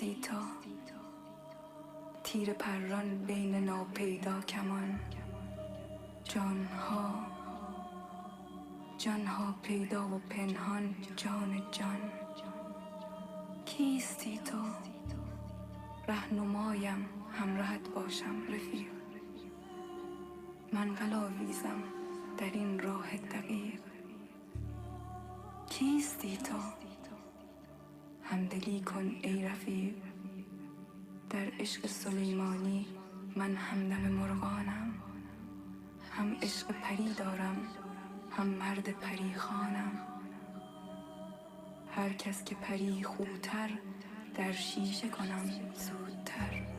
کیستی تو تیر پران بین ناپیدا کمان جانها پیدا و پنهان جان جان کیستی تو رهنمایم همراهت باشم رفیق من قلاویزم در این راه دقیق کیستی تو همدلی کن ای رفیق در عشق سلیمانی من همدم مرغانم هم عشق پری دارم هم مرد پری خانم هر کس که پری خوبتر در شیشه کنم زودتر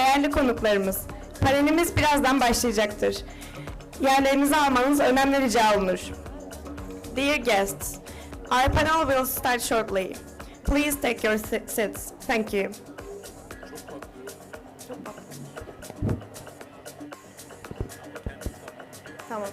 Değerli konuklarımız, panelimiz birazdan başlayacaktır. Yerlerinizi almanız önemli rica olunur. Dear guests, our panel will start shortly. Please take your seats. Thank you. Tamam.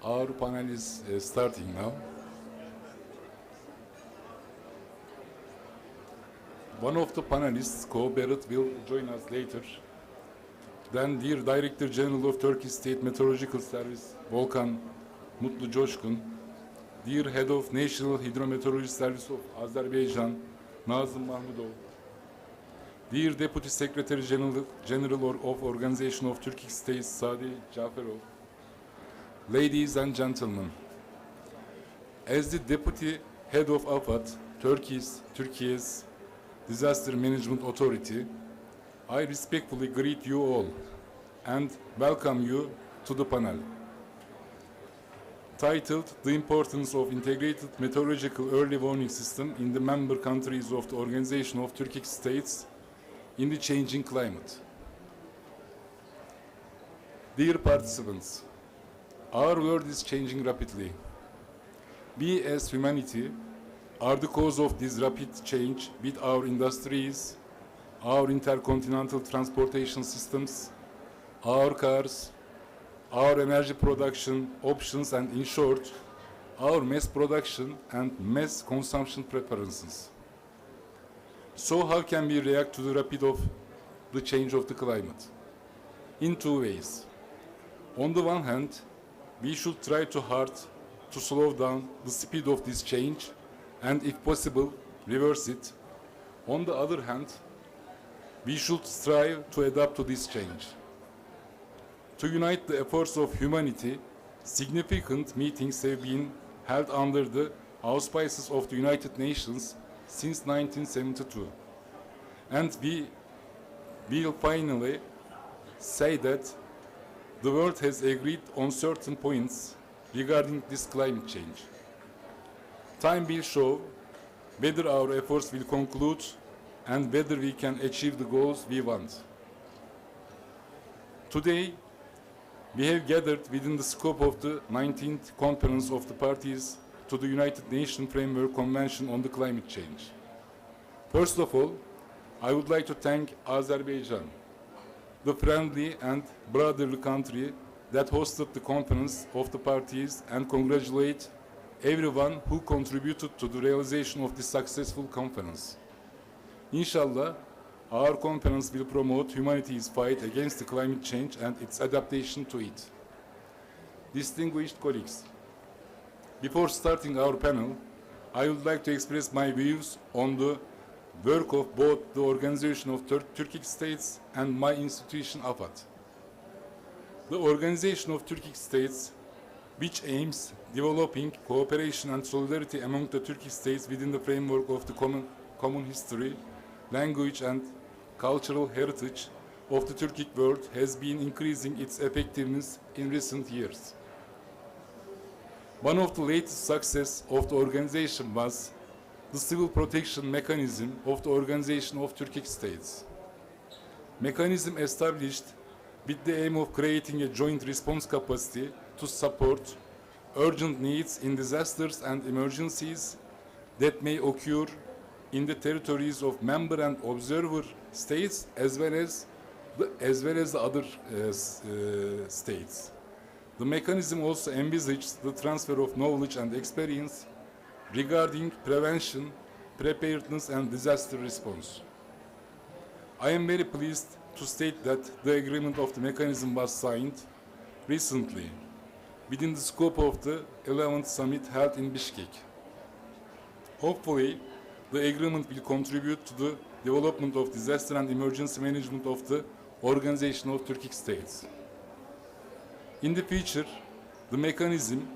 Our panel is starting now. One of the panelists, Co-Barrett, will join us later. Then, dear Director General of Turkish State Meteorological Service, Volkan Mutlu Coşkun, dear Head of National Hydrometeorology Service of Azerbaijan, Nazım Mahmudov, dear Deputy Secretary General of Organization of Turkic States, Sadi Caferov, ladies and gentlemen, as the Deputy Head of AFAD, Turkey's Disaster Management Authority, I respectfully greet you all and welcome you to the panel. Titled The Importance of Integrated Meteorological Early Warning System in the Member Countries of the Organization of Turkic States in the Changing Climate. Dear participants, our world is changing rapidly. We as humanity are the cause of this rapid change with our industries, our intercontinental transportation systems, our cars, our energy production options, and in short, our mass production and mass consumption preferences. So how can we react to the rapid of the change of the climate? In two ways. On the one hand, we should try hard to slow down the speed of this change and, if possible, reverse it. On the other hand, we should strive to adapt to this change. To unite the efforts of humanity, significant meetings have been held under the auspices of the United Nations since 1972. And we will finally say that the world has agreed on certain points regarding this climate change. Time will show whether our efforts will conclude and whether we can achieve the goals we want. Today, we have gathered within the scope of the 19th Conference of the Parties to the United Nations Framework Convention on the Climate Change. First of all, I would like to thank Azerbaijan, the friendly and brotherly country that hosted the Conference of the Parties, and congratulate everyone who contributed to the realization of this successful conference. Inshallah, our conference will promote humanity's fight against the climate change and its adaptation to it. Distinguished colleagues, before starting our panel, I would like to express my views on the work of both the Organization of Turkic States and my institution, AFAD. The Organization of Turkic States, which aims developing cooperation and solidarity among the Turkic states within the framework of the common history, language, and cultural heritage of the Turkic world, has been increasing its effectiveness in recent years. One of the latest successes of the organization was the civil protection mechanism of the Organization of Turkic States. Mechanism established with the aim of creating a joint response capacity to support urgent needs in disasters and emergencies that may occur in the territories of member and observer states as well as the other states. The mechanism also envisages the transfer of knowledge and experience regarding prevention, preparedness and disaster response. I am very pleased to state that the agreement of the mechanism was signed recently within the scope of the 11th summit held in Bishkek. Hopefully, the agreement will contribute to the development of disaster and emergency management of the Organization of Turkic States. In the future, the mechanism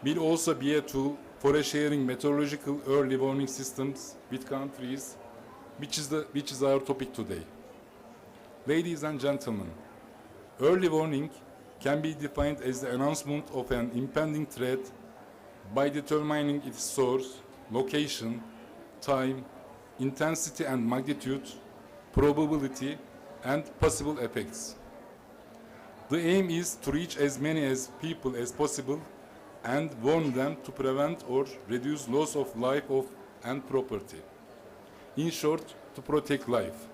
will also be a tool for sharing meteorological early warning systems with countries, which is our topic today. Ladies and gentlemen, early warning can be defined as the announcement of an impending threat by determining its source, location, time, intensity and magnitude, probability, and possible effects. The aim is to reach as many people as possible and warn them to prevent or reduce loss of life and property. In short, to protect life.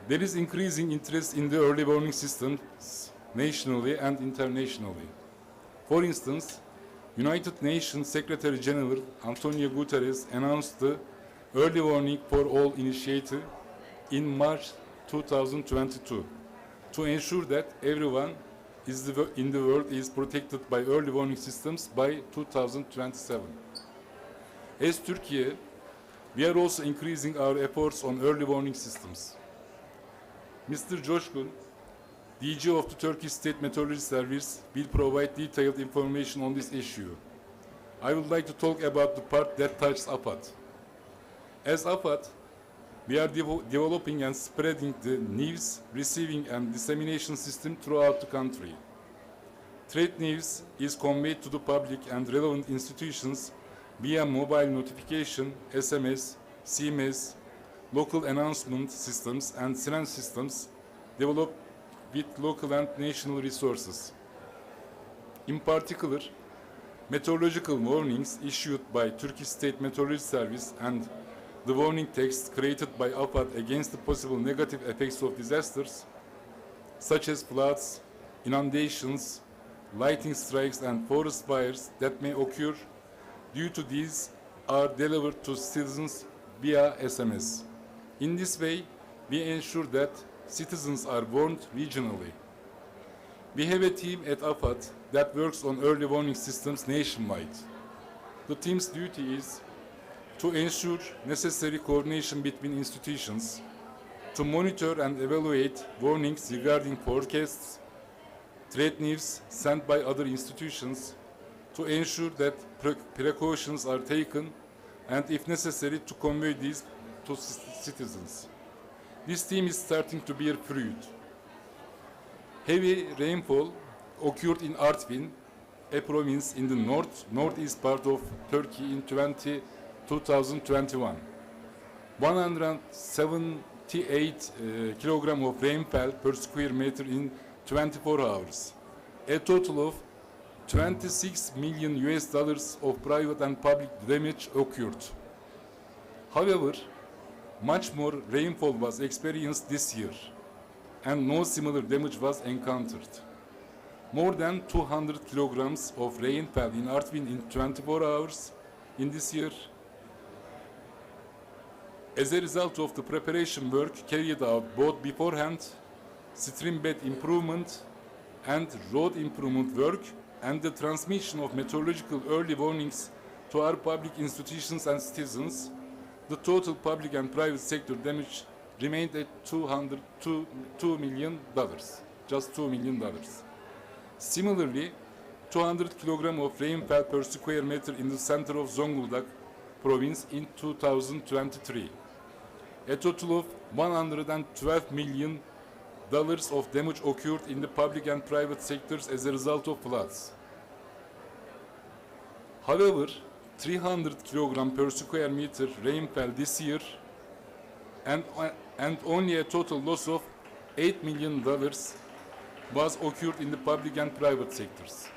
There is increasing interest in the early warning systems nationally and internationally. For instance, United Nations Secretary General Antonio Guterres announced the Early Warning for All initiative in March 2022 to ensure that everyone in the world is protected by early warning systems by 2027. As Turkey, we are also increasing our efforts on early warning systems. Mr. Coşkun, DG of the Turkish State Meteorology Service, will provide detailed information on this issue. I would like to talk about the part that touches AFAD. As AFAD, we are developing and spreading the news receiving and dissemination system throughout the country. Threat news is conveyed to the public and relevant institutions via mobile notification, SMS, CMS, local announcement systems and siren systems developed with local and national resources. In particular, meteorological warnings issued by Turkish State Meteorology Service and the warning text created by AFAD against the possible negative effects of disasters, such as floods, inundations, lightning strikes and forest fires that may occur due to these, are delivered to citizens via SMS. In this way, we ensure that citizens are warned regionally. We have a team at AFAD that works on early warning systems nationwide. The team's duty is to ensure necessary coordination between institutions, to monitor and evaluate warnings regarding forecasts, threat news sent by other institutions, to ensure that precautions are taken, and if necessary, to convey these to citizens. This team is starting to bear fruit. Heavy rainfall occurred in Artvin, a province in the northeast part of Turkey in 2021. 178 kilogram of rainfall per square meter in 24 hours. A total of $26 million of private and public damage occurred. However, much more rainfall was experienced this year, and no similar damage was encountered. More than 200 kilograms of rainfall in Artvin in 24 hours in this year. As a result of the preparation work carried out both beforehand, stream bed improvement and road improvement work, and the transmission of meteorological early warnings to our public institutions and citizens, the total public and private sector damage remained at $2 million, just $2 million. Similarly, 200 kilograms of rainfall per square meter in the center of Zonguldak province in 2023. A total of $112 million of damage occurred in the public and private sectors as a result of floods. However, 300 kilograms per square meter rainfall this year and only a total loss of $8 million was occurred in the public and private sectors.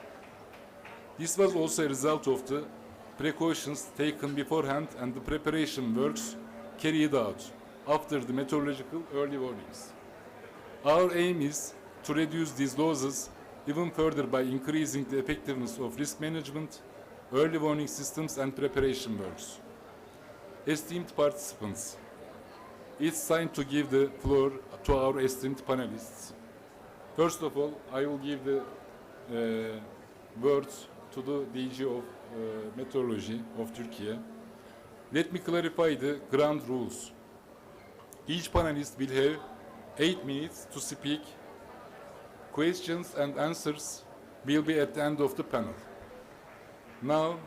This was also a result of the precautions taken beforehand and the preparation works carried out after the meteorological early warnings. Our aim is to reduce these losses even further by increasing the effectiveness of risk management, early warning systems and preparation works. Esteemed participants, it's time to give the floor to our esteemed panelists. First of all, I will give the words to the DG of Meteorology of Turkey. Let me clarify the ground rules. Each panelist will have 8 minutes to speak. Questions and answers will be at the end of the panel. Now,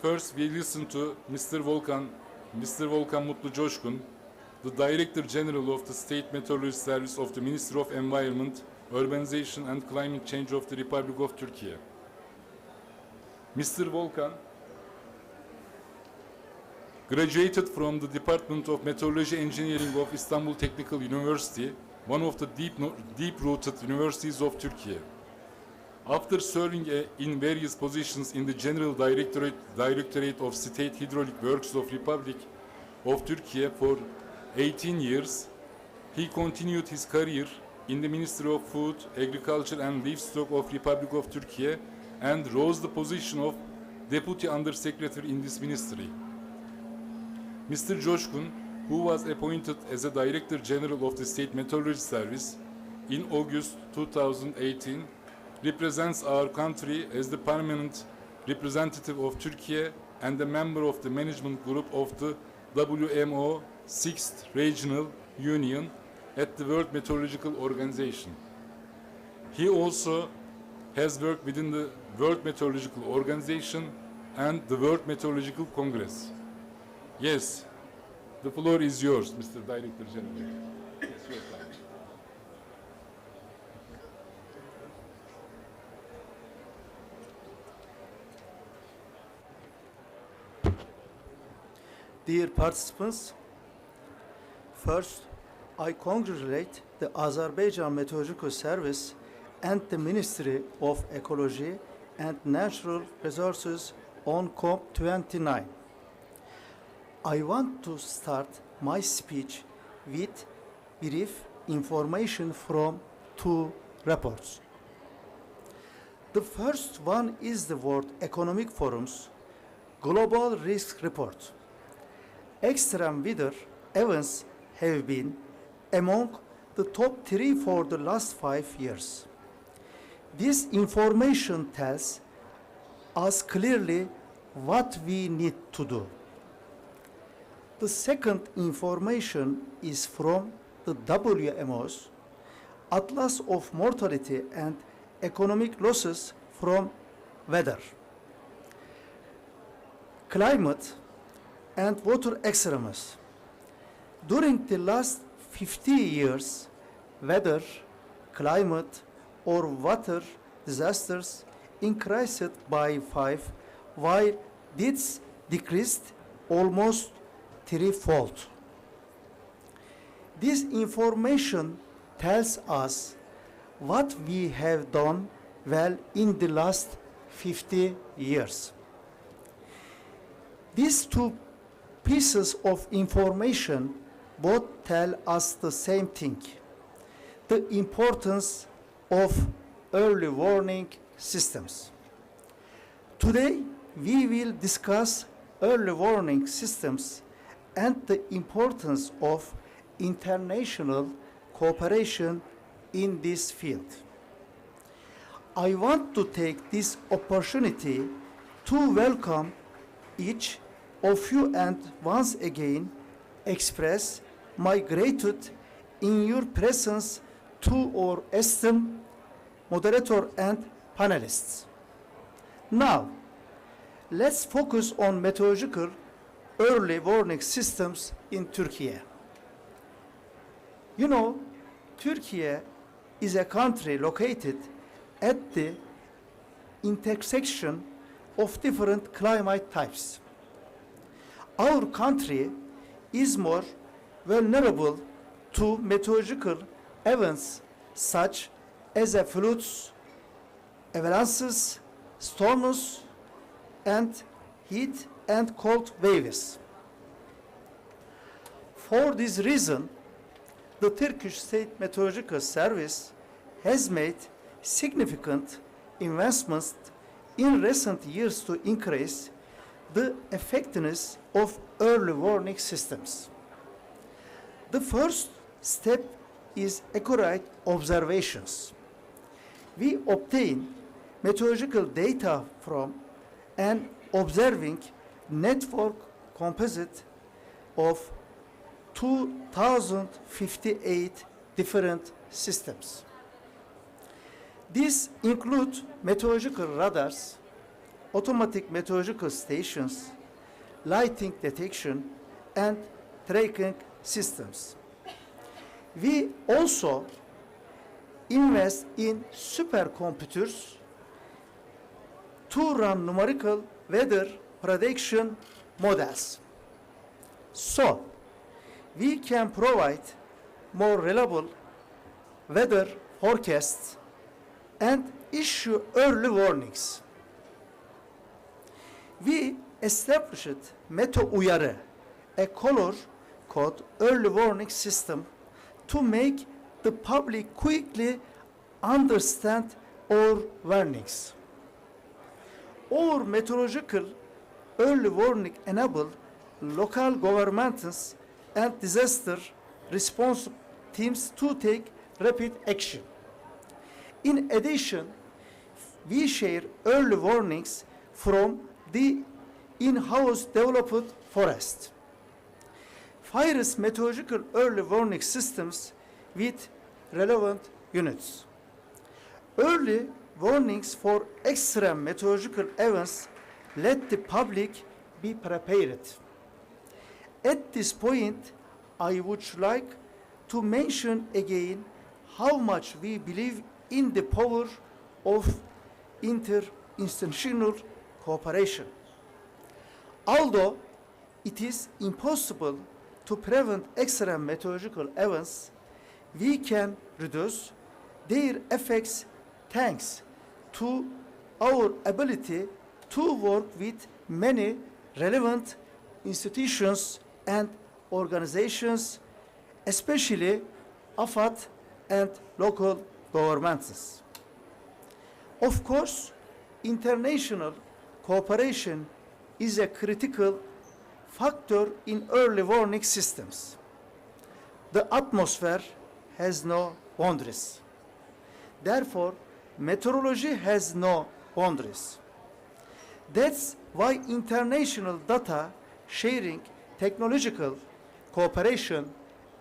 first we listen to Mr. Volkan Mutlu Coşkun, the Director General of the State Meteorology Service of the Ministry of Environment, Urbanization and Climate Change of the Republic of Turkey. Mr. Volkan graduated from the Department of Meteorology Engineering of Istanbul Technical University, one of the deep-rooted universities of Turkey. After serving in various positions in the General Directorate of State Hydraulic Works of Republic of Turkey for 18 years, he continued his career in the Ministry of Food, Agriculture and Livestock of Republic of Turkey and rose the position of Deputy Undersecretary in this ministry. Mr. Coşkun, who was appointed as a Director General of the State Meteorology Service in August 2018, represents our country as the permanent representative of Turkey and a member of the management group of the WMO 6th Regional Union at the World Meteorological Organization. He also has worked within the World Meteorological Organization and the World Meteorological Congress. Yes, the floor is yours, Mr. Director General. It's your time. Dear participants, first, I congratulate the Azerbaijan Meteorological Service and the Ministry of Ecology and Natural Resources on COP29. I want to start my speech with brief information from two reports. The first one is the World Economic Forum's Global Risk Report. Extreme weather events have been among the top 3 for the last 5 years. This information tells us clearly what we need to do. The second information is from the WMO's Atlas of Mortality and Economic Losses from Weather, Climate and Water Extremes. During the last 50 years, weather, climate, or water disasters increased by 5, while deaths decreased almost threefold. This information tells us what we have done well in the last 50 years. These two pieces of information both tell us the same thing: the importance of early warning systems. Today, we will discuss early warning systems and the importance of international cooperation in this field. I want to take this opportunity to welcome each of you and once again express my gratitude in your presence to our esteemed moderator and panelists. Now, let's focus on meteorological early warning systems in Turkey. You know, Turkey is a country located at the intersection of different climate types. Our country is more vulnerable to meteorological events such as floods, avalanches, storms, and heat and cold waves. For this reason, the Turkish State Meteorological Service has made significant investments in recent years to increase the effectiveness of early warning systems. The first step is accurate observations. We obtain meteorological data from an observing network composite of 2,058 different systems. These include meteorological radars, automatic meteorological stations, lighting detection, and tracking systems. We also invest in supercomputers to run numerical weather prediction models. So, we can provide more reliable weather forecasts and issue early warnings. We established Meteo Uyarı, a color code early warning system to make the public quickly understand our warnings. Our meteorological early warning enable local governments and disaster response teams to take rapid action. In addition, we share early warnings from the in-house developed forest. Fires meteorological early warning systems with relevant units. Early warnings for extreme meteorological events let the public be prepared. At this point, I would like to mention again how much we believe in the power of interinstitutional cooperation. Although it is impossible to prevent extreme meteorological events, we can reduce their effects thanks to our ability to work with many relevant institutions and organizations, especially AFAD and local governments. Of course, international cooperation is a critical factor in early warning systems. The atmosphere has no boundaries. Therefore, meteorology has no boundaries. That's why international data sharing, technological cooperation,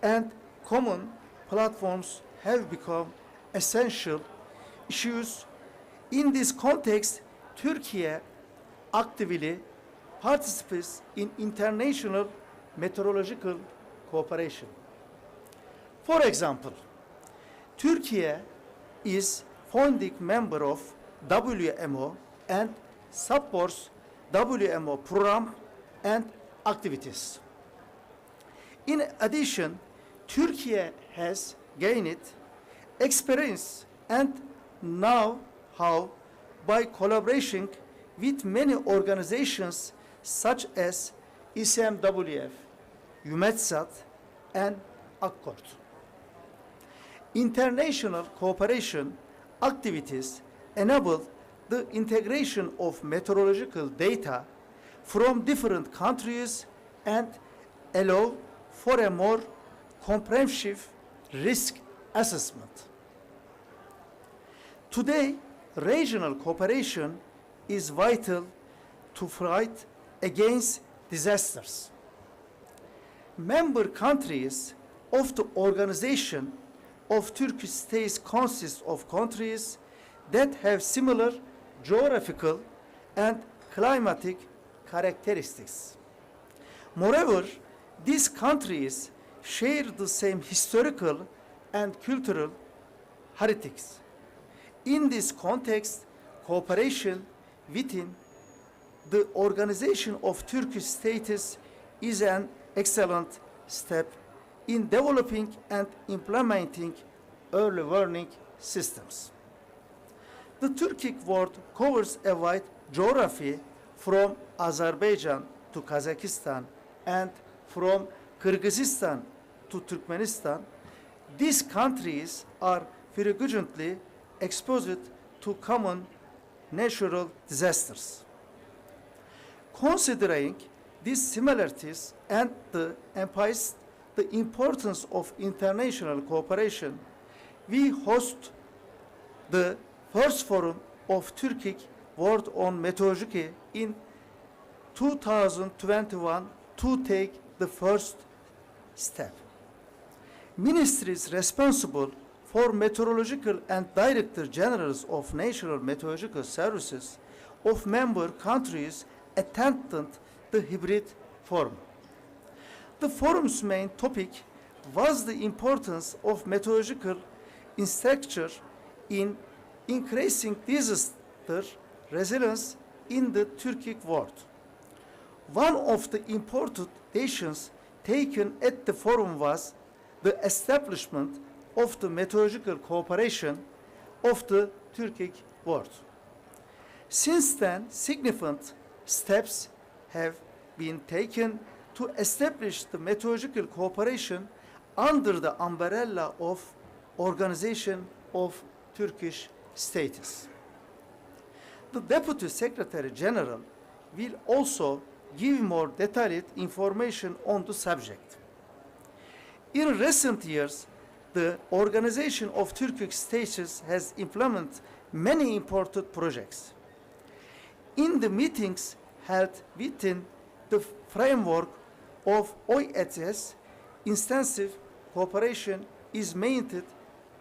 and common platforms have become essential issues. In this context, Turkey actively participates in international meteorological cooperation. For example, Turkey is founding member of WMO and supports WMO program and activities. In addition, Turkey has gained experience and know-how by collaborating with many organizations such as İSMWF, EUMETSAT, and Accord. International cooperation activities enable the integration of meteorological data from different countries and allow for a more comprehensive risk assessment. Today, regional cooperation is vital to fight against disasters. Member countries of the Organization of Turkish States consist of countries that have similar geographical and climatic characteristics. Moreover, these countries share the same historical and cultural heritage. In this context, cooperation within the Organization of Turkish States is an excellent step in developing and implementing early warning systems. The Turkic world covers a wide geography from Azerbaijan to Kazakhstan and from Kyrgyzstan to Turkmenistan, these countries are frequently exposed to common natural disasters. Considering these similarities and the importance of international cooperation, we host the first forum of Turkic World on Meteorology in 2021 to take the first step. Ministries responsible for meteorological and Director Generals of National Meteorological Services of member countries attended the hybrid forum. The forum's main topic was the importance of meteorological infrastructure in increasing disaster resilience in the Turkic world. One of the important decisions taken at the forum was the establishment of the meteorological cooperation of the Turkic world. Since then, significant steps have been taken to establish the meteorological cooperation under the umbrella of Organization of Turkish States. The Deputy Secretary General will also give more detailed information on the subject. In recent years, the Organization of Turkish States has implemented many important projects. In the meetings held within the framework of OETS, extensive cooperation is maintained,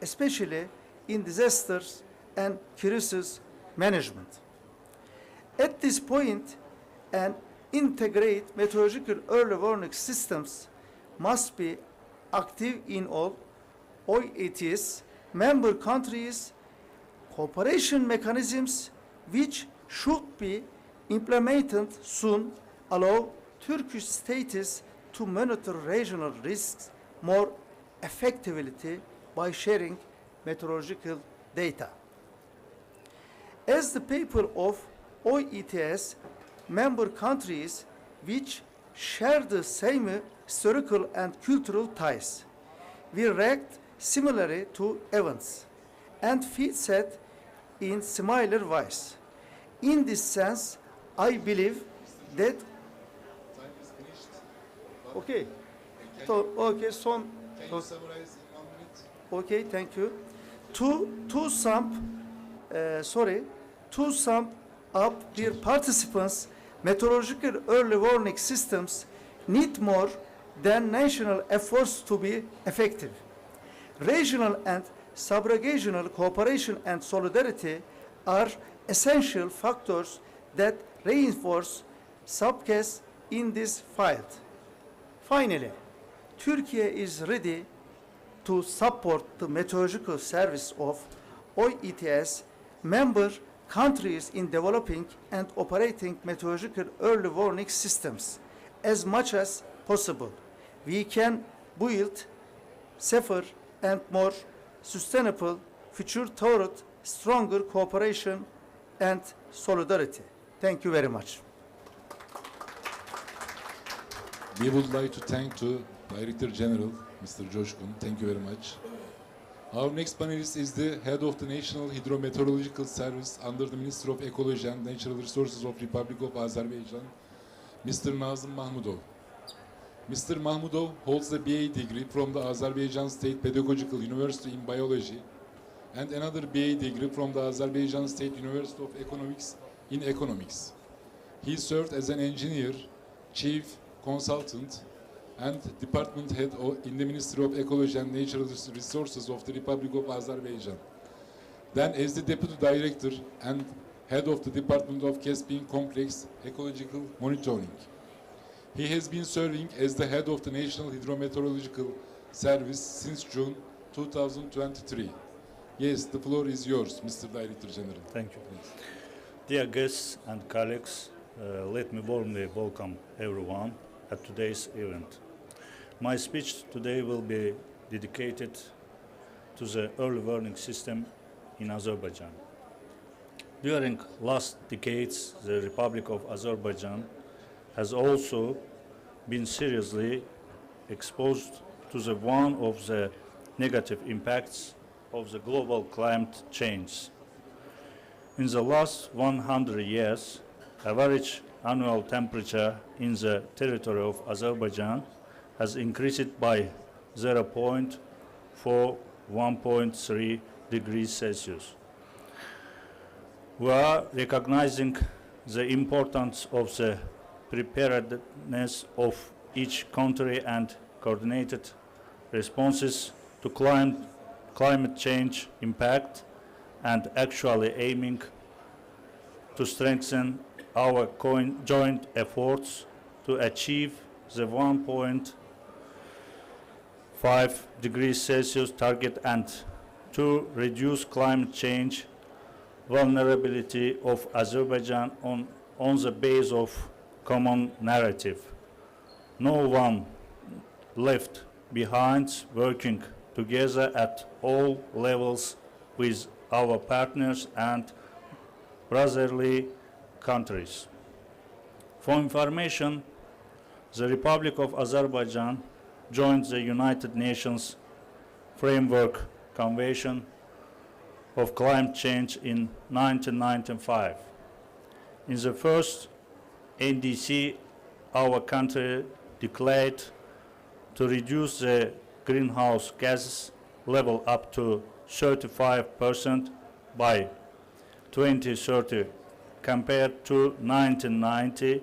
especially in disasters and crisis management. At this point, an integrated meteorological early warning systems must be active in all OETS member countries. Cooperation mechanisms which should be implemented soon allow Turkish states to monitor regional risks more effectively by sharing meteorological data. As the people of OETS member countries which share the same historical and cultural ties, we react similarly to events and feel set in similar ways. In this sense, I believe that okay. So, okay, son. Can you summarize in 1 minute? Okay, thank you. To sum up, dear participants, meteorological early warning systems need more than national efforts to be effective. Regional and sub-regional cooperation and solidarity are essential factors that reinforce success in this field. Finally, Turkey is ready to support the meteorological service of OETS member countries in developing and operating meteorological early warning systems as much as possible. We can build safer and more sustainable future toward stronger cooperation and solidarity. Thank you very much. We would like to thank the Director General, Mr. Coşkun. Thank you very much. Our next panelist is the head of the National Hydrometeorological Service under the Ministry of Ecology and Natural Resources of Republic of Azerbaijan, Mr. Nazım Mahmudov. Mr. Mahmudov holds a BA degree from the Azerbaijan State Pedagogical University in Biology and another BA degree from the Azerbaijan State University of Economics in Economics. He served as an engineer, chief consultant, and department head in the Ministry of Ecology and Natural Resources of the Republic of Azerbaijan. Then as the deputy director and head of the Department of Caspian Complex Ecological Monitoring. He has been serving as the head of the National Hydrometeorological Service since June 2023. Yes, the floor is yours, Mr. Director General. Thank you. Dear guests and colleagues, let me warmly welcome everyone at today's event. My speech today will be dedicated to the early warning system in Azerbaijan. During last decades, the Republic of Azerbaijan has also been seriously exposed to one of the negative impacts of the global climate change. In the last 100 years, average annual temperature in the territory of Azerbaijan has increased by 0.4 1.3 degrees Celsius. We are recognizing the importance of the preparedness of each country and coordinated responses to climate change impact, and actually aiming to strengthen our joint efforts to achieve the 1.5 degrees Celsius target and to reduce climate change vulnerability of Azerbaijan on the base of common narrative. No one left behind, working together at all levels with our partners and brotherly countries. For information, the Republic of Azerbaijan joined the United Nations Framework Convention of Climate Change in 1995. In the first NDC, our country declared to reduce the greenhouse gases level up to 35% by 2030 compared to 1990.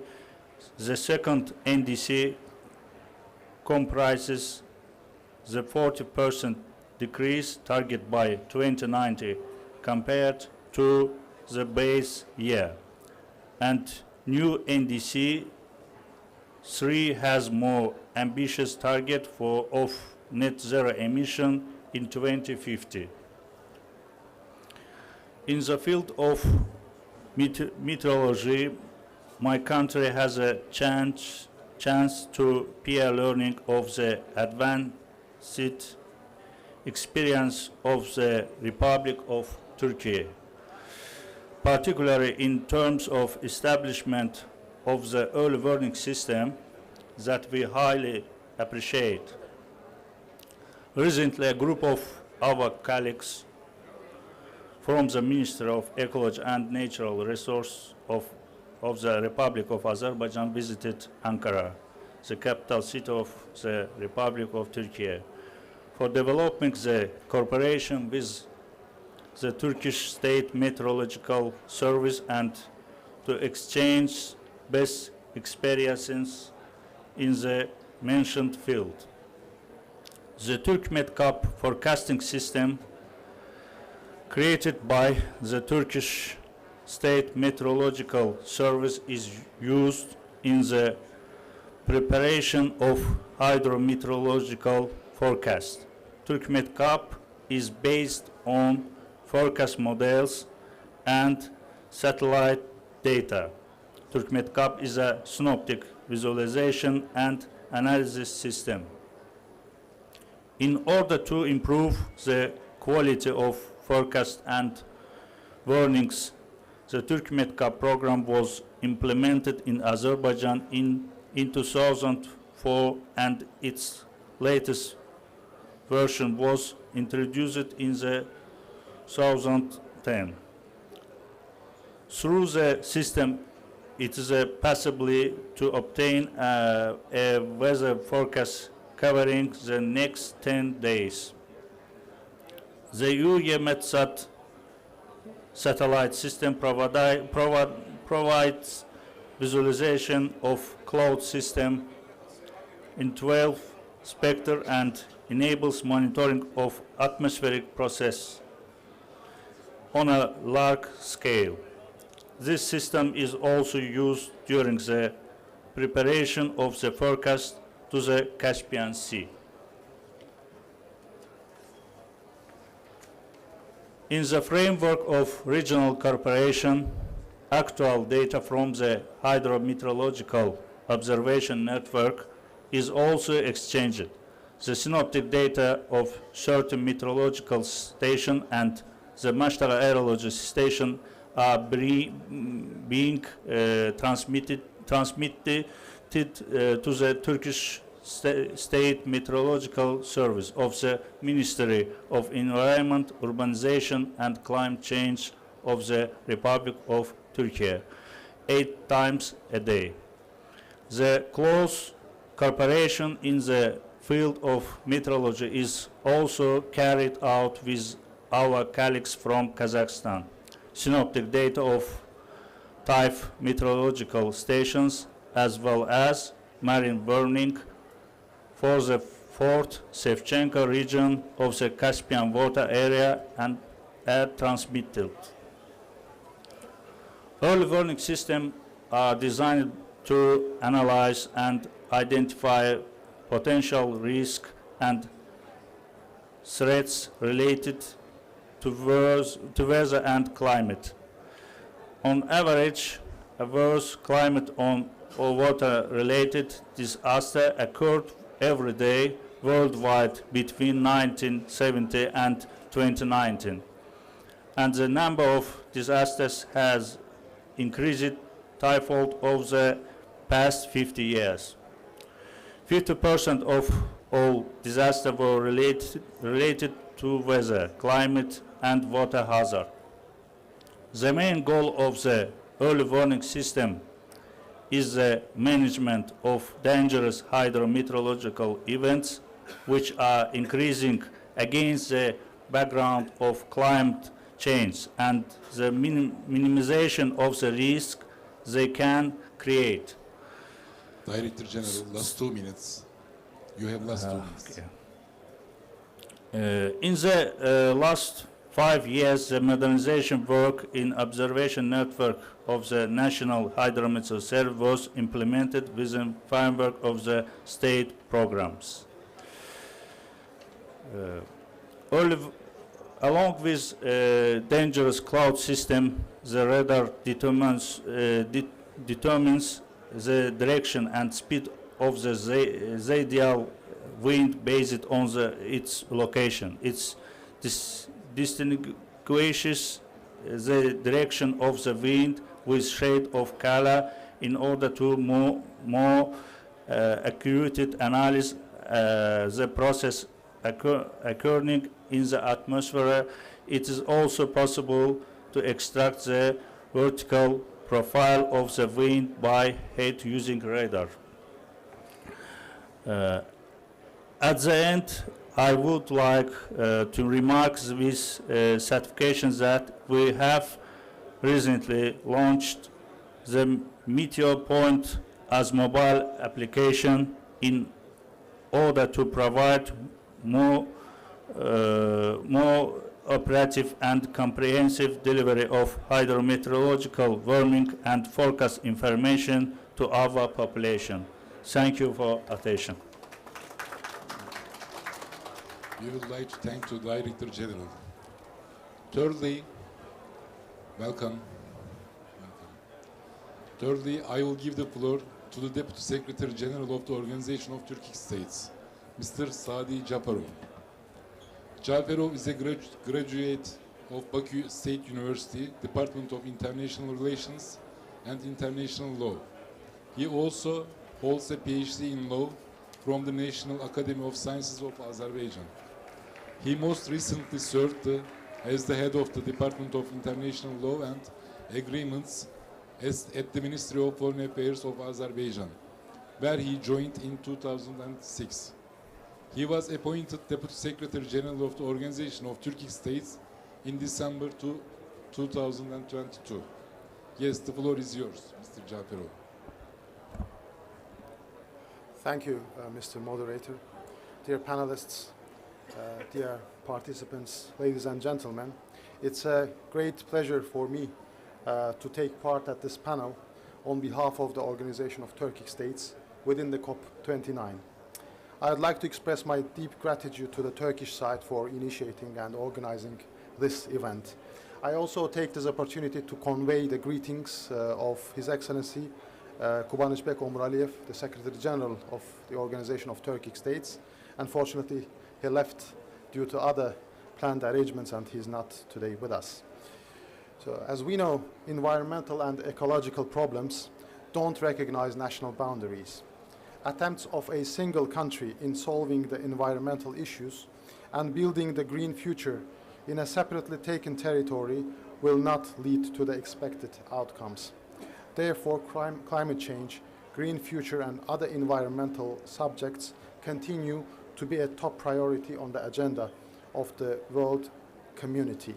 The second NDC comprises the 40% decrease target by 2090 compared to the base year. And new NDC 3 has more ambitious target of net zero emission in 2050. In the field of meteorology, my country has a chance to peer learning of the advanced experience of the Republic of Turkey, particularly in terms of establishment of the early warning system that we highly appreciate. Recently, a group of our colleagues from the Ministry of Ecology and Natural Resources of the Republic of Azerbaijan visited Ankara, the capital city of the Republic of Turkey, for developing the cooperation with the Turkish State Meteorological Service and to exchange best experiences in the mentioned field. The TürkMetCap forecasting system created by the Turkish State Meteorological Service is used in the preparation of hydrometeorological forecast. TürkMetCap is based on forecast models and satellite data. TürkMetCap is a synoptic visualization and analysis system. In order to improve the quality of forecast and warnings, the TürkMetCap program was implemented in Azerbaijan in 2004, and its latest version was introduced in the 2010. Through the system, it is possible to obtain a weather forecast covering the next 10 days. The EUMETSAT satellite system provides visualization of cloud system in 12 spectra and enables monitoring of atmospheric process on a large scale. This system is also used during the preparation of the forecast to the Caspian Sea. In the framework of regional cooperation, actual data from the hydrometeorological observation network is also exchanged. The synoptic data of certain meteorological station and the Mashtar aerology station are being transmitted to the Turkish State Meteorological Service of the Ministry of Environment, Urbanization and Climate Change of the Republic of Turkey 8 times a day. The close cooperation in the field of meteorology is also carried out with our colleagues from Kazakhstan. Synoptic data of TIFE meteorological stations as well as marine burning for the 4th Shevchenko region of the Caspian water area and are transmitted. Early warning systems are designed to analyze and identify potential risk and threats related to weather and climate. On average, a worse climate or water-related disaster occurred every day worldwide between 1970 and 2019, and the number of disasters has increased tenfold over the past 50 years. 50% of all disasters were related to weather, climate, and water hazard. The main goal of the early warning system is the management of dangerous hydrometeorological events, which are increasing against the background of climate change and the minimization of the risk they can create. Director General, last 2 minutes. You have last 2 minutes. Okay. In the last 5 years, the modernization work in observation network of the National Hydrometeorological Service was implemented within the framework of the state programs. Along with dangerous cloud system, the radar determines the direction and speed of the zodiacal wind based on its location. It distinguishes the direction of the wind with shade of color in order to more accurate analyze the process occurring in the atmosphere. It is also possible to extract the vertical profile of the wind by head using radar. At the end, I would like to remark with satisfaction that we have recently launched the Meteor Point as mobile application in order to provide more operative and comprehensive delivery of hydrometeorological warming and forecast information to our population. Thank you for attention. We would like to thank the Director General. Thirdly, welcome. Thirdly, I will give the floor to the Deputy Secretary General of the Organization of Turkic States, Mr. Sadi Japarov. Japarov is a graduate of Baku State University, Department of International Relations and International Law. He also holds a PhD in law from the National Academy of Sciences of Azerbaijan. He most recently served as the head of the Department of International Law and Agreements at the Ministry of Foreign Affairs of Azerbaijan, where he joined in 2006. He was appointed Deputy Secretary General of the Organization of Turkic States in December 2022. Yes, the floor is yours, Mr. Japarov. Thank you, Mr. Moderator. Dear panelists, dear participants, ladies and gentlemen, it's a great pleasure for me to take part at this panel on behalf of the Organization of Turkic States within the COP29. I would like to express my deep gratitude to the Turkish side for initiating and organizing this event. I also take this opportunity to convey the greetings of His Excellency Kubanычbek Omuraliyev, the Secretary General of the Organization of Turkic States. Unfortunately, he left due to other planned arrangements and he's not today with us. So as we know, environmental and ecological problems don't recognize national boundaries. Attempts of a single country in solving the environmental issues and building the green future in a separately taken territory will not lead to the expected outcomes. Therefore, climate change, green future and other environmental subjects continue to be a top priority on the agenda of the world community.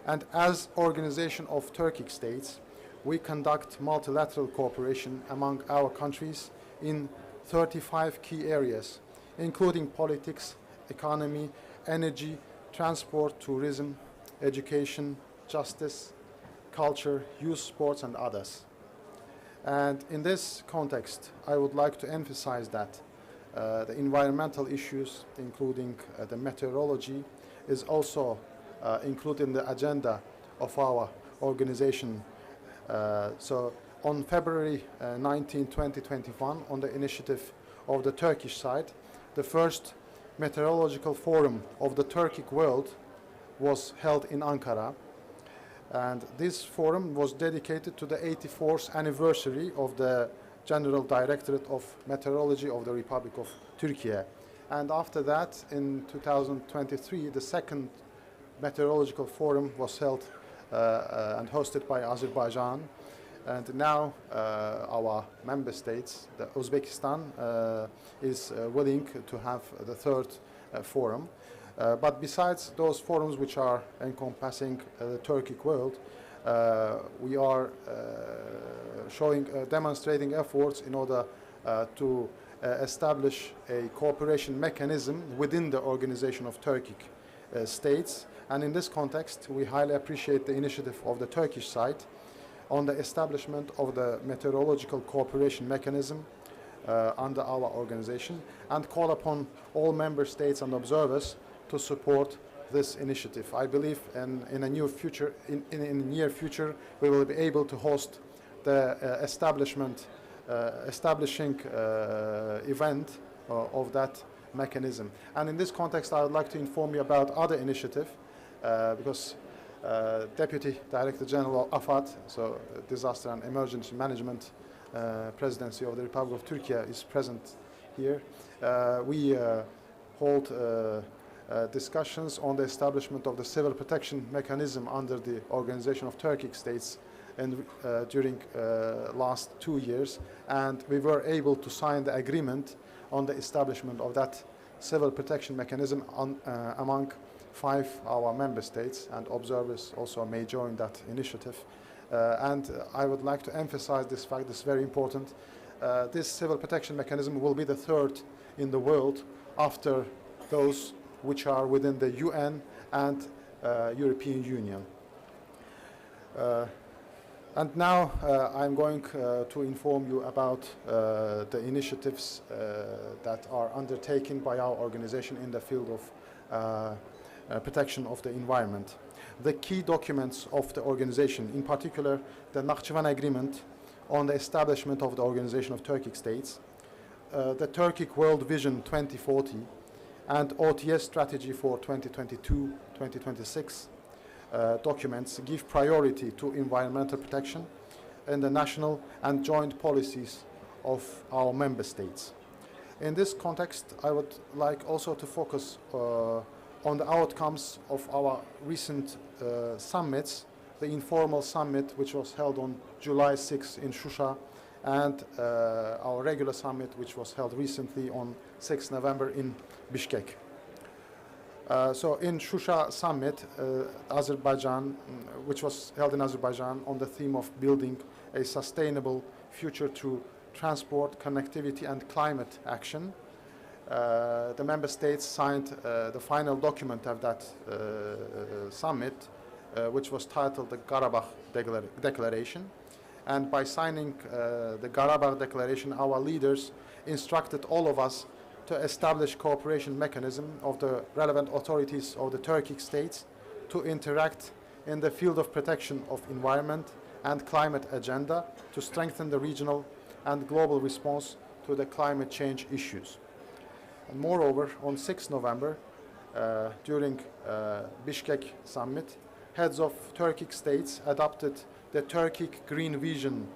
And as Organization of Turkic States, we conduct multilateral cooperation among our countries in 35 key areas, including politics, economy, energy, transport, tourism, education, justice, culture, youth sports, and others. And in this context, I would like to emphasize that the environmental issues, including the meteorology, is also included in the agenda of our organization. So on February 19, 2021, on the initiative of the Turkish side, the first meteorological forum of the Turkic world was held in Ankara. And this forum was dedicated to the 84th anniversary of the General Directorate of Meteorology of the Republic of Turkey. And after that, in 2023, the second meteorological forum was held and hosted by Azerbaijan. And now our member states, Uzbekistan, is willing to have the third forum. But besides those forums which are encompassing the Turkic world, we are demonstrating efforts in order to establish a cooperation mechanism within the Organization of Turkic States. And in this context, we highly appreciate the initiative of the Turkish side on the establishment of the meteorological cooperation mechanism under our organization, and call upon all member states and observers to support this initiative. I believe in a near future, we will be able to host the establishing event of that mechanism. And in this context, I would like to inform you about other initiative, because Deputy Director General of AFAD, so Disaster and Emergency Management Presidency of the Republic of Turkey, is present here. We hold discussions on the establishment of the civil protection mechanism under the Organization of Turkic States during last 2 years, and we were able to sign the agreement on the establishment of that civil protection mechanism among 5 our member states, and observers also may join that initiative. And I would like to emphasize this fact, this is very important. This civil protection mechanism will be the third in the world after those which are within the UN and European Union. And now I'm going to inform you about the initiatives that are undertaken by our organization in the field of protection of the environment. The key documents of the organization, in particular the Nakhchivan Agreement on the establishment of the Organization of Turkic States, the Turkic World Vision 2040, and OTS strategy for 2022-2026 documents give priority to environmental protection in the national and joint policies of our member states. In this context, I would like also to focus on the outcomes of our recent summits, the informal summit which was held on July 6 in Shusha, and our regular summit which was held recently on 6 November in Bishkek. So in Shusha summit, Azerbaijan, which was held in Azerbaijan on the theme of building a sustainable future through transport, connectivity and climate action, the member states signed the final document of that summit, which was titled the Karabakh Declaration. And by signing the Karabakh Declaration, our leaders instructed all of us to establish cooperation mechanism of the relevant authorities of the Turkic states to interact in the field of protection of environment and climate agenda to strengthen the regional and global response to the climate change issues. And moreover, on 6 November, during Bishkek summit, heads of Turkic states adopted the Turkic Green Vision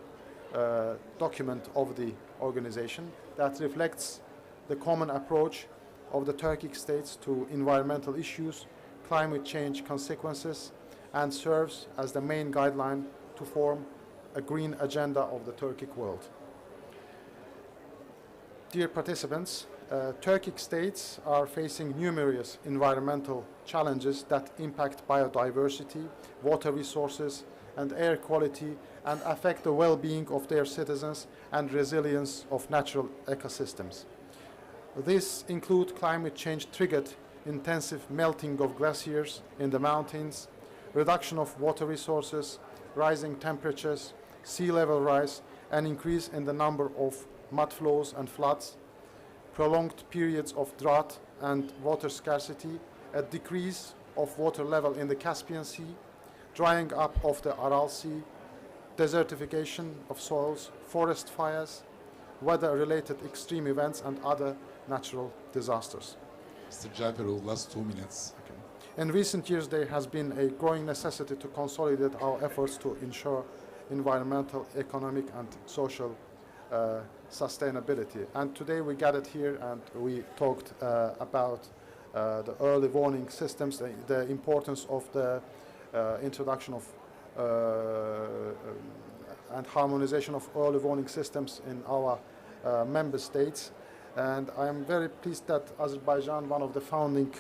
document of the organization that reflects the common approach of the Turkic states to environmental issues, climate change consequences, and serves as the main guideline to form a green agenda of the Turkic world. Dear participants, Turkic states are facing numerous environmental challenges that impact biodiversity, water resources, and air quality, and affect the well-being of their citizens and resilience of natural ecosystems. These include climate change-triggered intensive melting of glaciers in the mountains, reduction of water resources, rising temperatures, sea level rise, an increase in the number of mud flows and floods, prolonged periods of drought and water scarcity, a decrease of water level in the Caspian Sea, drying up of the Aral Sea, desertification of soils, forest fires, weather-related extreme events, and other natural disasters. Mr. Jaferov, last 2 minutes. In recent years, there has been a growing necessity to consolidate our efforts to ensure environmental, economic, and social sustainability. And today we gathered here and we talked about the early warning systems, the importance of the introduction of and harmonization of early warning systems in our member states. And I am very pleased that Azerbaijan, one of the founding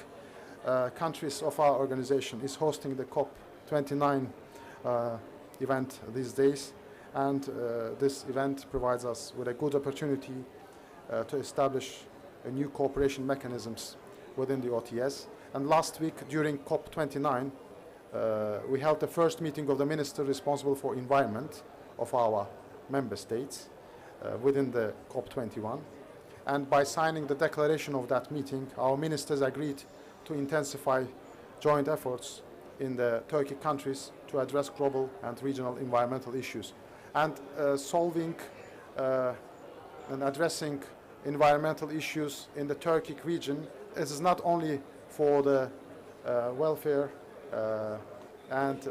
countries of our organization, is hosting the COP29 event these days. And this event provides us with a good opportunity to establish a new cooperation mechanisms within the OTS. And last week, during COP29, we held the first meeting of the minister responsible for environment of our member states within the COP21. And by signing the declaration of that meeting, our ministers agreed to intensify joint efforts in the Turkic countries to address global and regional environmental issues. And solving and addressing environmental issues in the Turkic region is not only for the welfare and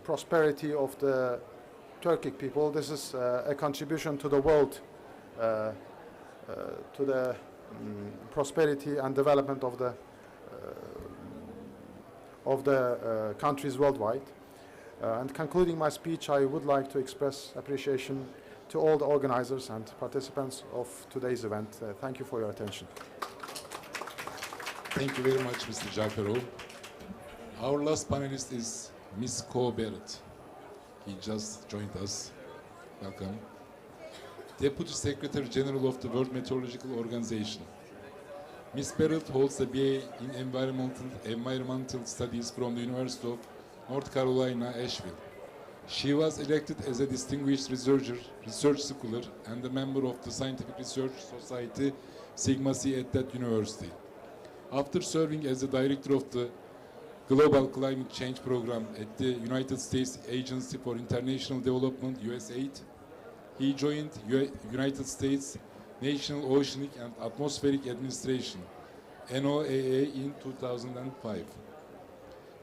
prosperity of the Turkic people. This is a contribution to the world, to the prosperity and development of the countries worldwide. And concluding my speech, I would like to express appreciation to all the organizers and participants of today's event. Thank you for your attention. Thank you very much, Mr. Jaferov. Our last panelist is Ms. Ko Barrett. He just joined us. Welcome. Deputy Secretary General of the World Meteorological Organization. Ms. Barrett holds a BA in Environmental Studies from the University of North Carolina, Asheville. She was elected as a distinguished research scholar, and a member of the Scientific Research Society, Sigma Xi, at that university. After serving as the director of the Global Climate Change Program at the United States Agency for International Development, USAID, he joined United States National Oceanic and Atmospheric Administration, NOAA, in 2005.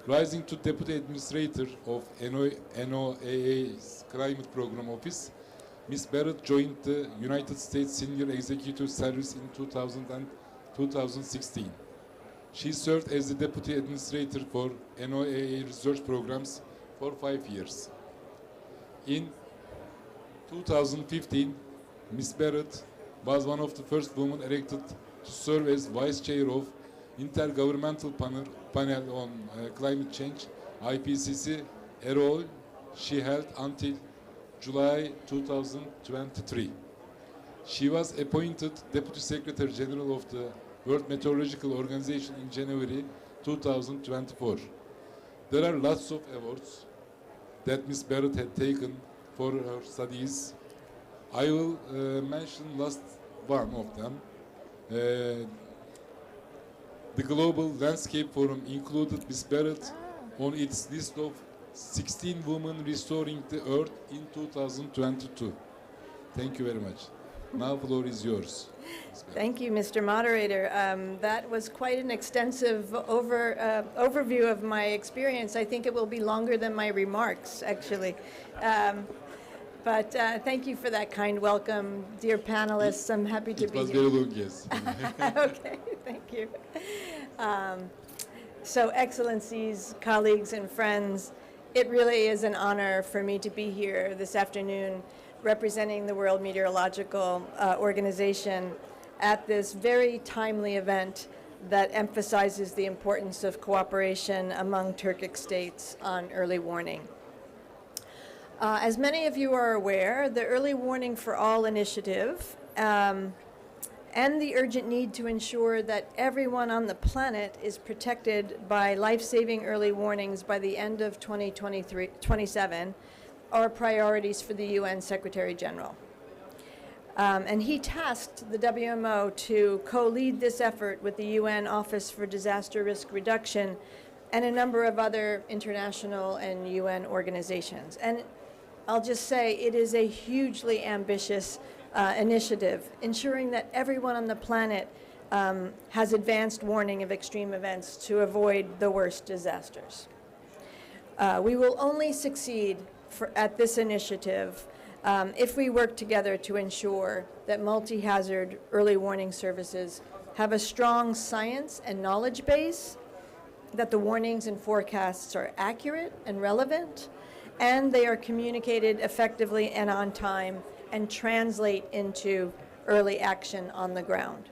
Rising to Deputy Administrator of NOAA's Climate Program Office, Ms. Barrett joined the United States Senior Executive Service in 2016. She served as the Deputy Administrator for NOAA research programs for 5 years. In 2015, Ms. Barrett was one of the first women elected to serve as Vice Chair of Intergovernmental Panel on Climate Change, IPCC, a role she held until July 2023. She was appointed Deputy Secretary General of the World Meteorological Organization in January 2024. There are lots of awards that Ms. Barrett had taken for her studies. I will mention last one of them. The Global Landscape Forum included Ms. Barrett on its list of 16 women restoring the Earth in 2022. Thank you very much. Now floor is yours. Thank you, Mr. Moderator. That was quite an extensive overview of my experience. I think it will be longer than my remarks, actually. But thank you for that kind welcome, dear panelists. I'm happy to It be was here. very long, yes. Okay, thank you. So, Excellencies, colleagues, and friends, it really is an honor for me to be here this afternoon representing the World Meteorological Organization at this very timely event that emphasizes the importance of cooperation among Turkic states on early warning. As many of you are aware, the Early Warning for All initiative and the urgent need to ensure that everyone on the planet is protected by life-saving early warnings by the end of 2027 are priorities for the UN Secretary General. And he tasked the WMO to co-lead this effort with the UN Office for Disaster Risk Reduction and a number of other international and UN organizations. And I'll just say it is a hugely ambitious initiative, ensuring that everyone on the planet has advanced warning of extreme events to avoid the worst disasters. We will only succeed at this initiative if we work together to ensure that multi-hazard early warning services have a strong science and knowledge base, that the warnings and forecasts are accurate and relevant, and they are communicated effectively and on time and translate into early action on the ground.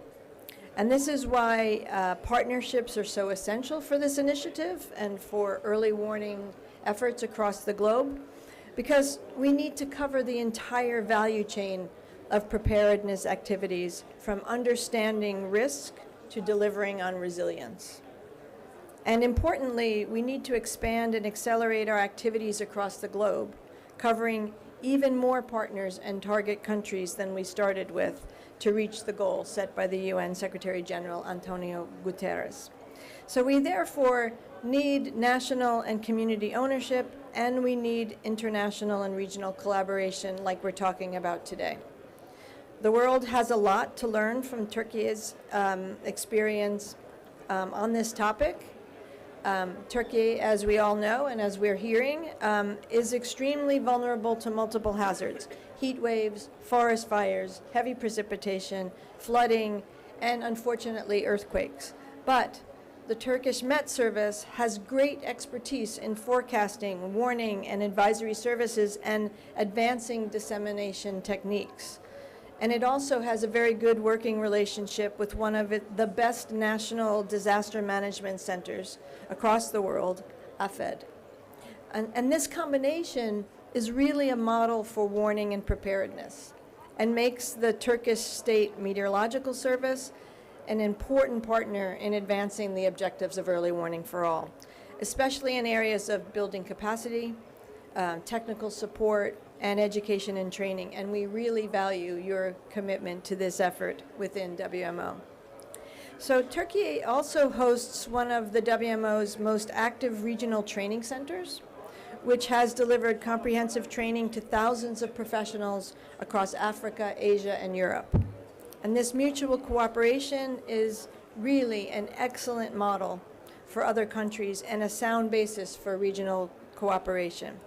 And this is why partnerships are so essential for this initiative and for early warning efforts across the globe, because we need to cover the entire value chain of preparedness activities, from understanding risk to delivering on resilience. And importantly, we need to expand and accelerate our activities across the globe, covering even more partners and target countries than we started with to reach the goal set by the UN Secretary General Antonio Guterres. So we therefore need national and community ownership, and we need international and regional collaboration like we're talking about today. The world has a lot to learn from Turkey's experience on this topic. Turkey, as we all know and as we're hearing, is extremely vulnerable to multiple hazards: heat waves, forest fires, heavy precipitation, flooding, and unfortunately earthquakes. But the Turkish Met Service has great expertise in forecasting, warning, and advisory services and advancing dissemination techniques. And it also has a very good working relationship with one of the best national disaster management centers across the world, AFED. And this combination is really a model for warning and preparedness, and makes the Turkish State Meteorological Service an important partner in advancing the objectives of early warning for all, especially in areas of building capacity, technical support, and education and training. And we really value your commitment to this effort within WMO. So Turkey also hosts one of the WMO's most active regional training centers, which has delivered comprehensive training to thousands of professionals across Africa, Asia, and Europe. And this mutual cooperation is really an excellent model for other countries and a sound basis for regional cooperation.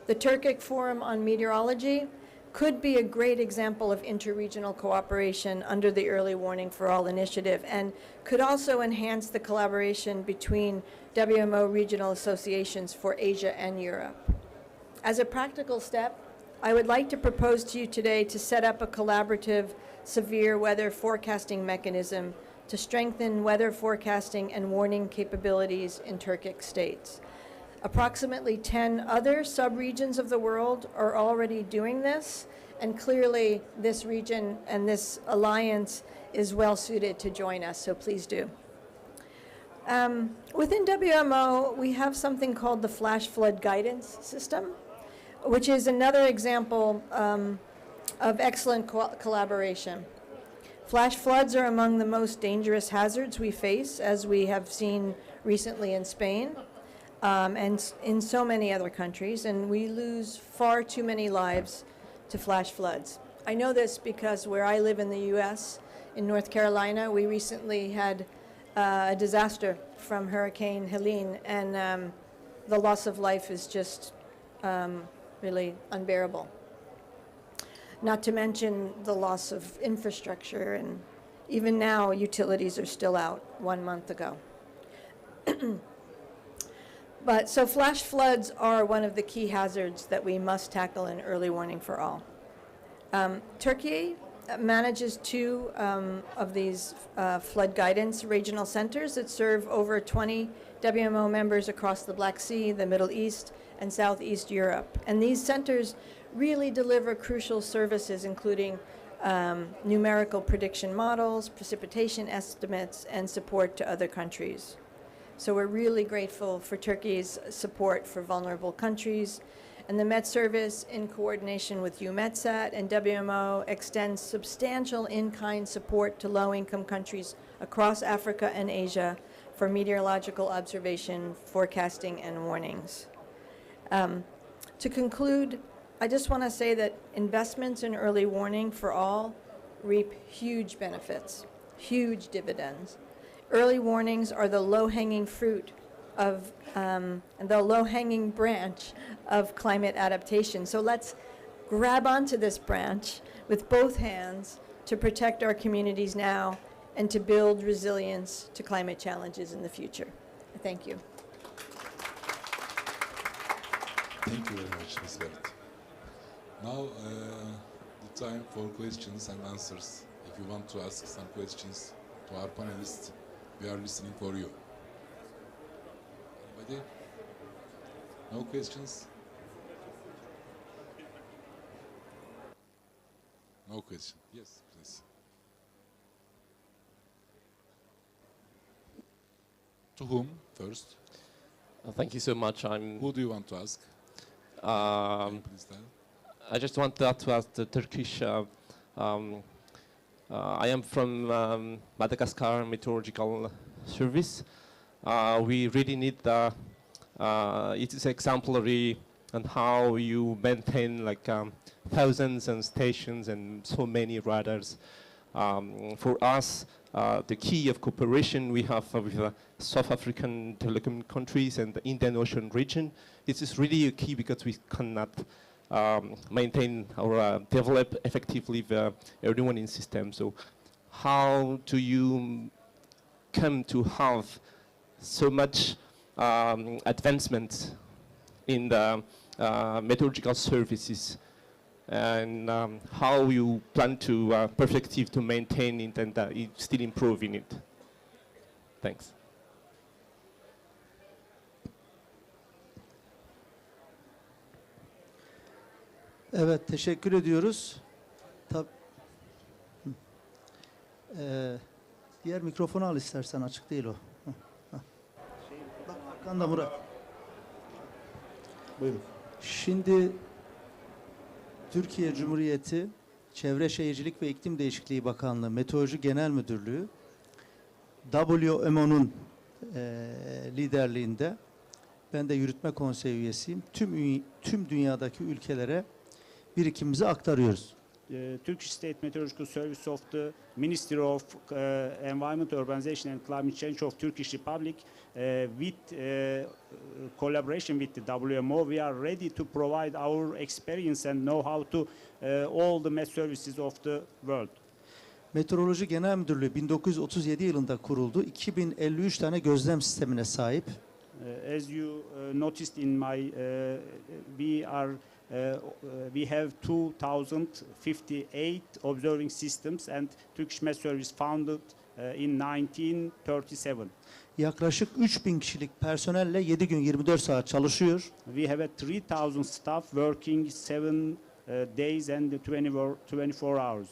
The Turkic Forum on Meteorology could be a great example of interregional cooperation under the Early Warning for All initiative, and could also enhance the collaboration between WMO regional associations for Asia and Europe. As a practical step, I would like to propose to you today to set up a collaborative severe weather forecasting mechanism to strengthen weather forecasting and warning capabilities in Turkic states. Approximately 10 other sub-regions of the world are already doing this, and clearly this region and this alliance is well suited to join us, so please do. Within WMO, we have something called the Flash Flood Guidance System, which is another example of excellent collaboration. Flash floods are among the most dangerous hazards we face, as we have seen recently in Spain, and in so many other countries, and we lose far too many lives to flash floods. I know this because where I live in the U.S., in North Carolina, we recently had a disaster from Hurricane Helene, and the loss of life is just really unbearable. Not to mention the loss of infrastructure, and even now utilities are still out 1 month ago. But so flash floods are one of the key hazards that we must tackle in early warning for all. Turkey manages 2 of these flood guidance regional centers that serve over 20 WMO members across the Black Sea, the Middle East, and Southeast Europe. And these centers really deliver crucial services, including numerical prediction models, precipitation estimates, and support to other countries. So we're really grateful for Turkey's support for vulnerable countries. And the Met Service, in coordination with UMETSAT and WMO, extends substantial in-kind support to low-income countries across Africa and Asia for meteorological observation, forecasting, and warnings. To conclude, I just want to say that investments in early warning for all reap huge benefits, huge dividends. Early warnings are the low-hanging fruit of the low-hanging branch of climate adaptation. So let's grab onto this branch with both hands to protect our communities now and to build resilience to climate challenges in the future. Thank you. Thank you very much, Ms. Barrett. Now, the time for questions and answers. If you want to ask some questions to our panelists, we are listening for you. Anybody? No questions? No question. Yes, please. To whom first? Thank you so much. Who do you want to ask? Please tell. I just want to ask the Turkish. I am from Madagascar Meteorological Service. We really need it is exemplary on how you maintain like thousands of stations and so many radars. For us, the key of cooperation we have with South African telecom countries and the Indian Ocean region, it is really a key because we cannot maintain or develop effectively the early warning system. So how do you come to have so much advancement in the meteorological services, and how you plan to perfective to maintain it and still improving it? Thanks. Evet, teşekkür ediyoruz. Diğer mikrofonu al istersen, açık değil o. Bak arkanda Murat. Buyurun. Şimdi Türkiye Cumhuriyeti Çevre Şehircilik ve İklim Değişikliği Başkanlığı Meteoroloji Genel Müdürlüğü WMO'nun liderliğinde, ben de yürütme konseyi üyesiyim. Tüm dünyadaki ülkelere birikimimizi aktarıyoruz. Turkish State Meteorological Service of the Ministry of Environment, Urbanization and Climate Change of Turkish Republic, with collaboration with the WMO, we are ready to provide our experience and know-how to all the Met services of the world. Meteoroloji Genel Müdürlüğü 1937 yılında kuruldu. 2053 tane gözlem sistemine sahip. As you noticed in my, we have 2058 observing systems, and Turkish Met Service founded in 1937. Yaklaşık 3000 kişilik personelle 7 gün 24 saat çalışıyor. We have 3000 staff working 7 days and 24 hours.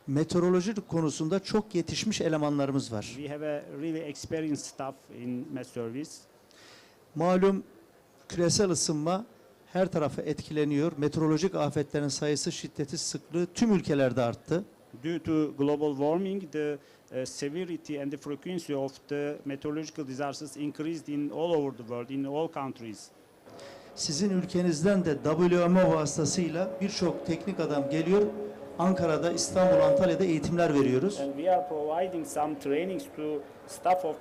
Meteoroloji konusunda çok yetişmiş elemanlarımız var. We have a really experienced staff in Met Service. Malum küresel ısınma her tarafı etkileniyor. Meteorolojik afetlerin sayısı, şiddeti, sıklığı tüm ülkelerde arttı. Due to global warming, the severity and the frequency of the meteorological disasters increased in all over the world, in all countries. Sizin ülkenizden de WMO vasıtasıyla birçok teknik adam geliyor. Ankara'da, İstanbul, Antalya'da eğitimler veriyoruz. And we are providing some trainings to staff of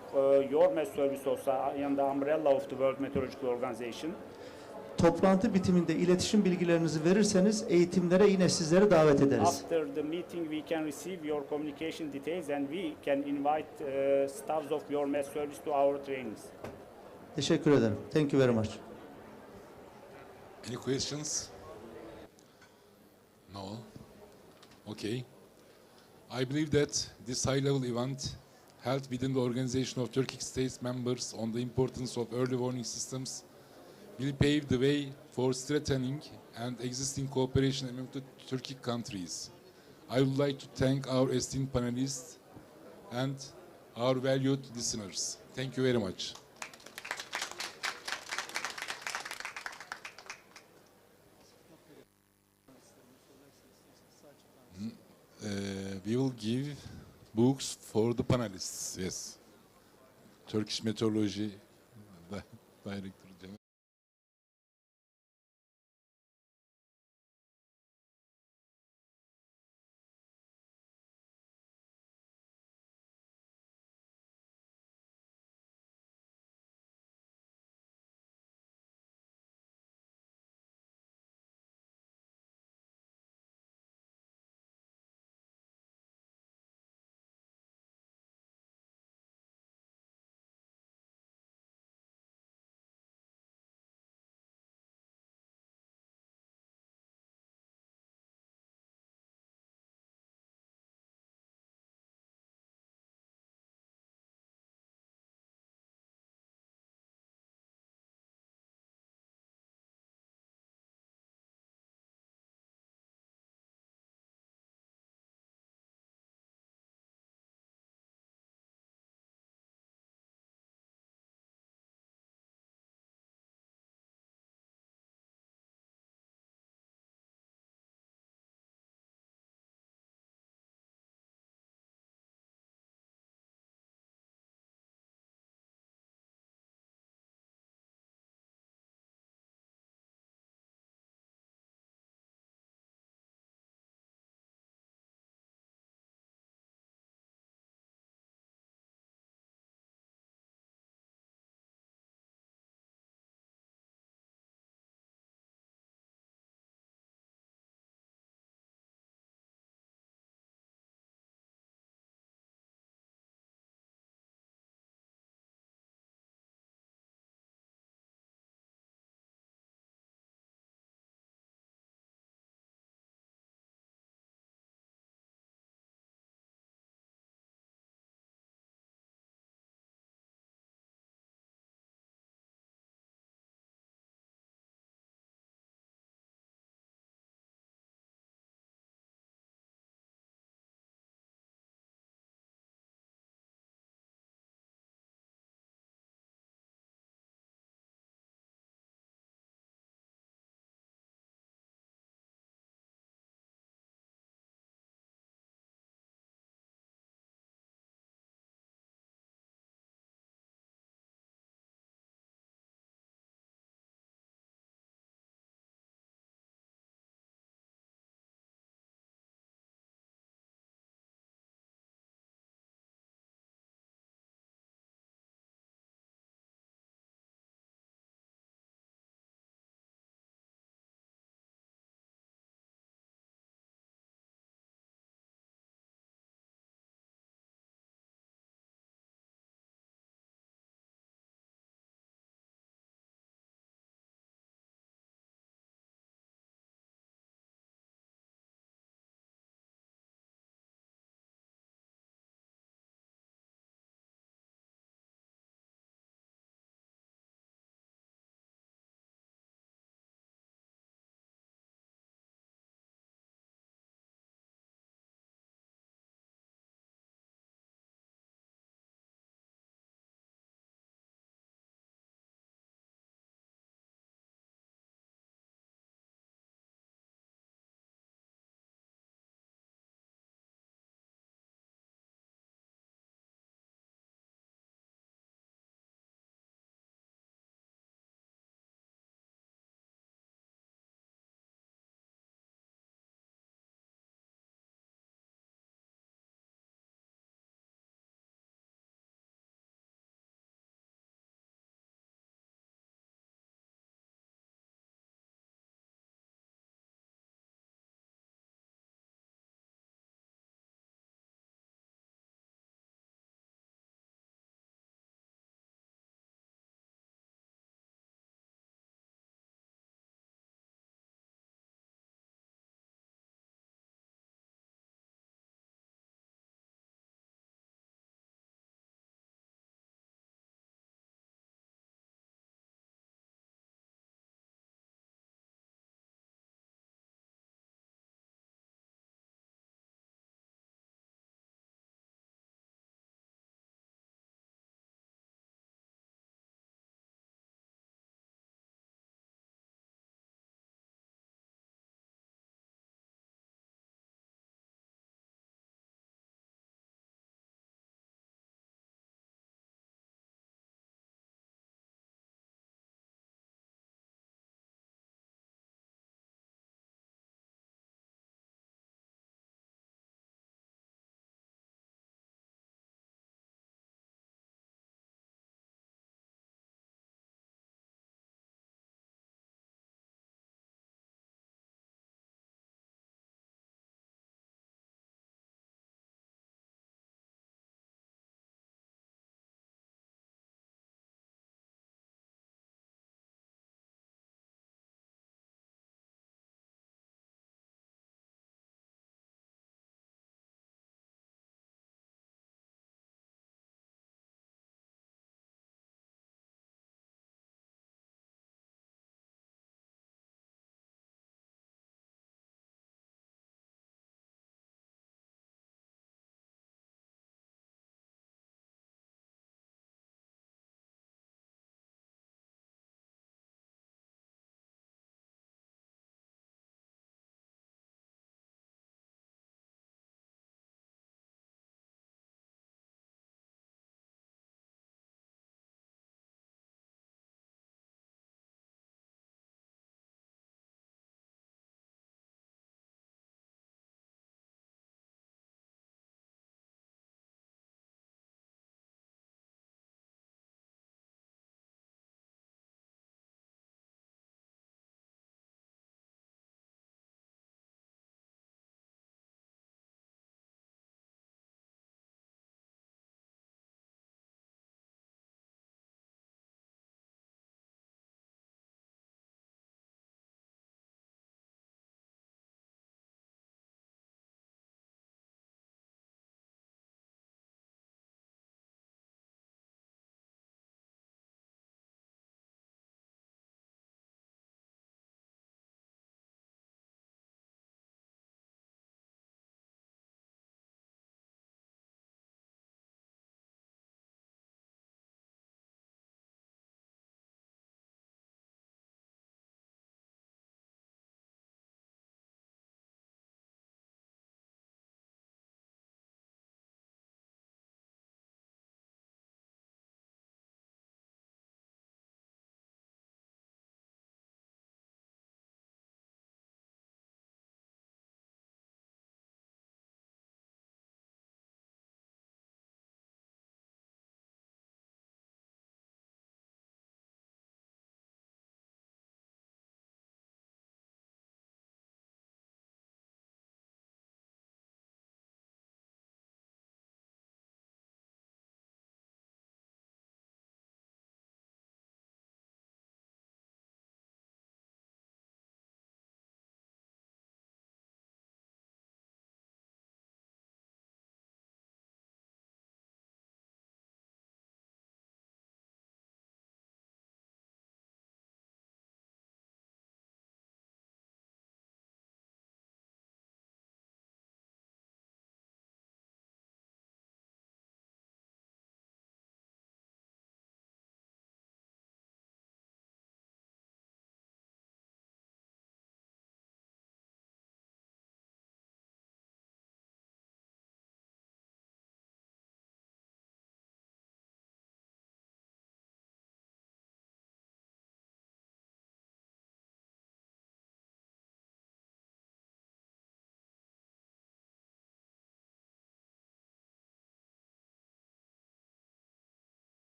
your Met Service also under the umbrella of the World Meteorological Organization. Toplantı bitiminde iletişim bilgilerinizi verirseniz eğitimlere yine sizleri davet ederiz. After the meeting, we can receive your communication details and we can invite staffs of your Met Service to our trainings. Teşekkür ederim. Thank you very much. Any questions? No? Okay. I believe that this high-level event held within the organization of Turkic states members on the importance of early warning systems will pave the way for strengthening and existing cooperation among the Turkic countries. I would like to thank our esteemed panelists and our valued listeners. Thank you very much. We will give books for the panelists. Yes. Turkish Meteorology Director.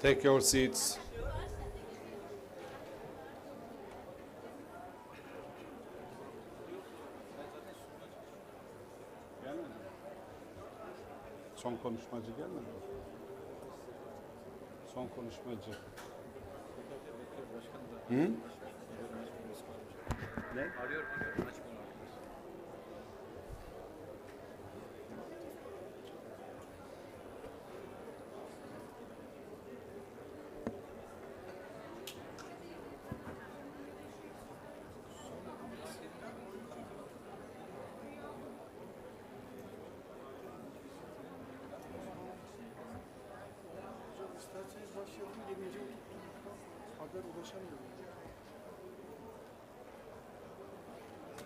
Take your seats. Son konuşmacı gelmedi mi? Son konuşmacı. Hı? Ne? İsterseniz başlayalım. 20. haber ulaşamıyorum.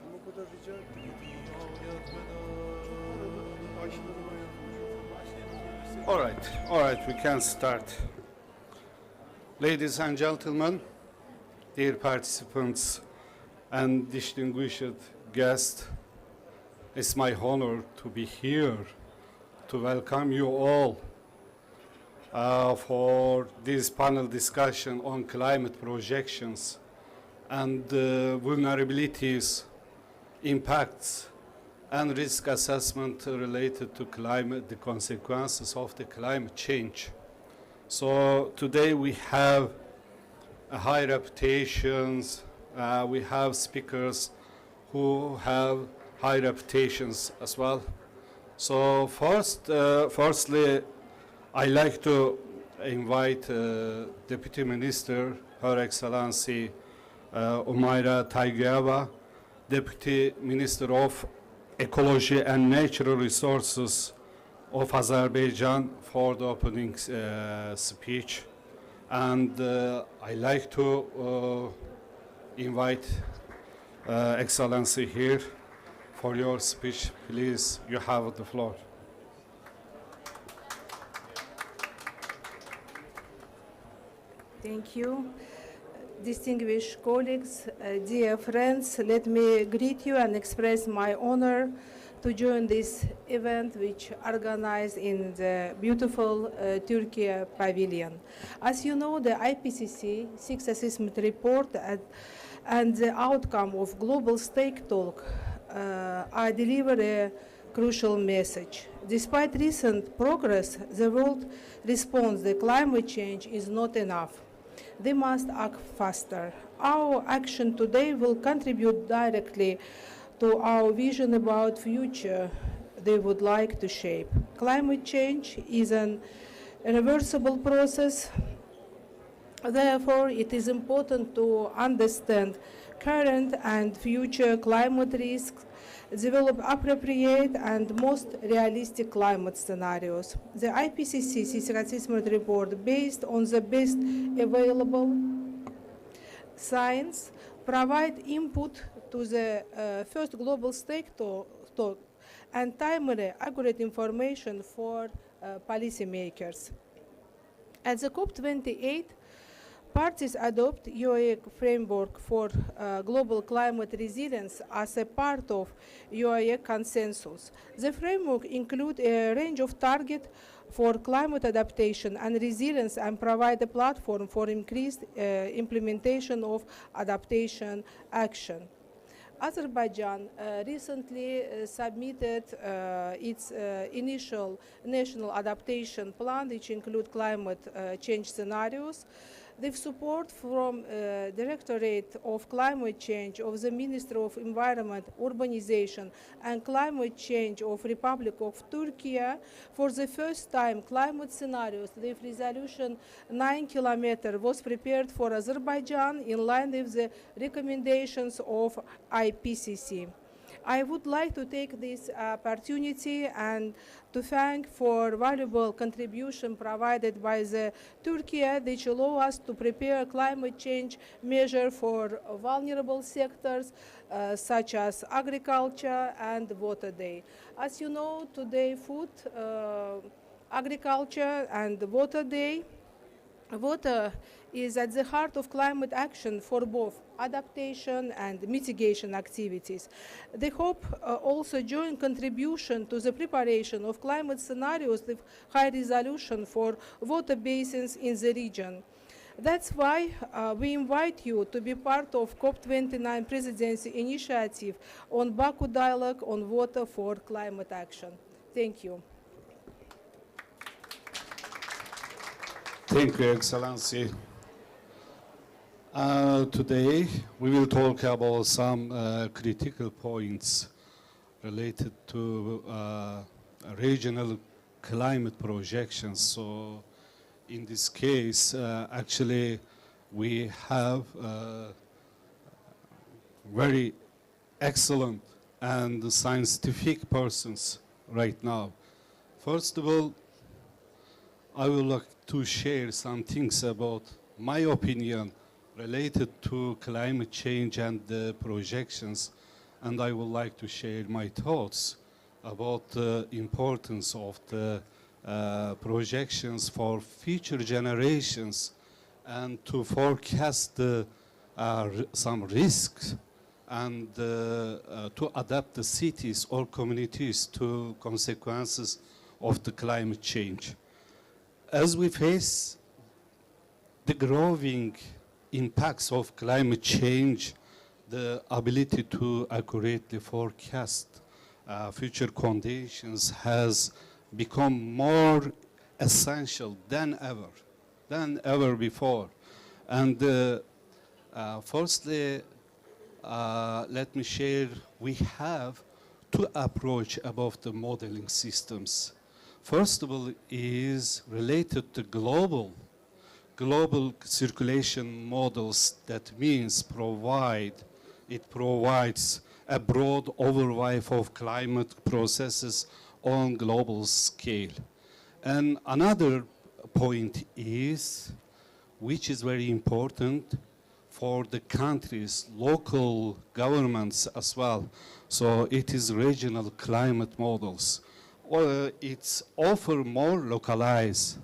Ama o kadar rica ettim. All right, we can start. Ladies and gentlemen, dear participants and distinguished guests, it's my honor to be here to welcome you all for this panel discussion on climate projections and vulnerabilities, impacts, and risk assessment related to climate, the consequences of the climate change. So today we have high reputations, we have speakers who have high reputations as well. So firstly, I like to invite Deputy Minister, Her Excellency Umayra Taygayeva, Deputy Minister of Ecology and Natural Resources of Azerbaijan, for the opening speech. And I like to invite Excellency here for your speech. Please, you have the floor. Thank you. Distinguished colleagues, dear friends, let me greet you and express my honor to join this event which organized in the beautiful Turkey pavilion. As you know, the IPCC Sixth Assessment Report and the outcome of Global Stake Talk are deliver a crucial message. Despite recent progress, the world response to climate change is not enough. They must act faster. Our action today will contribute directly to our vision about future they would like to shape. Climate change is an irreversible process. Therefore, it is important to understand current and future climate risks, develop appropriate and most realistic climate scenarios. The IPCC Sixth Assessment Report, based on the best available science, provide input to the first global stake talk and timely, accurate information for policymakers. At the COP28, parties adopt UAE framework for global climate resilience as a part of UAE consensus. The framework includes a range of targets for climate adaptation and resilience and provide a platform for increased implementation of adaptation action. Azerbaijan recently submitted its initial national adaptation plan, which includes climate change scenarios. The support from Directorate of Climate Change of the Ministry of Environment, Urbanization and Climate Change of Republic of Turkey for the first time climate scenarios. The resolution 9 km was prepared for Azerbaijan in line with the recommendations of IPCC. I would like to take this opportunity and to thank for valuable contribution provided by the Turkey, which allow us to prepare climate change measure for vulnerable sectors such as agriculture and water day. As you know, today food, agriculture and water day Water is at the heart of climate action for both adaptation and mitigation activities. They hope also joint contribution to the preparation of climate scenarios with high resolution for water basins in the region. That's why we invite you to be part of COP29 Presidency Initiative on Baku Dialogue on Water for Climate Action. Thank you. Thank you, Excellency. Today, we will talk about some critical points related to regional climate projections. So, in this case, actually, we have very excellent and scientific persons right now. First of all, I would like to share some things about my opinion related to climate change and the projections, and I would like to share my thoughts about the importance of the projections for future generations and to forecast some risks and to adapt the cities or communities to consequences of the climate change. As we face the growing impacts of climate change, the ability to accurately forecast future conditions has become more essential than ever before. And firstly, let me share, we have two approaches about the modeling systems. First of all is related to global circulation models. That means it provides a broad overview of climate processes on global scale. And another point is, which is very important for the countries, local governments as well. So it is regional climate models. It's often more localized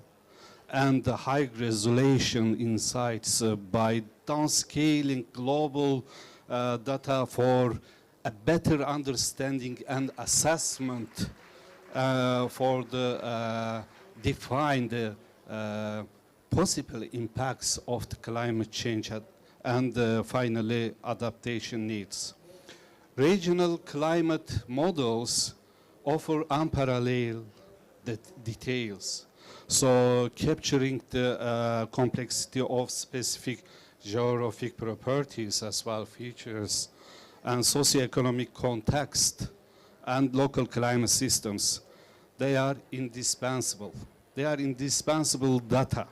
and high resolution insights by downscaling global data for a better understanding and assessment for the define the possible impacts of the climate change and finally adaptation needs. Regional climate models offer unparalleled details, so capturing the complexity of specific geographic properties as well features and socioeconomic context and local climate systems. They are indispensable. They are indispensable data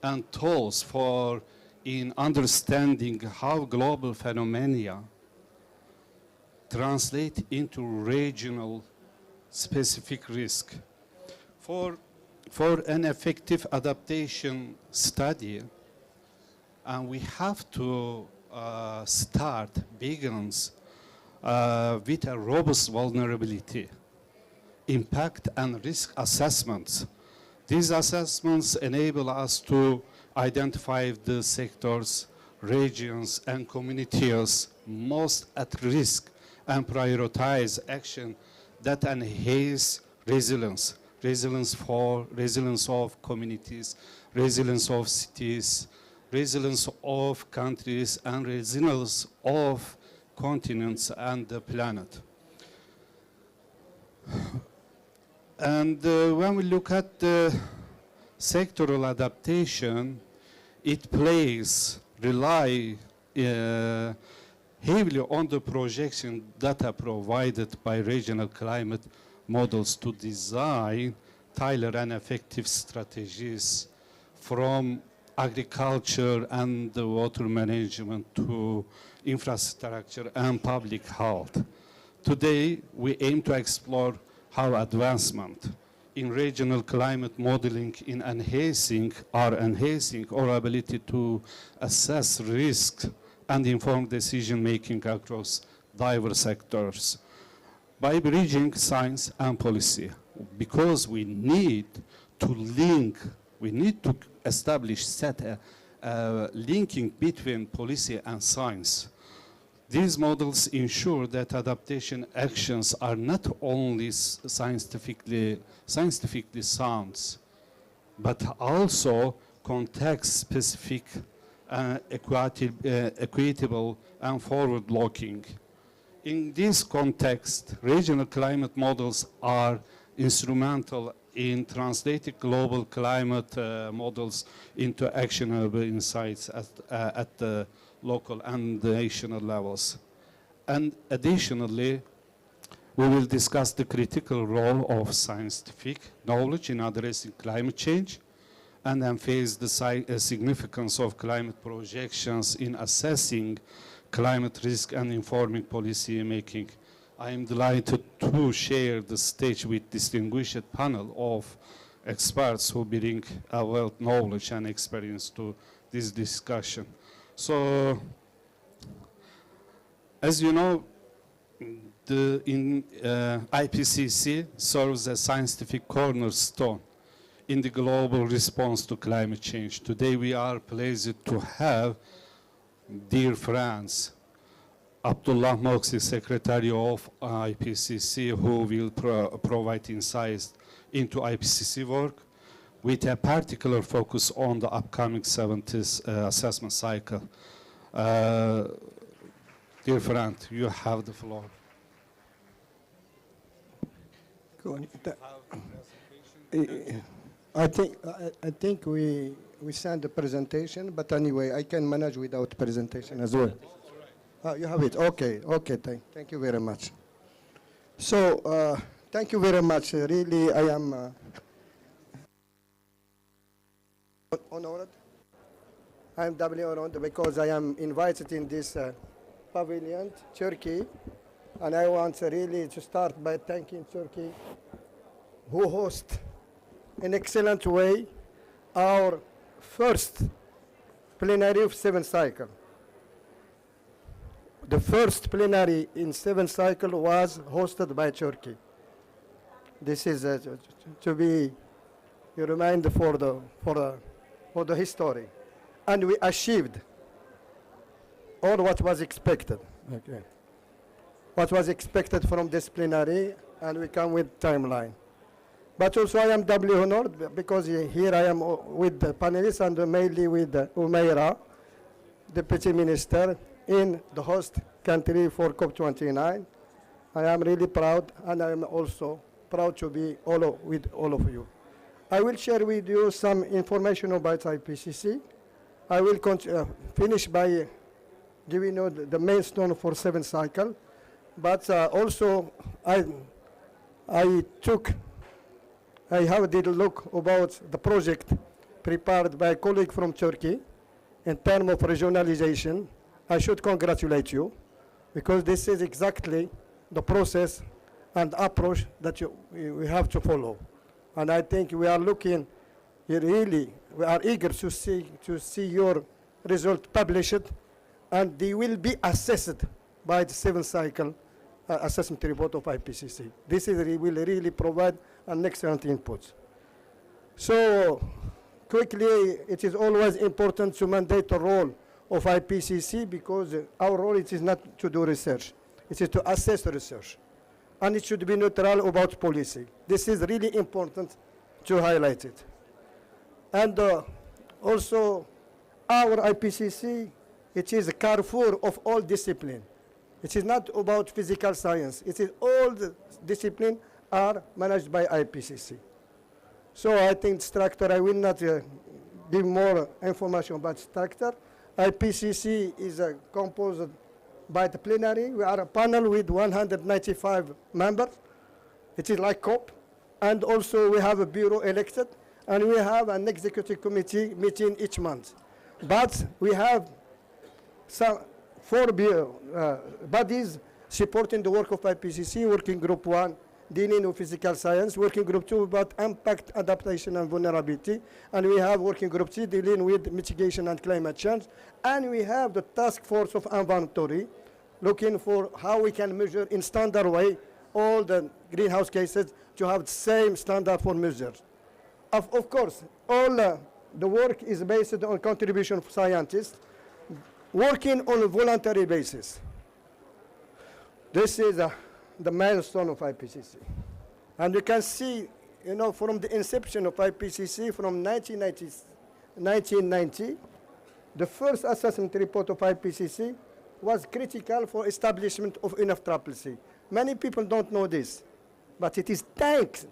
and tools for in understanding how global phenomena translate into regional specific risk. For an effective adaptation study, and we have to begins with a robust vulnerability, impact and risk assessments. These assessments enable us to identify the sectors, regions and communities most at risk and prioritize action that enhance resilience of communities, resilience of cities, resilience of countries, and resilience of continents and the planet. And when we look at the sectoral adaptation, it rely heavily on the projection data provided by regional climate models to design tailored and effective strategies from agriculture and the water management to infrastructure and public health. Today, we aim to explore how advancement in regional climate modeling in enhancing our ability to assess risk and inform decision-making across diverse sectors by bridging science and policy, because we need to establish, set a linking between policy and science. These models ensure that adaptation actions are not only scientifically sound, but also context-specific, equitable, and forward-looking. In this context, regional climate models are instrumental in translating global climate models into actionable insights at the local and national levels. And additionally, we will discuss the critical role of scientific knowledge in addressing climate change and emphasize the significance of climate projections in assessing climate risk and informing policy making. I am delighted to share the stage with distinguished panel of experts who bring a wealth of knowledge and experience to this discussion. So, as you know, IPCC serves as scientific cornerstone in the global response to climate change. Today we are pleased to have dear friends, Abdullah Moksi, Secretary of IPCC, who will provide insights into IPCC work with a particular focus on the upcoming 70th assessment cycle. Dear friend, you have the floor. I think we sent the presentation, but anyway, I can manage without presentation as well. You have it. Okay. Thank you very much. So thank you very much. Really, I am honored. I am doubly honored because I am invited in this pavilion, Turkey, and I want really to start by thanking Turkey, who hosts in excellent way our first plenary of 7th cycle. The first plenary in 7th cycle was hosted by Turkey. This is to be a reminder for the history, and we achieved all what was expected. Okay. What was expected from this plenary, and we come with timeline. But also I am doubly honored because here I am with the panelists and mainly with Umaira, Deputy Minister in the host country for COP29. I am really proud, and I am also proud to be with all of you. I will share with you some information about IPCC. I will finish by giving you the milestone for 7th cycle, but also I did a look about the project prepared by a colleague from Turkey in terms of regionalization. I should congratulate you because this is exactly the process and approach that we have to follow. And I think we are looking, we are eager to see your result published, and they will be assessed by the 7th cycle assessment report of IPCC. This will really provide an excellent input. So quickly, it is always important to mandate the role of IPCC because our role is not to do research. It is to assess research. And it should be neutral about policy. This is really important to highlight it. And also, our IPCC, it is a carrefour of all disciplines. It is not about physical science. It is all the disciplines are managed by IPCC. So I think structure, I will not give more information about structure. IPCC is composed by the plenary. We are a panel with 195 members. It is like COP. And also we have a bureau elected, and we have an executive committee meeting each month. But we have some 4 bodies supporting the work of IPCC, Working Group 1, dealing with physical science, Working Group 2 about impact, adaptation, and vulnerability, and we have Working Group 3 dealing with mitigation and climate change, and we have the Task Force of Inventory, looking for how we can measure in standard way all the greenhouse gases to have the same standard for measures. Of course, all the work is based on contribution of scientists working on a voluntary basis. This is the milestone of IPCC. And you can see, you know, from the inception of IPCC from 1990, the first assessment report of IPCC was critical for establishment of UNFCCC. Many people don't know this, but it is thanks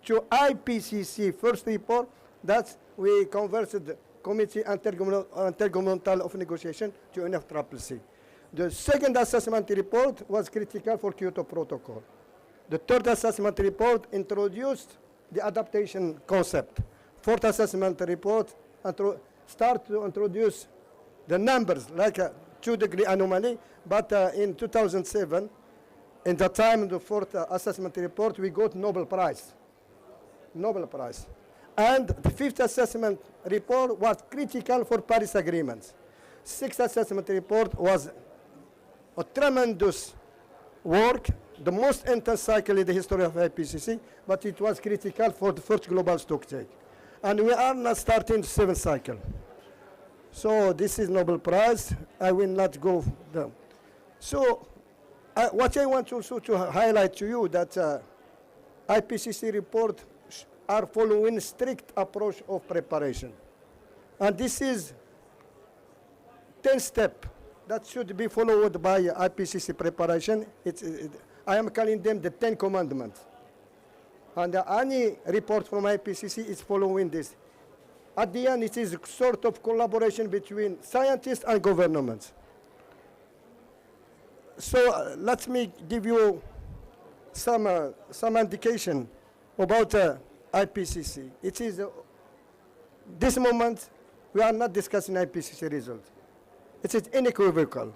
to IPCC first report that we converted the Committee Intergovernmental of Negotiation to UNFCCC. The second assessment report was critical for Kyoto Protocol. The third assessment report introduced the adaptation concept. Fourth assessment report start to introduce the numbers like a 2-degree anomaly, but in 2007, in the time of the fourth assessment report, we got Nobel Prize. Nobel Prize. And the fifth assessment report was critical for Paris agreements. Sixth assessment report was a tremendous work, the most intense cycle in the history of IPCC, but it was critical for the first global stocktake. And we are now starting the seventh cycle. So this is Nobel Prize. I will not go there. So what I want also to highlight to you that IPCC report are following strict approach of preparation. And this is 10 steps that should be followed by IPCC preparation. I am calling them the 10 commandments. And any report from IPCC is following this. At the end, it is a sort of collaboration between scientists and governments. So let me give you some indication about IPCC. It is, this moment, we are not discussing IPCC results. It is unequivocal.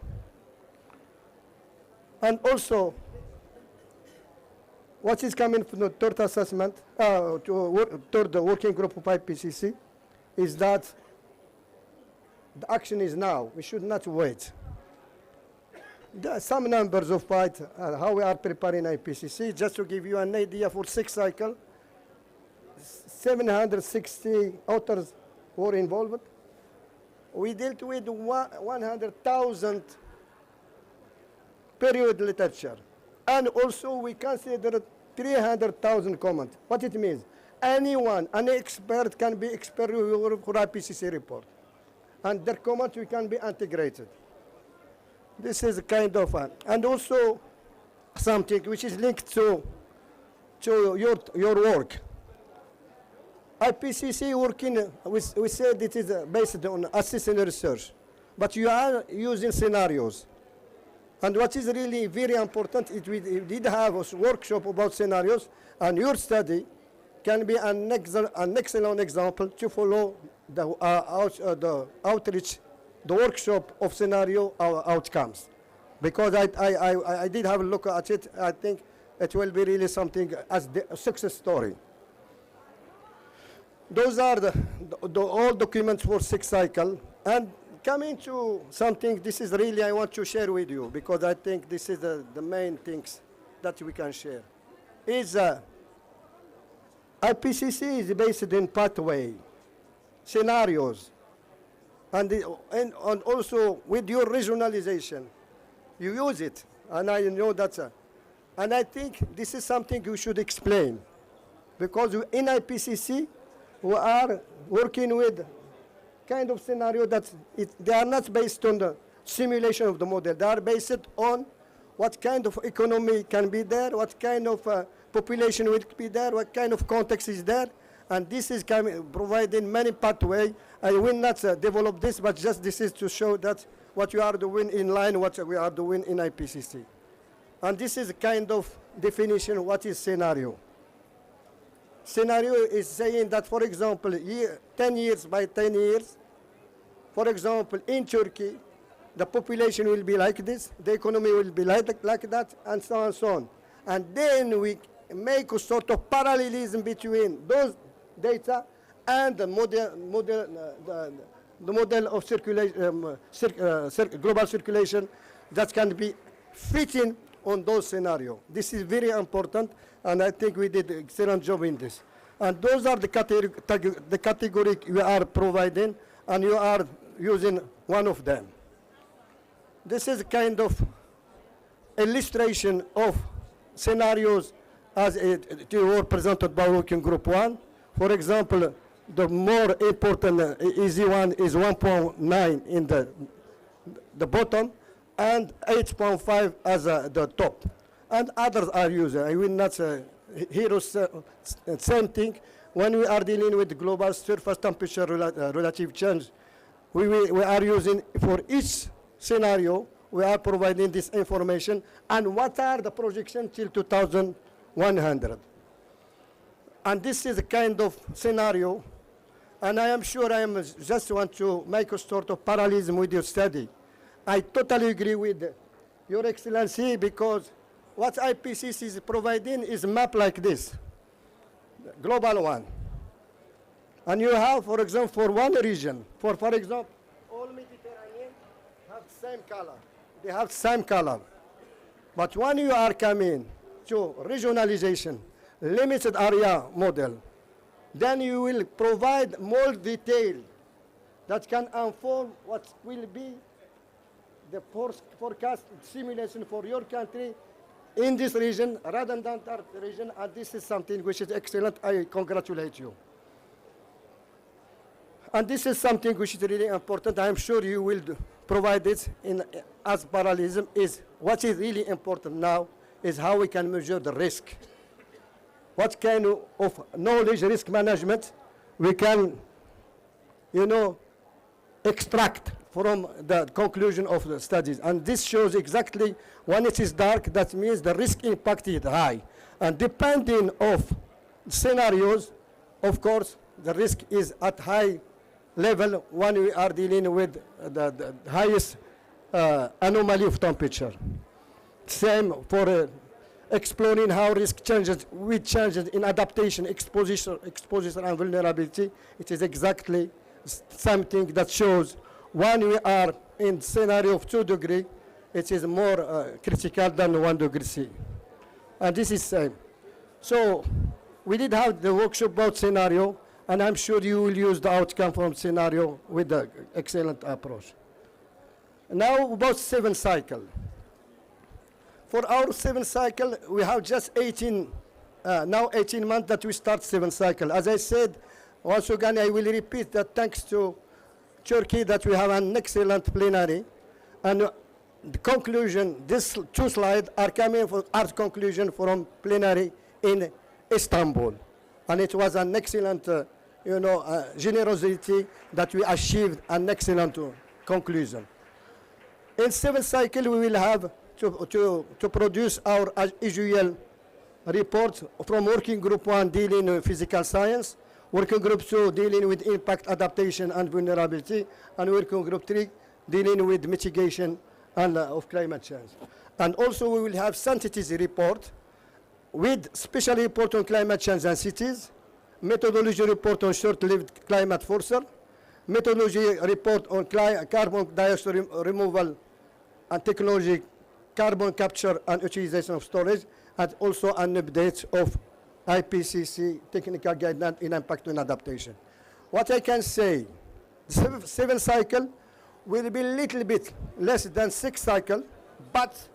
And also, what is coming from the third assessment, third working group of IPCC, is that the action is now. We should not wait. There are some numbers of how we are preparing IPCC. Just to give you an idea, for 6 cycles, 760 authors were involved. We dealt with 100,000 period literature. And also we considered 300,000 comments. What it means? Anyone, any expert can be expert for IPCC report. And their comments can be integrated. This is kind of fun. And also something which is linked to your work. IPCC working, we said it is based on assessing research, but you are using scenarios. And what is really very important is we did have a workshop about scenarios, and your study can be an excellent example to follow the outreach, the workshop of scenario outcomes. Because I did have a look at it. I think it will be really something as a success story. Those are the all documents for 6 cycle. And coming to something, this is really I want to share with you, because I think this is the main things that we can share. Is IPCC is based in pathway, scenarios, and also with your regionalization, you use it, and I know that, and I think this is something you should explain, because in IPCC, we are working with kind of scenario that they are not based on the simulation of the model. They are based on what kind of economy can be there, what kind of population will be there, what kind of context is there, and this is providing many pathways. I will not develop this, but just this is to show that what you are doing in line what we are doing in IPCC. And this is a kind of definition what is scenario. Scenario is saying that, for example, 10 years by 10 years, for example, in Turkey, the population will be like this, the economy will be like that, and so on and so on. And then we make a sort of parallelism between those data and the model of circulation, global circulation that can be fitting on those scenarios. This is very important, and I think we did an excellent job in this. And those are the category we are providing, and you are using one of them. This is kind of illustration of scenarios as it were presented by Working Group 1. For example, the more important easy one is 1.9 in the bottom and 8.5 as the top. And others are used. I will not here same thing. When we are dealing with global surface temperature relative change, we are using for each scenario, we are providing this information and what are the projections till 2100. And this is a kind of scenario, and I am sure I am just want to make a sort of parallelism with your study. I totally agree with Your Excellency, because what IPCC is providing is a map like this, global one. And you have, for example, for one region, for example, all Mediterranean have same color. They have same color. But when you are coming to regionalization, limited area model, then you will provide more detail that can inform what will be the forecast simulation for your country in this region rather than that region, and this is something which is excellent. I congratulate you. And this is something which is really important. I am sure you will provide it as parallelism. Is what is really important now is how we can measure the risk. What kind of knowledge risk management we can, extract from the conclusion of the studies. And this shows exactly when it is dark, that means the risk impact is high. And depending of scenarios, of course, the risk is at high level when we are dealing with the highest anomaly of temperature. Same for exploring how risk changes with changes in adaptation, exposure and vulnerability. It is exactly something that shows when we are in scenario of 2 degrees, it is more critical than 1 degree C. And this is same. So we did have the workshop about scenario, and I'm sure you will use the outcome from scenario with the excellent approach. Now about 7 cycle. For our 7 cycle, we have just 18 months that we start 7 cycle. As I said, once again, I will repeat that thanks to Turkey that we have an excellent plenary. And the conclusion, these 2 slides are coming for art conclusion from plenary in Istanbul. And it was an excellent, generosity that we achieved an excellent conclusion. In 7 cycle, we will have to produce our usual report from Working Group 1 dealing with physical science, Working Group 2 dealing with impact, adaptation, and vulnerability, and Working Group 3 dealing with mitigation and of climate change. And also we will have sensitivity report with special report on climate change and cities, methodology report on short-lived climate forcer, methodology report on carbon dioxide removal and technology, carbon capture and utilization of storage, and also an update of IPCC technical guidelines in impact and adaptation. What I can say, the 7 cycle will be a little bit less than 6 cycle, but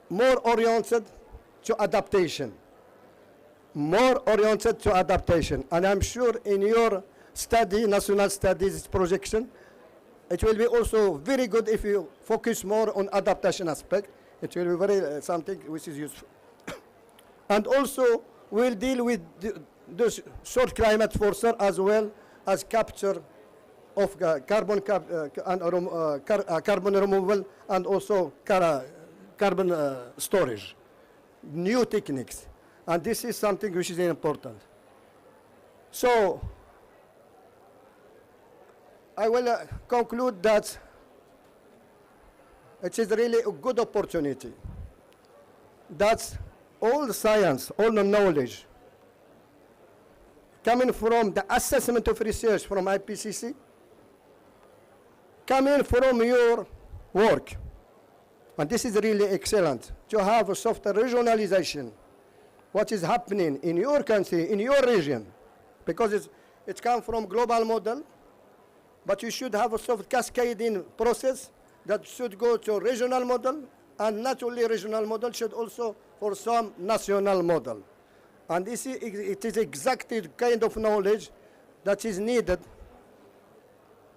more oriented to adaptation. More oriented to adaptation. And I'm sure in your study, national studies projection, it will be also very good if you focus more on adaptation aspect. It will be very something which is useful. And also we'll deal with the short climate forcer as well as capture of carbon removal and also carbon storage. New techniques. And this is something which is important. So I will conclude that it is really a good opportunity that all the science, all the knowledge coming from the assessment of research from IPCC, coming from your work, and this is really excellent, to have a soft regionalization, what is happening in your country, in your region, because it comes from global model, but you should have a sort of cascading process that should go to regional model, and not only regional model, should also for some national model. And it is exactly the kind of knowledge that is needed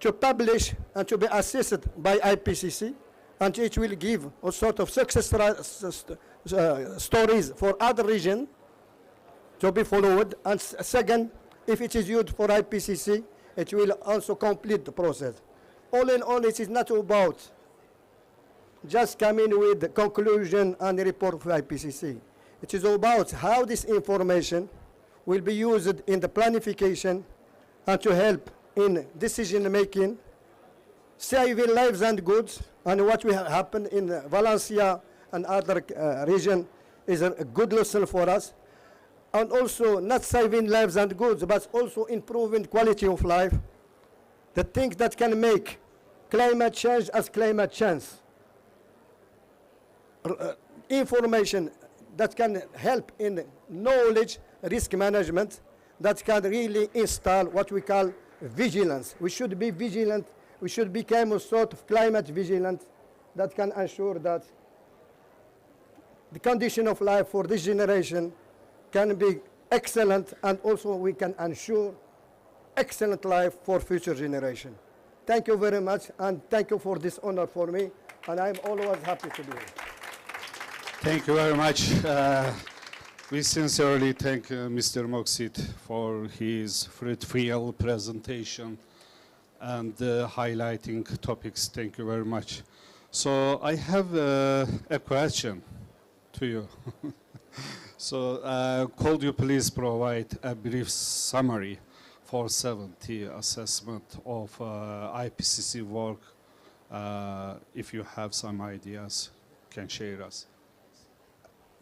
to publish and to be assessed by IPCC, and it will give a sort of success stories for other regions to be followed. And second, if it is used for IPCC, it will also complete the process. All in all, it is not about just coming with the conclusion and the report of IPCC. It is about how this information will be used in the planification and to help in decision making, saving lives and goods, and what will happen in Valencia and other region is a good lesson for us. And also not saving lives and goods, but also improving quality of life, the things that can make climate change as climate change. Information that can help in knowledge risk management, that can really install what we call vigilance. We should be vigilant. We should become a sort of climate vigilant that can ensure that the condition of life for this generation can be excellent, and also we can ensure excellent life for future generation. Thank you very much, and thank you for this honor for me, and I'm always happy to be here. Thank you very much. We sincerely thank Mr. Moksit for his fruitful presentation and highlighting topics. Thank you very much. So I have a question to you. So could you please provide a brief summary for 70 assessment of IPCC work? If you have some ideas, can share us.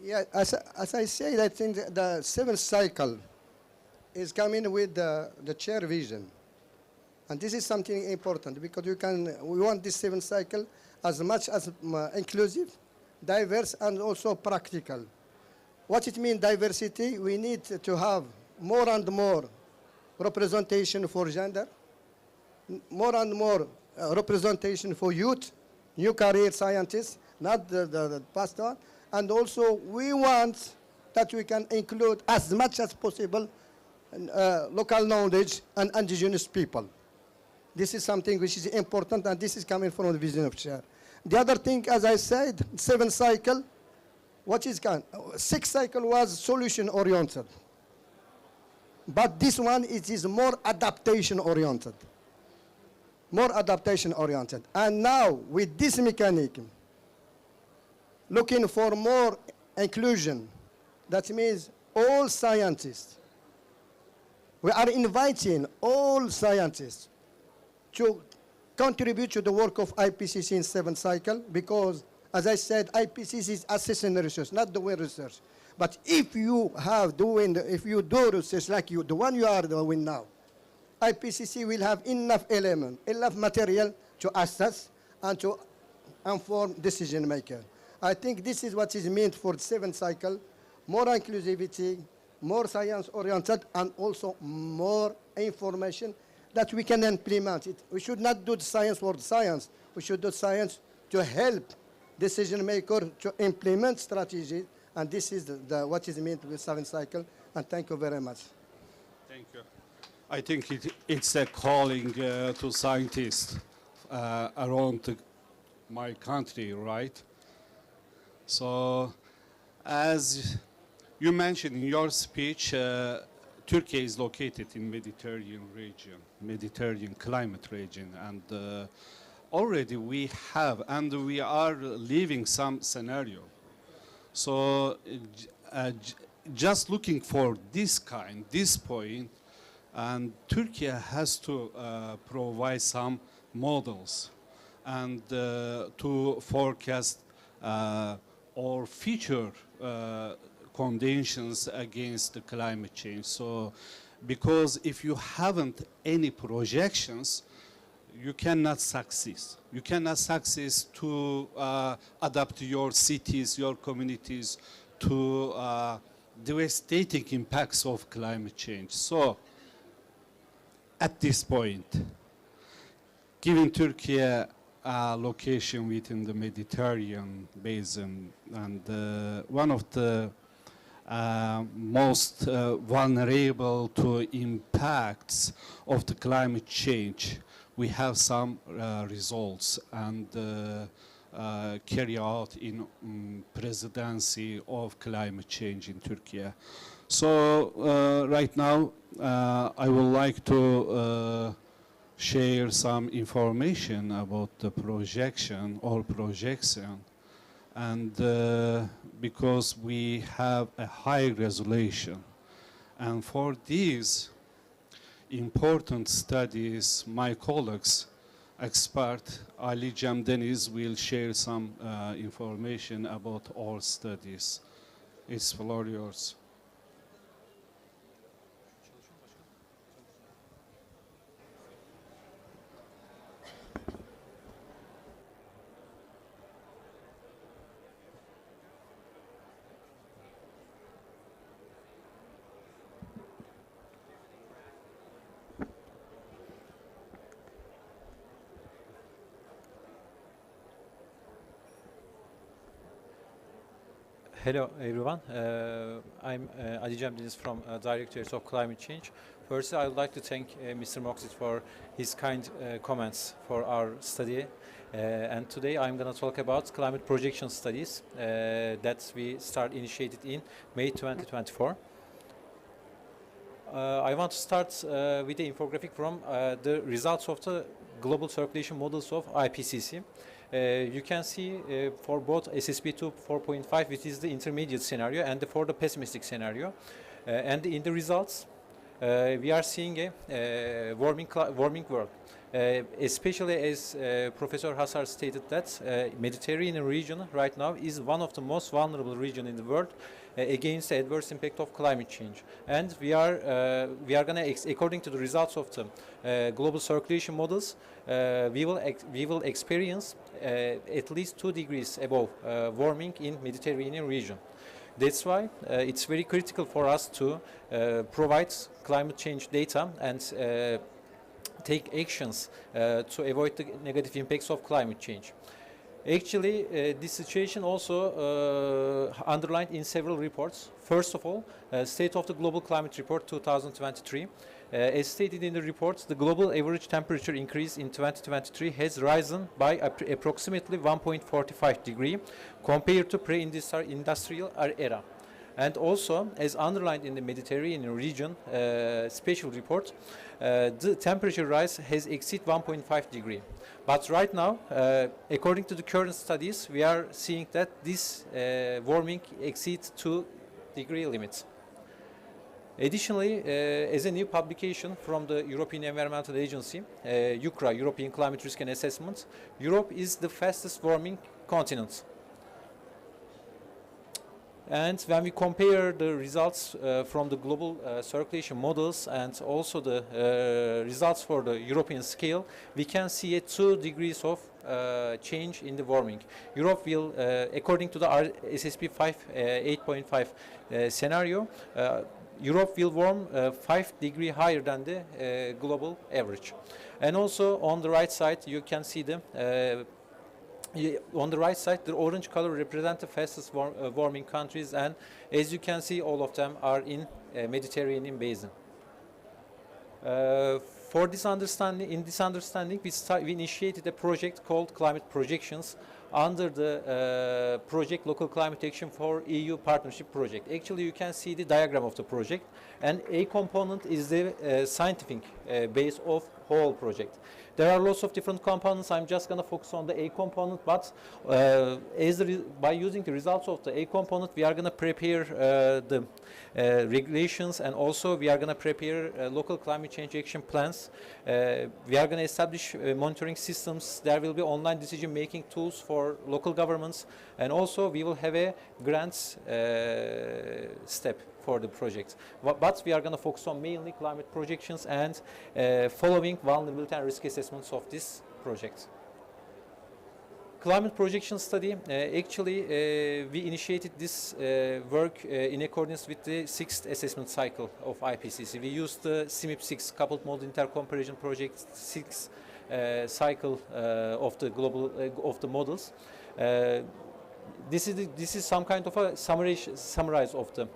Yeah, as I said, I think the seventh cycle is coming with the chair vision. And this is something important, because we want this seventh cycle as much as inclusive, diverse, and also practical. What it means, diversity, we need to have more and more representation for gender, more and more representation for youth, new career scientists, not the past one. And also, we want that we can include as much as possible local knowledge and indigenous people. This is something which is important, and this is coming from the vision of chair. The other thing, as I said, seventh cycle, what is gone? Sixth cycle was solution-oriented. But this one, it is more adaptation-oriented. More adaptation-oriented. And now, with this mechanism, looking for more inclusion, that means all scientists. We are inviting all scientists to contribute to the work of IPCC in seventh cycle, because, as I said, IPCC is assessing the research, not doing research. But if you do research like the one you are doing now, IPCC will have enough element, enough material to assess and to inform decision maker. I think this is what is meant for the seventh cycle: more inclusivity, more science-oriented, and also more information that we can implement it. We should not do the science for the science. We should do science to help decision maker to implement strategy, and this is what is meant with seventh cycle. And thank you very much. Thank you. I think it's a calling to scientists around my country, right? So, as you mentioned in your speech, Turkey is located in Mediterranean region, Mediterranean climate region, and already we have, and we are living some scenario. So, just looking for this point, and Turkey has to provide some models and to forecast or future conditions against the climate change. So, because if you haven't any projections, you cannot succeed. You cannot succeed to adapt your cities, your communities to devastating impacts of climate change. So, at this point, given Turkey a location within the Mediterranean basin and one of the most vulnerable to impacts of the climate change, we have some results and carry out in presidency of climate change in Turkey. So right now I would like to share some information about the projection or projection, and because we have a high resolution, and for these important studies my colleagues expert Ali Cem Deniz will share some information about all studies. It's floor yours. Hello everyone, I'm Ali Cem Deniz from Directorate of Climate Change. Firstly, I would like to thank Mr. Moksit for his kind comments for our study. And today I'm going to talk about climate projection studies that we initiated in May 2024. I want to start with the infographic from the results of the global circulation models of IPCC. You can see for both SSP2 4.5, which is the intermediate scenario, and for the pessimistic scenario. And in the results, we are seeing a warming world. Especially as Professor Hassar stated that Mediterranean region right now is one of the most vulnerable regions in the world against the adverse impact of climate change. And we are going to, according to the results of the global circulation models, we will experience at least 2 degrees above warming in Mediterranean region. That's why it's very critical for us to provide climate change data and take actions to avoid the negative impacts of climate change. Actually, this situation also underlined in several reports. First of all, State of the Global Climate Report 2023. As stated in the report, the global average temperature increase in 2023 has risen by approximately 1.45 degrees compared to pre-industrial era. And also, as underlined in the Mediterranean region special report, the temperature rise has exceeded 1.5 degrees. But right now, according to the current studies, we are seeing that this warming exceeds 2 degree limits. Additionally, as a new publication from the European Environmental Agency, EUCRA, European Climate Risk and Assessment, Europe is the fastest warming continent. And when we compare the results from the global circulation models and also the results for the European scale, we can see a 2 degrees of change in the warming. Europe will, according to the SSP 8.5 scenario, Europe will warm 5 degrees higher than the global average. And also on the right side, you can see the on the right side, the orange color represents the fastest warming countries, and as you can see, all of them are in Mediterranean basin. For this understanding, we initiated a project called Climate Projections under the project Local Climate Action for EU Partnership Project. Actually, you can see the diagram of the project, and A component is the scientific base of whole project. There are lots of different components. I'm just going to focus on the A component, but by using the results of the A component, we are going to prepare the regulations, and also we are going to prepare local climate change action plans. We are going to establish monitoring systems. There will be online decision-making tools for local governments, and also we will have a grants step for the project. But we are going to focus on mainly climate projections and following vulnerability and risk assessments of this project. Climate projection study, actually we initiated this work in accordance with the 6th assessment cycle of IPCC. We used the CMIP6 coupled model intercomparison project 6 cycle of the global of the models. This is some kind of a summarize of the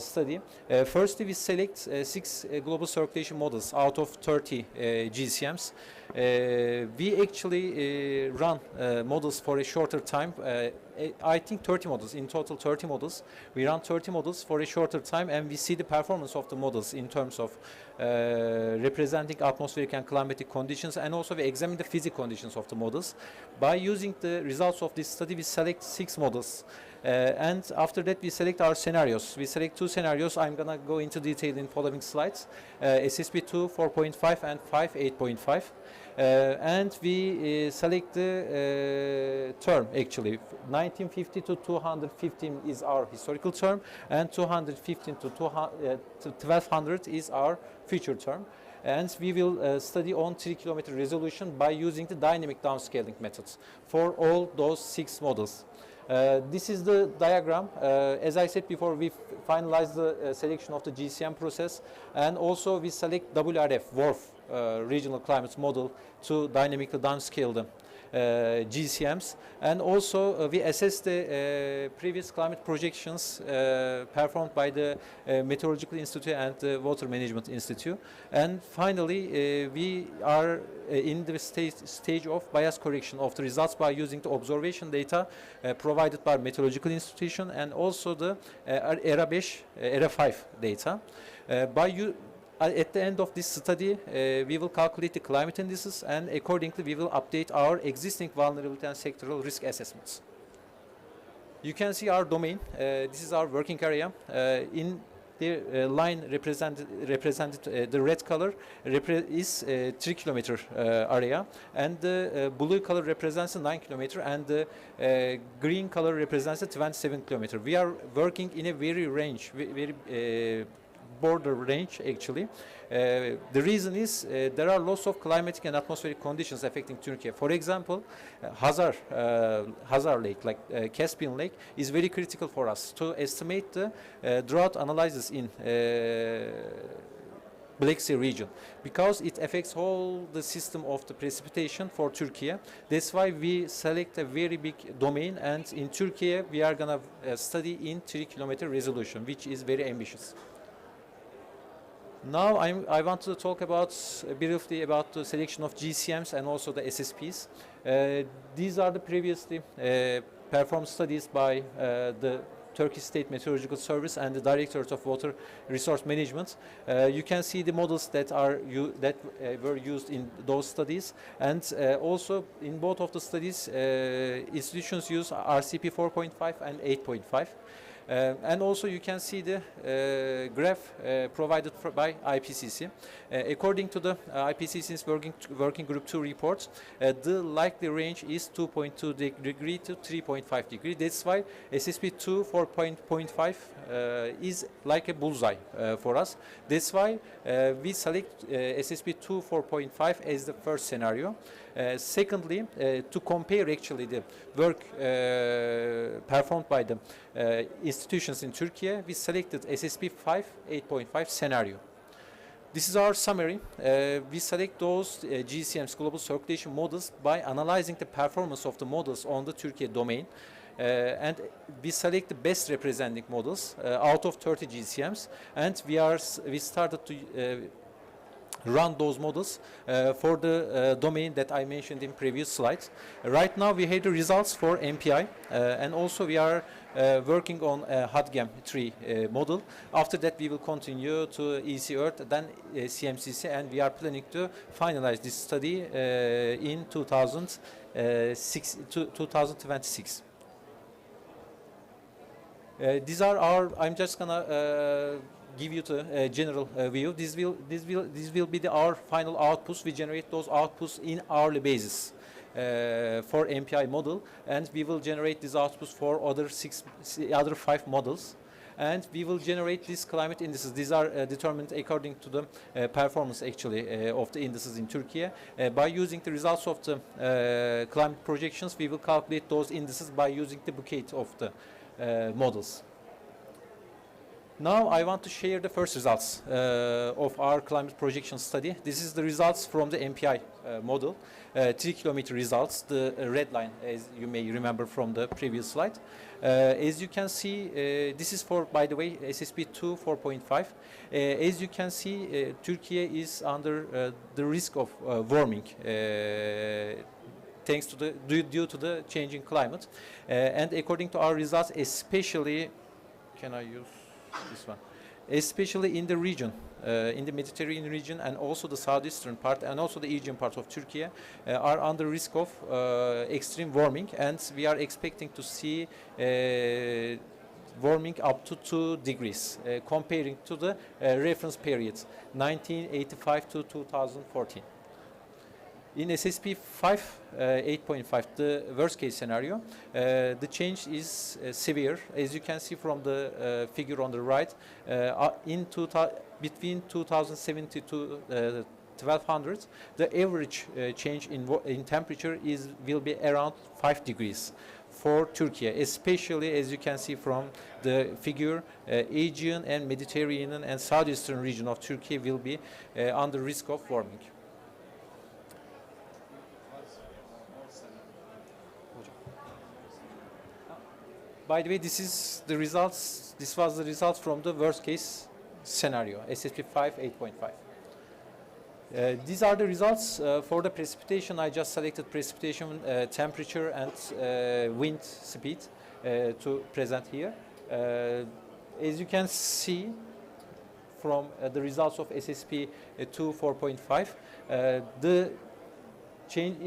study. Firstly, we select 6 global circulation models out of 30 GCMs. We actually run models for a shorter time. I think 30 models, in total 30 models. We run 30 models for a shorter time, and we see the performance of the models in terms of representing atmospheric and climatic conditions, and also we examine the physical conditions of the models. By using the results of this study, we select 6 models. And after that, we select our scenarios. We select 2 scenarios. I'm going to go into detail in following slides. SSP2 4.5 and 5 8.5. And we select the term, actually. 1950 to 215 is our historical term, and 215 to 1200 is our future term. And we will study on 3 kilometer resolution by using the dynamic downscaling methods for all those 6 models. This is the diagram. As I said before, we finalized the selection of the GCM process, and also we select WRF, WRF, Regional Climate Model, to dynamically downscale the GCMs, and also we assess the previous climate projections performed by the Meteorological Institute and the Water Management Institute. And finally, we are in the stage of bias correction of the results by using the observation data provided by Meteorological Institution, and also the ERA 5 data. At the end of this study, we will calculate the climate indices, and accordingly we will update our existing vulnerability and sectoral risk assessments. You can see our domain. This is our working area. In the line represented, the red color is 3 kilometer area, and the blue color represents a 9 kilometer, and the green color represents a 27 kilometer. We are working in a very border range, actually. The reason is there are lots of climatic and atmospheric conditions affecting Turkey. For example, Hazar Lake, like Caspian Lake, is very critical for us to estimate the drought analysis in Black Sea region, because it affects all the system of the precipitation for Turkey. That's why we select a very big domain, and in Turkey we are gonna study in 3 kilometer resolution, which is very ambitious. Now I want to talk briefly about the selection of GCMs and also the SSPs. These are the previously performed studies by the Turkish State Meteorological Service and the Directorate of Water Resource Management. You can see the models that were used in those studies, and also in both of the studies, institutions use RCP 4.5 and 8.5. And also you can see the graph provided by IPCC. According to the IPCC's working group 2 report, the likely range is 2.2 degree to 3.5 degree. That's why SSP2 4.5 is like a bullseye for us. That's why we select SSP2 4.5 as the first scenario. Secondly, to compare actually the work performed by the institutions in Turkey, we selected SSP 5 8.5 scenario. This is our summary. We select those GCMs, global circulation models, by analyzing the performance of the models on the Turkey domain. And we select the best representing models out of 30 GCMs, and we started to run those models for the domain that I mentioned in previous slides. Right now we have the results for MPI, and also we are working on a HOTGAM 3 model. After that we will continue to EC Earth, then CMCC, and we are planning to finalize this study in 2026. These are our, I'm just gonna give you the general view. This will be our final outputs. We generate those outputs in hourly basis for MPI model, and we will generate these outputs for other 5 models. and we will generate these climate indices. These are determined according to the performance actually of the indices in Turkey. By using the results of the climate projections, we will calculate those indices by using the bouquet of the models. Now I want to share the first results of our climate projection study. This is the results from the MPI model, 3 kilometer results, the red line, as you may remember from the previous slide. As you can see, this is for, by the way, SSP 2 4.5. As you can see, Turkey is under the risk of warming thanks to due to the changing climate. And according to our results, especially, can I use this one? Especially in the region, in the Mediterranean region, and also the southeastern part, and also the Aegean part of Turkey, are under risk of extreme warming, and we are expecting to see warming up to 2 degrees, comparing to the reference periods, 1985 to 2014. In SSP 5, 8.5, the worst case scenario, the change is severe. As you can see from the figure on the right, between 2070 to 1200, the average change in temperature will be around 5 degrees for Turkey, especially as you can see from the figure, Aegean and Mediterranean and southeastern region of Turkey will be under risk of warming. By the way, this is the results. This was the results from the worst case scenario, SSP 5, 8.5. These are the results for the precipitation. I just selected precipitation, temperature, and wind speed to present here. As you can see from the results of SSP 2, 4.5, the change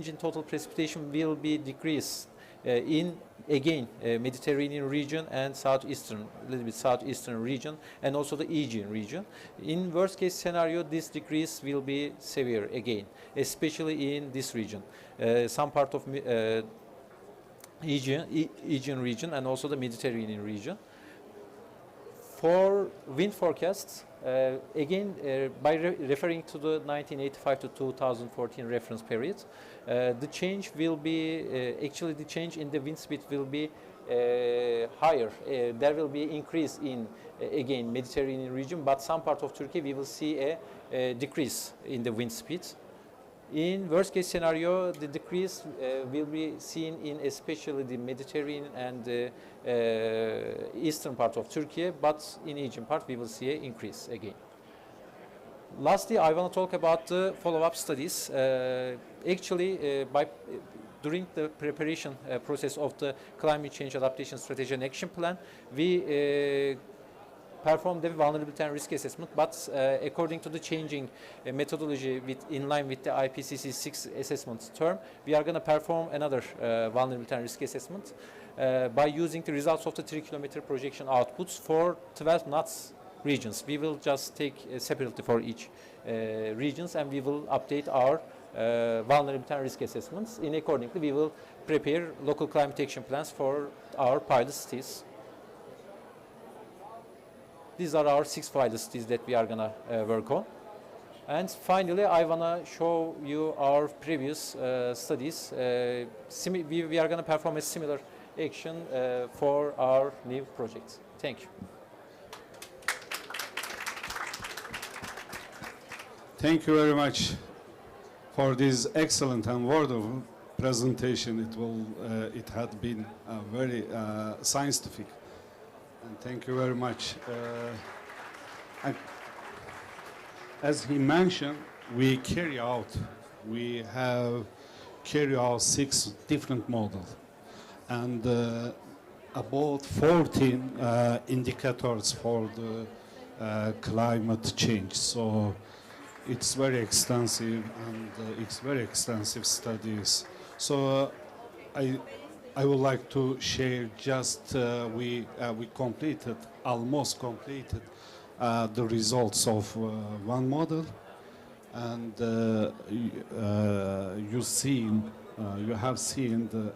in total precipitation will be decreased in again Mediterranean region and southeastern, a little bit southeastern region, and also the Aegean region. In worst case scenario, this decrease will be severe again, especially in this region, some part of Aegean region and also the Mediterranean region. For wind forecasts, again, by referring to the 1985 to 2014 reference period, the change will be, actually the change in the wind speed will be higher. There will be increase in, again, Mediterranean region, but some part of Turkey we will see a decrease in the wind speed. In worst case scenario, the decrease will be seen in especially the Mediterranean and the eastern part of Turkey, but in Aegean part we will see an increase again. Lastly, I want to talk about the follow-up studies. Actually, during the preparation process of the Climate Change Adaptation Strategy and Action Plan, we performed the vulnerability and risk assessment, but according to the changing methodology in line with the IPCC 6 assessment term, we are going to perform another vulnerability and risk assessment by using the results of the 3 kilometer projection outputs for 12 knots regions. We will just take separately for each regions, and we will update our vulnerability and risk assessments. In accordingly, we will prepare local climate action plans for our pilot cities. These are our 6 pilot cities that we are going to work on. And finally, I want to show you our previous studies. We are going to perform a similar action for our new projects. Thank you. Thank you very much for this excellent and wonderful presentation. It had been very scientific. And thank you very much. As he mentioned, we have carried out 6 different models and about 14 indicators for the climate change. So it's very extensive, and it's very extensive studies. So I would like to share just we almost completed the results of one model, and you have seen the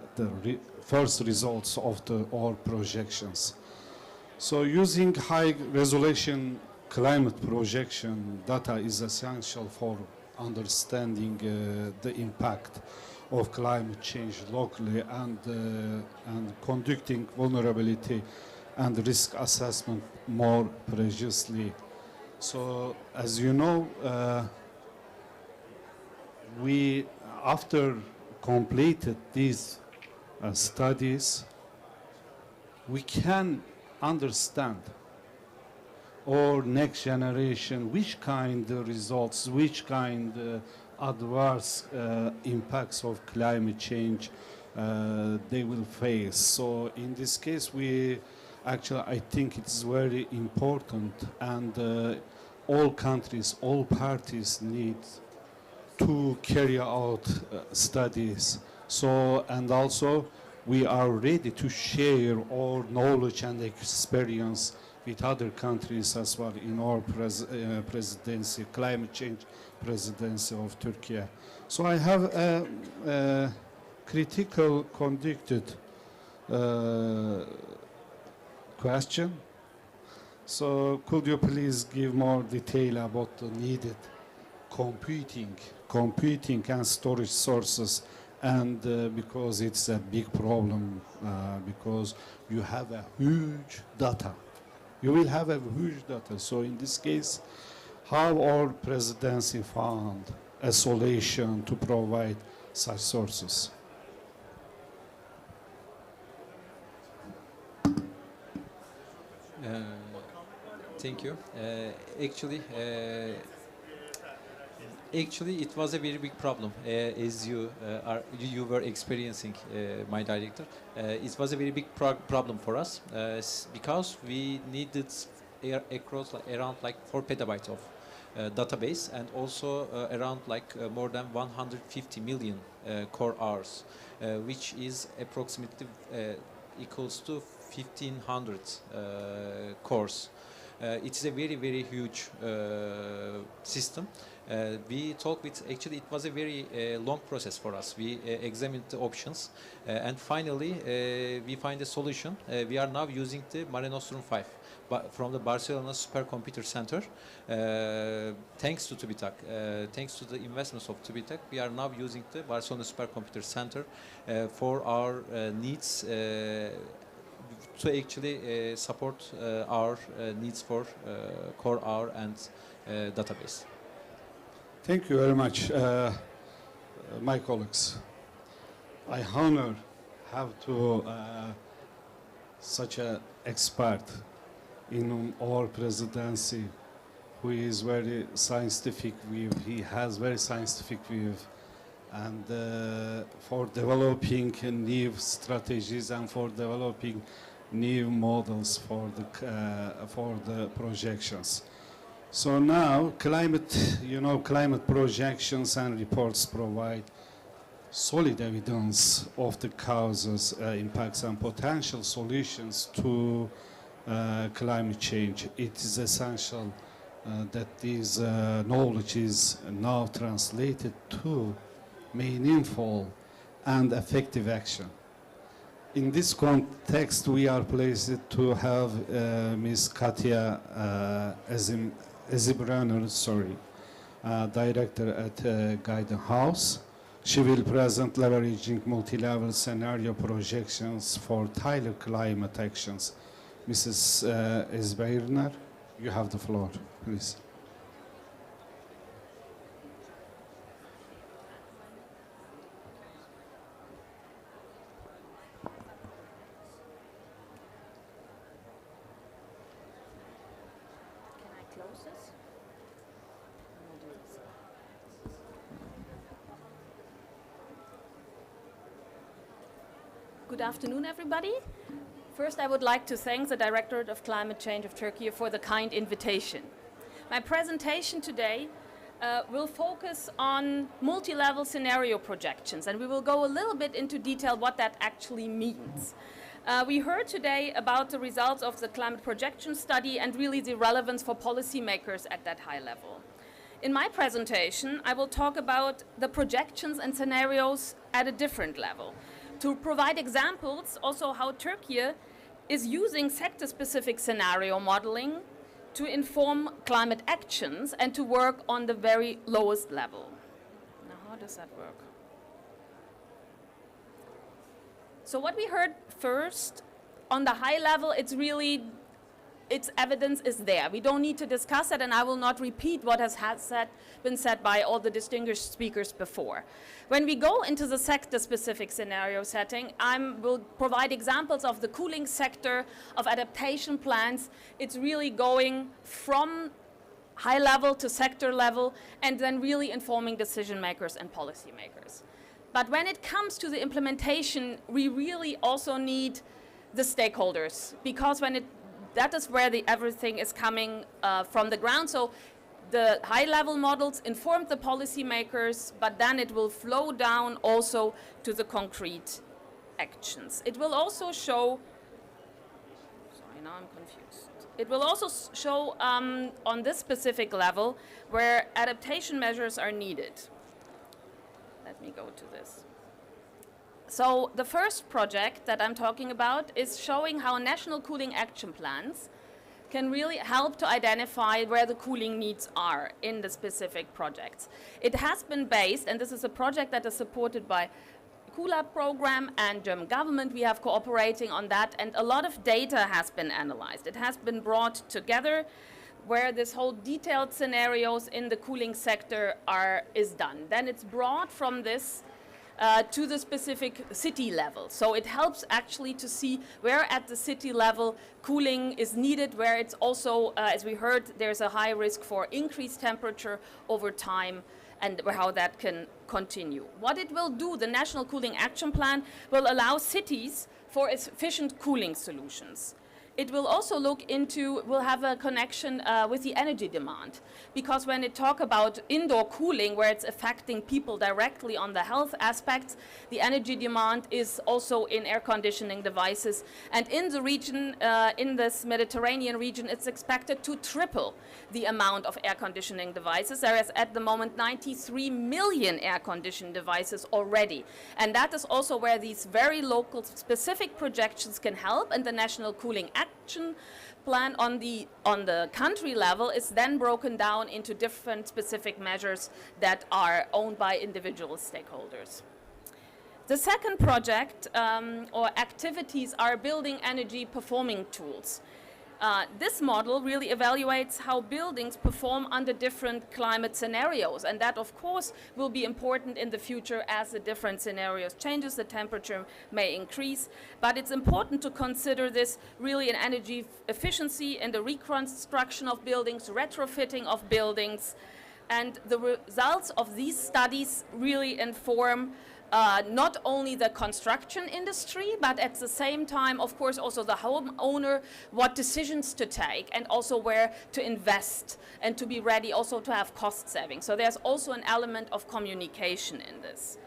first results of our projections. So using high resolution climate projection data is essential for understanding the impact of climate change locally and conducting vulnerability and risk assessment more precisely. So, as you know, we, after completed these studies, we can understand or next generation which kind of results, which kind adverse impacts of climate change they will face. So in this case, we actually, I think it's very important, and all countries, all parties need to carry out studies. So, and also we are ready to share our knowledge and experience with other countries as well in our presidency, climate change presidency of Turkey. So I have a critical conducted question. So could you please give more detail about the needed computing and storage sources, and because it's a big problem, because you have a huge data. You will have a huge data. So in this case, how our presidency found a solution to provide such sources? Thank you. Actually, it was a very big problem, as you were experiencing, my director. It was a very big problem for us because we needed across around 4 petabytes of database, and also around more than 150 million core hours, which is approximately equals to 1,500 cores. It's a very, very huge system. We talked with, actually it was a very long process for us. We examined the options and finally we find a solution. We are now using the Mare Nostrum 5 from the Barcelona Supercomputer Center. Thanks to TÜBİTAK, thanks to the investments of TÜBİTAK, we are now using the Barcelona Supercomputer Center for our needs to actually support our needs for core hour and database. Thank you very much, my colleagues. I honor have to such an expert in our presidency who is very scientific view. He has very scientific view, and for developing new strategies and for developing new models for the projections. So now climate projections and reports provide solid evidence of the causes, impacts and potential solutions to climate change. It is essential that this knowledge is now translated to meaningful and effective action. In this context, we are pleased to have Ms. Katya Ezibranner, Director at Guidance House. She will present leveraging multi-level scenario projections for tailored climate actions. Mrs. Ezibranner, you have the floor, please. Good afternoon, everybody. First, I would like to thank the Directorate of Climate Change of Turkey for the kind invitation. My presentation today will focus on multi-level scenario projections, and we will go a little bit into detail what that actually means. We heard today about the results of the climate projection study and really the relevance for policymakers at that high level. In my presentation, I will talk about the projections and scenarios at a different level, to provide examples also how Turkey is using sector-specific scenario modeling to inform climate actions and to work on the very lowest level. Now, how does that work? So what we heard first, on the high level, its evidence is there. We don't need to discuss it, and I will not repeat what has been said by all the distinguished speakers before. When we go into the sector-specific scenario setting, I will provide examples of the cooling sector, of adaptation plans. It's really going from high level to sector level, and then really informing decision makers and policy makers. But when it comes to the implementation, we really also need the stakeholders, because that is where everything is coming from the ground. So the high-level models inform the policymakers, but then it will flow down also to the concrete actions. It will also show, sorry, now I'm confused. It will also show on this specific level where adaptation measures are needed. Let me go to this. So the first project that I'm talking about is showing how national cooling action plans can really help to identify where the cooling needs are in the specific projects. It has been based, and this is a project that is supported by CoolUp program and German government. We have cooperating on that, and a lot of data has been analyzed. It has been brought together where this whole detailed scenarios in the cooling sector is done. Then it's brought from this to the specific city level. So it helps actually to see where at the city level cooling is needed, where it's also, as we heard, there's a high risk for increased temperature over time, and how that can continue. What it will do, the National Cooling Action Plan will allow cities for efficient cooling solutions. It will also will have a connection with the energy demand, because when it talk about indoor cooling, where it's affecting people directly on the health aspects, the energy demand is also in air conditioning devices. And in the region, in this Mediterranean region, it's expected to triple the amount of air conditioning devices. There is at the moment 93 million air conditioning devices already. And that is also where these very local specific projections can help, and the National Cooling Action Plan on the country level is then broken down into different specific measures that are owned by individual stakeholders. The second project or activities are building energy performing tools. This model really evaluates how buildings perform under different climate scenarios, and that of course will be important in the future as the different scenarios changes, the temperature may increase, but it's important to consider this really in energy efficiency and the reconstruction of buildings, retrofitting of buildings, and the results of these studies really inform not only the construction industry, but at the same time, of course, also the homeowner, what decisions to take, and also where to invest, and to be ready also to have cost saving. So there's also an element of communication in this.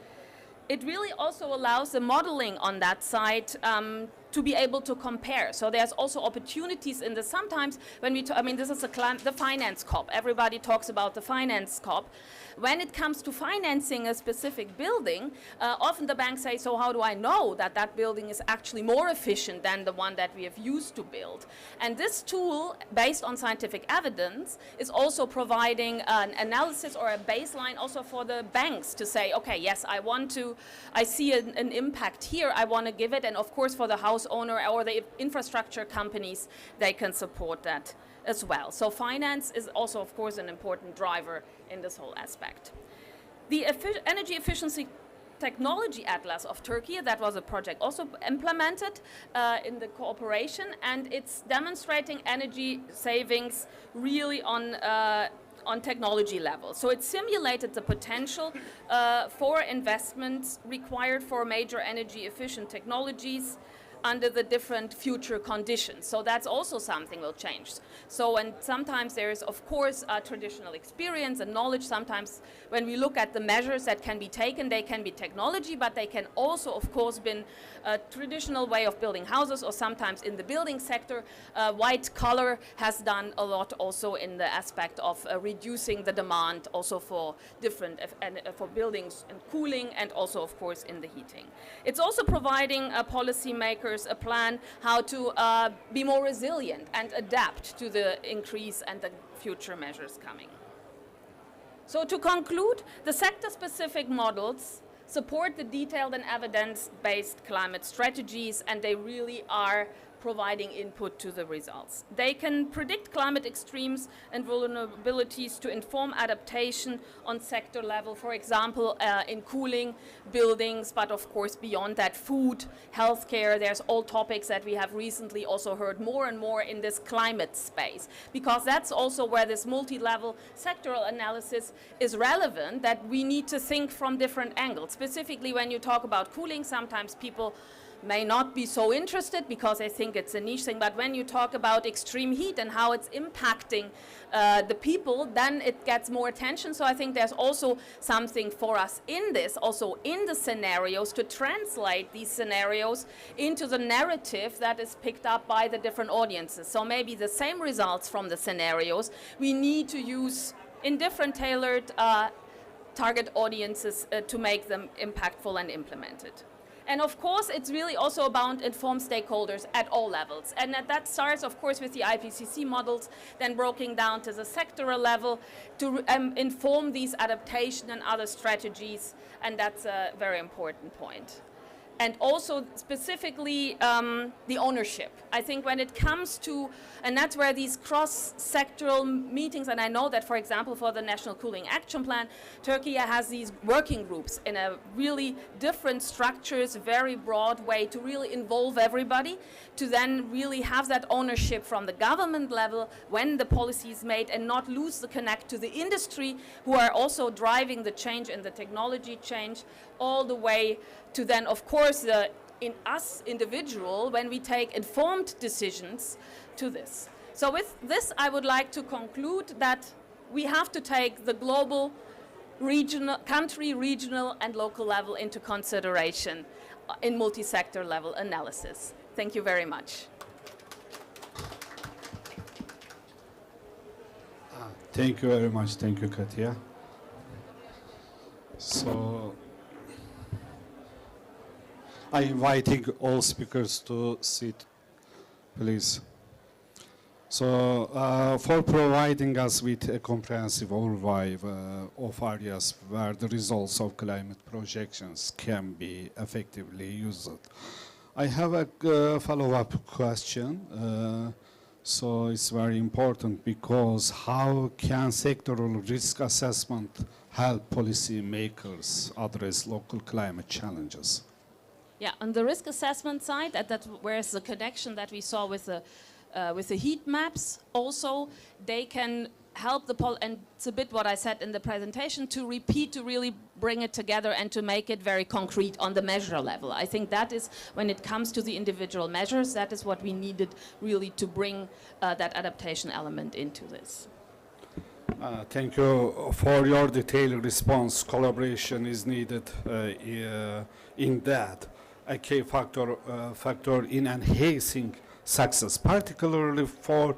It really also allows the modeling on that side to be able to compare. So there's also opportunities in this. Sometimes when this is the finance COP. Everybody talks about the finance COP. When it comes to financing a specific building, often the banks say, so how do I know that that building is actually more efficient than the one that we have used to build? And this tool, based on scientific evidence, is also providing an analysis or a baseline also for the banks to say, okay, yes, I see an impact here, I want to give it, and of course for the house owner or the infrastructure companies, they can support that as well. So finance is also, of course, an important driver in this whole aspect. The Energy Efficiency Technology Atlas of Turkey, that was a project also implemented in the cooperation, and it's demonstrating energy savings really on technology level. So it simulated the potential for investments required for major energy efficient technologies under the different future conditions. So that's also something will change. So, and sometimes there is, of course, traditional experience and knowledge. Sometimes when we look at the measures that can be taken, they can be technology, but they can also, of course, be a traditional way of building houses, or sometimes in the building sector. White collar has done a lot also in the aspect of reducing the demand also for different, for buildings and cooling, and also, of course, in the heating. It's also providing policymakers makers a plan how to be more resilient and adapt to the increase and the future measures coming. So to conclude, the sector-specific models support the detailed and evidence-based climate strategies, and they really are providing input to the results. They can predict climate extremes and vulnerabilities to inform adaptation on sector level, for example, in cooling, buildings, but of course beyond that, food, healthcare. There's all topics that we have recently also heard more and more in this climate space, because that's also where this multi-level sectoral analysis is relevant, that we need to think from different angles. Specifically when you talk about cooling, sometimes people may not be so interested because they think it's a niche thing, but when you talk about extreme heat and how it's impacting the people, then it gets more attention. So I think there's also something for us in this, also in the scenarios, to translate these scenarios into the narrative that is picked up by the different audiences. So maybe the same results from the scenarios we need to use in different tailored target audiences to make them impactful and implemented. And of course, it's really also about informed stakeholders at all levels. And that starts, of course, with the IPCC models, then broken down to the sectoral level to inform these adaptation and other strategies. And that's a very important point. And also specifically the ownership. I think when it comes to, and that's where these cross-sectoral meetings, and I know that, for example, for the National Cooling Action Plan, Turkey has these working groups in a really different structures, very broad way to really involve everybody, to then really have that ownership from the government level when the policy is made and not lose the connect to the industry, who are also driving the change and the technology change, all the way to then, of course, in us individual, when we take informed decisions to this. So with this, I would like to conclude that we have to take the global, regional, country, regional, and local level into consideration in multi-sector level analysis. Thank you very much. Thank you very much. Thank you, Katya. So I'm inviting all speakers to sit, please. So for providing us with a comprehensive overview of areas where the results of climate projections can be effectively used, I have a follow-up question. So it's very important, because how can sectoral risk assessment help policymakers address local climate challenges? Yeah, on the risk assessment side, that's where's the connection that we saw with the heat maps. Also, they can help and it's a bit what I said in the presentation, to repeat, to really bring it together and to make it very concrete on the measure level. I think that is, when it comes to the individual measures, that is what we needed really to bring that adaptation element into this. Thank you for your detailed response. Collaboration is needed in that. A key factor in enhancing success, particularly for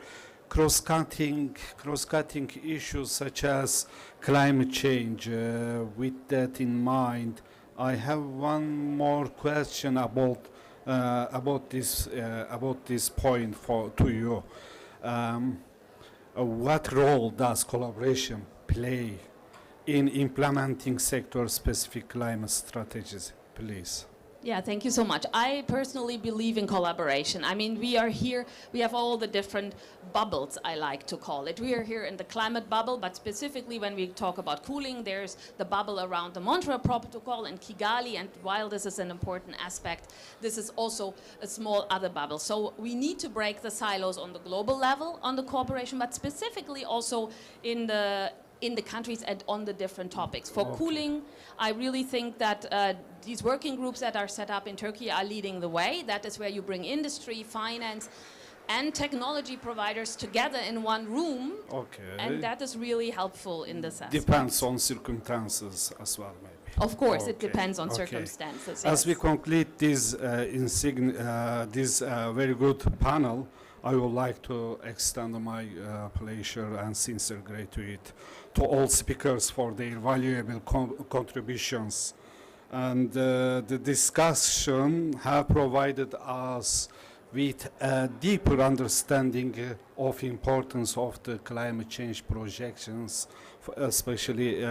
cross-cutting issues such as climate change. With that in mind, I have one more question about this point to you. What role does collaboration play in implementing sector-specific climate strategies, please? Yeah, thank you so much. I personally believe in collaboration. I mean, we are here, we have all the different bubbles, I like to call it. We are here in the climate bubble, but specifically when we talk about cooling, there's the bubble around the Montreal Protocol and Kigali, and while this is an important aspect, this is also a small other bubble. So we need to break the silos on the global level on the cooperation, but specifically also in the countries and on the different topics. For cooling, I really think that these working groups that are set up in Turkey are leading the way. That is where you bring industry, finance, and technology providers together in one room. Okay. And that is really helpful in this aspect. Depends on circumstances as well, maybe. Of course, it depends on circumstances. As we conclude this very good panel, I would like to extend my pleasure and sincere gratitude to all speakers for their valuable contributions and the discussion have provided us with a deeper understanding of importance of the climate change projections, especially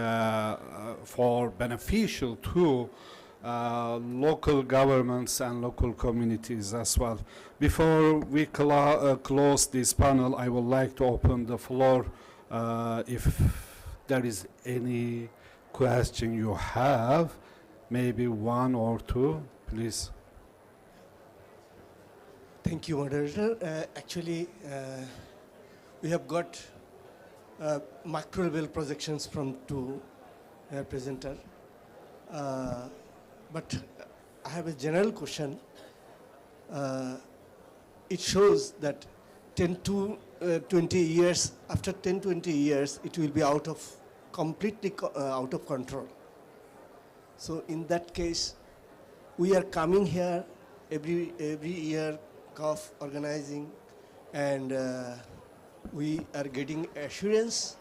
for beneficial to local governments and local communities as well. Before we close this panel, I would like to open the floor if there is any question you have, maybe one or two, please. Thank you, moderator. Actually, we have got macro level projections from two presenters. But I have a general question. It shows that 10 to 20 years, after 10-20 years, it will be completely out of control. So in that case, we are coming here every year, COF organizing, and we are getting assurance,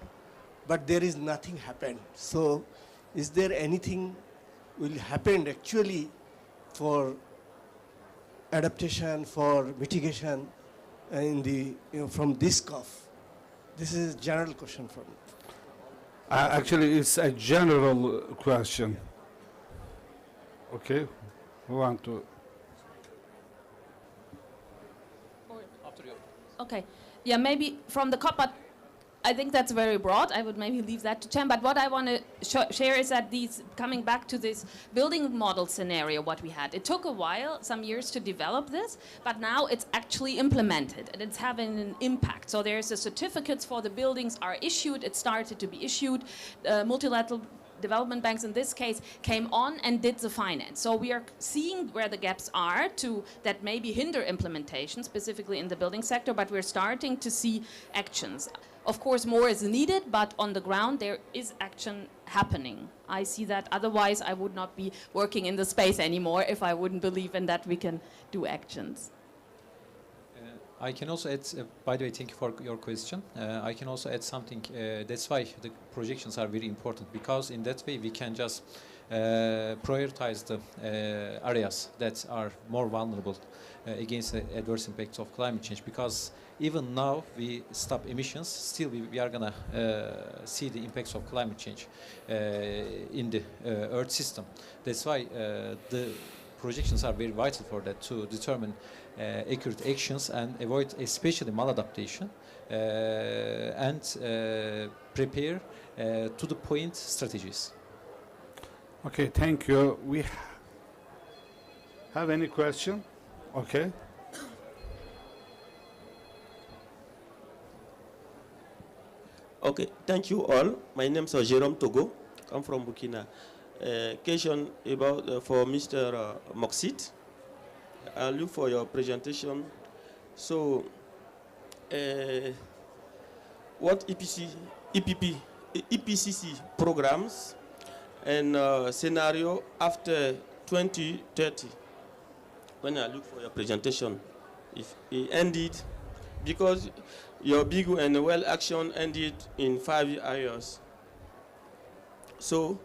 but there is nothing happened. So is there anything will happen actually for adaptation, for mitigation in the, from this COF? This is a general question for me. Actually, it's a general question. Okay, who want to? Okay, yeah, maybe from the COP, but I think that's very broad. I would maybe leave that to Cem. But what I want to share is that coming back to this building model scenario, what we had, it took a while, some years to develop this, but now it's actually implemented and it's having an impact. So there's the certificates for the buildings are issued. It started to be issued. Multilateral development banks in this case came on and did the finance. So we are seeing where the gaps are that maybe hinder implementation, specifically in the building sector, but we're starting to see actions. Of course, more is needed, but on the ground there is action happening. I see that. Otherwise, I would not be working in the space anymore if I wouldn't believe in that we can do actions. I can also add, by the way, thank you for your question. I can also add something. That's why the projections are very important, because in that way we can just prioritize the areas that are more vulnerable against the adverse impacts of climate change. Because even now we stop emissions, still we are going to see the impacts of climate change in the Earth system. That's why the projections are very vital for that, to determine accurate actions and avoid especially maladaptation and prepare to the point strategies. Okay, thank you. We have any question? Okay. Okay, thank you all. My name is Jérôme Togo. I'm from Burkina. Question about for Mr. Moxit. I look for your presentation. So, what EPCC programs and scenario after 2030? When I look for your presentation, if it ended, because your big and well action ended in 5 years. So,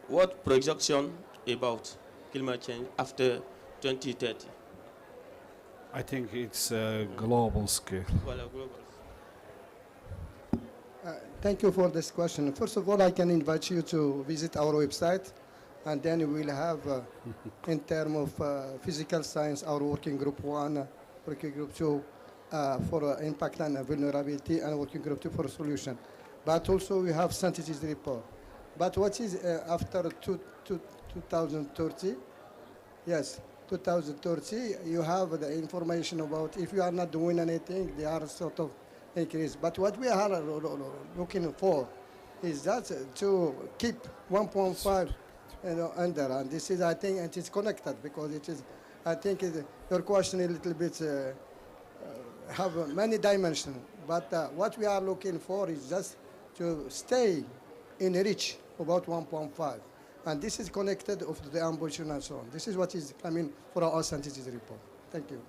what projection about climate change after 2030? I think it's a global scale. Well, a global. Thank you for this question. First of all, I can invite you to visit our website, and then we will have, in terms of physical science, our working group 1, working group 2 for impact and vulnerability, and working group 2 for solution. But also we have scientific report. But what is after 2030? Yes, 2030, you have the information about if you are not doing anything, they are sort of increase. But what we are looking for is that to keep 1.5 under. And this is, I think, it is connected because it is, I think your question is a little bit, have many dimensions. But what we are looking for is just to stay in reach about 1.5. And this is connected to the ambition and so on. This is what is coming for our scientific report. Thank you.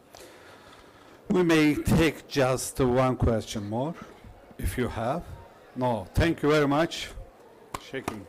We may take just one question more, if you have. No, thank you very much. Shaking.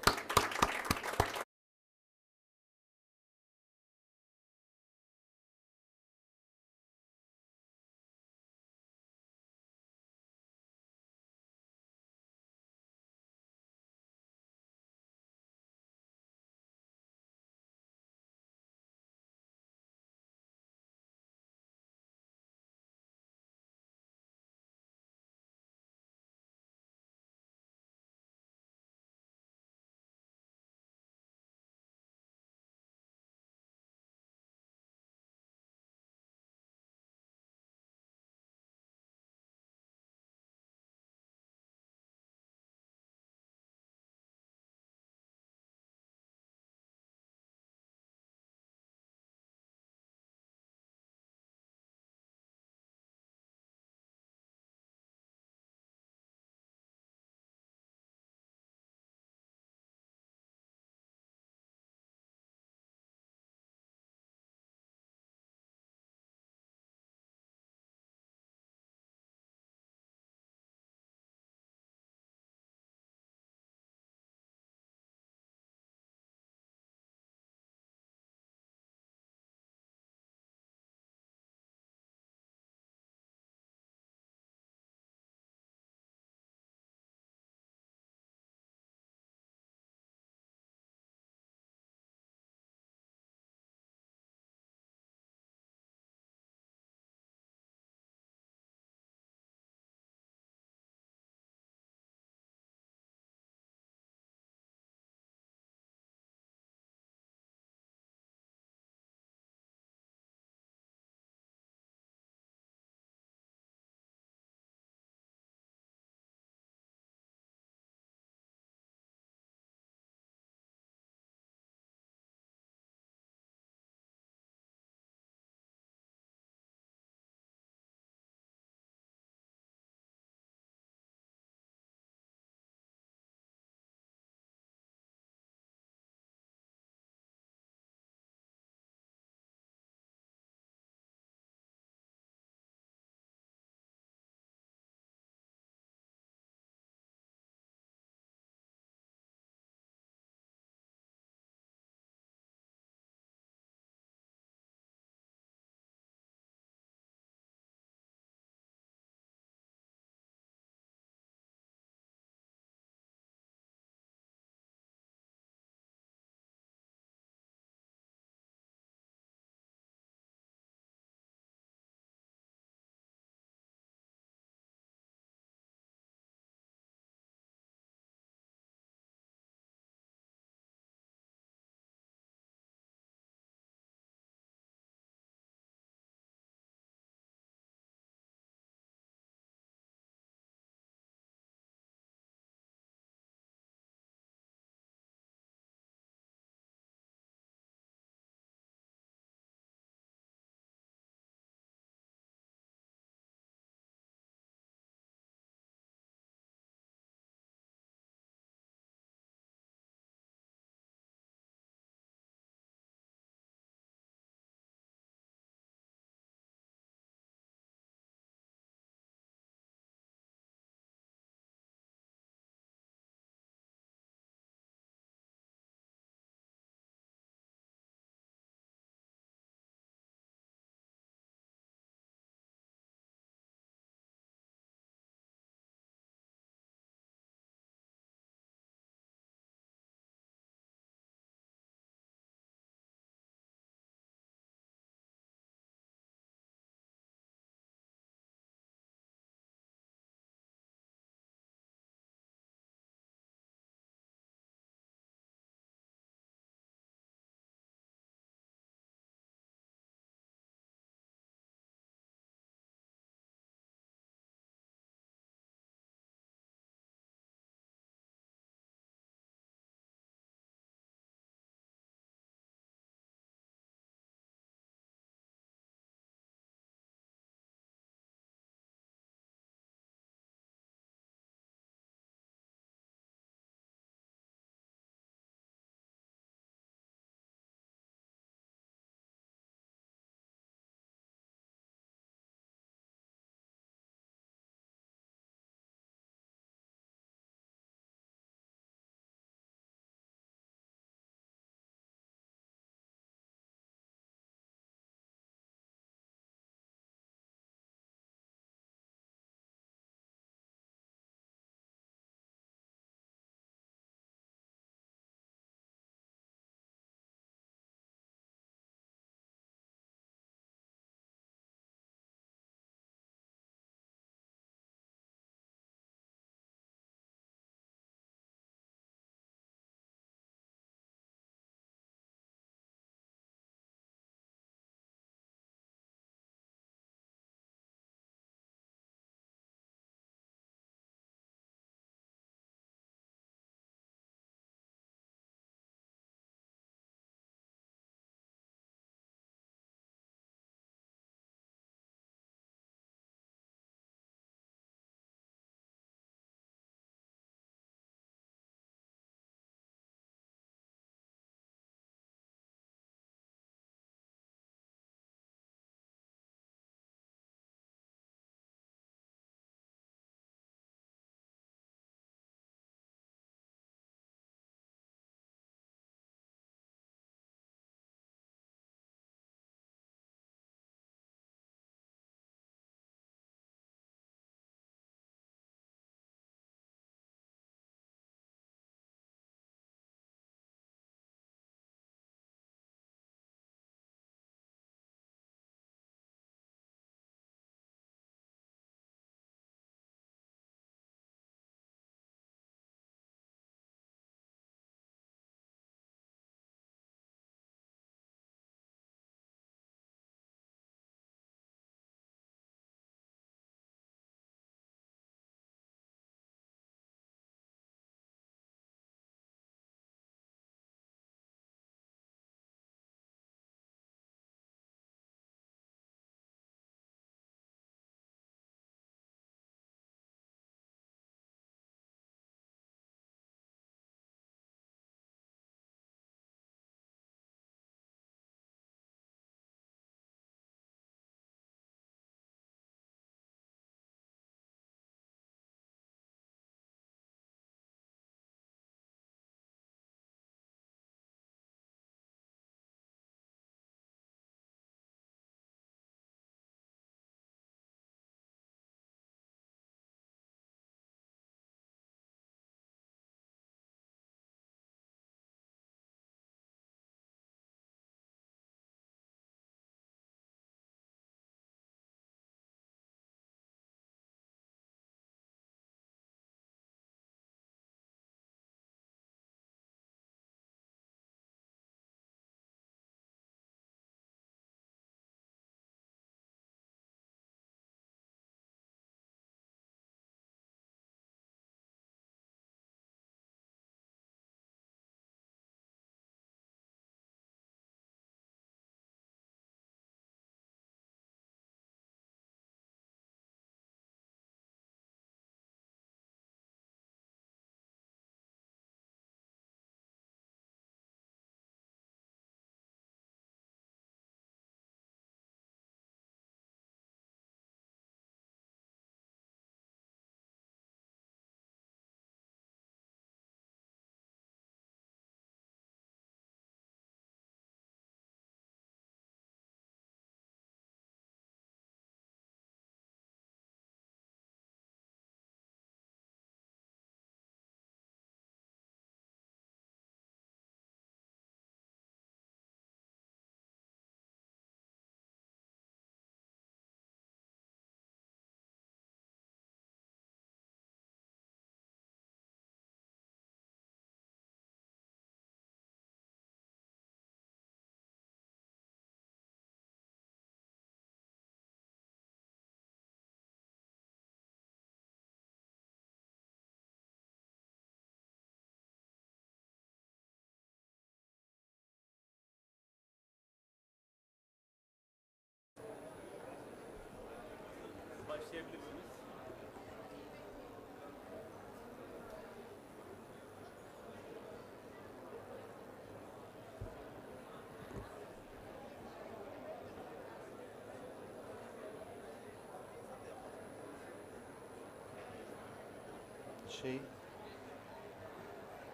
şey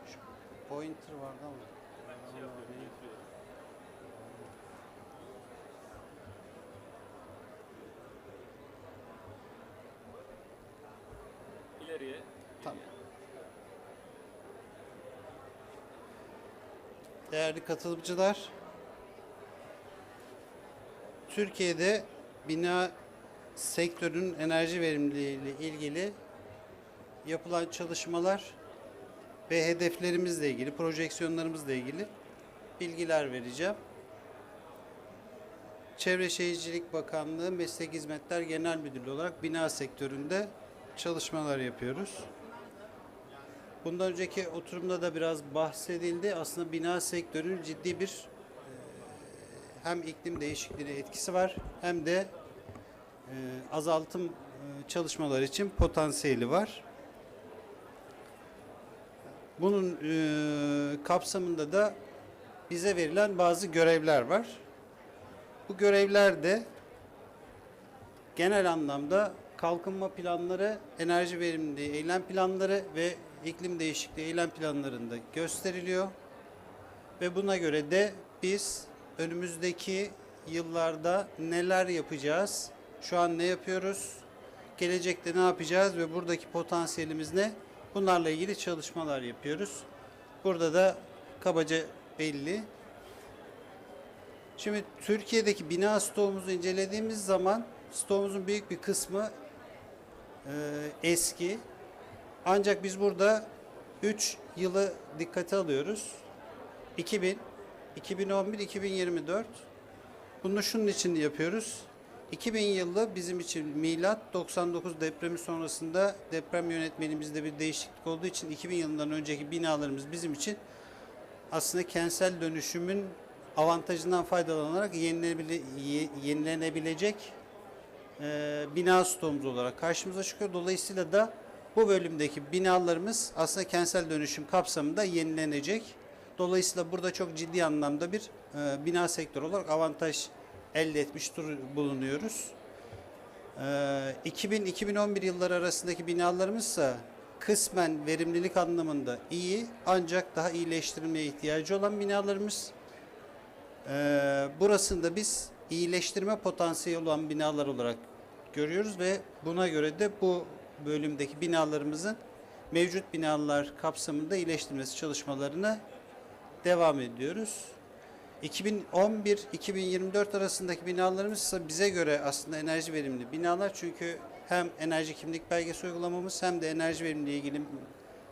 şu pointer vardı ama. İleriye. Tamam. Değerli katılımcılar, Türkiye'de bina sektörünün enerji verimliliği ile ilgili yapılan çalışmalar ve hedeflerimizle ilgili, projeksiyonlarımızla ilgili bilgiler vereceğim. Çevre Şehircilik Bakanlığı Meslek Hizmetler Genel Müdürlüğü olarak bina sektöründe çalışmalar yapıyoruz. Bundan önceki oturumda da biraz bahsedildi. Aslında bina sektörünün ciddi bir hem iklim değişikliğine etkisi var hem de azaltım çalışmaları için potansiyeli var. Bunun kapsamında da bize verilen bazı görevler var. Bu görevler de genel anlamda kalkınma planları, enerji verimliliği eylem planları ve iklim değişikliği eylem planlarında gösteriliyor. Ve buna göre de biz önümüzdeki yıllarda neler yapacağız, şu an ne yapıyoruz, gelecekte ne yapacağız ve buradaki potansiyelimiz ne? Bunlarla ilgili çalışmalar yapıyoruz. Burada da kabaca belli. Şimdi Türkiye'deki bina stoğumuzu incelediğimiz zaman stoğumuzun büyük bir kısmı eski. Ancak biz burada 3 yılı dikkate alıyoruz. 2000, 2011, 2024. Bunu şunun için yapıyoruz. 2000 yılı bizim için milat, 99 depremi sonrasında deprem yönetmenimizde bir değişiklik olduğu için 2000 yılından önceki binalarımız bizim için aslında kentsel dönüşümün avantajından faydalanarak yenilenebilecek bina stoğumuz olarak karşımıza çıkıyor. Dolayısıyla da bu bölümdeki binalarımız aslında kentsel dönüşüm kapsamında yenilenecek. Dolayısıyla burada çok ciddi anlamda bir bina sektörü olarak avantaj elde etmiş bulunuyoruz. 2000-2011 yılları arasındaki binalarımızsa kısmen verimlilik anlamında iyi ancak daha iyileştirilmeye ihtiyacı olan binalarımız. Burasında biz iyileştirme potansiyeli olan binalar olarak görüyoruz ve buna göre de bu bölümdeki binalarımızın mevcut binalar kapsamında iyileştirmesi çalışmalarına devam ediyoruz. 2011-2024 arasındaki binalarımız ise bize göre aslında enerji verimli binalar. Çünkü hem enerji kimlik belgesi uygulamamız hem de enerji verimliliği ilgili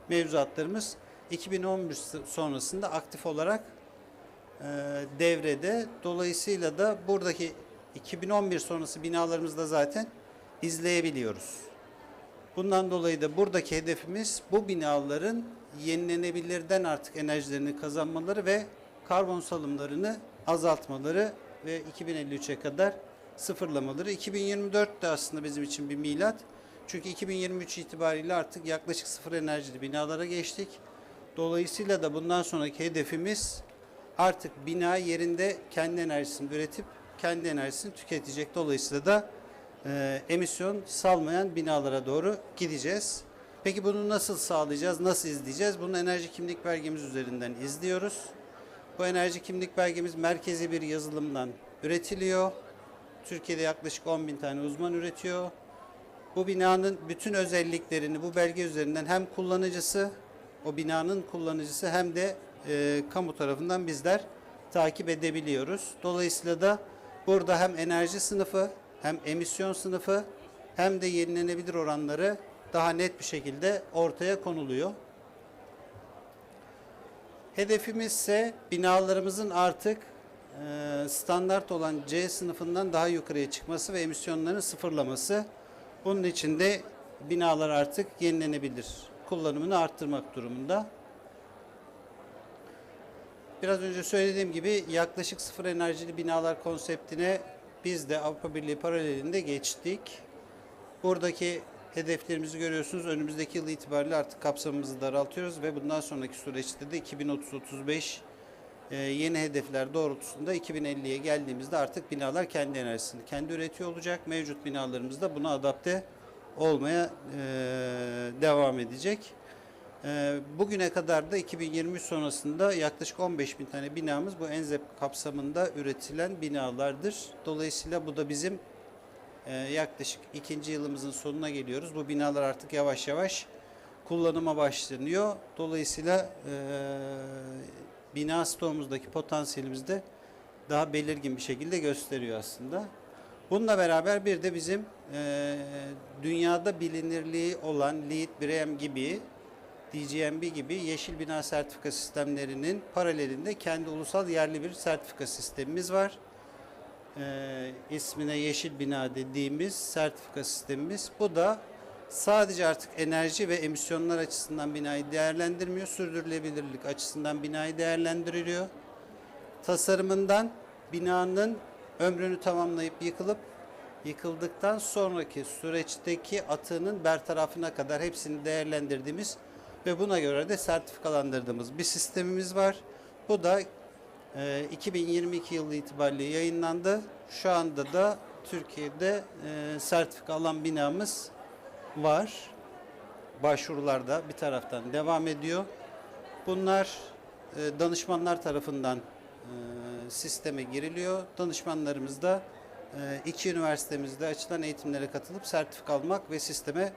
mevzuatlarımız 2011 sonrasında aktif olarak devrede. Dolayısıyla da buradaki 2011 sonrası binalarımızda zaten izleyebiliyoruz. Bundan dolayı da buradaki hedefimiz bu binaların yenilenebilirden artık enerjilerini kazanmaları ve karbon salımlarını azaltmaları ve 2053'e kadar sıfırlamaları. 2024 de aslında bizim için bir milat. Çünkü 2023 itibariyle artık yaklaşık sıfır enerjili binalara geçtik. Dolayısıyla da bundan sonraki hedefimiz artık bina yerinde kendi enerjisini üretip kendi enerjisini tüketecek. Dolayısıyla da emisyon salmayan binalara doğru gideceğiz. Peki bunu nasıl sağlayacağız, nasıl izleyeceğiz? Bunu enerji kimlik belgemiz üzerinden izliyoruz. Bu enerji kimlik belgemiz merkezi bir yazılımdan üretiliyor. Türkiye'de yaklaşık 10.000 tane uzman üretiyor. Bu binanın bütün özelliklerini bu belge üzerinden hem kullanıcısı, o binanın kullanıcısı hem de kamu tarafından bizler takip edebiliyoruz. Dolayısıyla da burada hem enerji sınıfı, hem emisyon sınıfı, hem de yenilenebilir oranları daha net bir şekilde ortaya konuluyor. Hedefimiz ise binalarımızın artık standart olan C sınıfından daha yukarıya çıkması ve emisyonların sıfırlaması. Bunun için de binalar artık yenilenebilir kullanımını arttırmak durumunda. Biraz önce söylediğim gibi yaklaşık sıfır enerjili binalar konseptine biz de Avrupa Birliği paralelinde geçtik. Buradaki hedeflerimizi görüyorsunuz. Önümüzdeki yıl itibariyle artık kapsamımızı daraltıyoruz ve bundan sonraki süreçte de 2030-35 yeni hedefler doğrultusunda 2050'ye geldiğimizde artık binalar kendi enerjisini kendi üretiyor olacak. Mevcut binalarımız da buna adapte olmaya devam edecek. Bugüne kadar da 2023 sonrasında yaklaşık 15.000 tane binamız bu ENZEP kapsamında üretilen binalardır. Dolayısıyla bu da bizim yaklaşık 2. yılımızın sonuna geliyoruz. Bu binalar artık yavaş yavaş kullanıma başlanıyor. Dolayısıyla bina stoğumuzdaki potansiyelimiz de daha belirgin bir şekilde gösteriyor aslında. Bununla beraber bir de bizim dünyada bilinirliği olan LEED, BREEAM gibi, DGNB gibi yeşil bina sertifika sistemlerinin paralelinde kendi ulusal yerli bir sertifika sistemimiz var. İsmine yeşil bina dediğimiz sertifika sistemimiz. Bu da sadece artık enerji ve emisyonlar açısından binayı değerlendirmiyor, sürdürülebilirlik açısından binayı değerlendiriyor. Tasarımından binanın ömrünü tamamlayıp yıkıldıktan sonraki süreçteki atığının bertarafına kadar hepsini değerlendirdiğimiz ve buna göre de sertifikalandırdığımız bir sistemimiz var. Bu da 2022 yılı itibariyle yayınlandı. Şu anda da Türkiye'de sertifika alan binamız var. Başvurular da bir taraftan devam ediyor. Bunlar danışmanlar tarafından sisteme giriliyor. Danışmanlarımız da 2 üniversitemizde açılan eğitimlere katılıp sertifika almak ve sisteme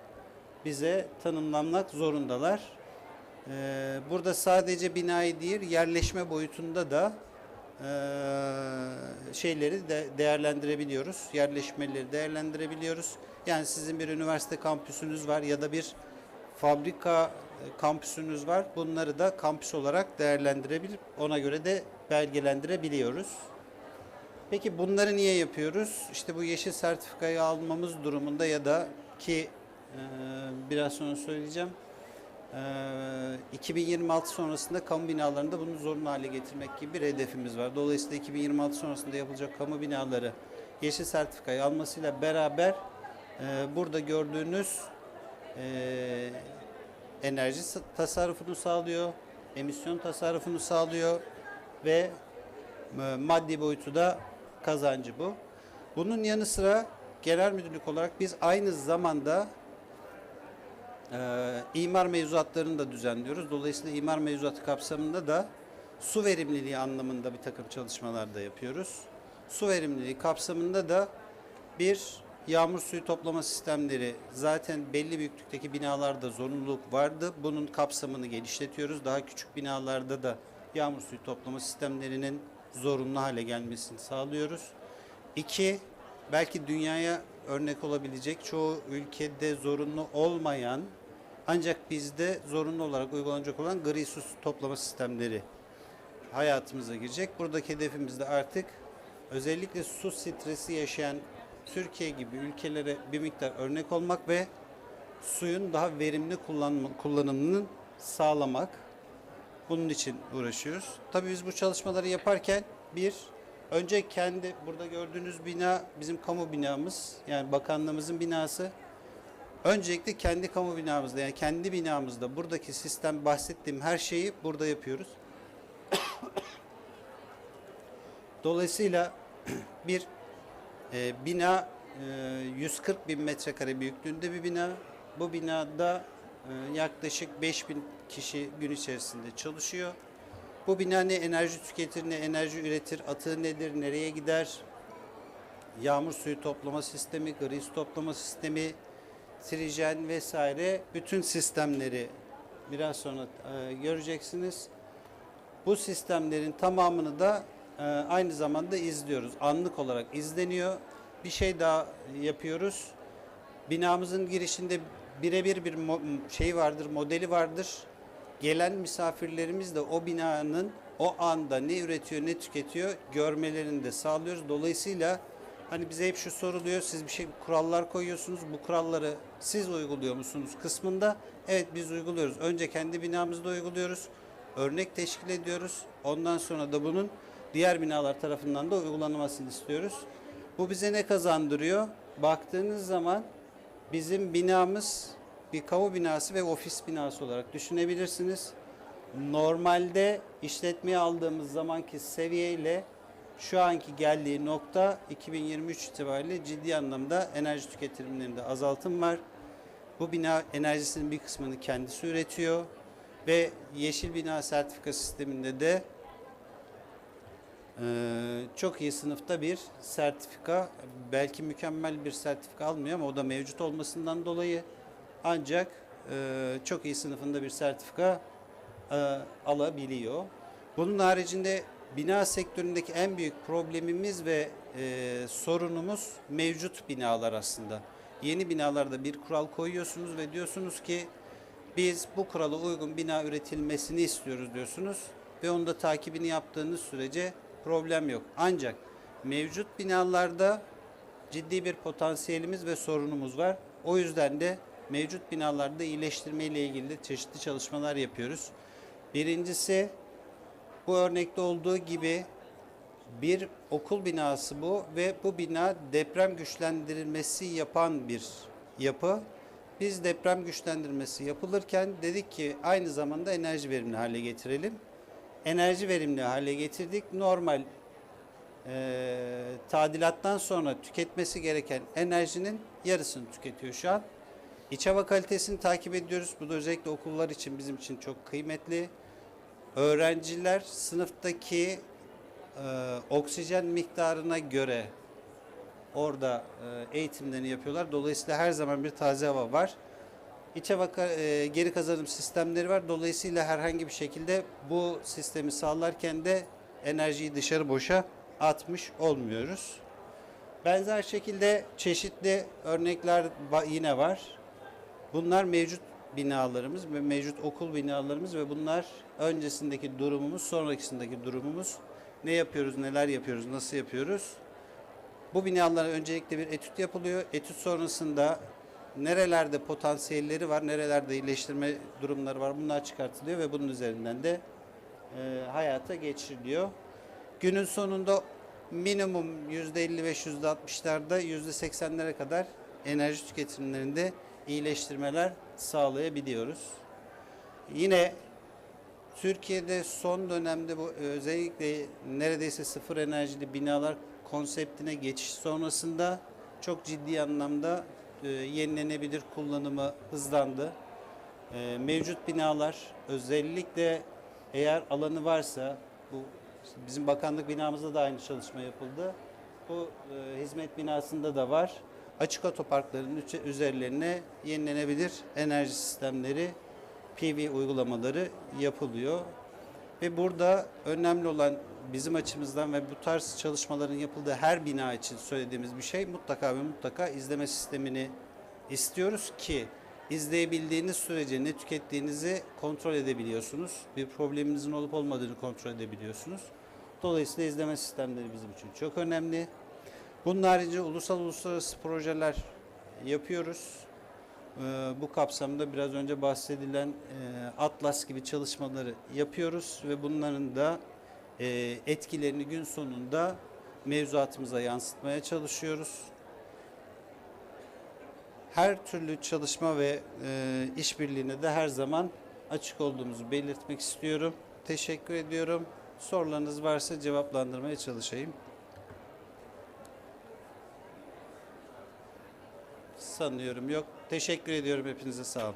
bize tanımlanmak zorundalar. Burada sadece binayı değil, yerleşme boyutunda da şeyleri de değerlendirebiliyoruz. Yerleşmeleri değerlendirebiliyoruz. Yani sizin bir üniversite kampüsünüz var ya da bir fabrika kampüsünüz var. Bunları da kampüs olarak değerlendirebilip ona göre de belgelendirebiliyoruz. Peki bunları niye yapıyoruz? İşte bu yeşil sertifikayı almamız durumunda ya da ki biraz sonra söyleyeceğim. 2026 sonrasında kamu binalarında bunu zorunlu hale getirmek gibi bir hedefimiz var. Dolayısıyla 2026 sonrasında yapılacak kamu binaları yeşil sertifikayı almasıyla beraber burada gördüğünüz enerji tasarrufunu sağlıyor, emisyon tasarrufunu sağlıyor ve maddi boyutu da kazancı bu. Bunun yanı sıra genel müdürlük olarak biz aynı zamanda imar mevzuatlarını da düzenliyoruz. Dolayısıyla imar mevzuatı kapsamında da su verimliliği anlamında bir takım çalışmalar da yapıyoruz. Su verimliliği kapsamında da bir yağmur suyu toplama sistemleri zaten belli büyüklükteki binalarda zorunluluk vardı. Bunun kapsamını genişletiyoruz. Daha küçük binalarda da yağmur suyu toplama sistemlerinin zorunlu hale gelmesini sağlıyoruz. 2, belki dünyaya örnek olabilecek çoğu ülkede zorunlu olmayan ancak bizde zorunlu olarak uygulanacak olan gri su toplama sistemleri hayatımıza girecek. Buradaki hedefimiz de artık özellikle su stresi yaşayan Türkiye gibi ülkelere bir miktar örnek olmak ve suyun daha verimli kullanımını sağlamak. Bunun için uğraşıyoruz. Tabii biz bu çalışmaları yaparken önce kendi burada gördüğünüz bina bizim kamu binamız, yani bakanlığımızın binası. Öncelikle kendi kamu binamızda, yani kendi binamızda buradaki sistem, bahsettiğim her şeyi burada yapıyoruz. Dolayısıyla bir bina 140 bin metrekare büyüklüğünde bir bina. Bu binada yaklaşık 5.000 kişi gün içerisinde çalışıyor. Bu bina ne enerji tüketir, ne enerji üretir, atığı nedir, nereye gider? Yağmur suyu toplama sistemi, gri su toplama sistemi, trijen vesaire bütün sistemleri biraz sonra göreceksiniz. Bu sistemlerin tamamını da aynı zamanda izliyoruz. Anlık olarak izleniyor. Bir şey daha yapıyoruz. Binamızın girişinde birebir bir şey vardır, modeli vardır. Gelen misafirlerimiz de o binanın o anda ne üretiyor, ne tüketiyor görmelerini de sağlıyoruz. Dolayısıyla hani bize hep şu soruluyor, siz bir kurallar koyuyorsunuz, bu kuralları siz uyguluyor musunuz kısmında? Evet, biz uyguluyoruz. Önce kendi binamızda uyguluyoruz, örnek teşkil ediyoruz. Ondan sonra da bunun diğer binalar tarafından da uygulanmasını istiyoruz. Bu bize ne kazandırıyor? Baktığınız zaman bizim binamız bir kamu binası ve ofis binası olarak düşünebilirsiniz. Normalde işletmeye aldığımız zamanki seviyeyle şu anki geldiği nokta 2023 itibariyle ciddi anlamda enerji tüketimlerinde azaltım var. Bu bina enerjisinin bir kısmını kendisi üretiyor. Ve yeşil bina sertifika sisteminde de çok iyi sınıfta bir sertifika, belki mükemmel bir sertifika almıyor ama o da mevcut olmasından dolayı, ancak çok iyi sınıfında bir sertifika alabiliyor. Bunun haricinde bina sektöründeki en büyük problemimiz ve sorunumuz mevcut binalar aslında. Yeni binalarda bir kural koyuyorsunuz ve diyorsunuz ki biz bu kurala uygun bina üretilmesini istiyoruz diyorsunuz ve onu da takibini yaptığınız sürece problem yok. Ancak mevcut binalarda ciddi bir potansiyelimiz ve sorunumuz var. O yüzden de mevcut binalarda iyileştirme ile ilgili çeşitli çalışmalar yapıyoruz. Birincisi, bu örnekte olduğu gibi bir okul binası bu ve bu bina deprem güçlendirilmesi yapan bir yapı. Biz deprem güçlendirmesi yapılırken dedik ki aynı zamanda enerji verimli hale getirelim. Enerji verimli hale getirdik. Normal tadilattan sonra tüketmesi gereken enerjinin yarısını tüketiyor şu an. İç hava kalitesini takip ediyoruz. Bu da özellikle okullar için bizim için çok kıymetli. Öğrenciler sınıftaki oksijen miktarına göre orada eğitimlerini yapıyorlar. Dolayısıyla her zaman bir taze hava var. İç hava geri kazanım sistemleri var. Dolayısıyla herhangi bir şekilde bu sistemi sağlarken de enerjiyi dışarı boşa atmış olmuyoruz. Benzer şekilde çeşitli örnekler yine var. Bunlar mevcut binalarımız ve mevcut okul binalarımız ve bunlar öncesindeki durumumuz, sonrakisindeki durumumuz. Ne yapıyoruz, neler yapıyoruz, nasıl yapıyoruz? Bu binalara öncelikle bir etüt yapılıyor. Etüt sonrasında nerelerde potansiyelleri var, nerelerde iyileştirme durumları var, bunlar çıkartılıyor ve bunun üzerinden de hayata geçiriliyor. Günün sonunda minimum %55, %60'larda %80'lere kadar enerji tüketimlerinde iyileştirmeler sağlayabiliyoruz. Yine Türkiye'de son dönemde bu özellikle neredeyse sıfır enerjili binalar konseptine geçiş sonrasında çok ciddi anlamda yenilenebilir kullanımı hızlandı. Mevcut binalar özellikle eğer alanı varsa, bu bizim bakanlık binamızda da aynı çalışma yapıldı. Bu hizmet binasında da var. Açık otoparkların üzerlerine yenilenebilir enerji sistemleri, PV uygulamaları yapılıyor. Ve burada önemli olan bizim açımızdan ve bu tarz çalışmaların yapıldığı her bina için söylediğimiz bir şey mutlaka ve mutlaka izleme sistemini istiyoruz ki izleyebildiğiniz sürece ne tükettiğinizi kontrol edebiliyorsunuz. Bir probleminizin olup olmadığını kontrol edebiliyorsunuz. Dolayısıyla izleme sistemleri bizim için çok önemli. Bunun harici uluslararası projeler yapıyoruz. Bu kapsamda biraz önce bahsedilen Atlas gibi çalışmaları yapıyoruz ve bunların da etkilerini gün sonunda mevzuatımıza yansıtmaya çalışıyoruz. Her türlü çalışma ve işbirliğine de her zaman açık olduğumuzu belirtmek istiyorum. Teşekkür ediyorum. Sorularınız varsa cevaplandırmaya çalışayım. Sanıyorum yok. Teşekkür ediyorum hepinize, sağ olun.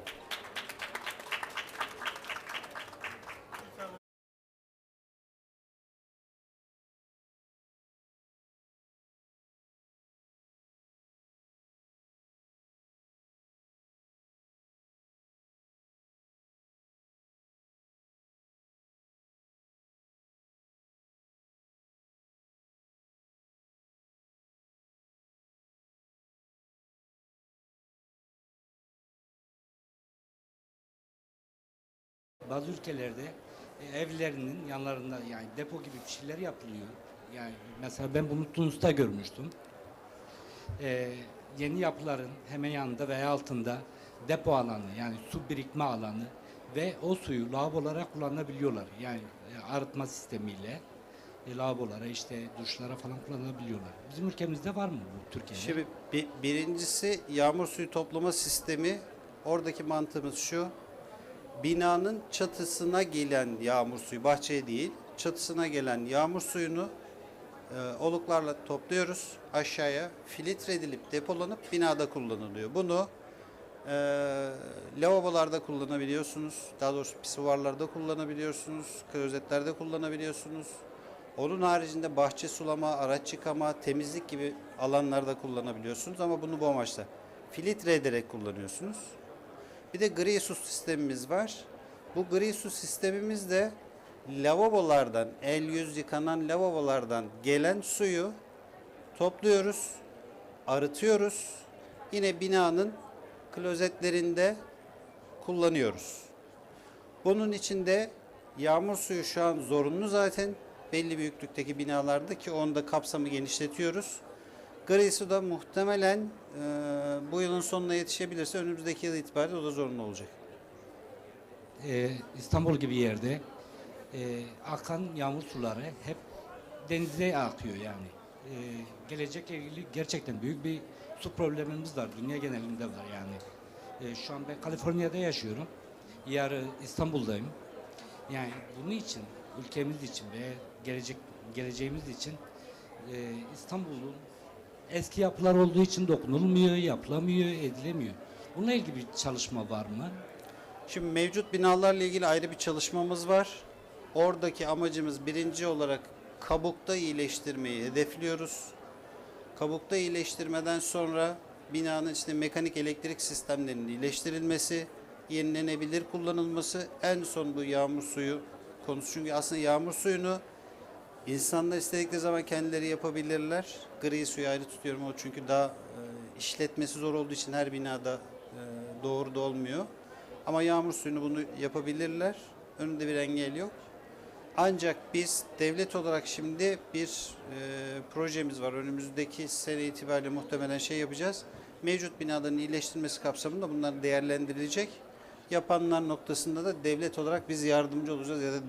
Bazı ülkelerde evlerinin yanlarında yani depo gibi bir şeyler yapılıyor. Yani mesela ben bunu Tunus'ta görmüştüm. Yeni yapıların hemen yanında veya altında depo alanı yani su birikme alanı ve o suyu lavabolara kullanabiliyorlar. Yani arıtma sistemiyle lavabolara işte duşlara falan kullanabiliyorlar. Bizim ülkemizde var mı bu Türkiye'de? Şimdi birincisi yağmur suyu toplama sistemi. Oradaki mantığımız şu. Binanın çatısına gelen yağmur suyu, bahçeye değil, çatısına gelen yağmur suyunu oluklarla topluyoruz. Aşağıya filtre edilip depolanıp binada kullanılıyor. Bunu Lavabolarda kullanabiliyorsunuz. Daha doğrusu pisuvarlarda kullanabiliyorsunuz. Klozetlerde kullanabiliyorsunuz. Onun haricinde bahçe sulama, araç yıkama, temizlik gibi alanlarda kullanabiliyorsunuz ama bunu bu amaçla filtre ederek kullanıyorsunuz. Bir de gri su sistemimiz var. Bu gri su sistemimiz de lavabolardan, el yüz yıkanan lavabolardan gelen suyu topluyoruz, arıtıyoruz. Yine binanın klozetlerinde kullanıyoruz. Bunun içinde yağmur suyu şu an zorunlu zaten belli büyüklükteki binalarda ki onda kapsamı genişletiyoruz. Gri su da muhtemelen bu yılın sonuna yetişebilirse önümüzdeki yıl itibariyle o da zorunlu olacak. İstanbul gibi yerde akan yağmur suları hep denize akıyor yani. Gelecekle ilgili gerçekten büyük bir su problemimiz var. Dünya genelinde var yani. Şu an ben Kaliforniya'da yaşıyorum. Yarın İstanbul'dayım. Yani bunun için, ülkemiz için ve geleceğimiz için İstanbul'un eski yapılar olduğu için dokunulmuyor, yapılamıyor, edilemiyor. Bununla ilgili bir çalışma var mı? Şimdi mevcut binalarla ilgili ayrı bir çalışmamız var. Oradaki amacımız birinci olarak kabukta iyileştirmeyi hedefliyoruz. Kabukta iyileştirmeden sonra binanın içinde mekanik elektrik sistemlerinin iyileştirilmesi, yenilenebilir kullanılması, en son bu yağmur suyu konusu. Çünkü aslında yağmur suyunu insanlar istedikleri zaman kendileri yapabilirler. Gri suyu ayrı tutuyorum o çünkü daha işletmesi zor olduğu için her binada doğru da olmuyor. Ama yağmur suyunu bunu yapabilirler. Önünde bir engel yok. Ancak biz devlet olarak şimdi bir projemiz var. Önümüzdeki sene itibariyle muhtemelen yapacağız. Mevcut binaların iyileştirilmesi kapsamında bunlar değerlendirilecek. Yapanlar noktasında da devlet olarak biz yardımcı olacağız ya da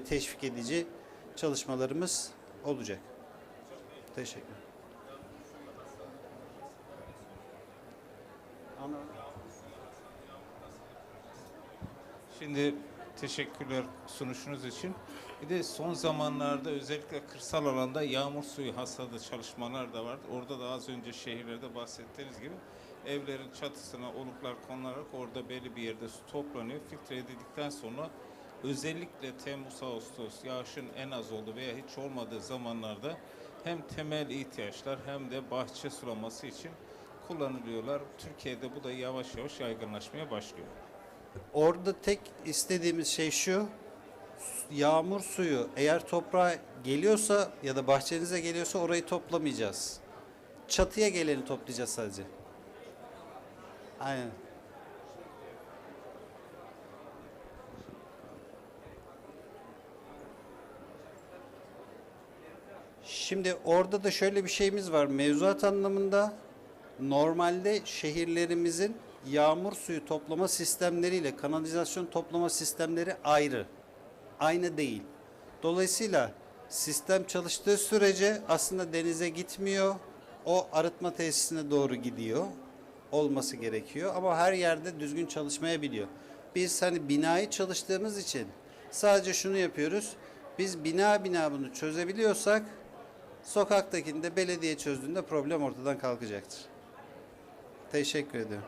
teşvik edici çalışmalarımız olacak. Teşekkür ederim. Şimdi teşekkürler sunuşunuz için. Bir de son zamanlarda özellikle kırsal alanda yağmur suyu hasadı çalışmalar da var. Orada da az önce şehirlerde bahsettiğiniz gibi evlerin çatısına oluklar konularak orada belli bir yerde su toplanıyor. Filtre edildikten sonra özellikle Temmuz-Ağustos yağışın en az olduğu veya hiç olmadığı zamanlarda hem temel ihtiyaçlar hem de bahçe sulaması için kullanılıyorlar. Türkiye'de bu da yavaş yavaş yaygınlaşmaya başlıyor. Orada tek istediğimiz şey şu, yağmur suyu eğer toprağa geliyorsa ya da bahçenize geliyorsa orayı toplamayacağız. Çatıya geleni toplayacağız sadece. Aynen. Şimdi orada da şöyle bir şeyimiz var. Mevzuat anlamında normalde şehirlerimizin yağmur suyu toplama sistemleriyle kanalizasyon toplama sistemleri ayrı. Aynı değil. Dolayısıyla sistem çalıştığı sürece aslında denize gitmiyor. O arıtma tesisine doğru gidiyor. Olması gerekiyor ama her yerde düzgün çalışmayabiliyor. Biz hani binayı çalıştığımız için sadece şunu yapıyoruz. Biz bina bunu çözebiliyorsak sokaktakini belediye çözdüğünde problem ortadan kalkacaktır. Teşekkür ederim.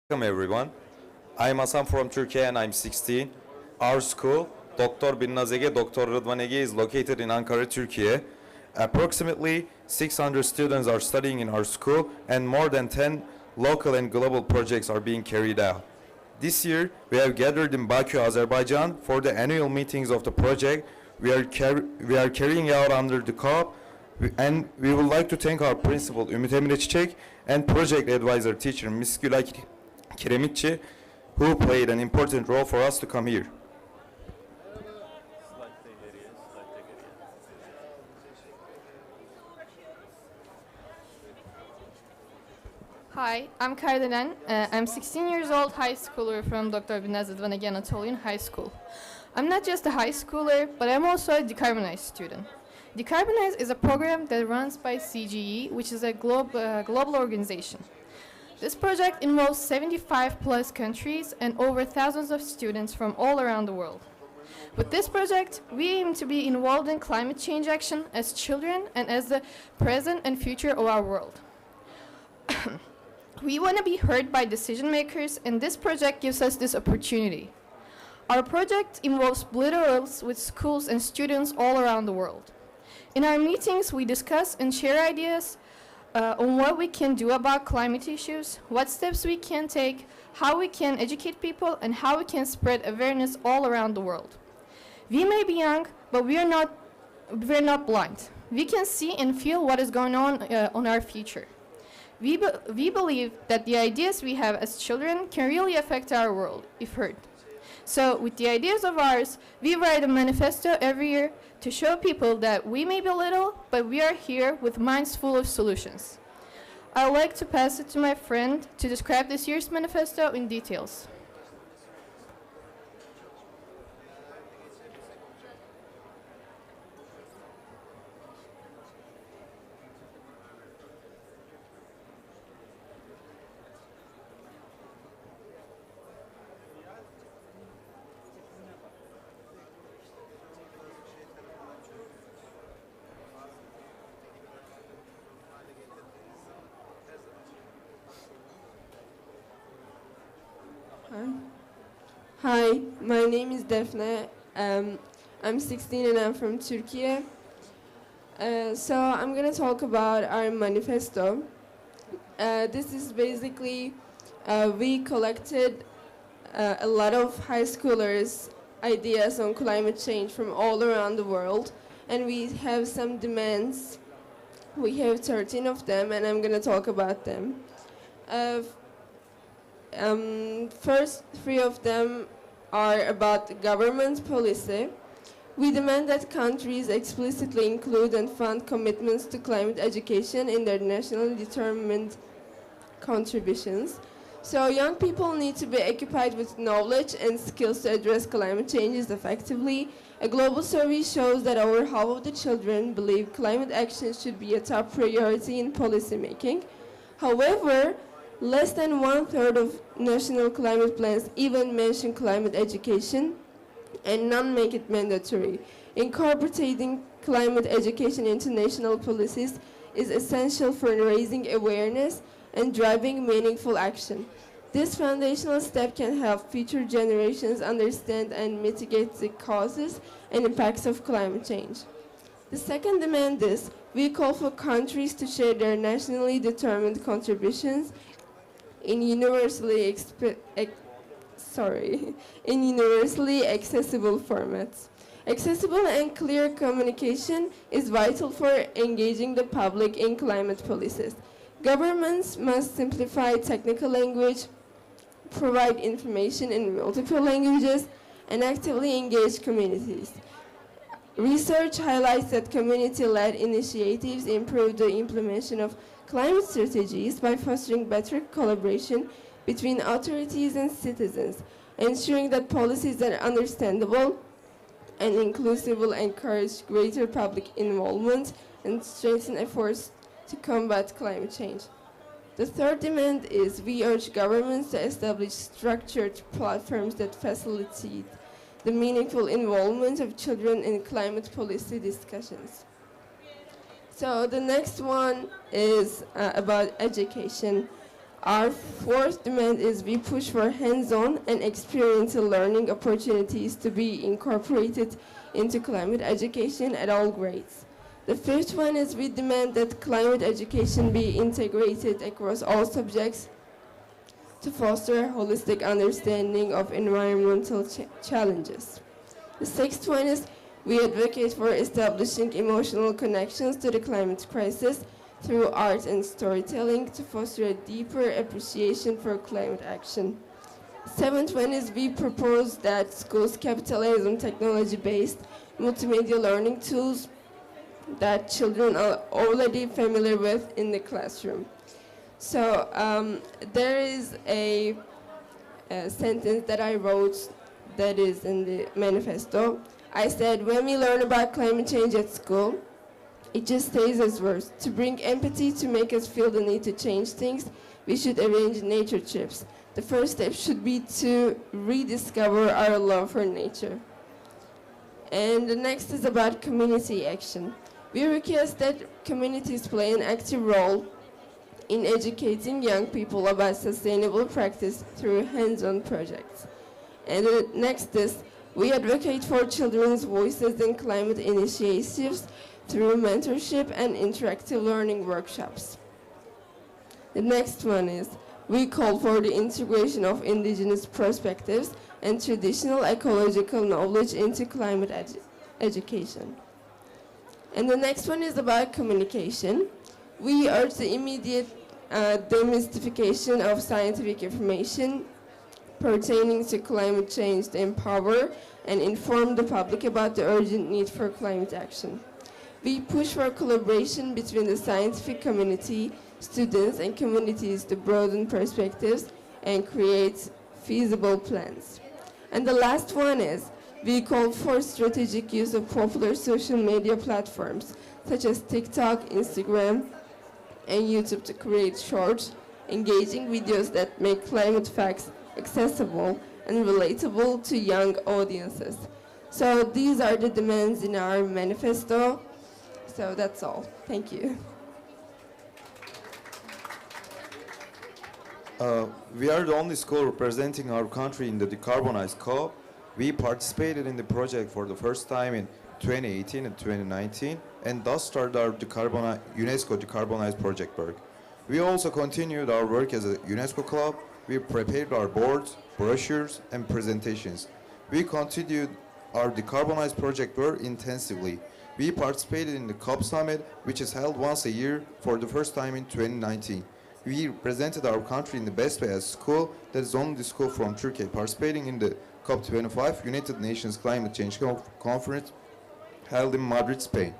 Welcome everyone. I'm Hasan from Turkey and I'm 16. Our school, Dr. Binnaz Ege, Dr. Rıdvan Ege, is located in Ankara, Turkey. Approximately 600 students are studying in our school and more than 10 local and global projects are being carried out. This year, we have gathered in Baku, Azerbaijan for the annual meetings of the project we are carrying out under the COP, and we would like to thank our principal Ümit Emre Çiçek and project advisor teacher Ms. Gülay Kiremitçi, who played an important role for us to come here. Hi, I'm Kardelen. I'm 16 years old, high schooler from Dr. Binnaz Rıdvan Ege Anatolian High School. I'm not just a high schooler, but I'm also a Decarbonize student. Decarbonize is a program that runs by CGE, which is a global organization. This project involves 75 plus countries and over thousands of students from all around the world. With this project, we aim to be involved in climate change action as children and as the present and future of our world. We want to be heard by decision makers, and this project gives us this opportunity. Our project involves bilaterals with schools and students all around the world. In our meetings, we discuss and share ideas on what we can do about climate issues, what steps we can take, how we can educate people, and how we can spread awareness all around the world. We may be young, but we're not blind. We can see and feel what is going on our future. We believe that the ideas we have as children can really affect our world, if heard. So, with the ideas of ours, we write a manifesto every year to show people that we may be little, but we are here with minds full of solutions. I'd like to pass it to my friend to describe this year's manifesto in details. Hi, my name is Defne. I'm 16 and I'm from Turkey. So I'm going to talk about our manifesto. This is basically, we collected a lot of high schoolers' ideas on climate change from all around the world, and we have some demands. We have 13 of them, and I'm going to talk about them. First 3 of them are about government policy. We demand that countries explicitly include and fund commitments to climate education in their nationally determined contributions. So young people need to be occupied with knowledge and skills to address climate changes effectively. A global survey shows that over half of the children believe climate action should be a top priority in policy making. However, less than 1/3 of national climate plans even mention climate education, and none make it mandatory. Incorporating climate education into national policies is essential for raising awareness and driving meaningful action. This foundational step can help future generations understand and mitigate the causes and impacts of climate change. The second demand is, we call for countries to share their nationally determined contributions in universally accessible formats. Accessible and clear communication is vital for engaging the public in climate policies. Governments must simplify technical language, provide information in multiple languages, and actively engage communities. Research highlights that community-led initiatives improve the implementation of climate strategies by fostering better collaboration between authorities and citizens, ensuring that policies that are understandable and inclusive will encourage greater public involvement and strengthen efforts to combat climate change. The third demand is, we urge governments to establish structured platforms that facilitate the meaningful involvement of children in climate policy discussions. So the next one is about education. Our fourth demand is we push for hands-on and experiential learning opportunities to be incorporated into climate education at all grades. The fifth one is we demand that climate education be integrated across all subjects to foster a holistic understanding of environmental challenges. The sixth one is we advocate for establishing emotional connections to the climate crisis through art and storytelling to foster a deeper appreciation for climate action. Seventh one is we propose that schools capitalize on technology-based multimedia learning tools that children are already familiar with in the classroom. So there is a sentence that I wrote that is in the manifesto. I said, when we learn about climate change at school, it just stays as words. To bring empathy, to make us feel the need to change things, we should arrange nature trips. The first step should be to rediscover our love for nature. And the next is about community action. We request that communities play an active role in educating young people about sustainable practice through hands-on projects. And the next is we advocate for children's voices in climate initiatives through mentorship and interactive learning workshops. The next one is we call for the integration of indigenous perspectives and traditional ecological knowledge into climate education. And the next one is about communication. We urge the immediate demystification of scientific information pertaining to climate change to empower and inform the public about the urgent need for climate action. We push for collaboration between the scientific community, students, and communities to broaden perspectives and create feasible plans. And the last one is we call for strategic use of popular social media platforms such as TikTok, Instagram, and YouTube to create short, engaging videos that make climate facts accessible and relatable to young audiences. So these are the demands in our manifesto. So that's all. Thank you. We are the only school representing our country in the Decarbonize Co-op. We participated in the project for the first time in 2018 and 2019 and thus started our UNESCO Decarbonize project work. We also continued our work as a UNESCO club. We prepared our boards, brochures, and presentations. We continued our Decarbonize project work intensively. We participated in the COP Summit, which is held once a year for the first time in 2019. We represented our country in the best way as a school that is only the school from Turkey participating in the COP25 United Nations Climate Change Conference held in Madrid, Spain.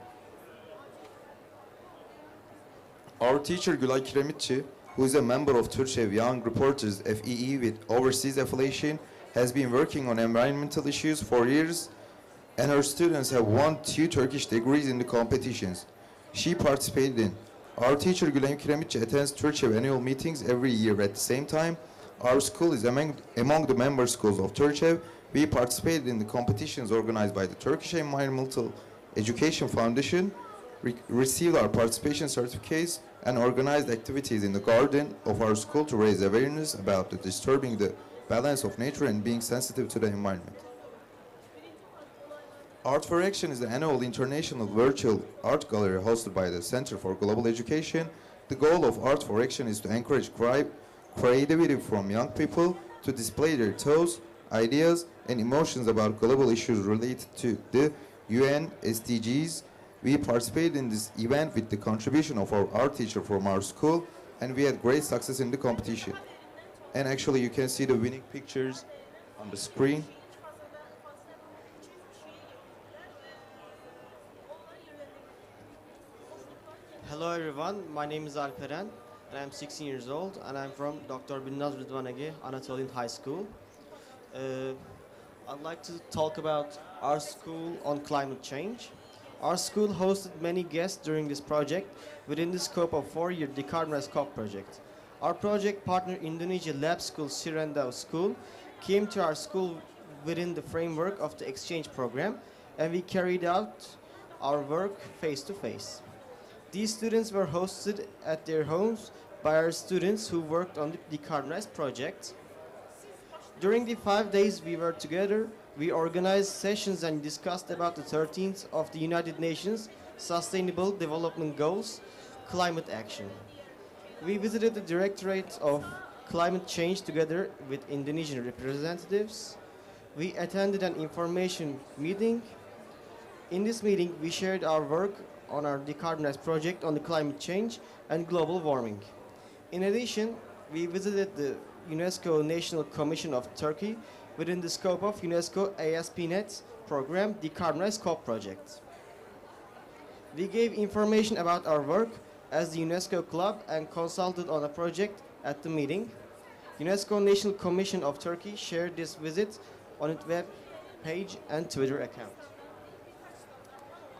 Our teacher Gülay Kiremitçi, who is a member of Turchev Young Reporters FEE with overseas affiliation, has been working on environmental issues for years, and her students have won 2 Turkish degrees in the competitions she participated in. Our teacher Gülay Kiremitçi attends Turchev annual meetings every year. At the same time, our school is among the member schools of Turchev. We participated in the competitions organized by the Turkish Environmental Education Foundation, received our participation certificates, and organized activities in the garden of our school to raise awareness about disturbing the balance of nature and being sensitive to the environment. Art for Action is the annual international virtual art gallery hosted by the Center for Global Education. The goal of Art for Action is to encourage creativity from young people to display their thoughts, ideas, and emotions about global issues related to the UN SDGs. We participated in this event with the contribution of our art teacher from our school, and we had great success in the competition. And actually you can see the winning pictures on the screen. Hello everyone, my name is Alperen and I'm 16 years old and I'm from Dr. Binnaz Rıdvanegi Anatolian High School. I'd like to talk about our school on climate change. Our school hosted many guests during this project within the scope of 4-year Decarbonize COP project. Our project partner Indonesia Lab School Sirendau School came to our school within the framework of the exchange program and we carried out our work face to face. These students were hosted at their homes by our students who worked on the Decarbonize project. During the 5 days we were together, we organized sessions and discussed about the 13th of the United Nations Sustainable Development Goals, climate action. We visited the Directorate of Climate Change together with Indonesian representatives. We attended an information meeting. In this meeting, we shared our work on our Decarbonize project on the climate change and global warming. In addition, we visited the UNESCO National Commission of Turkey within the scope of UNESCO ASP.NET program Decarbonize COP project. We gave information about our work as the UNESCO club and consulted on a project at the meeting. UNESCO National Commission of Turkey shared this visit on its web page and Twitter account.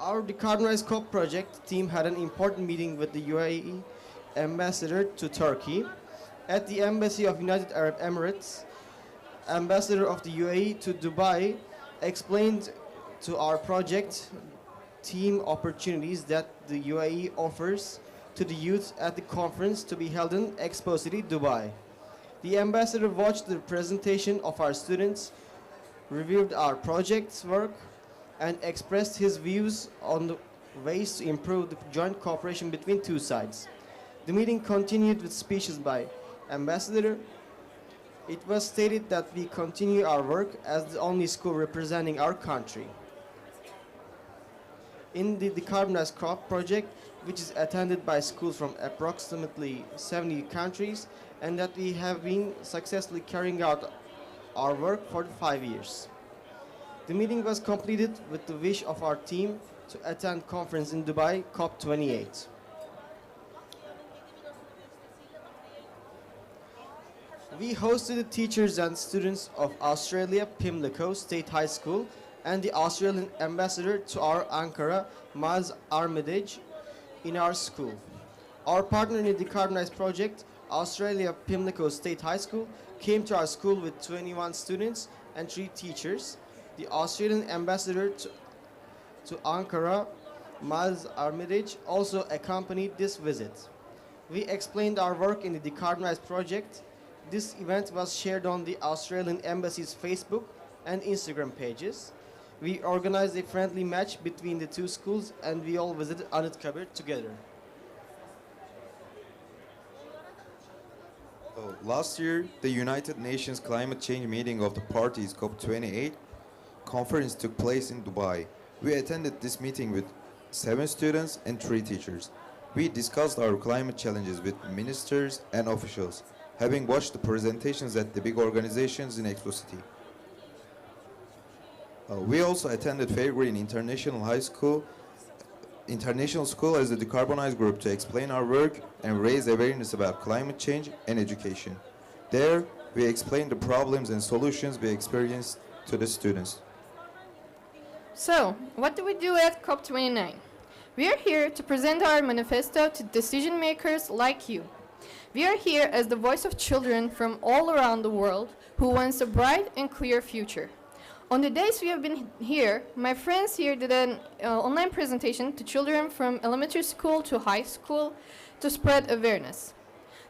Our Decarbonize COP project team had an important meeting with the UAE ambassador to Turkey. At the Embassy of United Arab Emirates, ambassador of the UAE to Dubai explained to our project team opportunities that the UAE offers to the youth at the conference to be held in Expo City, Dubai. The ambassador watched the presentation of our students, reviewed our project's work, and expressed his views on the ways to improve the joint cooperation between two sides. The meeting continued with speeches by ambassador. It was stated that we continue our work as the only school representing our country in the Decarbonize COP project, which is attended by schools from approximately 70 countries, and that we have been successfully carrying out our work for 5 years. The meeting was completed with the wish of our team to attend conference in Dubai, COP28. We hosted the teachers and students of Australia Pimlico State High School and the Australian ambassador to our Ankara, Miles Armitage, in our school. Our partner in the Decarbonize project, Australia Pimlico State High School, came to our school with 21 students and 3 teachers. The Australian ambassador to Ankara, Miles Armitage, also accompanied this visit. We explained our work in the Decarbonize project. This event was shared on the Australian Embassy's Facebook and Instagram pages. We organized a friendly match between the two schools and we all visited Anıtkabir together. Last year, the United Nations Climate Change meeting of the parties COP28 conference took place in Dubai. We attended this meeting with 7 students and 3 teachers. We discussed our climate challenges with ministers and officials, having watched the presentations at the big organizations in Expo City. We also attended Fairgreen International School as the Decarbonize group to explain our work and raise awareness about climate change and education. There, we explained the problems and solutions we experienced to the students. So, what do we do at COP29? We are here to present our manifesto to decision makers like you. We are here as the voice of children from all around the world who wants a bright and clear future. On the days we have been here, my friends here did an online presentation to children from elementary school to high school to spread awareness.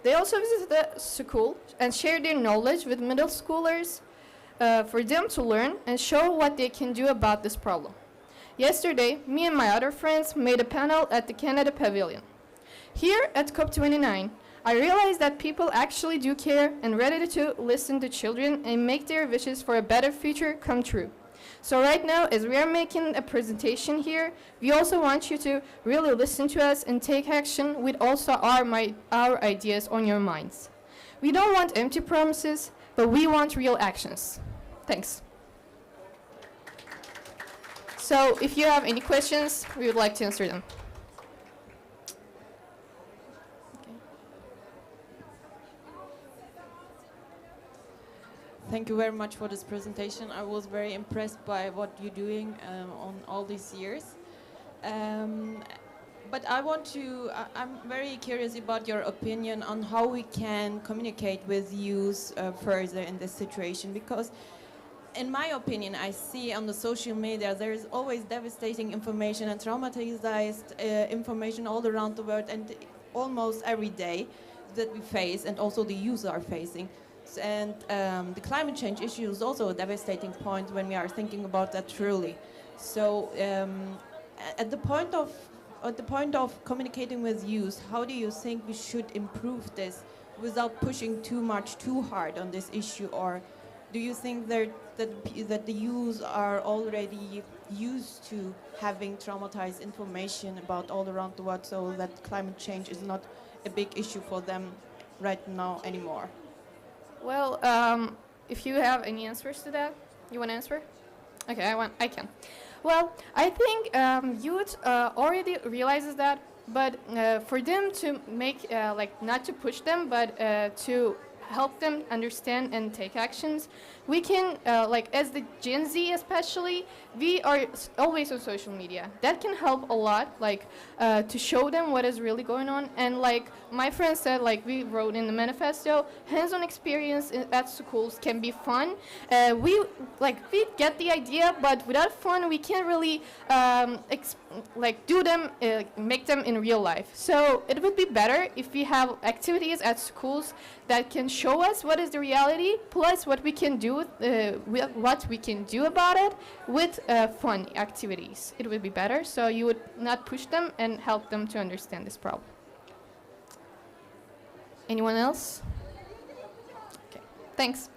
They also visited the school and shared their knowledge with middle schoolers for them to learn and show what they can do about this problem. Yesterday, me and my other friends made a panel at the Canada Pavilion. Here at COP29, I realized that people actually do care and ready to listen to children and make their wishes for a better future come true. So right now, as we are making a presentation here, we also want you to really listen to us and take action with also our ideas on your minds. We don't want empty promises, but we want real actions. Thanks. So if you have any questions, we would like to answer them. Thank you very much for this presentation. I was very impressed by what you're doing on all these years. But I'm very curious about your opinion on how we can communicate with youth further in this situation, because in my opinion, I see on the social media there is always devastating information and traumatized information all around the world, and almost every day that we face and also the youth are facing. And the climate change issue is also a devastating point when we are thinking about that truly. So at the point of communicating with youth, how do you think we should improve this without pushing too hard on this issue? Or do you think that the youth are already used to having traumatized information about all around the world, so that climate change is not a big issue for them right now anymore? Well, if you have any answers to that, you want to answer? Okay, I can. Well, I think youth already realizes that, but for them to make, like, not to push them, but to help them understand and take actions, we can, like, as the Gen Z especially, we are always on social media. That can help a lot, like, to show them what is really going on. And like my friend said, like we wrote in the manifesto, hands-on experience at schools can be fun. We get the idea, but without fun, we can't really do them, make them in real life. So it would be better if we have activities at schools that can show us what is the reality, plus what we can do about it with fun activities. It would be better, so you would not push them and help them to understand this problem. Anyone else? Okay, thanks.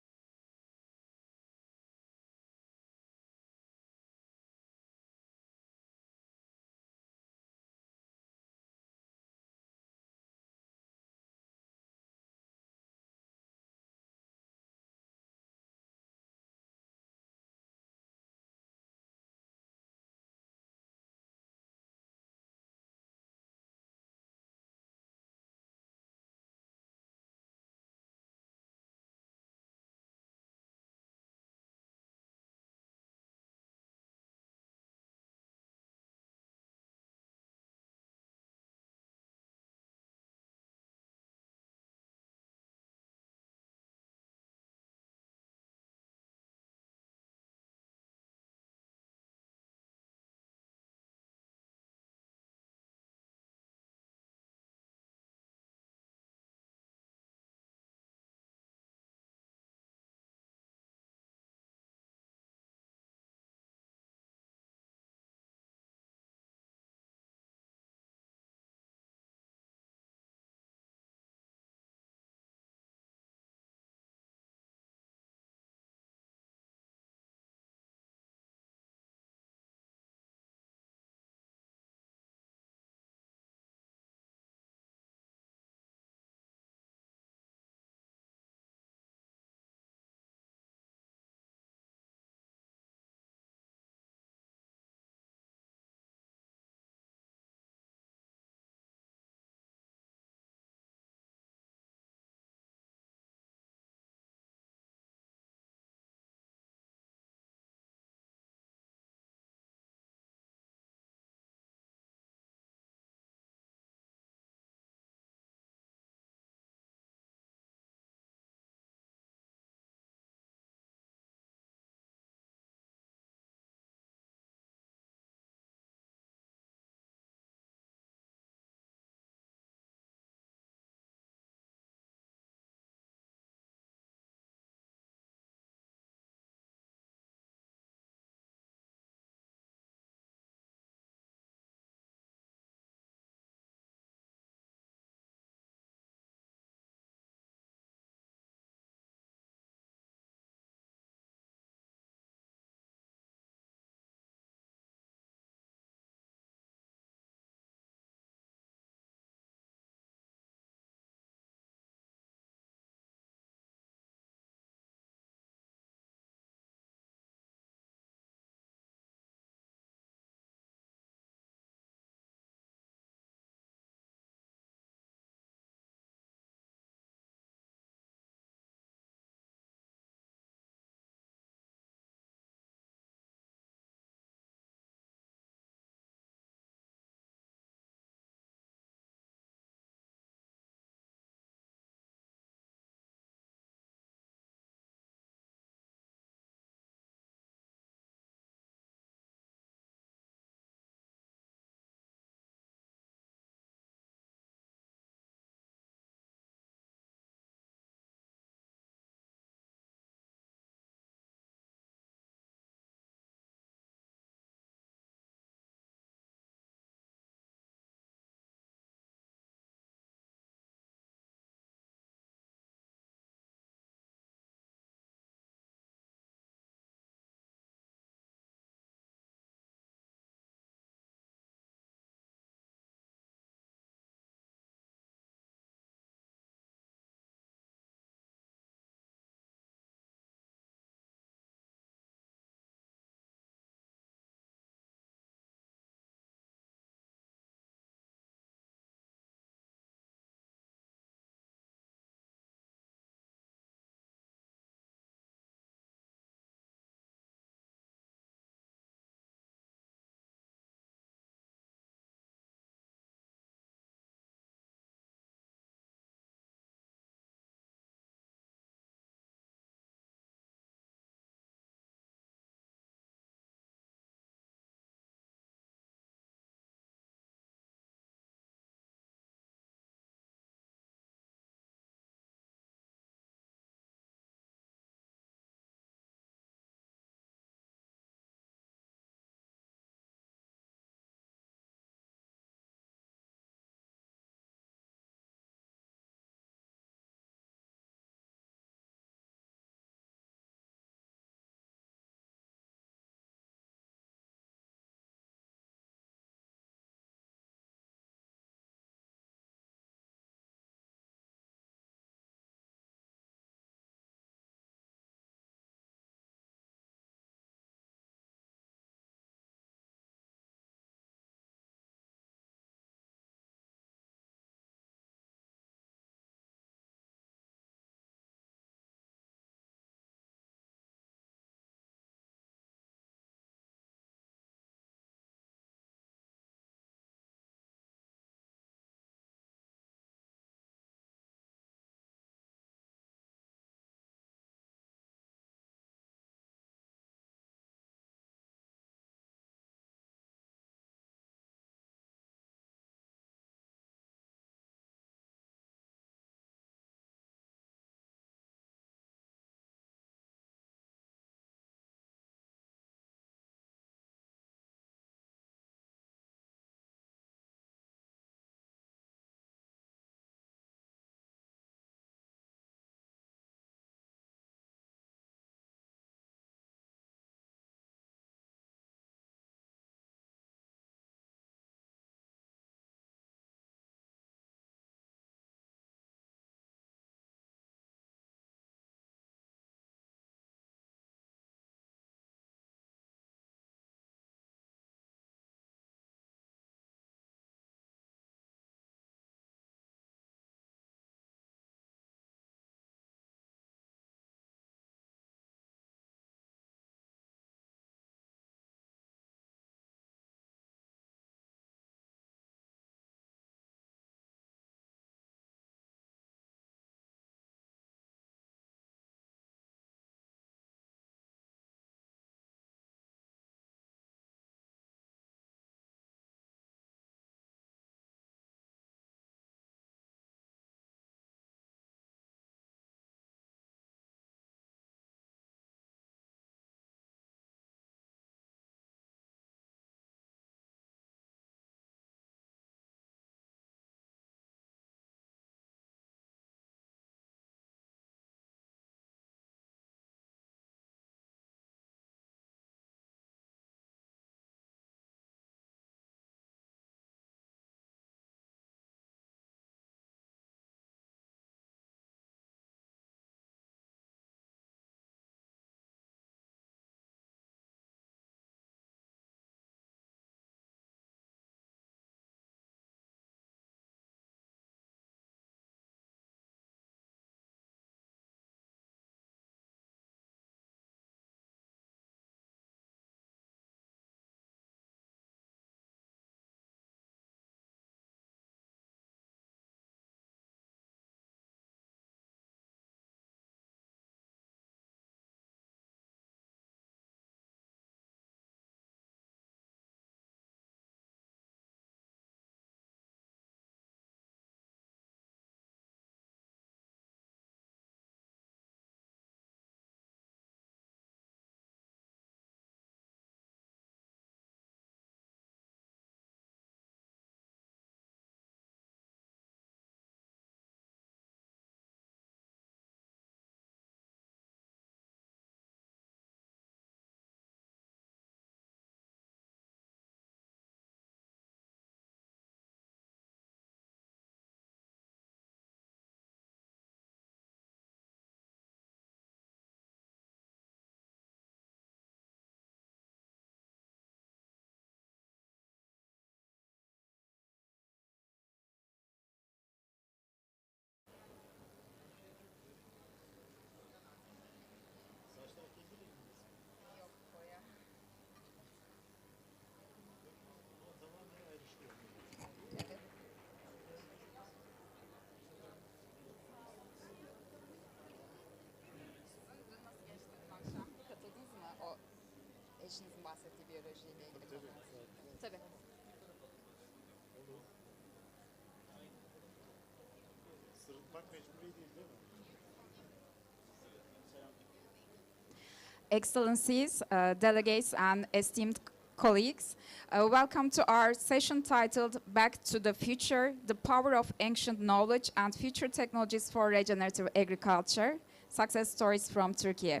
Excellencies, delegates, and esteemed colleagues, welcome to our session titled Back to the Future, the Power of Ancient Knowledge and Future Technologies for Regenerative Agriculture, Success Stories from Turkey.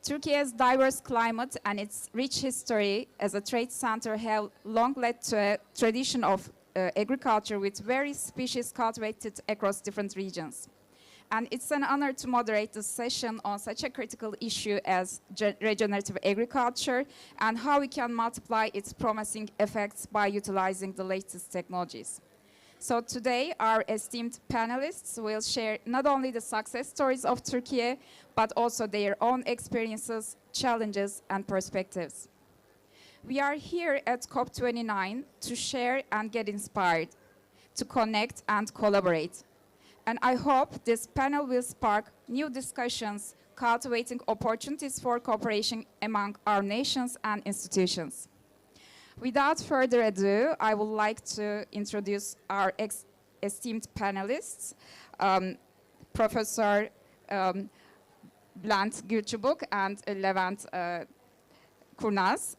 Turkey's diverse climate and its rich history as a trade center have long led to a tradition of agriculture with various species cultivated across different regions. And it's an honor to moderate this session on such a critical issue as regenerative agriculture and how we can multiply its promising effects by utilizing the latest technologies. So today, our esteemed panelists will share not only the success stories of Turkey, but also their own experiences, challenges, and perspectives. We are here at COP29 to share and get inspired, to connect and collaborate. And I hope this panel will spark new discussions, cultivating opportunities for cooperation among our nations and institutions. Without further ado, I would like to introduce our esteemed panelists, Professor Bülent Gülçubuk and Levent Kurnaz.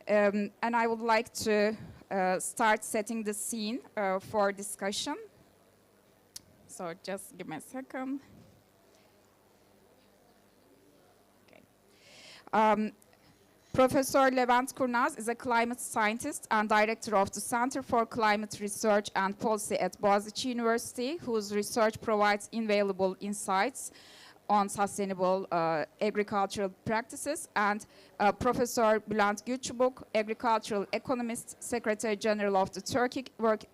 And I would like to start setting the scene for discussion. So just give me a second. Okay. Professor Levent Kurnaz is a climate scientist and director of the Center for Climate Research and Policy at Boğaziçi University, whose research provides invaluable insights on sustainable agricultural practices, and Professor Bülent Gülçubuk, agricultural economist, Secretary General of the Turkic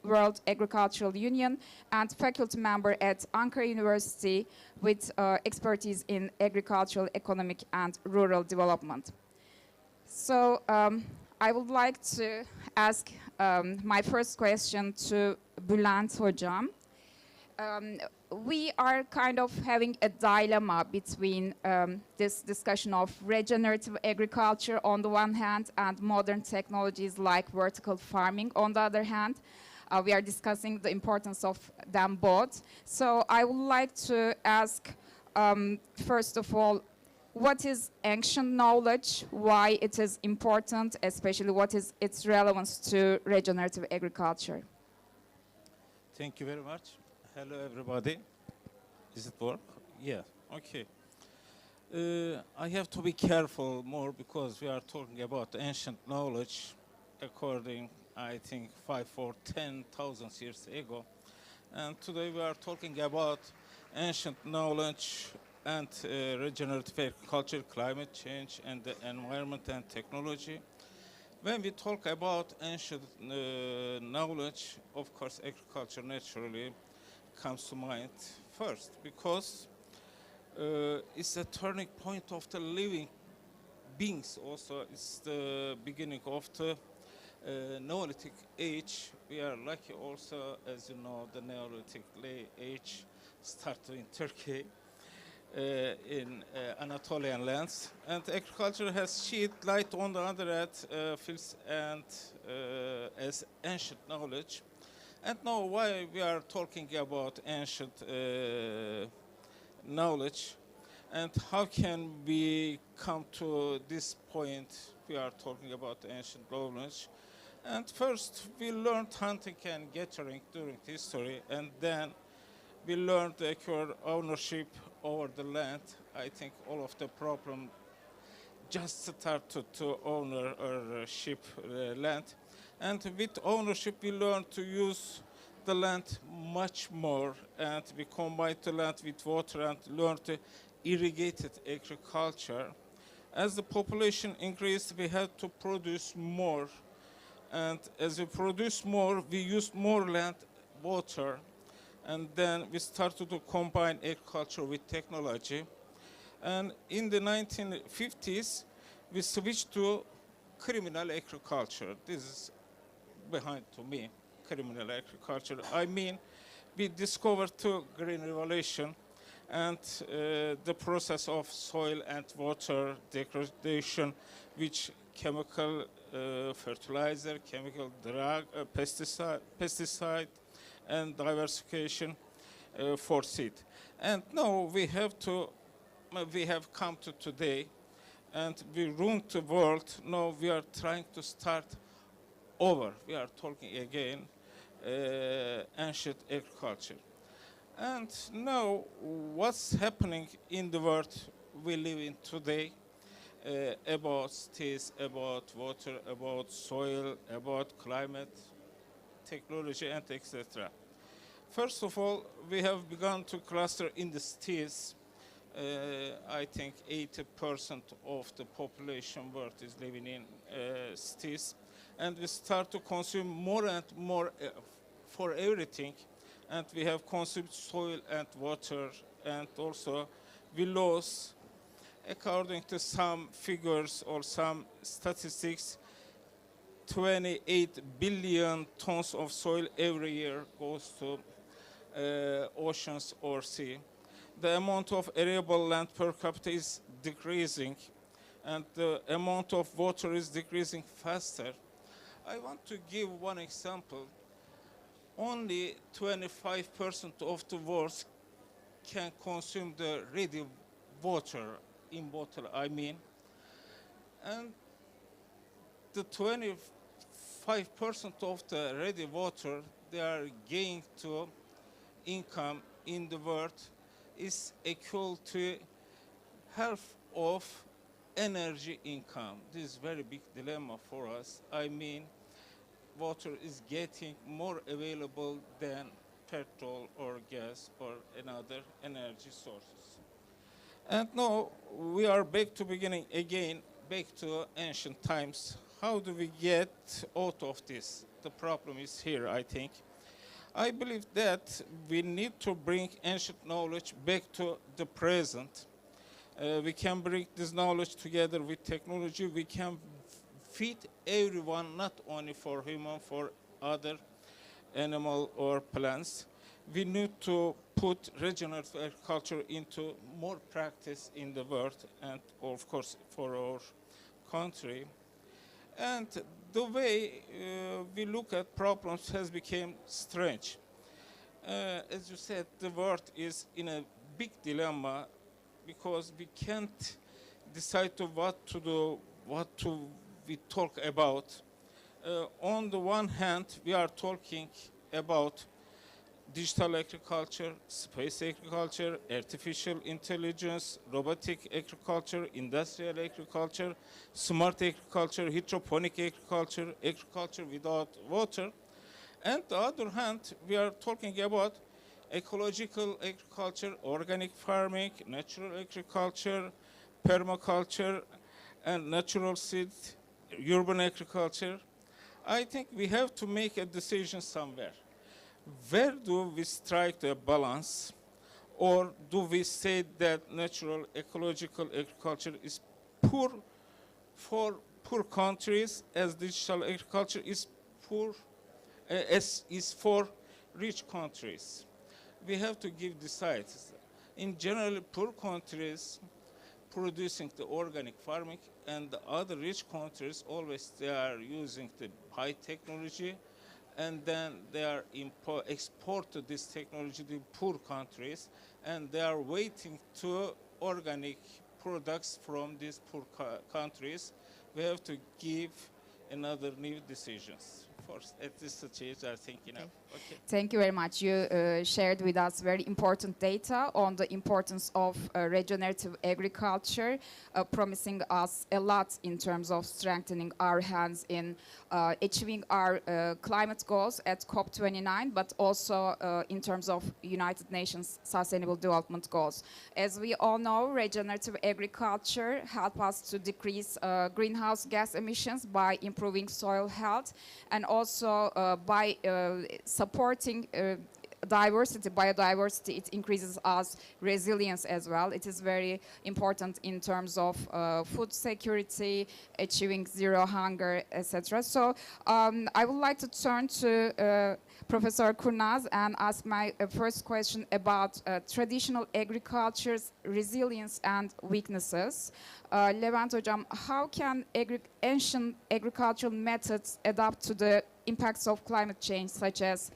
World Agricultural Union, and faculty member at Ankara University with expertise in agricultural, economic, and rural development. So I would like to ask my first question to Bülent Hocam. We are kind of having a dilemma between this discussion of regenerative agriculture on the one hand and modern technologies like vertical farming on the other hand. We are discussing the importance of them both. So I would like to ask, first of all, what is ancient knowledge, why it is important, especially what is its relevance to regenerative agriculture? Thank you very much. Hello, everybody. Is it work? Yeah, okay. I have to be careful more because we are talking about ancient knowledge according, I think, 5 or 10,000 years ago. And today we are talking about ancient knowledge and regenerative agriculture, climate change, and the environment and technology. When we talk about ancient knowledge, of course, agriculture naturally comes to mind first because it's a turning point of the living beings. Also, it's the beginning of the Neolithic age. We are lucky also, as you know, the Neolithic age started in Turkey, in Anatolian lands, and agriculture has shed light on the other fields and as ancient knowledge. And now why we are talking about ancient knowledge and how can we come to this point we are talking about ancient knowledge. And first we learned hunting and gathering during history, and then we learned to acquire ownership over the land. I think all of the problem just started to ownership land. And with ownership, we learned to use the land much more, and we combined the land with water and learned to irrigated agriculture. As the population increased, we had to produce more. And as we produce more, we used more land, water, and then we started to combine agriculture with technology. And in the 1950s, we switched to criminal agriculture. This is behind to me, criminal agriculture. I mean, we discovered the green revolution and the process of soil and water degradation, which chemical fertilizer, chemical drug, pesticide, and diversification. foreseen. And now we have come to today, and we ruined the world. Now we are trying to start over. We are talking again ancient agriculture. And now what's happening in the world we live in today, about this, about water, about soil, about climate, technology, and etc. First of all, we have begun to cluster in the cities. I think 80% of the population world is living in cities. And we start to consume more and more for everything. And we have consumed soil and water, and also we lose, according to some figures or some statistics, 28 billion tons of soil every year goes to oceans or sea. The amount of arable land per capita is decreasing, and the amount of water is decreasing faster. I want to give one example. Only 25% of the world can consume the ready water in bottle, I mean. And the 25% of the ready water they are gaining to income in the world is equal to half of energy income. This is a very big dilemma for us. I mean, water is getting more available than petrol or gas or another energy sources. And now we are back to beginning again, back to ancient times. How do we get out of this? The problem is here, I think. I believe that we need to bring ancient knowledge back to the present. We can bring this knowledge together with technology. We can feed everyone, not only for human, for other animal or plants. We need to put regenerative agriculture into more practice in the world and, of course, for our country. And the way we look at problems has become strange. As you said, the world is in a big dilemma because we can't decide to what to do, we talk about. On the one hand, we are talking about digital agriculture, space agriculture, artificial intelligence, robotic agriculture, industrial agriculture, smart agriculture, hydroponic agriculture, agriculture without water. And on the other hand, we are talking about ecological agriculture, organic farming, natural agriculture, permaculture, and natural seed, urban agriculture. I think we have to make a decision somewhere. Where do we strike the balance, or do we say that natural ecological agriculture is poor for poor countries, as digital agriculture is poor, is for rich countries? We have to decide. In general, poor countries producing the organic farming, and the other rich countries always they are using the high technology, and then they are export this technology to poor countries, and they are waiting to organic products from these poor countries. We have to give another new decisions. First, at this stage, I think enough. Okay. Thank you very much. You shared with us very important data on the importance of regenerative agriculture, promising us a lot in terms of strengthening our hands in achieving our climate goals at COP29, but also in terms of United Nations Sustainable Development Goals. As we all know, regenerative agriculture helps us to decrease greenhouse gas emissions by improving soil health, and also by supporting biodiversity, it increases our resilience as well. It is very important in terms of food security, achieving zero hunger, etc. So I would like to turn to Professor Kurnaz and ask my first question about traditional agriculture's resilience and weaknesses. Levent Hocam, how can ancient agricultural methods adapt to the impacts of climate change, such as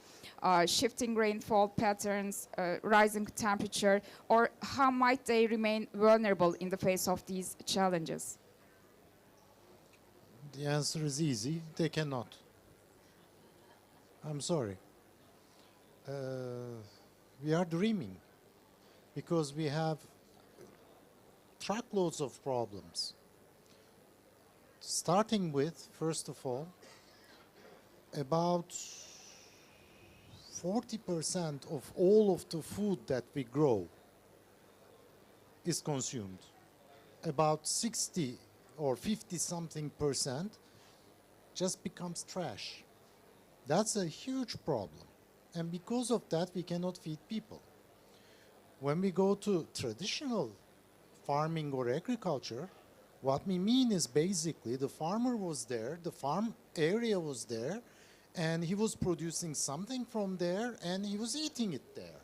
shifting rainfall patterns, rising temperature, or how might they remain vulnerable in the face of these challenges? The answer is easy. They cannot. I'm sorry. We are dreaming because we have truckloads of problems. Starting with, first of all, about 40% of all of the food that we grow is consumed. About 60 or 50 something percent just becomes trash. That's a huge problem. And because of that, we cannot feed people. When we go to traditional farming or agriculture, what we mean is basically the farmer was there, the farm area was there, and he was producing something from there and he was eating it there.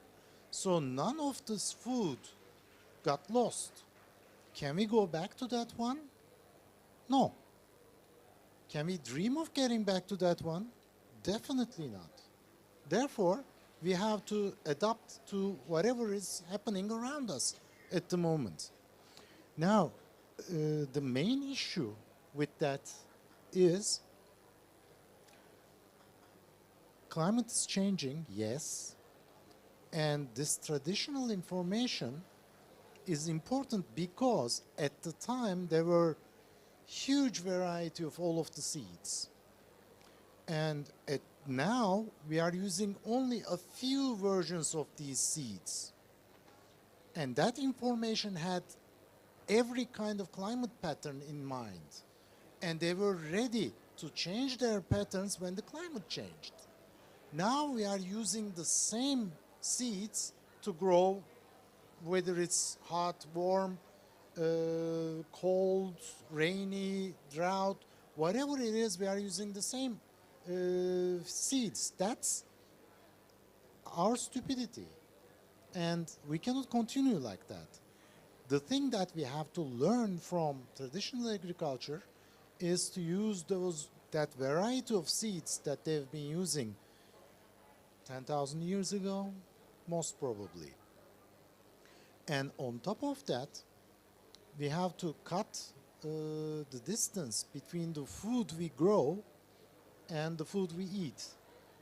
So none of this food got lost. Can we go back to that one? No. Can we dream of getting back to that one? Definitely not. Therefore, we have to adapt to whatever is happening around us at the moment. Now, the main issue with that is climate is changing, yes, and this traditional information is important because at the time there were huge variety of all of the seeds. And now we are using only a few versions of these seeds. And that information had every kind of climate pattern in mind. And they were ready to change their patterns when the climate changed. Now we are using the same seeds to grow, whether it's hot, warm, cold, rainy, drought, whatever it is, we are using the same seeds. That's our stupidity. And we cannot continue like that. The thing that we have to learn from traditional agriculture is to use that variety of seeds that they've been using 10,000 years ago, most probably. And on top of that, we have to cut the distance between the food we grow and the food we eat.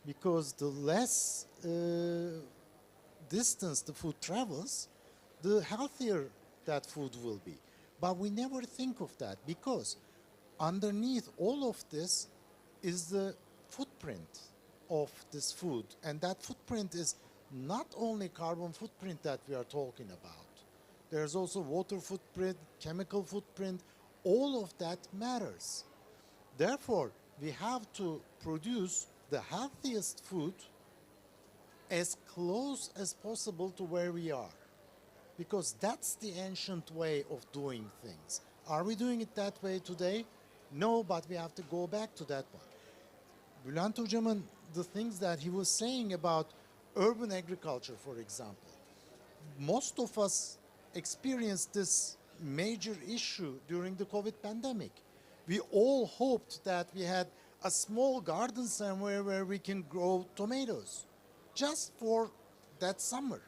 Because the less distance the food travels, the healthier that food will be. But we never think of that because underneath all of this is the footprint of this food. And that footprint is not only carbon footprint that we are talking about. There's also water footprint, chemical footprint, all of that matters. Therefore, we have to produce the healthiest food as close as possible to where we are. Because that's the ancient way of doing things. Are we doing it that way today? No, but we have to go back to that one. Bülent Hocam'ın, the things that he was saying about urban agriculture, for example. Most of us experienced this major issue during the COVID pandemic. We all hoped that we had a small garden somewhere where we can grow tomatoes, just for that summer.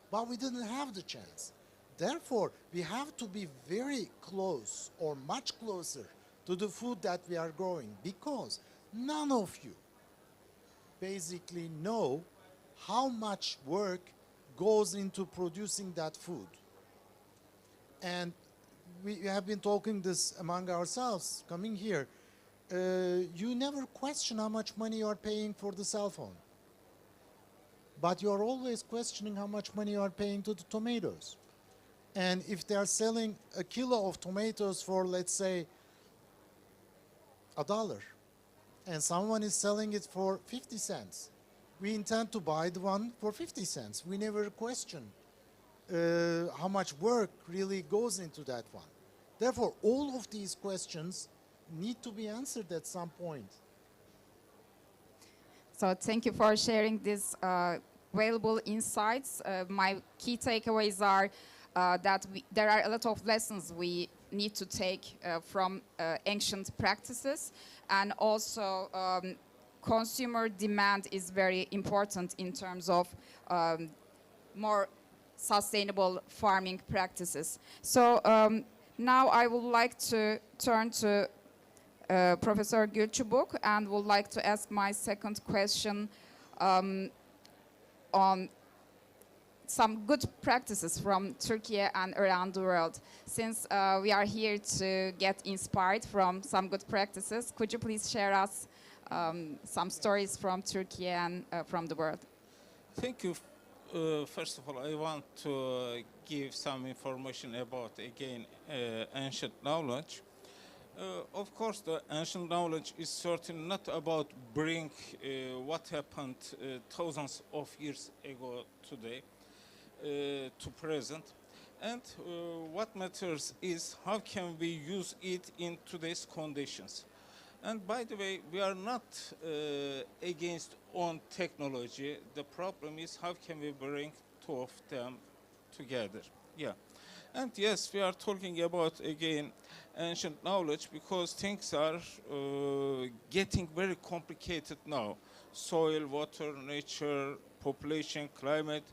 But we didn't have the chance. Therefore, we have to be very close or much closer to the food that we are growing because none of you basically know how much work goes into producing that food. And we have been talking this among ourselves coming here. You never question how much money you are paying for the cell phone. But you are always questioning how much money you are paying to the tomatoes. And if they are selling a kilo of tomatoes for, let's say, $1, and someone is selling it for 50 cents, we intend to buy the one for 50 cents. We never question how much work really goes into that one. Therefore, all of these questions need to be answered at some point. So thank you for sharing these valuable insights. My key takeaways are that there are a lot of lessons we need to take from ancient practices, and also consumer demand is very important in terms of more sustainable farming practices. So now I would like to turn to Professor Gülçubuk and would like to ask my second question on some good practices from Turkey and around the world. Since we are here to get inspired from some good practices, could you please share us some stories from Turkey and from the world? Thank you. First of all, I want to give some information about, again, ancient knowledge. Of course, the ancient knowledge is certainly not about bring what happened thousands of years ago today to present. And what matters is how can we use it in today's conditions. And by the way, we are not against on technology. The problem is how can we bring two of them together. Yeah. And yes, we are talking about, again, ancient knowledge because things are getting very complicated now. Soil, water, nature, population, climate,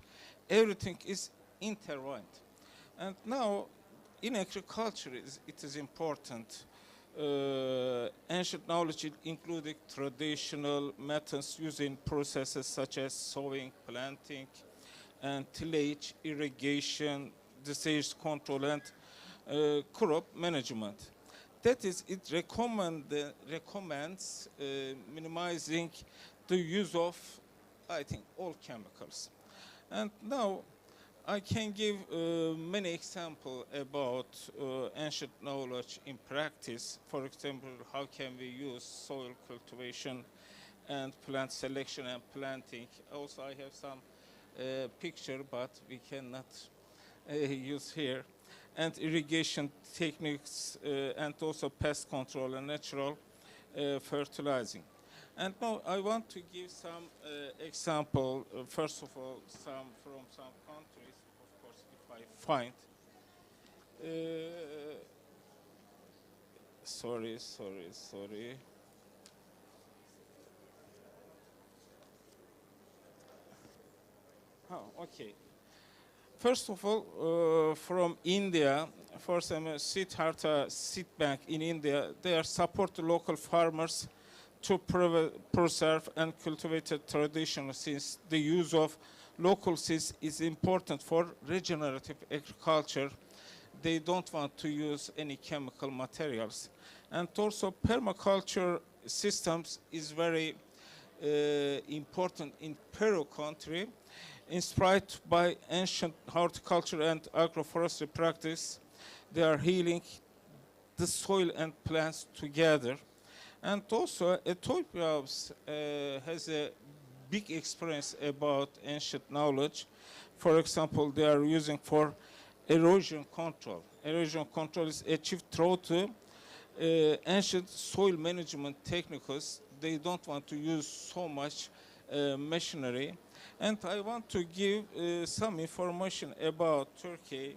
everything is intertwined. And now in agriculture it is important. Ancient knowledge including traditional methods using processes such as sowing, planting, and tillage, irrigation, disease control, and crop management. That is, it recommends minimizing the use of, I think, all chemicals. And now I can give many examples about ancient knowledge in practice. For example, how can we use soil cultivation and plant selection and planting. Also, I have some picture, but we cannot use here. And irrigation techniques and also pest control and natural fertilizing. And now I want to give some example. First of all, some from some countries, of course, if I find. Sorry. Oh, okay. First of all, from India, for some Siddhartha Seed Bank in India, they are support local farmers to preserve and cultivate a tradition, since the use of local seeds is important for regenerative agriculture. They don't want to use any chemical materials. And also permaculture systems is very important in Peru country. Inspired by ancient horticulture and agroforestry practice, they are healing the soil and plants together. And also Ethiopia has a big experience about ancient knowledge. For example, they are using for erosion control. Erosion control is achieved through ancient soil management techniques. They don't want to use so much machinery. And I want to give some information about Turkey.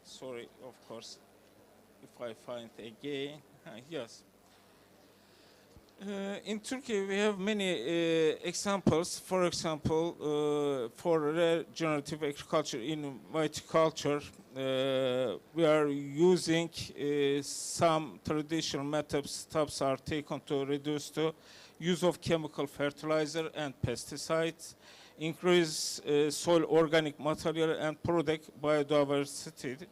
Sorry, of course, if I find again. Yes. In Turkey, we have many examples. For example, for regenerative agriculture in viticulture, we are using some traditional methods. Steps are taken to reduce the use of chemical fertilizer and pesticides, increase soil organic material, and protect biodiversity.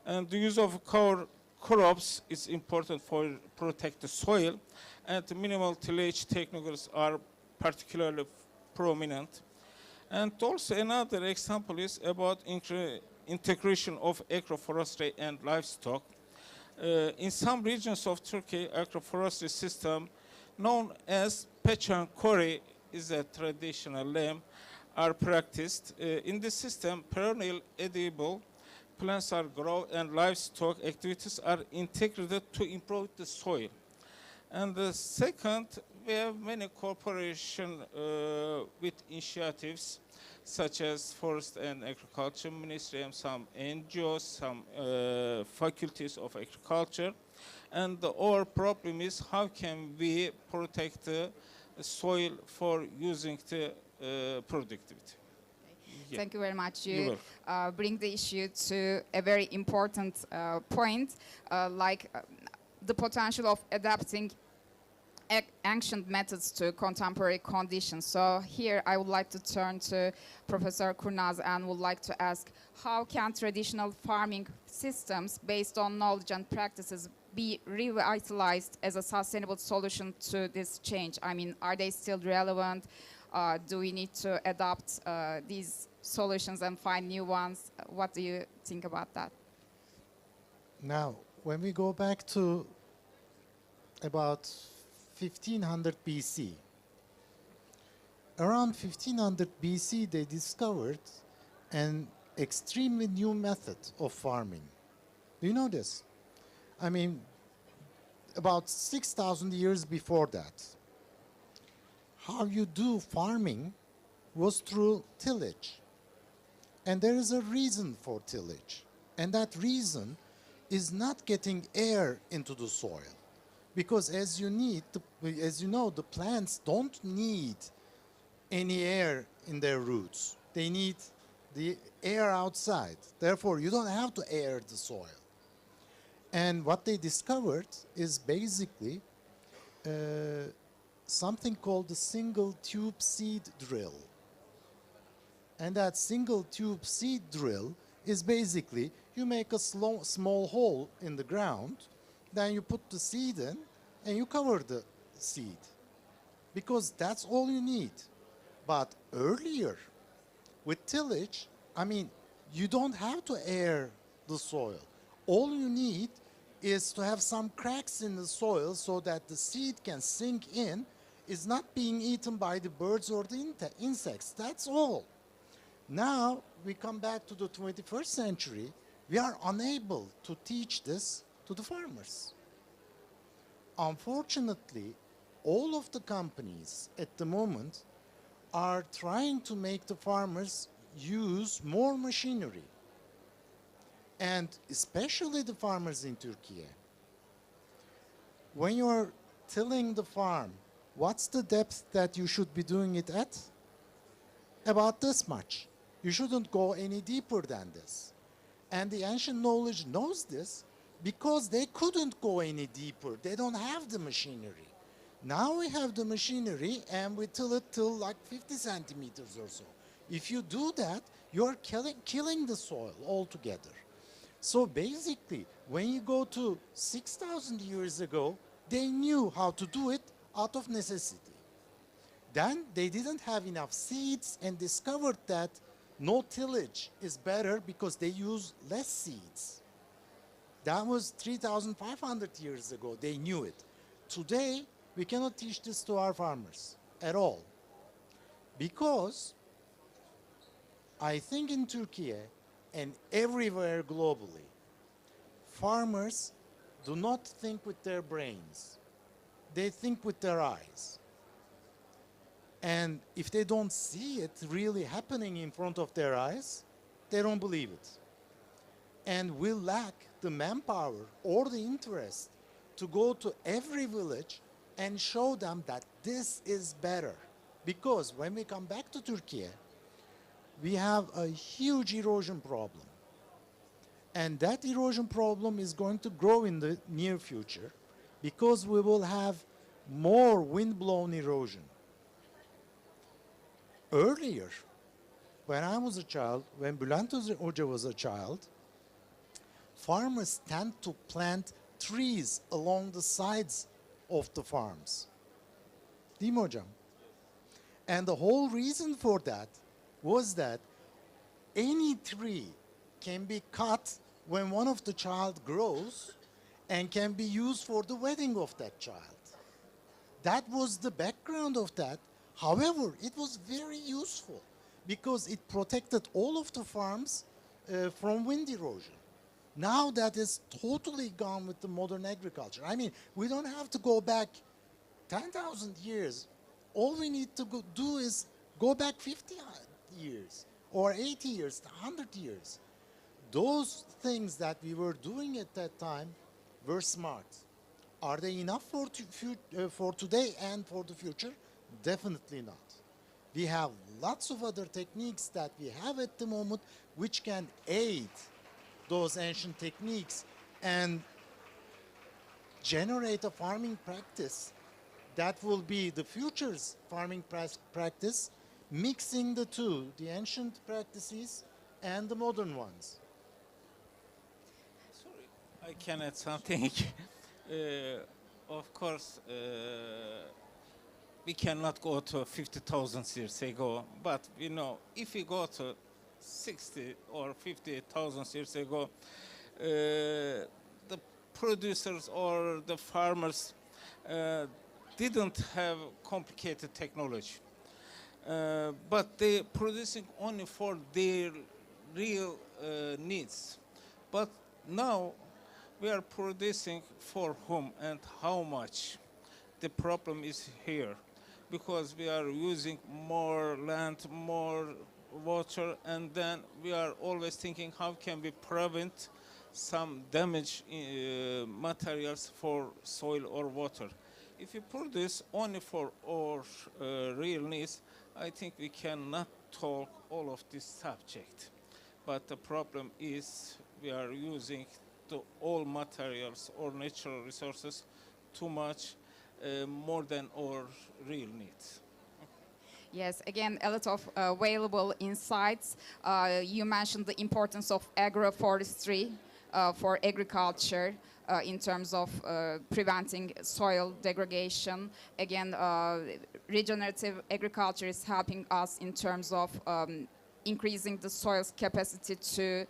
And the use of cover crops is important for protect the soil, and minimal tillage techniques are particularly prominent. And also another example is about integration of agroforestry and livestock. In some regions of Turkey, agroforestry system known as peçan kori is a traditional name, are practiced. In this system, perennial edible plants are grown and livestock activities are integrated to improve the soil. And the second, we have many cooperation with initiatives such as Forest and Agriculture Ministry and some NGOs, some faculties of agriculture. And our problem is how can we protect the soil for using the productivity. Yeah. Thank you very much. You're You welcome. bring the issue to a very important point, like the potential of adapting ancient methods to contemporary conditions. So here I would like to turn to Professor Kurnaz and would like to ask, how can traditional farming systems based on knowledge and practices be revitalized as a sustainable solution to this change? I mean, are they still relevant? Do we need to adopt these solutions and find new ones? What do you think about that? Now, when we go back to about 1500 BC, around 1500 BC, they discovered an extremely new method of farming. Do you know this? I mean, about 6,000 years before that, how you do farming was through tillage. And there is a reason for tillage. And that reason is not getting air into the soil. Because as you know, the plants don't need any air in their roots. They need the air outside. Therefore, you don't have to air the soil. And what they discovered is basically something called the single tube seed drill. And that single tube seed drill is basically you make a small hole in the ground, then you put the seed in and you cover the seed, because that's all you need. But earlier, with tillage, I mean, you don't have to air the soil. All you need is to have some cracks in the soil so that the seed can sink in, is not being eaten by the birds or the insects. That's all. Now we come back to the 21st century, we are unable to teach this to the farmers. Unfortunately, all of the companies at the moment are trying to make the farmers use more machinery. And especially the farmers in Turkey. When you're tilling the farm, what's the depth that you should be doing it at? About this much. You shouldn't go any deeper than this. And the ancient knowledge knows this because they couldn't go any deeper. They don't have the machinery. Now we have the machinery and we till it till like 50 centimeters or so. If you do that, you're killing the soil altogether. So basically, when you go to 6,000 years ago, they knew how to do it out of necessity. Then they didn't have enough seeds and discovered that no tillage is better because they use less seeds. That was 3,500 years ago. They knew it. Today, we cannot teach this to our farmers at all. Because I think in Turkey and everywhere globally, farmers do not think with their brains. They think with their eyes. And if they don't see it really happening in front of their eyes, they don't believe it. And we lack the manpower or the interest to go to every village and show them that this is better. Because when we come back to Turkey, we have a huge erosion problem. And that erosion problem is going to grow in the near future because we will have more wind-blown erosion. Earlier, when I was a child, when Bülent Hoca was a child, farmers tend to plant trees along the sides of the farms. Değil mi hocam? And the whole reason for that was that any tree can be cut when one of the child grows and can be used for the wedding of that child. That was the background of that. However, it was very useful because it protected all of the farms from wind erosion. Now that is totally gone with the modern agriculture. I mean, we don't have to go back 10,000 years. All we need to do is go back 50 years or 80 years, 100 years. Those things that we were doing at that time were smart. Are they enough for today and for the future? Definitely not. We have lots of other techniques that we have at the moment which can aid those ancient techniques and generate a farming practice that will be the future's farming practice, mixing the two, the ancient practices and the modern ones. I can add something. Of course, we cannot go to 50,000 years ago, but we know if we go to 60 or 50,000 years ago, the producers or the farmers didn't have complicated technology, but they producing only for their real needs. But now we are producing for whom and how much. The problem is here because we are using more land, more water, and then we are always thinking how can we prevent some damage materials for soil or water. If you produce only for our real needs, I think we cannot talk all of this subject. But the problem is we are using all materials or natural resources too much, more than our real needs. Yes, again, a lot of valuable insights. You mentioned the importance of agroforestry for agriculture in terms of preventing soil degradation. Again, regenerative agriculture is helping us in terms of increasing the soil's capacity to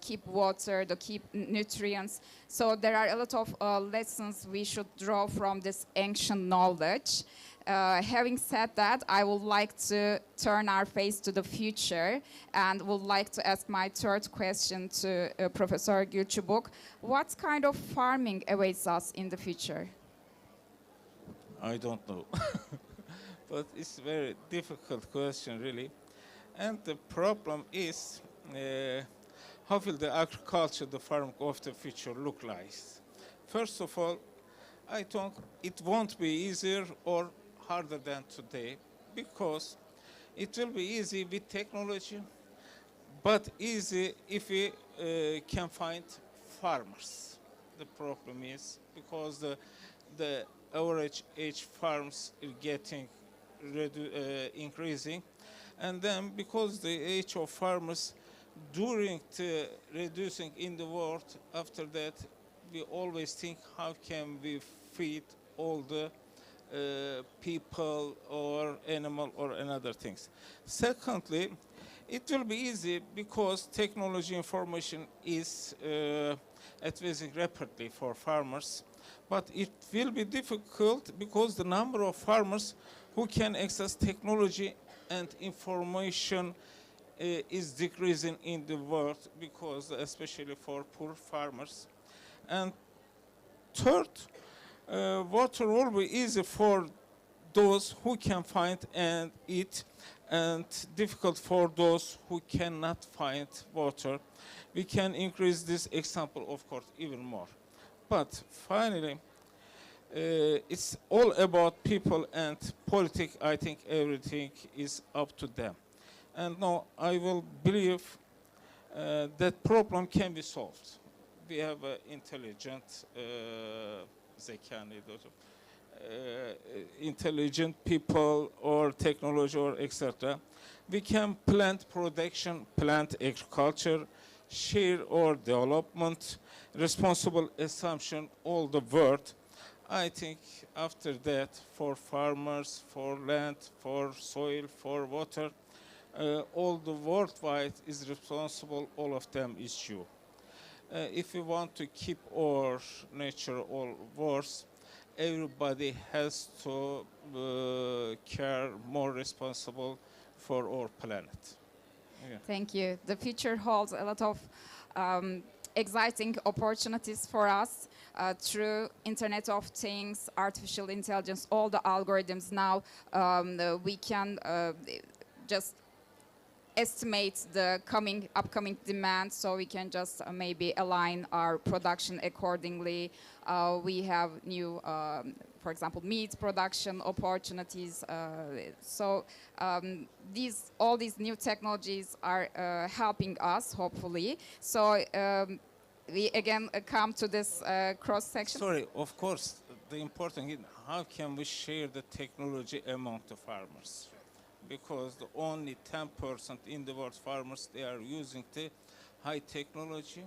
keep water, to keep nutrients. So there are a lot of lessons we should draw from this ancient knowledge. Having said that, I would like to turn our face to the future and would like to ask my third question to Professor Gülçubuk. What kind of farming awaits us in the future? I don't know. But it's a very difficult question, really. And the problem is, how will the agriculture, the farming of the future look like? First of all, I think it won't be easier or harder than today because it will be easy with technology, but easy if we can find farmers. The problem is because the average age farms are getting increasing, and then because the age of farmers during the reducing in the world, after that we always think how can we feed all the people or animal or another things. Secondly, it will be easy because technology information is advancing rapidly for farmers, but it will be difficult because the number of farmers who can access technology and information is decreasing in the world because especially for poor farmers. And third, water will be easy for those who can find and eat and difficult for those who cannot find water. We can increase this example, of course, even more. But finally, it's all about people and politics. I think everything is up to them. And now I will believe that problem can be solved. We have intelligent, intelligent people or technology or etc. We can plant production, plant agriculture, share or development, responsible assumption, all the world. I think after that, for farmers, for land, for soil, for water, all the worldwide is responsible, all of them is due. If we want to keep our nature all worse, everybody has to care more responsible for our planet. Yeah. Thank you. The future holds a lot of exciting opportunities for us through Internet of Things, artificial intelligence, all the algorithms now. We can just estimate the upcoming demand, so we can just maybe align our production accordingly. We have new for example, meat production opportunities. All these new technologies are helping us, hopefully. So we again come to this cross section. Sorry, of course, the important is how can we share the technology among the farmers? Because the only 10% in the world farmers, they are using the high technology,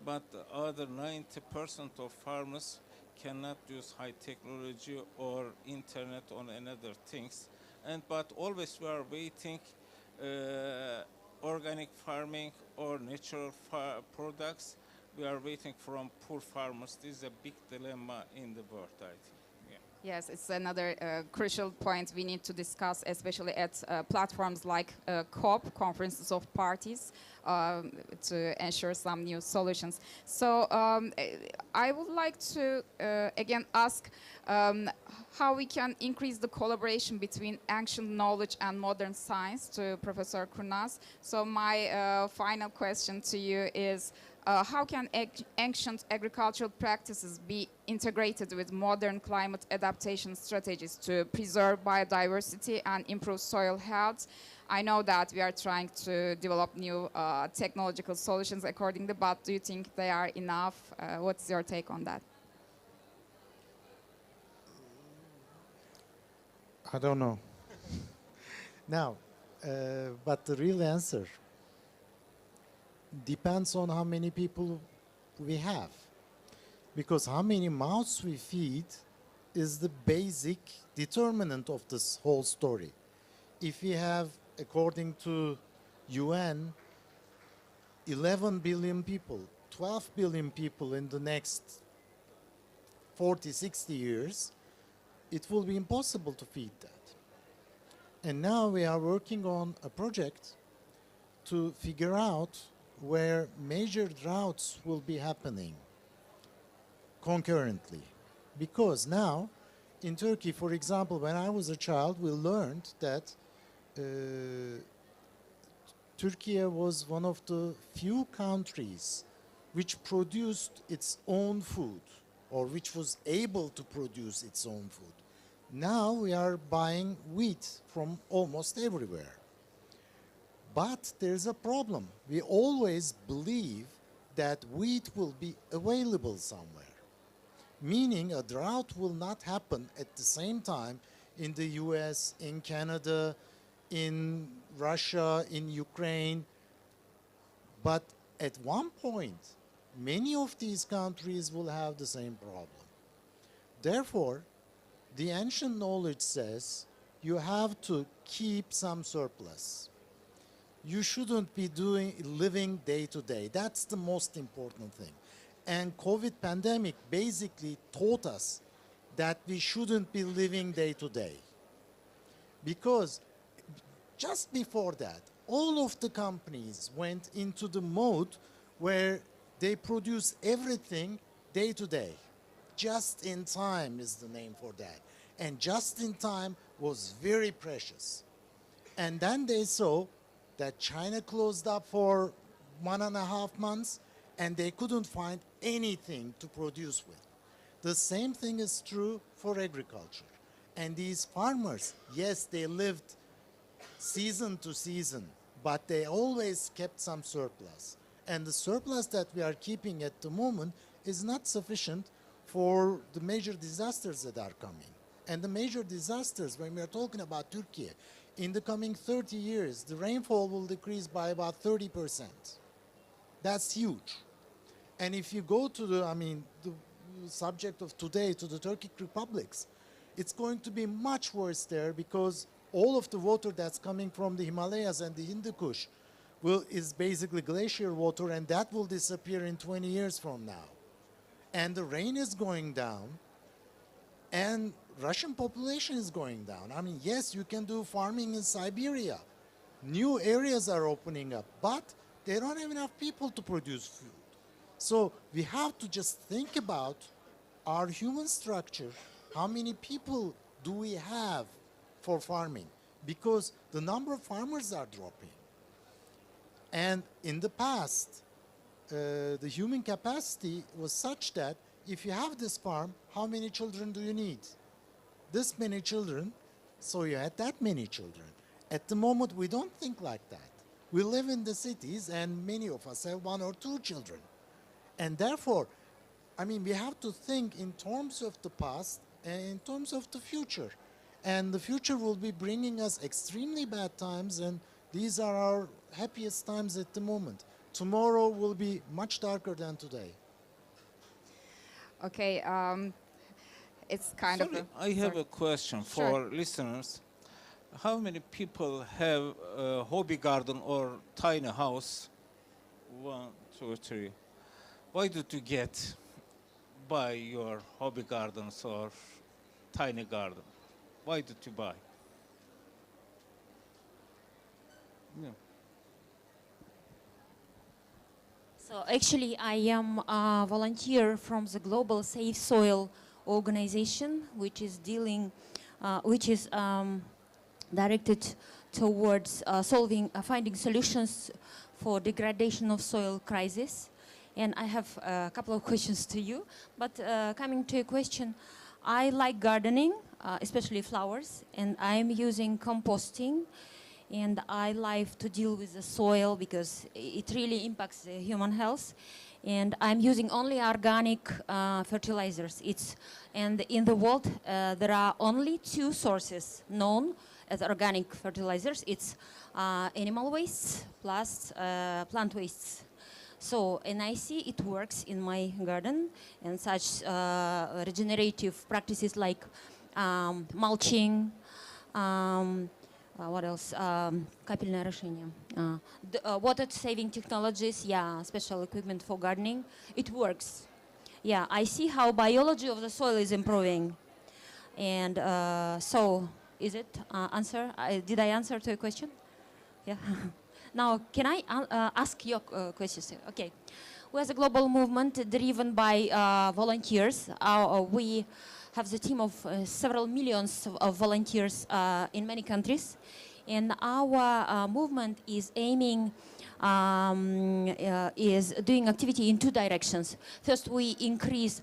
but the other 90% of farmers cannot use high technology or internet on another things. But always we are waiting organic farming or natural products. We are waiting from poor farmers. This is a big dilemma in the world, I think. Yes, it's another crucial point we need to discuss, especially at platforms like COP, Conferences of Parties, to ensure some new solutions. So I would like to again ask how we can increase the collaboration between ancient knowledge and modern science to Professor Kurnaz. So my final question to you is, how can ancient agricultural practices be integrated with modern climate adaptation strategies to preserve biodiversity and improve soil health? I know that we are trying to develop new technological solutions accordingly, but do you think they are enough? What's your take on that? I don't know. Now, but the real answer depends on how many people we have. Because how many mouths we feed is the basic determinant of this whole story. If we have, according to UN, 11 billion people, 12 billion people in the next 40, 60 years, it will be impossible to feed that. And now we are working on a project to figure out where major droughts will be happening concurrently. Because now, in Turkey, for example, when I was a child, we learned that Turkey was one of the few countries which produced its own food, or which was able to produce its own food. Now we are buying wheat from almost everywhere. But there's a problem. We always believe that wheat will be available somewhere, meaning a drought will not happen at the same time in the US, in Canada, in Russia, in Ukraine. But at one point, many of these countries will have the same problem. Therefore, the ancient knowledge says you have to keep some surplus. You shouldn't be living day to day. That's the most important thing. And COVID pandemic basically taught us that we shouldn't be living day to day. Because just before that, all of the companies went into the mode where they produce everything day to day. Just in time is the name for that. And just in time was very precious. And then they saw that China closed up for 1.5 months and they couldn't find anything to produce with. The same thing is true for agriculture. And these farmers, yes, they lived season to season, but they always kept some surplus. And the surplus that we are keeping at the moment is not sufficient for the major disasters that are coming. And the major disasters, when we are talking about Turkey, in the coming 30 years, the rainfall will decrease by about 30%. That's huge. And if you go to the subject of today, to the Turkic republics, it's going to be much worse there because all of the water that's coming from the Himalayas and the Hindu Kush is basically glacier water, and that will disappear in 20 years from now. And the rain is going down, and Russian population is going down. Yes, you can do farming in Siberia. New areas are opening up, but they don't have enough people to produce food. So we have to just think about our human structure. How many people do we have for farming? Because the number of farmers are dropping. And in the past, the human capacity was such that if you have this farm, how many children do you need? this many children, so you had that many children. At the moment, we don't think like that. We live in the cities, and many of us have 1 or 2 children. And therefore, I mean, we have to think in terms of the past and in terms of the future. And the future will be bringing us extremely bad times, and these are our happiest times at the moment. Tomorrow will be much darker than today. Okay, it's kind Sorry, of I have a question for Sure. listeners. How many people have a hobby garden or tiny house? 1, 2, 3. Why did you buy your hobby gardens or tiny garden? Why did you buy? Yeah. So actually, I am a volunteer from the Global Safe Soil organization, which is directed towards finding solutions for degradation of soil crisis. And I have a couple of questions to you. But coming to a question, I like gardening, especially flowers, and I'm using composting. And I like to deal with the soil because it really impacts the human health. And I'm using only organic fertilizers. And in the world, there are only 2 sources known as organic fertilizers. It's animal waste plus plant wastes. So, and I see it works in my garden, and such regenerative practices like mulching, what else? Капельное орошение. Water-saving technologies, yeah, special equipment for gardening. It works. Yeah, I see how biology of the soil is improving. And so, is it answer? Did I answer to your question? Yeah. Now, can I ask your questions? Okay. We as a global movement driven by volunteers. We have the team of several millions of volunteers in many countries. And our movement is aiming, is doing activity in 2 directions. First, we increase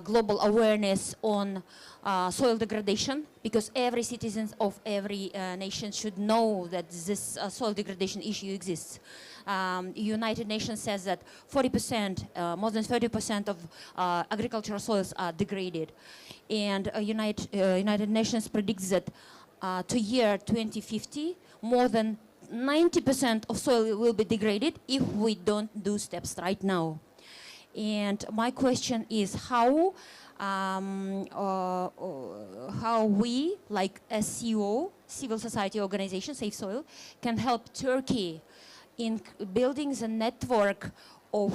global awareness on soil degradation, because every citizen of every nation should know that this soil degradation issue exists. United Nations says that 40%, more than 30% of agricultural soils are degraded. And United Nations predicts that to year 2050, more than 90% of soil will be degraded if we don't do steps right now. And my question is how we, like SCO, civil society organization, Safe Soil, can help Turkey in building the network of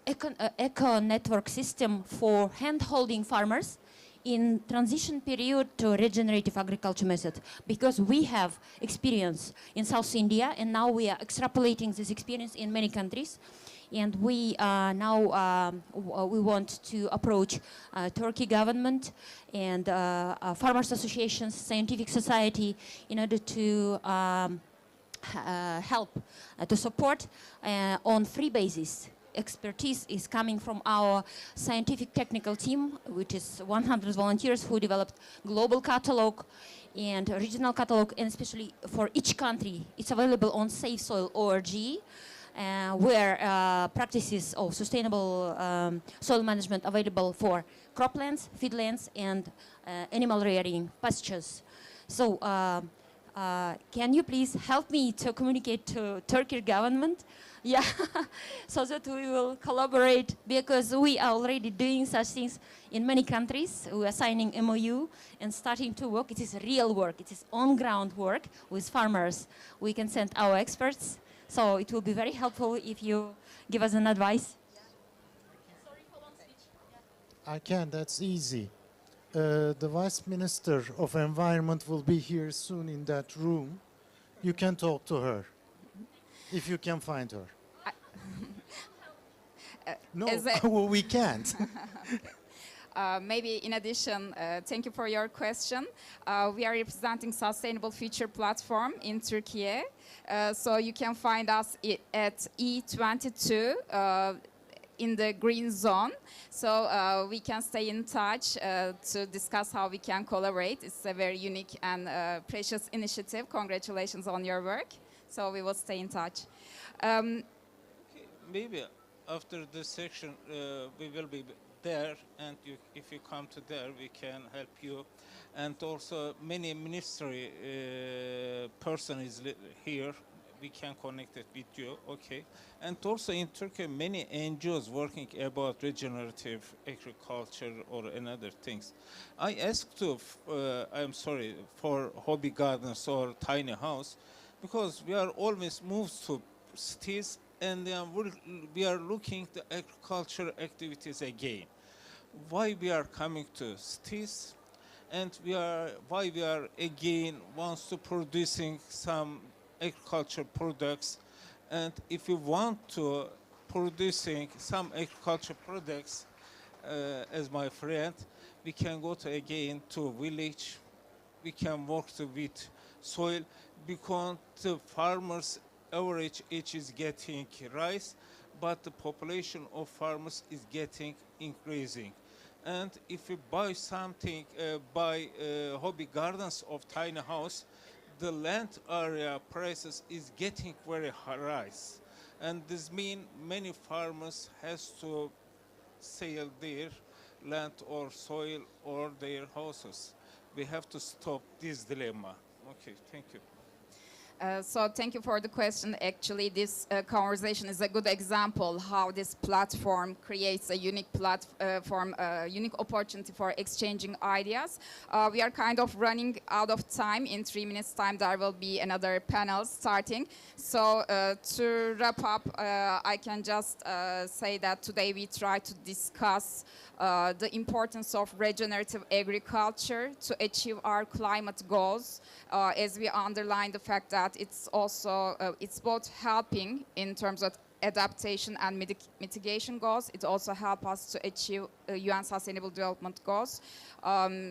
eco network system for hand-holding farmers in transition period to regenerative agriculture method, because we have experience in South India, and now we are extrapolating this experience in many countries. And we now we want to approach Turkey government and farmers associations, scientific society, in order to help, to support on free basis. Expertise is coming from our scientific technical team, which is 100 volunteers who developed global catalog and regional catalog, and especially for each country. It's available on SafeSoil.org. Where practices of sustainable soil management available for croplands, feedlands, and animal rearing pastures. So can you please help me to communicate to Turkish government? Yeah, so that we will collaborate, because we are already doing such things in many countries. We are signing MOU and starting to work. It is real work. It is on-ground work with farmers. We can send our experts. So it will be very helpful if you give us an advice. I can, that's easy. The Vice Minister of Environment will be here soon in that room. You can talk to her, if you can find her. No, well, we can't. Maybe in addition, thank you for your question. We are representing Sustainable Future Platform in Turkey. So you can find us at E22 in the green zone. So we can stay in touch to discuss how we can collaborate. It's a very unique and precious initiative. Congratulations on your work. So we will stay in touch. Maybe after this section, we will be there, and if you come to there, we can help you. And also, many ministry person is here. We can connect it with you, okay? And also in Turkey, many NGOs working about regenerative agriculture or another things. I asked to, I'm sorry, for hobby gardens or tiny house, because we are always moved to cities, and we are looking the agriculture activities again. Why we are coming to cities, and why we are again wants to producing some agriculture products, and if you want to producing some agriculture products, as my friend, we can go to again to village. We can work with soil, because the farmers average age is getting rise, but the population of farmers is getting increasing. And if you buy something, buy hobby gardens of tiny house, the land area prices is getting very rise. And this means many farmers has to sell their land or soil or their houses. We have to stop this dilemma. Okay, thank you. So thank you for the question. Actually, this conversation is a good example how this platform creates a unique platform, unique opportunity for exchanging ideas. We are kind of running out of time. In 3 minutes time, there will be another panel starting. So to wrap up, I can just say that today we try to discuss the importance of regenerative agriculture to achieve our climate goals, as we underline the fact that it's also it's both helping in terms of adaptation and mitigation goals. It also helps us to achieve UN Sustainable Development Goals.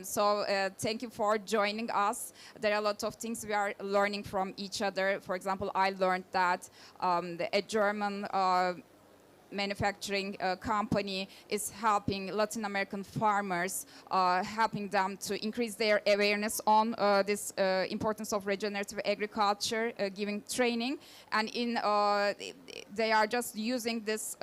So thank you for joining us. There are a lot of things we are learning from each other. For example, I learned that a German manufacturing company is helping Latin American farmers, helping them to increase their awareness on this importance of regenerative agriculture, giving training, and they are just using this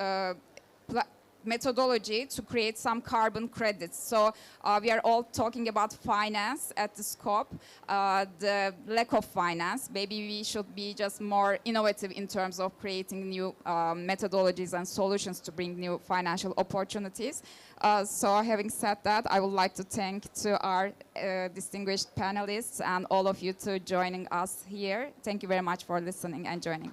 methodology to create some carbon credits. So we are all talking about finance at the scope, the lack of finance. Maybe we should be just more innovative in terms of creating new methodologies and solutions to bring new financial opportunities. So having said that, I would like to thank to our distinguished panelists and all of you to joining us here. Thank you very much for listening and joining.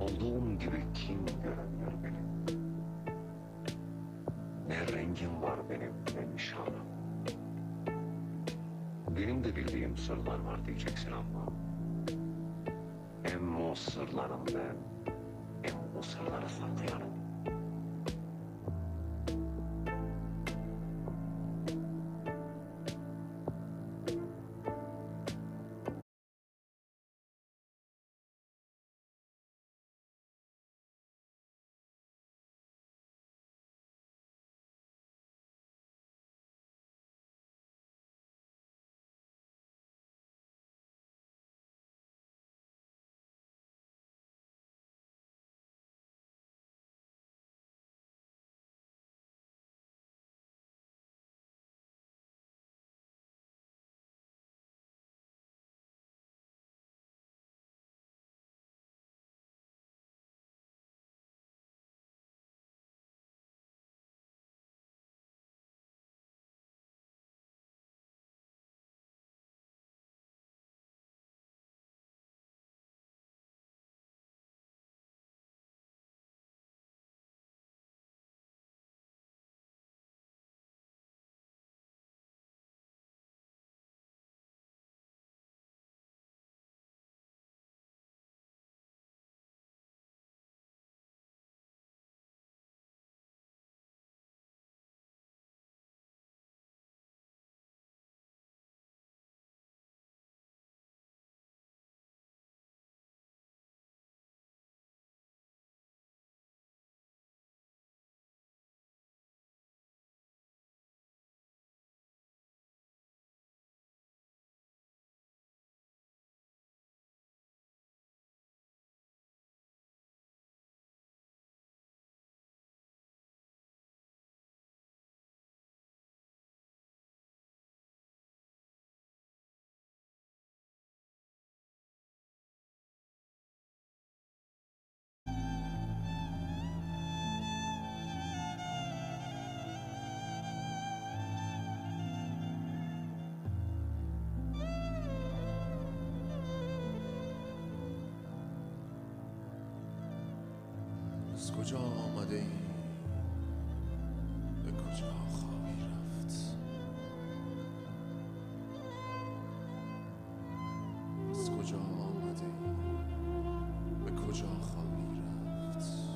Olduğum gibi kim göremiyor beni? Ne rengim var benim, ne nişanım. Benim de bildiğim sırlar var diyeceksin ama hem o sırlarım ben, hem o sırları saklayanım. از کجا آمده ای به کجا خواهی رفت از کجا آمده ای به کجا خواهی رفت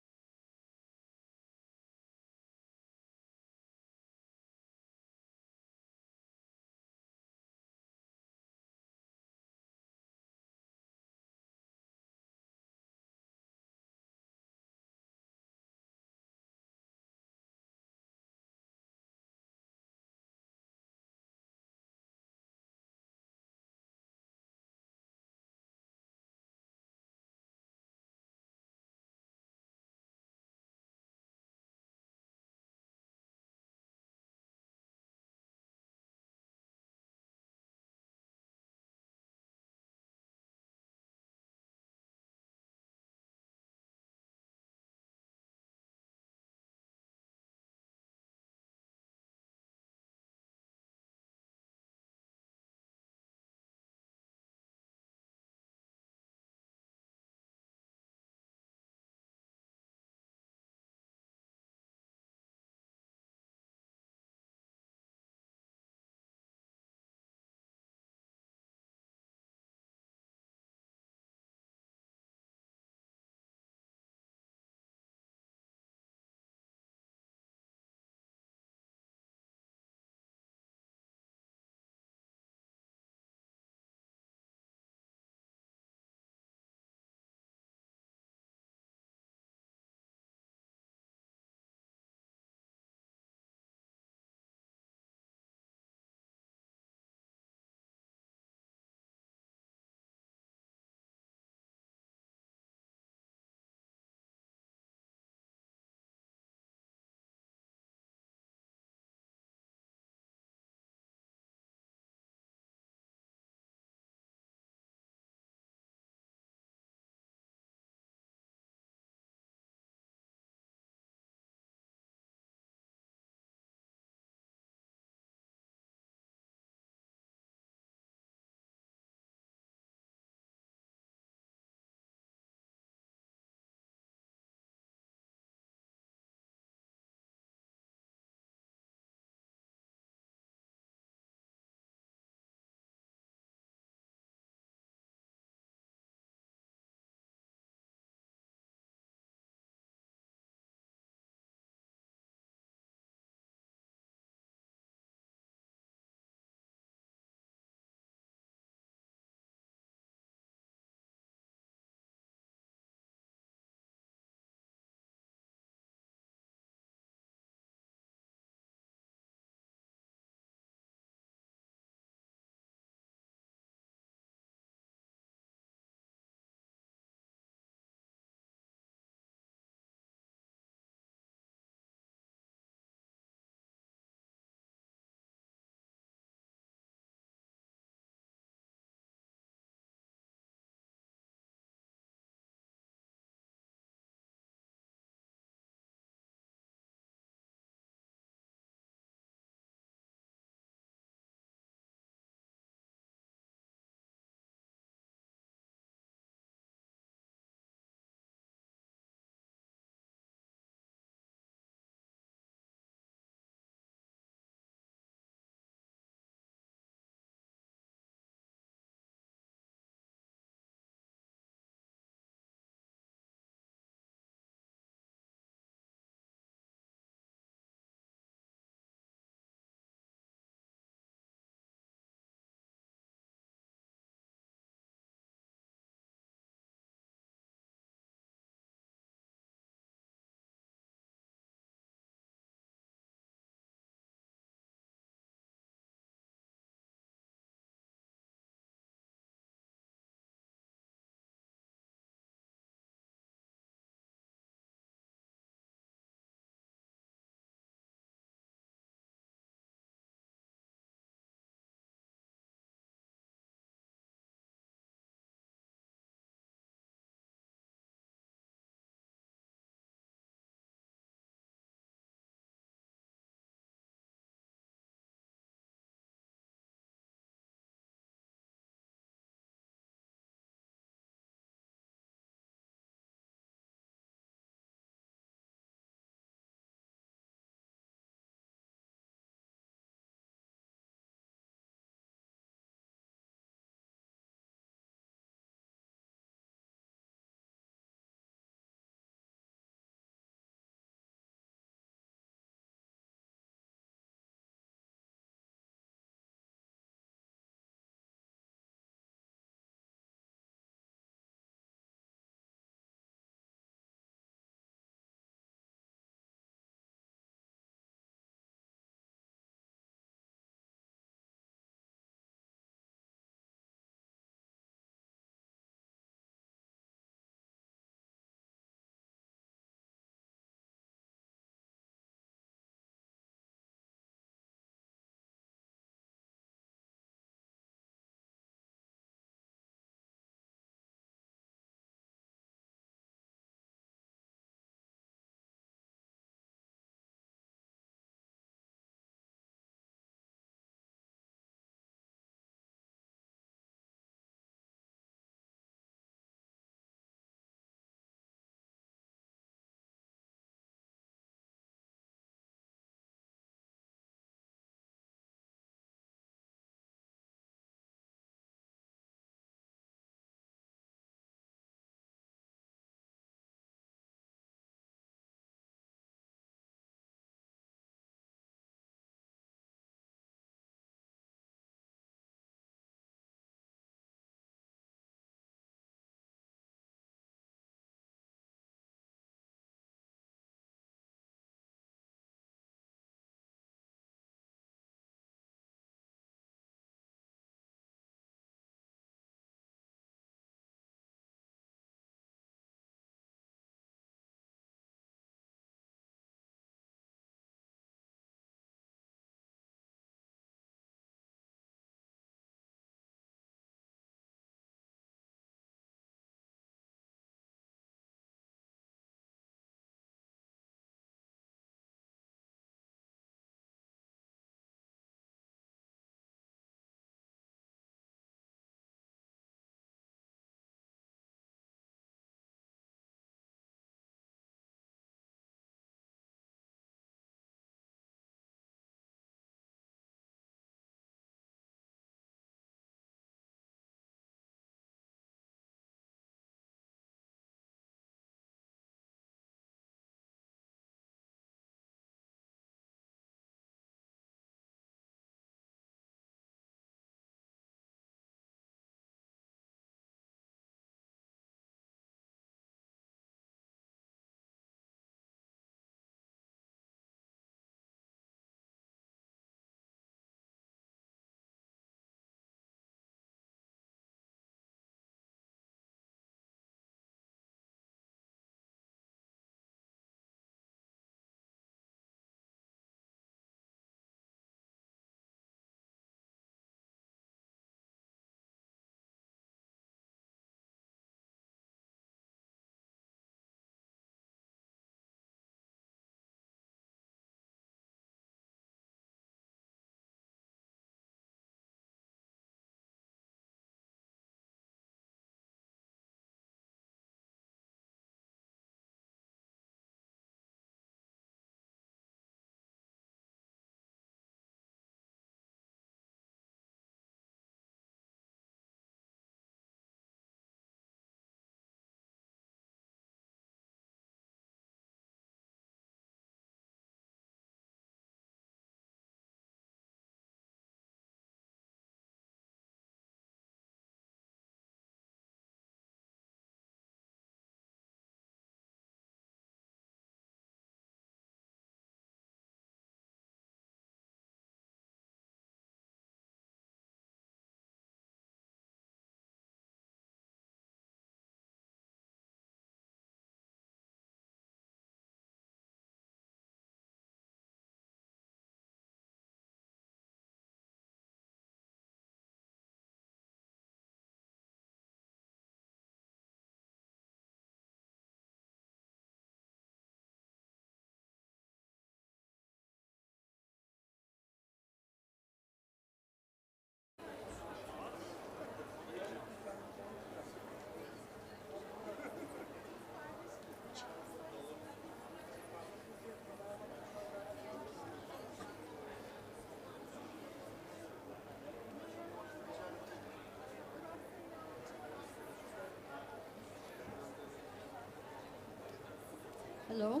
Hello,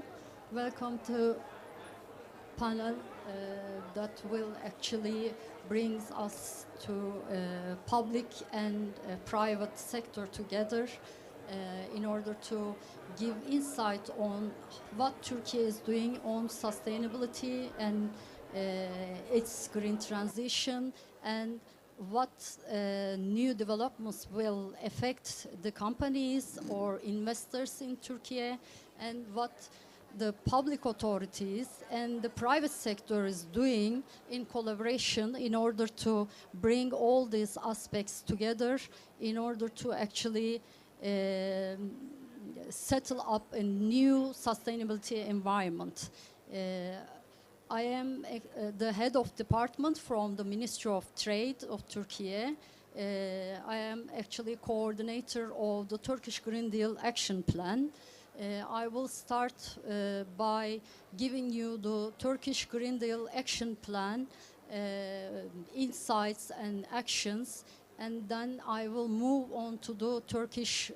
welcome to panel that will actually brings us to public and private sector together in order to give insight on what Turkey is doing on sustainability and its green transition, and what new developments will affect the companies or investors in Turkey, and what the public authorities and the private sector is doing in collaboration in order to bring all these aspects together in order to actually settle up a new sustainability environment. I am the head of department from the Ministry of Trade of Turkey. I am actually coordinator of the Turkish Green Deal Action Plan. I will start by giving you the Turkish Green Deal Action Plan insights and actions, and then I will move on to the Turkish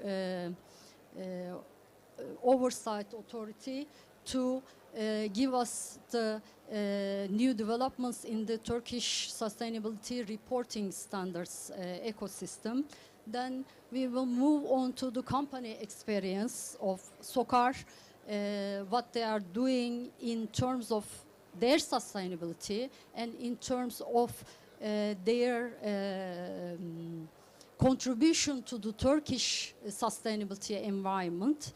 Oversight Authority to give us the new developments in the Turkish sustainability reporting standards ecosystem. Then we will move on to the company experience of SOCAR, what they are doing in terms of their sustainability and in terms of their contribution to the Turkish sustainability environment.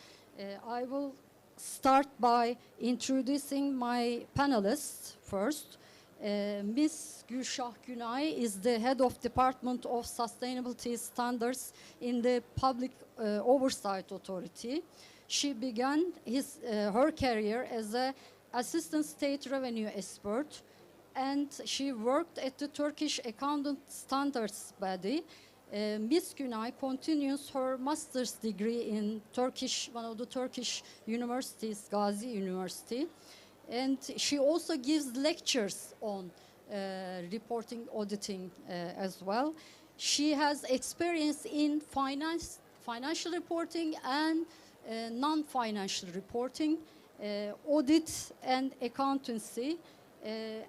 I will start by introducing my panelists first. Ms. Gülşah Günay is the head of Department of Sustainability Standards in the Public Oversight Authority. She began her career as an assistant state revenue expert, and she worked at the Turkish Accountant Standards Body. Ms. Günay continues her master's degree in one of the Turkish universities, Gazi University. And she also gives lectures on reporting, auditing as well. She has experience in financial reporting and non-financial reporting, audit and accountancy,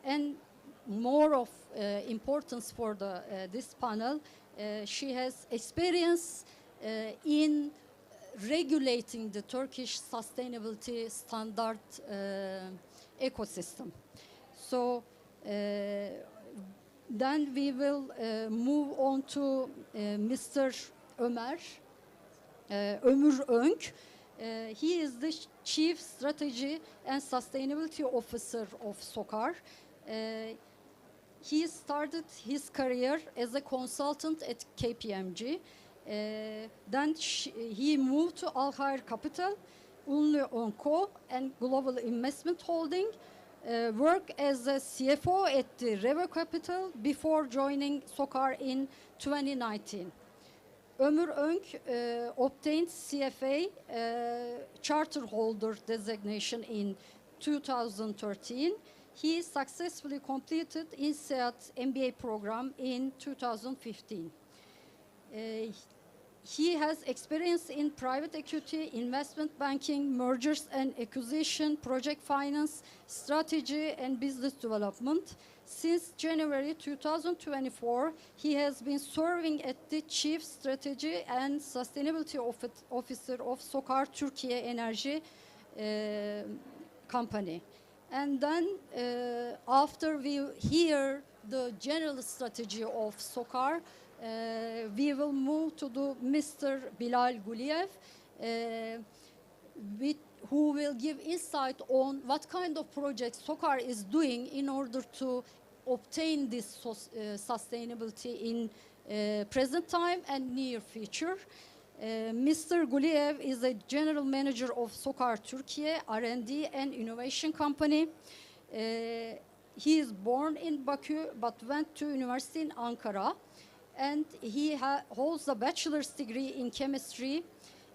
and more of importance for this panel, she has experience in regulating the Turkish sustainability standard ecosystem. So then we will move on to Mr. Ömer Önk. He is the Chief Strategy and Sustainability Officer of SOCAR. He started his career as a consultant at KPMG. Then he moved to Al Hayr Capital, Unlu Onco, and Global Investment Holding. Worked as a CFO at the Revo Capital before joining SOCAR in 2019. Ömür Önk obtained CFA charter holder designation in 2013. He successfully completed INSEAD MBA program in 2015. He has experience in private equity, investment banking, mergers and acquisition, project finance, strategy and business development. Since January 2024, he has been serving as the Chief Strategy and Sustainability Officer of SOCAR Türkiye Enerji company. And then after we hear the general strategy of SOCAR, we will move to Mr. Bilal Guliev, who will give insight on what kind of projects SOCAR is doing in order to obtain this sustainability in present time and near future. Mr. Guliev is a general manager of SOCAR Türkiye R&D and innovation company. He is born in Baku but went to university in Ankara. And he holds a bachelor's degree in chemistry,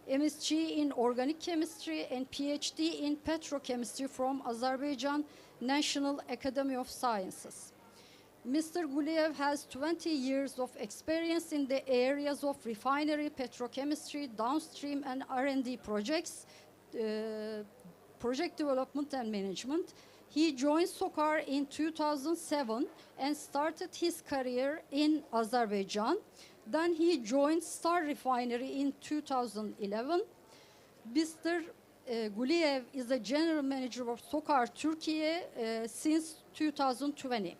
MSc in organic chemistry, and PhD in petrochemistry from Azerbaijan National Academy of Sciences. Mr. Guliev has 20 years of experience in the areas of refinery, petrochemistry, downstream, and R&D projects. project development and management. He joined SOCAR in 2007 and started his career in Azerbaijan. Then he joined Star Refinery in 2011. Mr. Guliev is the general manager of SOCAR Turkey since 2020.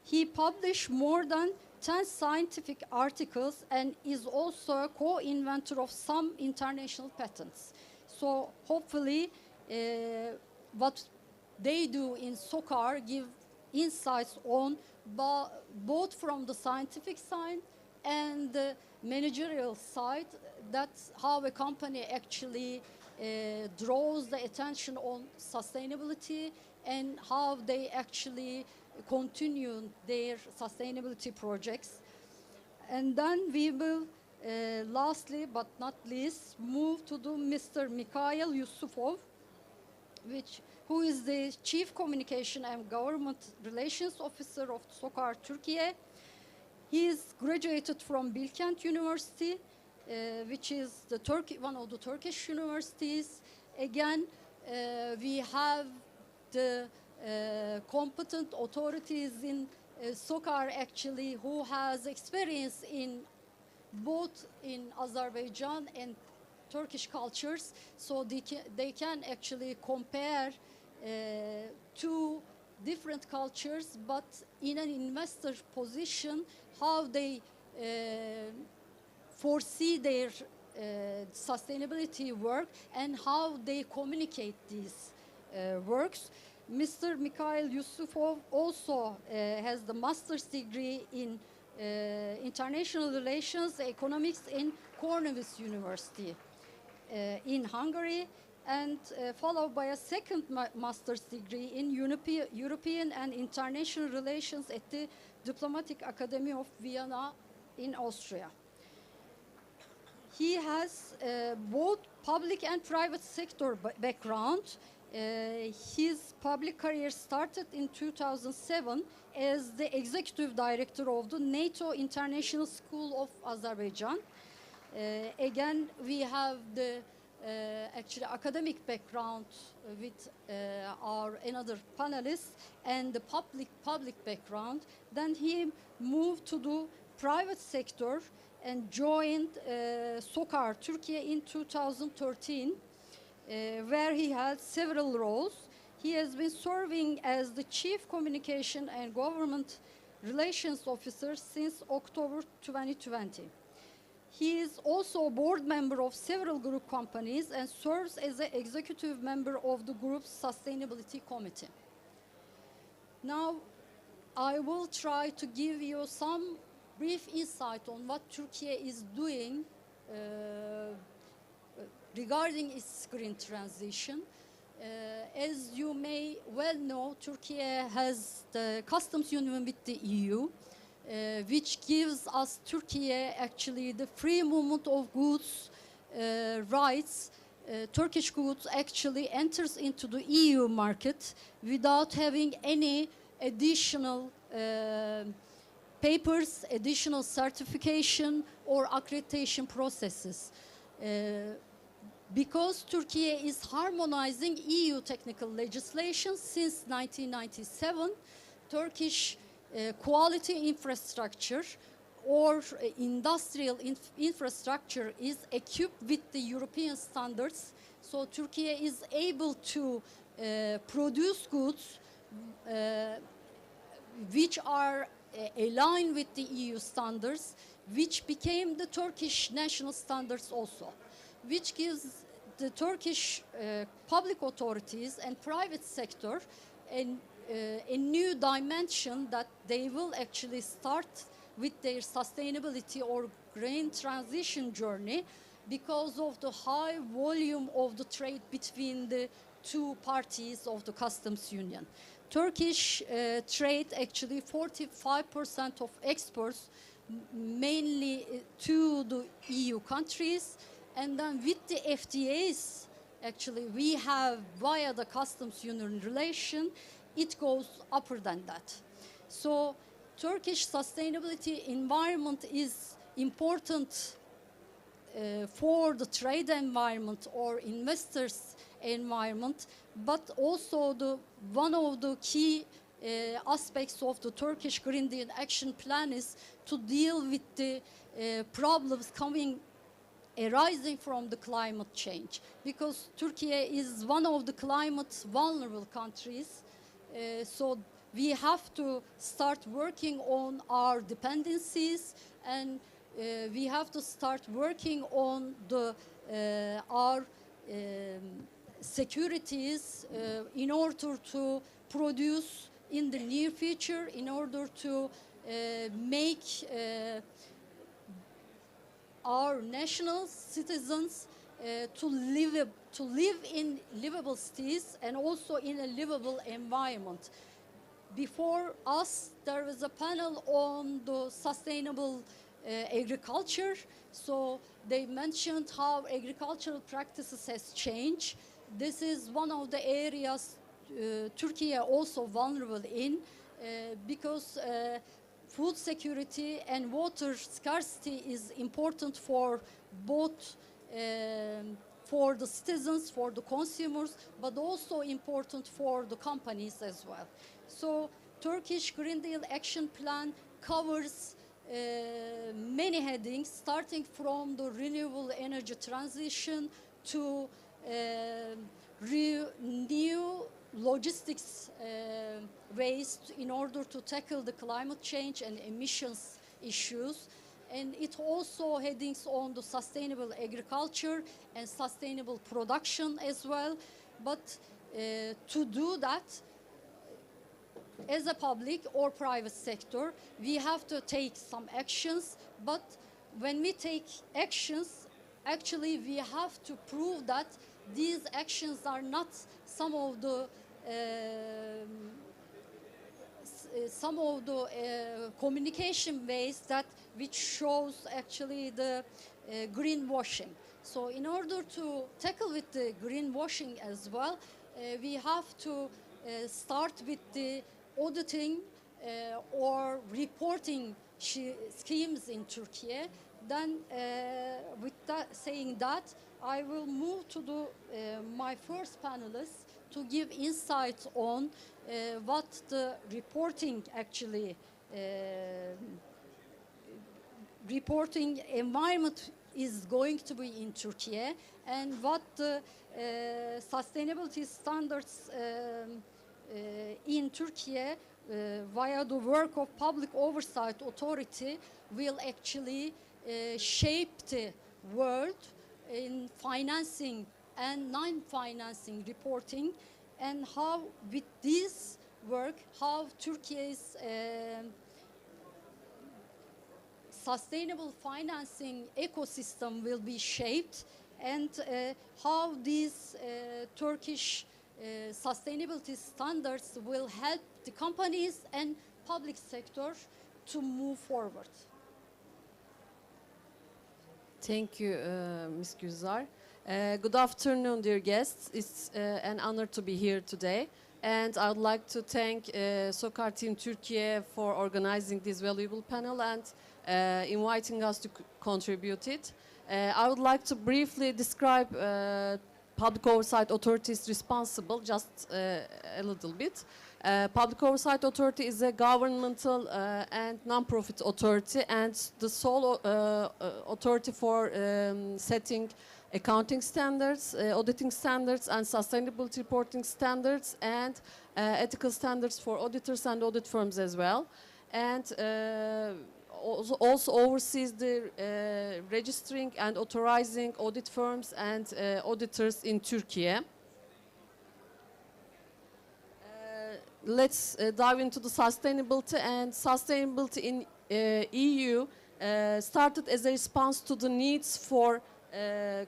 He published more than 10 scientific articles and is also a co-inventor of some international patents. So hopefully what they do in SOCAR give insights on both from the scientific side and the managerial side. That's how a company actually draws the attention on sustainability and how they actually continue their sustainability projects. And then we will, lastly but not least, move to the Mr. Mikhail Yusufov, who is the Chief Communication and Government Relations Officer of SOCAR Turkey. He is graduated from Bilkent University, which is one of the Turkish universities. Again, we have the competent authorities in SOCAR actually who has experience in both in Azerbaijan and Turkish cultures, so they can actually compare two different cultures, but in an investor position, how they foresee their sustainability work and how they communicate these works. Mr. Mikhail Yusufov also has the master's degree in international relations, economics in Cornelius University in Hungary, and followed by a second master's degree in European and international relations at the Diplomatic Academy of Vienna in Austria. He has both public and private sector background. His public career started in 2007 as the executive director of the NATO International School of Azerbaijan. Again, we have the actually academic background with our another panelist and the public background. Then he moved to the private sector and joined SOCAR Turkey in 2013, where he had several roles. He has been serving as the Chief Communication and Government Relations Officer since October 2020. He is also a board member of several group companies and serves as an executive member of the group's sustainability committee. Now, I will try to give you some brief insight on what Turkey is doing regarding its green transition. As you may well know, Turkey has the customs union with the EU, which gives us Turkey actually the free movement of goods rights. Turkish goods actually enters into the EU market without having any additional papers, additional certification or accreditation processes. Because Turkey is harmonizing EU technical legislation since 1997, Turkish quality infrastructure or industrial infrastructure is equipped with the European standards. So Turkey is able to produce goods which are aligned with the EU standards, which became the Turkish national standards also, which gives the Turkish public authorities and private sector a new dimension that they will actually start with their sustainability or green transition journey because of the high volume of the trade between the two parties of the customs union. Turkish trade actually 45% of exports mainly to the EU countries, and then with the FTAs actually we have via the customs union relation, it goes upper than that. So Turkish sustainability environment is important for the trade environment or investors environment, but also one of the key aspects of the Turkish Green Deal Action Plan is to deal with the problems arising from the climate change, because Turkey is one of the climate vulnerable countries. So we have to start working on our dependencies, and we have to start working on our securities in order to produce in the near future, in order to make our national citizens to live in livable cities and also in a livable environment. Before us, there was a panel on the sustainable agriculture. So they mentioned how agricultural practices has changed. This is one of the areas Turkey also vulnerable in because food security and water scarcity is important for both for the citizens, for the consumers, but also important for the companies as well. So Turkish Green Deal Action Plan covers many headings, starting from the renewable energy transition to new logistics ways in order to tackle the climate change and emissions issues. And it also headings on the sustainable agriculture and sustainable production as well. But to do that, as a public or private sector, we have to take some actions. But when we take actions, actually we have to prove that these actions are not some of the communication ways that which shows actually the greenwashing. So in order to tackle with the greenwashing as well, we have to start with the auditing or reporting schemes in Turkey. Then with that, saying that, I will move to my first panelist to give insights on what the reporting actually reporting environment is going to be in Turkey, and what the sustainability standards in Turkey via the work of Public Oversight Authority will actually shape the world in financing and non-financing reporting, and how with this work, how Turkey's sustainable financing ecosystem will be shaped, and how these Turkish sustainability standards will help the companies and public sector to move forward. Thank you, Ms. Gülzar. Good afternoon, dear guests. It's an honor to be here today. And I would like to thank SOCAR Team Turkey for organizing this valuable panel and inviting us to contribute it. I would like to briefly describe Public Oversight Authorities responsible, just a little bit. Public Oversight Authority is a governmental and non-profit authority, and the sole authority for setting accounting standards, auditing standards, and sustainability reporting standards, and ethical standards for auditors and audit firms as well. And also oversees the registering and authorizing audit firms and auditors in Turkey. Let's dive into the sustainability. And sustainability in EU started as a response to the needs for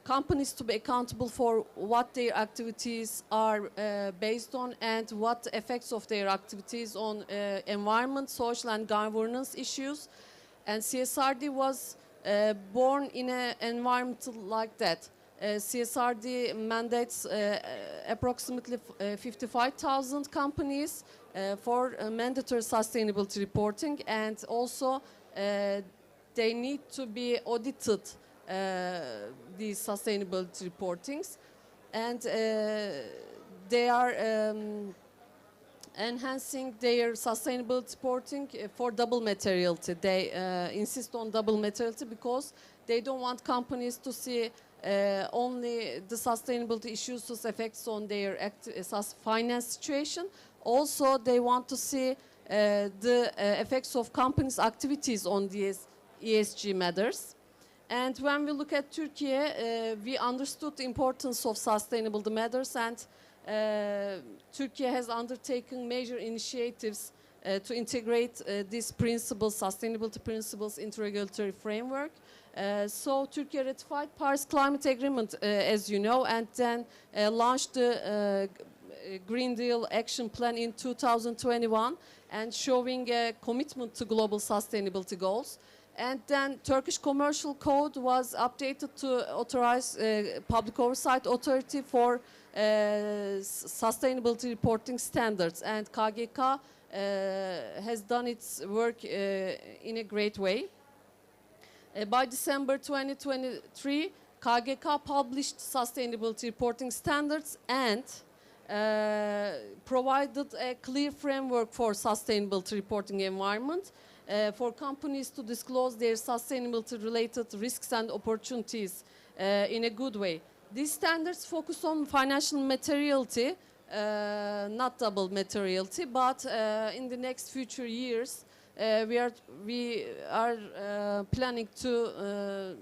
companies to be accountable for what their activities are based on, and what the effects of their activities on environment, social and governance issues. And CSRD was born in an environment like that. CSRD mandates approximately 55,000 companies for mandatory sustainability reporting, and also they need to be audited, these sustainability reportings. and they are enhancing their sustainability reporting for double materiality. They insist on double materiality because they don't want companies to see only the sustainability issues whose effects on their finance situation. Also, they want to see the effects of companies' activities on these ESG matters. And when we look at Turkey, we understood the importance of sustainable matters, and Turkey has undertaken major initiatives to integrate these principles, sustainability principles, into regulatory framework. So Turkey ratified Paris Climate Agreement, as you know, and then launched the Green Deal Action Plan in 2021, and showing a commitment to global sustainability goals. And then Turkish Commercial Code was updated to authorize Public Oversight Authority for sustainability reporting standards, and KGK has done its work in a great way. By December 2023, KGK published sustainability reporting standards and provided a clear framework for sustainability reporting environment for companies to disclose their sustainability-related risks and opportunities in a good way. These standards focus on financial materiality, not double materiality, but in the next future years, we are planning to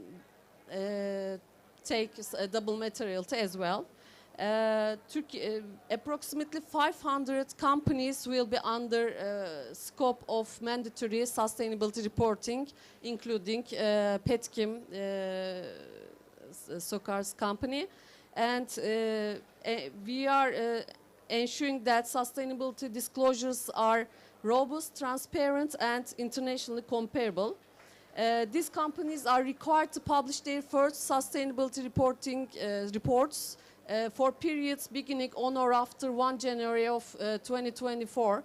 take a double materiality as well. Approximately 500 companies will be under scope of mandatory sustainability reporting, including Petkim, Sokar's company, and we are ensuring that sustainability disclosures are robust, transparent, and internationally comparable. These companies are required to publish their first sustainability reporting reports for periods beginning on or after 1 January of 2024.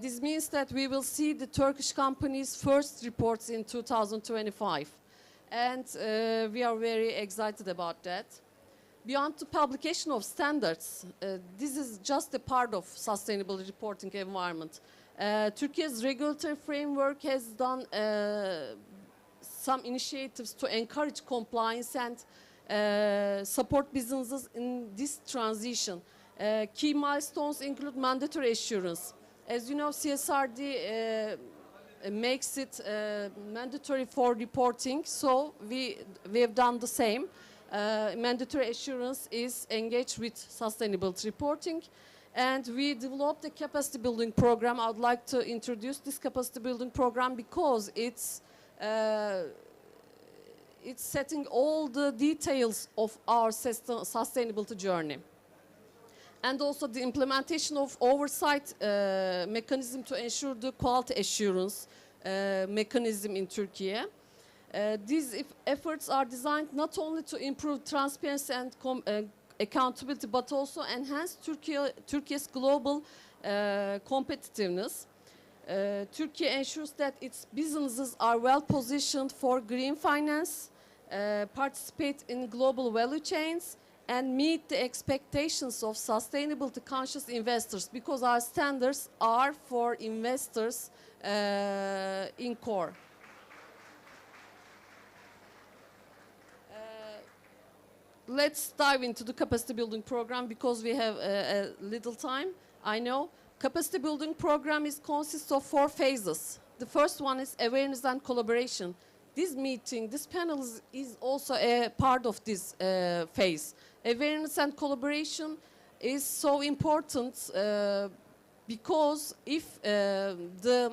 This means that we will see the Turkish companies' first reports in 2025. And we are very excited about that. Beyond the publication of standards, this is just a part of sustainable reporting environment. Turkey's regulatory framework has done some initiatives to encourage compliance and support businesses in this transition. Key milestones include mandatory assurance. As you know, CSRD makes it mandatory for reporting, so we have done the same. Mandatory assurance is engaged with sustainability reporting, and we developed a capacity building program. I would like to introduce this capacity building program because it's setting all the details of our sustainability journey. And also the implementation of oversight mechanism to ensure the quality assurance mechanism in Turkey. These efforts are designed not only to improve transparency and accountability, but also enhance Turkey's global competitiveness. Turkey ensures that its businesses are well positioned for green finance, participate in global value chains, and meet the expectations of sustainability conscious investors, because our standards are for investors in core. Let's dive into the capacity building program because we have a little time. I know. Capacity building program consists of 4 phases. The first one is awareness and collaboration. This panel is also a part of this phase. Awareness and collaboration is so important because if the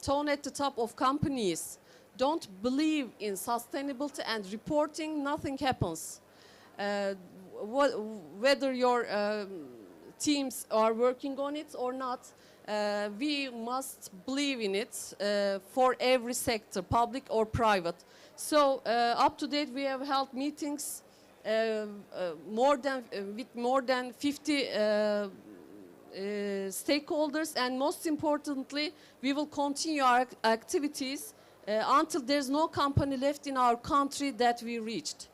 tone at the top of companies don't believe in sustainability and reporting, nothing happens. Whether your teams are working on it or not, we must believe in it for every sector, public or private. So up to date, we have held meetings with more than 50 stakeholders, and most importantly, we will continue our activities until there's no company left in our country that we reached.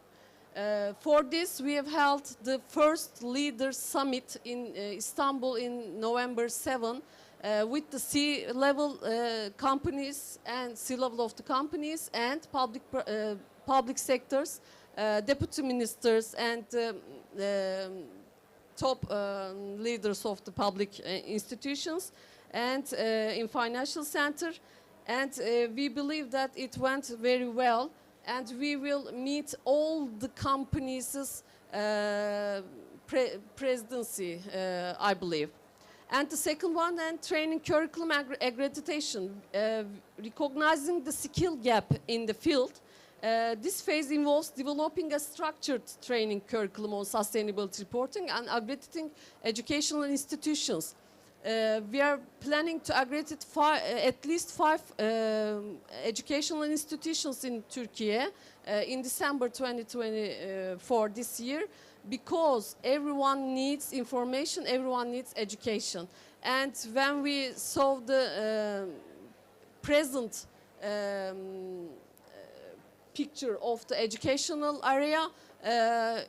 For this, we have held the first Leaders Summit in Istanbul in November 7 with the C-level companies and C-level of the companies and public sectors, deputy ministers and top leaders of the public institutions and in financial center. And we believe that it went very well. And we will meet all the companies' presidency, I believe. And the second one, and training curriculum accreditation, recognizing the skill gap in the field. This phase involves developing a structured training curriculum on sustainability reporting and accrediting educational institutions. We are planning to accredit at least 5 educational institutions in Turkey in December 2024 this year, because everyone needs information, everyone needs education. And when we saw the present picture of the educational area,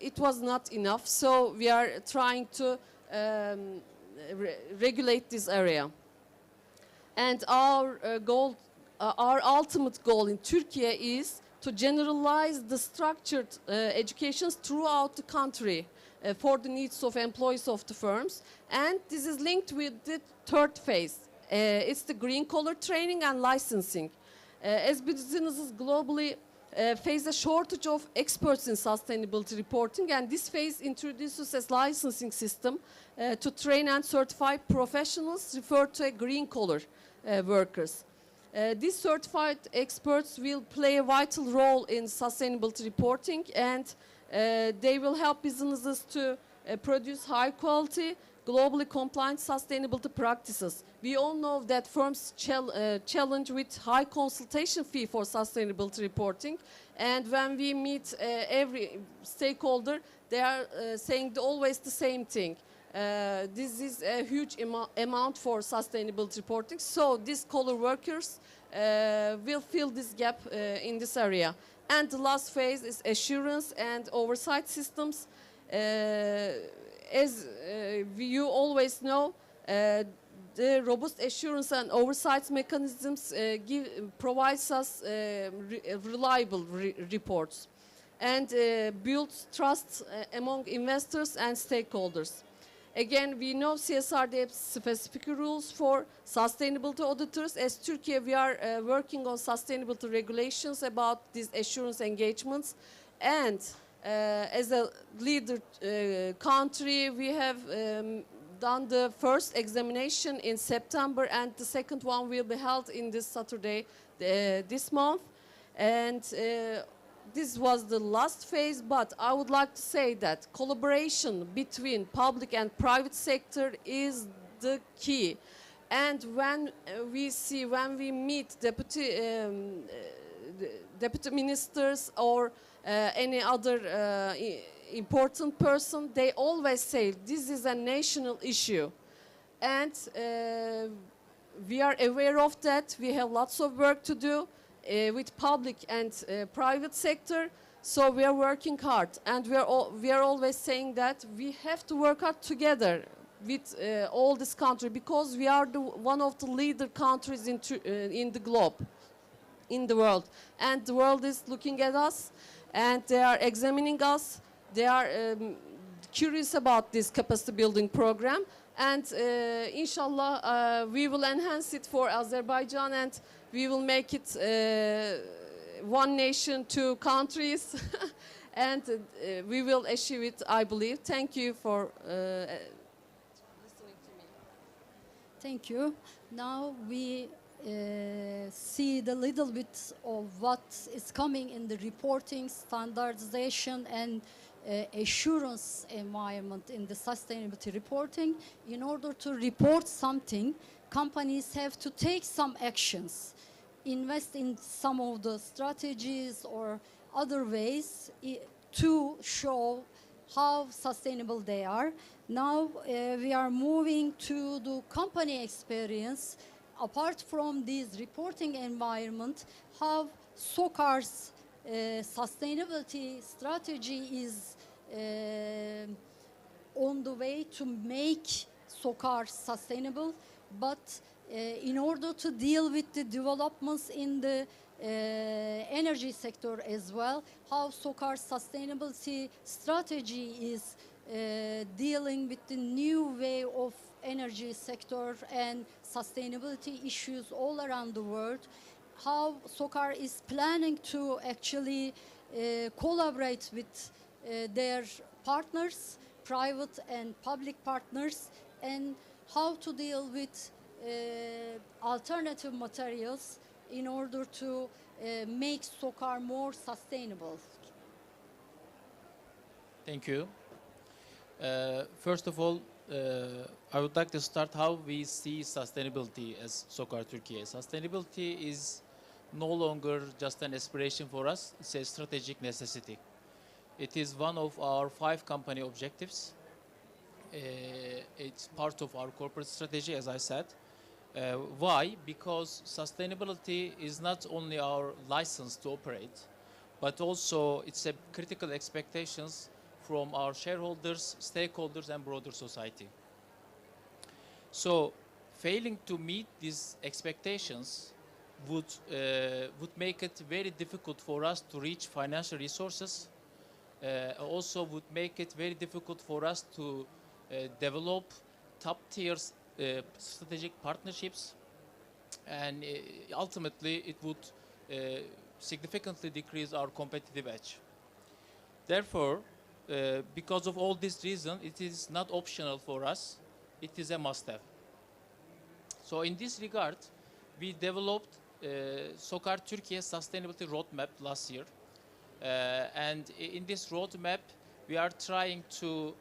it was not enough. So we are trying to regulate this area. And our goal, our ultimate goal in Turkey is to generalize the structured educations throughout the country for the needs of employees of the firms. And this is linked with the third phase. It's the green collar training and licensing. As businesses globally face a shortage of experts in sustainability reporting, and this phase introduces a licensing system to train and certify professionals referred to as green collar workers. These certified experts will play a vital role in sustainability reporting, and they will help businesses to produce high quality, globally compliant sustainability practices. We all know that firms challenge with high consultation fee for sustainability reporting, and when we meet every stakeholder, they are saying always the same thing. This is a huge amount for sustainability reporting, so these collar workers will fill this gap in this area. And the last phase is assurance and oversight systems. As you always know, the robust assurance and oversight mechanisms provides us reliable reports and builds trust among investors and stakeholders. Again, we know CSRD has specific rules for sustainability auditors. As Turkey, we are working on sustainability regulations about these assurance engagements. And as a leader country, we have done the first examination in September, and the second one will be held in this Saturday this month. And this was the last phase, but I would like to say that collaboration between public and private sector is the key. And when we meet deputy ministers or any other important person, they always say this is a national issue. And we are aware of that. We have lots of work to do with public and private sector, so we are working hard, and we are always saying that we have to work hard together with all this country, because we are one of the leader countries in the globe, in the world, and the world is looking at us, and they are examining us. They are curious about this capacity building program, and inshallah we will enhance it for Azerbaijan, and we will make it one nation, two countries, and we will achieve it, I believe. Thank you for listening to me. Thank you. Now we see the little bit of what is coming in the reporting, standardization, and assurance environment in the sustainability reporting. In order to report something, companies have to take some actions, invest in some of the strategies or other ways to show how sustainable they are. Now we are moving to the company experience. Apart from this reporting environment, how SOCAR's sustainability strategy is on the way to make SOCAR sustainable, but in order to deal with the developments in the energy sector as well, how SOCAR sustainability strategy is dealing with the new way of energy sector and sustainability issues all around the world, how SOCAR is planning to actually collaborate with their partners, private and public partners, and how to deal with alternative materials in order to make SOCAR more sustainable. Thank you. First of all, I would like to start how we see sustainability as SOCAR Turkey. Sustainability is no longer just an aspiration for us, it's a strategic necessity. It is one of our 5 company objectives. It's part of our corporate strategy, as I said. Why? Because sustainability is not only our license to operate, but also it's a critical expectations from our shareholders, stakeholders, and broader society. So, failing to meet these expectations would make it very difficult for us to reach financial resources. Also would make it very difficult for us to develop top-tier strategic partnerships, and ultimately it would significantly decrease our competitive edge. Therefore, because of all this reason, it is not optional for us, it is a must-have. So in this regard, we developed SOCAR Turkey Sustainability Roadmap last year. And in this roadmap, we are trying to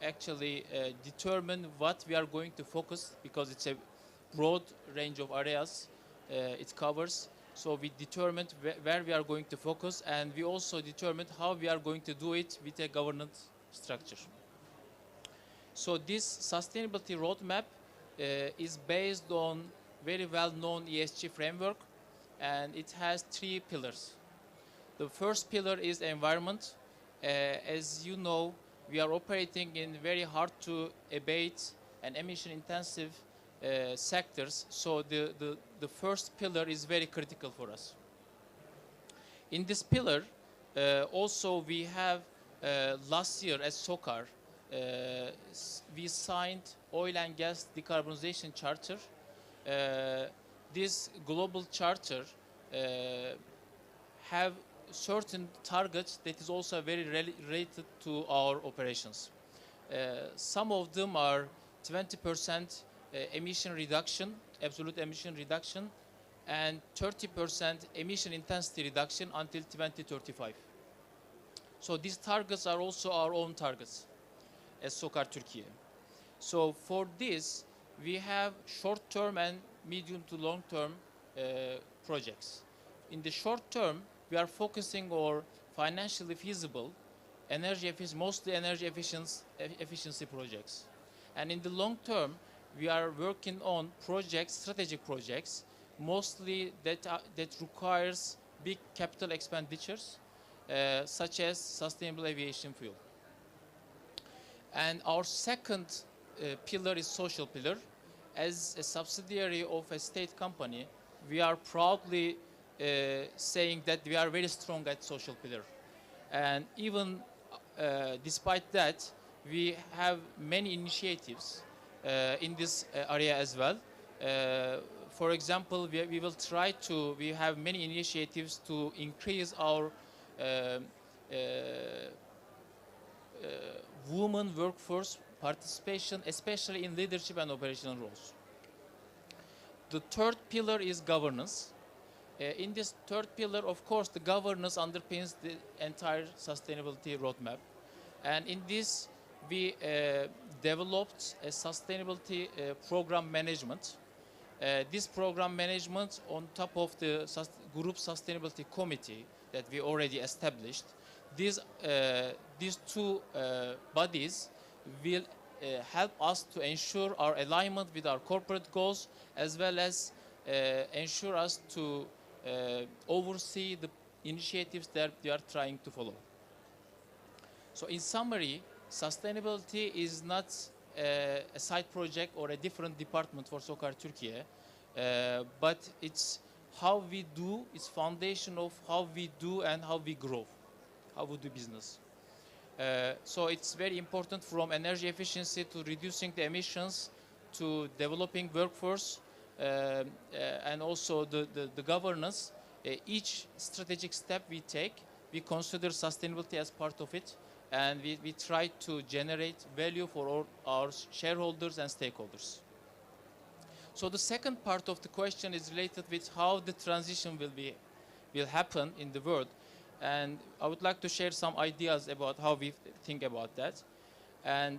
actually determine what we are going to focus, because it's a broad range of areas it covers. So we determined where we are going to focus, and we also determined how we are going to do it with a governance structure. So this sustainability roadmap is based on very well-known ESG framework, and it has 3 pillars. The first pillar is environment. As you know, we are operating in very hard to abate and emission intensive sectors, so the first pillar is very critical for us. In this pillar, also we have last year as SOCAR, we signed oil and gas decarbonization charter. This global charter have certain targets that is also very related to our operations. Some of them are 20% emission reduction, absolute emission reduction, and 30% emission intensity reduction until 2035. So these targets are also our own targets as SOCAR Turkey. So for this, we have short-term and medium to long-term projects. In the short term, we are focusing on financially feasible, mostly energy efficiency projects. And in the long term, we are working on strategic projects, mostly that requires big capital expenditures, such as sustainable aviation fuel. And our second pillar is social pillar. As a subsidiary of a state company, we are proudly saying that we are very strong at social pillar. And even despite that, we have many initiatives in this area as well. For example, we have many initiatives to increase our women workforce participation, especially in leadership and operational roles. The third pillar is governance. In this third pillar, of course, the governance underpins the entire sustainability roadmap. And in this, we developed a sustainability program management. This program management, on top of the group sustainability committee that we already established, these 2 bodies will help us to ensure our alignment with our corporate goals, as well as ensure us to oversee the initiatives that they are trying to follow. So in summary, sustainability is not a side project or a different department for SOCAR Turkey, but it's how we do, it's foundation of how we do and how we grow, how we do business. So it's very important from energy efficiency to reducing the emissions to developing workforce and also the governance. Each strategic step we take, we consider sustainability as part of it, and we try to generate value for all our shareholders and stakeholders. So the second part of the question is related with how the transition will happen in the world. And I would like to share some ideas about how we think about that. And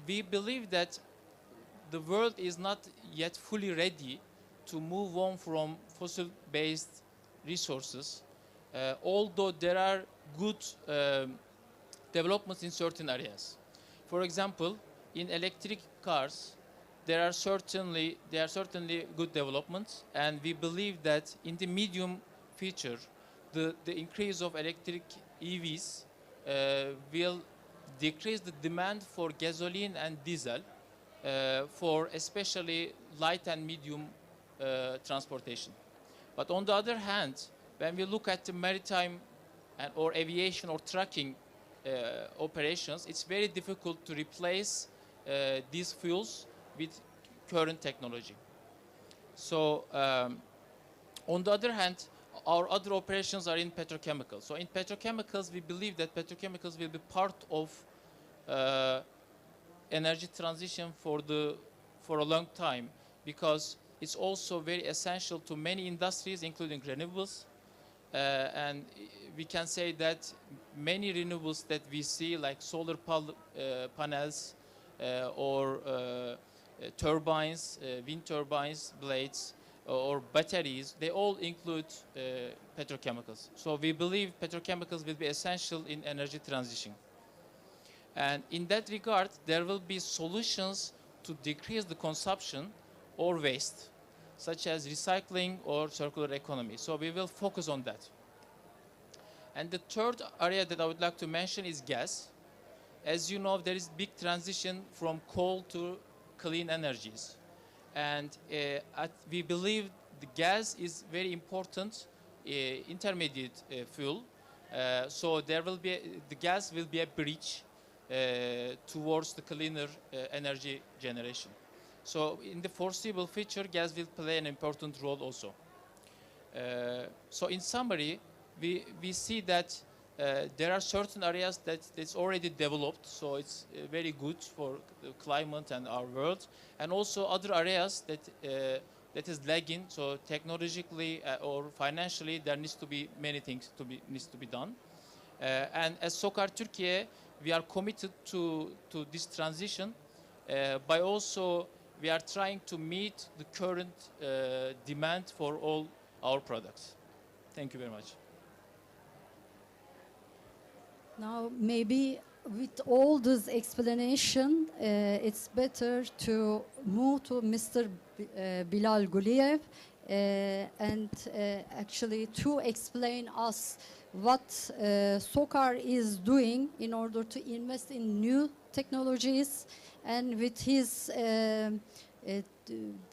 we believe that the world is not yet fully ready to move on from fossil-based resources, although there are good developments in certain areas. For example, in electric cars, there are certainly good developments, and we believe that in the medium future, the increase of electric EVs will decrease the demand for gasoline and diesel for especially light and medium transportation. But on the other hand, when we look at the maritime or aviation or trucking operations, it's very difficult to replace these fuels with current technology. So on the other hand, our other operations are in petrochemicals. So in petrochemicals, we believe that petrochemicals will be part of energy transition for a long time, because it's also very essential to many industries, including renewables. And we can say that many renewables that we see, like solar panels or turbines, wind turbines, blades, or batteries, they all include petrochemicals. So we believe petrochemicals will be essential in energy transition. And in that regard, there will be solutions to decrease the consumption or waste, such as recycling or circular economy. So we will focus on that. And the third area that I would like to mention is gas. As you know, there is big transition from coal to clean energies. And we believe the gas is very important intermediate fuel. So the gas will be a bridge towards the cleaner energy generation. So in the foreseeable future, gas will play an important role also. So in summary, we see that there are certain areas that's already developed, so it's very good for the climate and our world, and also other areas that is lagging. So technologically or financially, there needs to be many things needs to be done. And as SOCAR Turkey, we are committed to this transition by also we are trying to meet the current demand for all our products. Thank you very much. Now, maybe with all this explanation, it's better to move to Mr. Bilal Guliev and actually to explain us what SOCAR is doing in order to invest in new technologies, and with his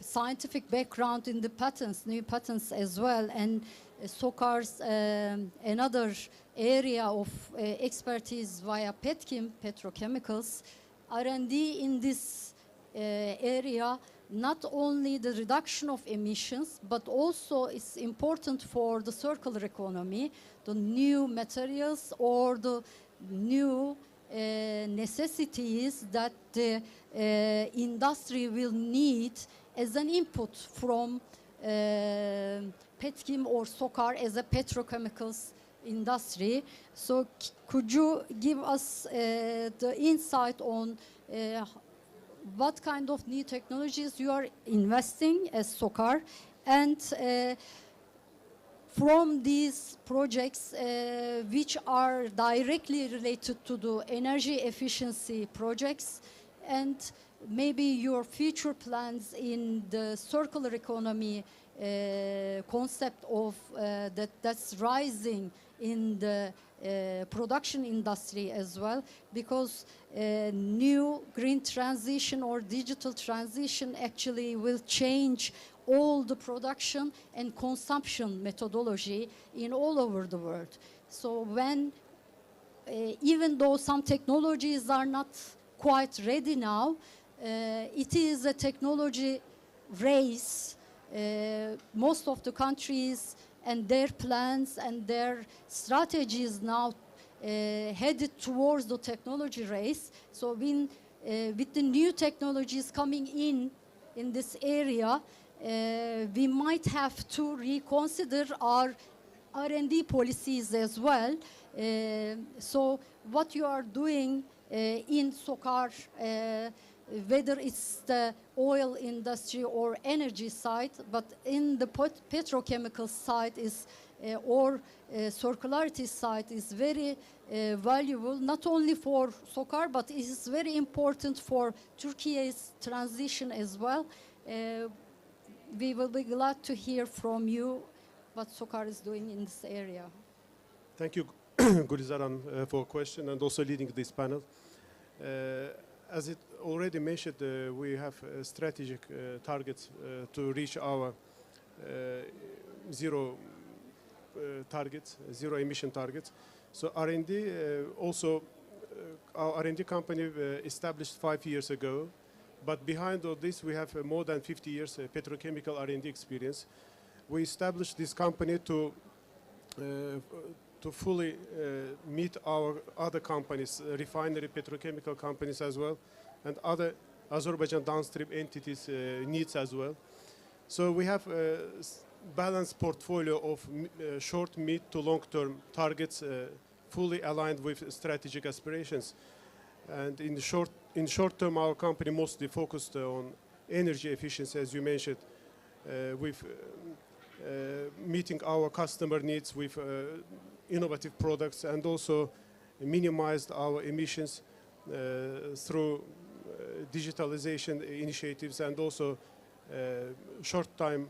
scientific background in the patents, new patents as well, and SOCAR's another area of expertise via petrochemicals, R&D in this area, not only the reduction of emissions, but also it's important for the circular economy, the new materials or the new necessities that the industry will need as an input from Petchem or SOCAR as a petrochemicals industry. So could you give us the insight on what kind of new technologies you are investing as SOCAR, and from these projects which are directly related to the energy efficiency projects, and maybe your future plans in the circular economy concept of that's rising in the production industry as well, because new green transition or digital transition actually will change all the production and consumption methodology in all over the world. So when even though some technologies are not quite ready now, it is a technology race. Most of the countries and their plans and their strategies now headed towards the technology race. So when, with the new technologies coming in this area, we might have to reconsider our R&D policies as well. So what you are doing in SOCAR, whether it's the oil industry or energy side, but in the petrochemical side is or circularity side is very valuable, not only for SOCAR, but it is very important for Turkey's transition as well. We will be glad to hear from you what SOCAR is doing in this area. Thank you, Gulizaran, for a question and also leading this panel. As it already mentioned, we have strategic targets to reach our zero targets, zero emission targets. So R&D also, our R&D company established 5 years ago, but behind all this we have more than 50 years petrochemical R&D experience. We established this company to fully meet our other companies, refinery, petrochemical companies as well, and other Azerbaijan downstream entities' needs as well. So we have a balanced portfolio of short, mid to long-term targets fully aligned with strategic aspirations. And in short term, our company mostly focused on energy efficiency, as you mentioned, with meeting our customer needs with innovative products, and also minimized our emissions through digitalization initiatives and also short time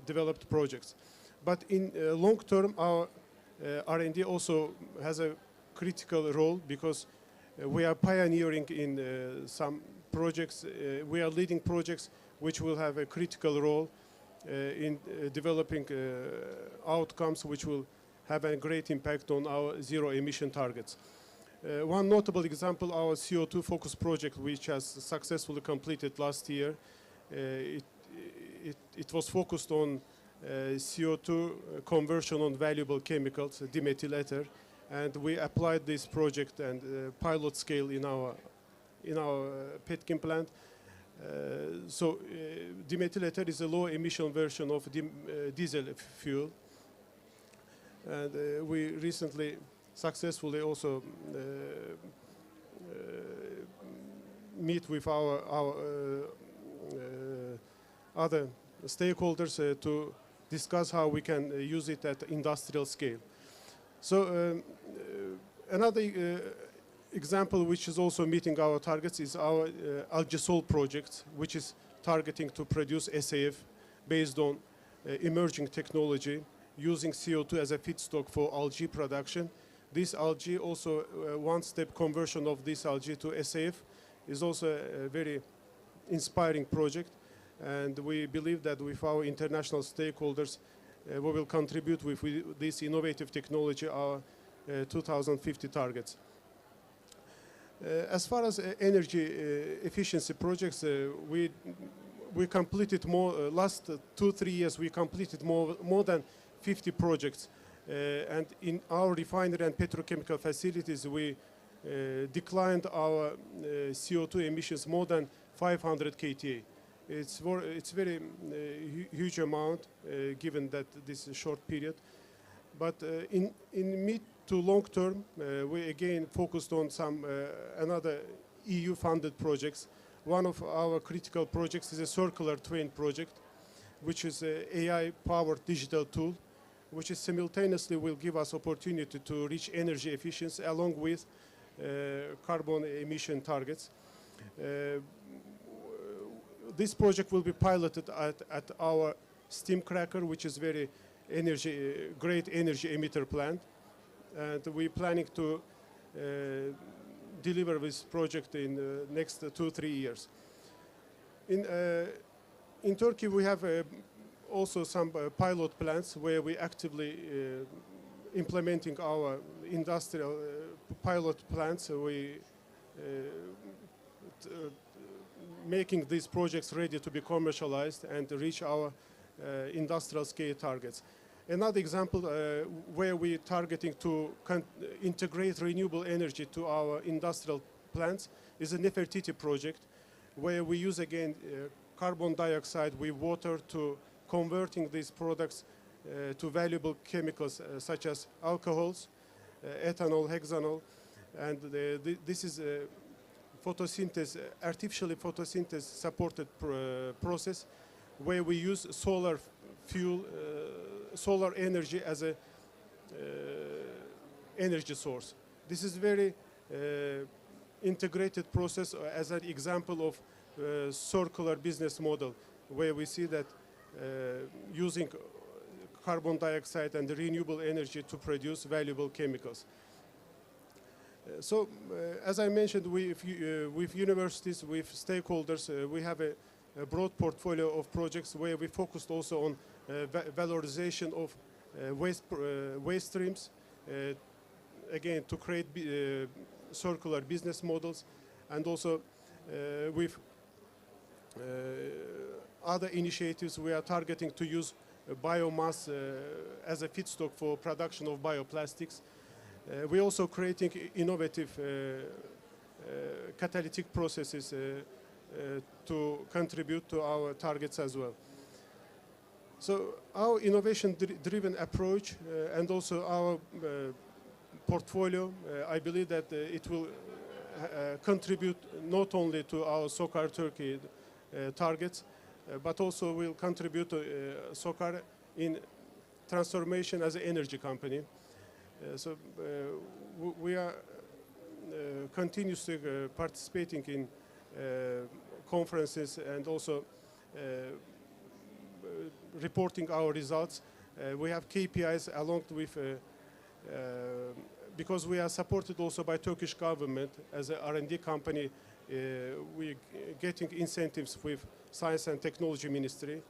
developed projects. But in long term, our R&D also has a critical role, because we are pioneering in some projects. We are leading projects which will have a critical role in developing outcomes which will have a great impact on our zero emission targets. One notable example, our CO2 focus project, which has successfully completed last year. It was focused on CO2 conversion on valuable chemicals, dimethyl ether, and we applied this project and pilot scale in our petchem plant. Dimethyl ether is a low emission version of diesel fuel, and we recently successfully also meet with our other stakeholders to discuss how we can use it at industrial scale. So another example which is also meeting our targets is our Algisol project, which is targeting to produce SAF based on emerging technology using CO2 as a feedstock for algae production. This algae, also one-step conversion of this algae to SAF, is also a very inspiring project, and we believe that with our international stakeholders we will contribute with this innovative technology our 2050 targets. As far as energy efficiency projects, we completed more, last 2-3 years we completed more than 50 projects, and in our refinery and petrochemical facilities we declined our CO2 emissions more than 500 kTA. It's very huge amount given that this is a short period. But in mid to long term, we again focused on some another EU-funded projects. One of our critical projects is a circular train project, which is an AI-powered digital tool, which is simultaneously will give us opportunity to reach energy efficiency along with carbon emission targets. this project will be piloted at our steam cracker, which is very great energy emitter plant. And we're planning to deliver this project in the next 2-3 years. In Turkey, we have also some pilot plants where we actively implementing our industrial pilot plants. We making these projects ready to be commercialized and to reach our industrial scale targets. Another example where we're targeting to integrate renewable energy to our industrial plants is a Nefertiti project, where we use again carbon dioxide with water to converting these products to valuable chemicals such as alcohols, ethanol, hexanol, and this is a artificially photosynthesis supported process where we use solar fuel, solar energy as a energy source. This is very integrated process as an example of circular business model, where we see that using carbon dioxide and renewable energy to produce valuable chemicals. As I mentioned, with universities, with stakeholders, we have a broad portfolio of projects where we focused also on valorization of waste streams, again to create circular business models, and also with other initiatives we are targeting to use biomass as a feedstock for production of bioplastics. We're also creating innovative catalytic processes to contribute to our targets as well. So our innovation-driven approach and also our portfolio, I believe that it will contribute not only to our SOCAR Turkey targets, but also will contribute to SOCAR in transformation as an energy company. We are continuously participating in conferences and also reporting our results. We have KPIs along with, because we are supported also by Turkish government as an R&D company. We're getting incentives with Science and Technology Ministry.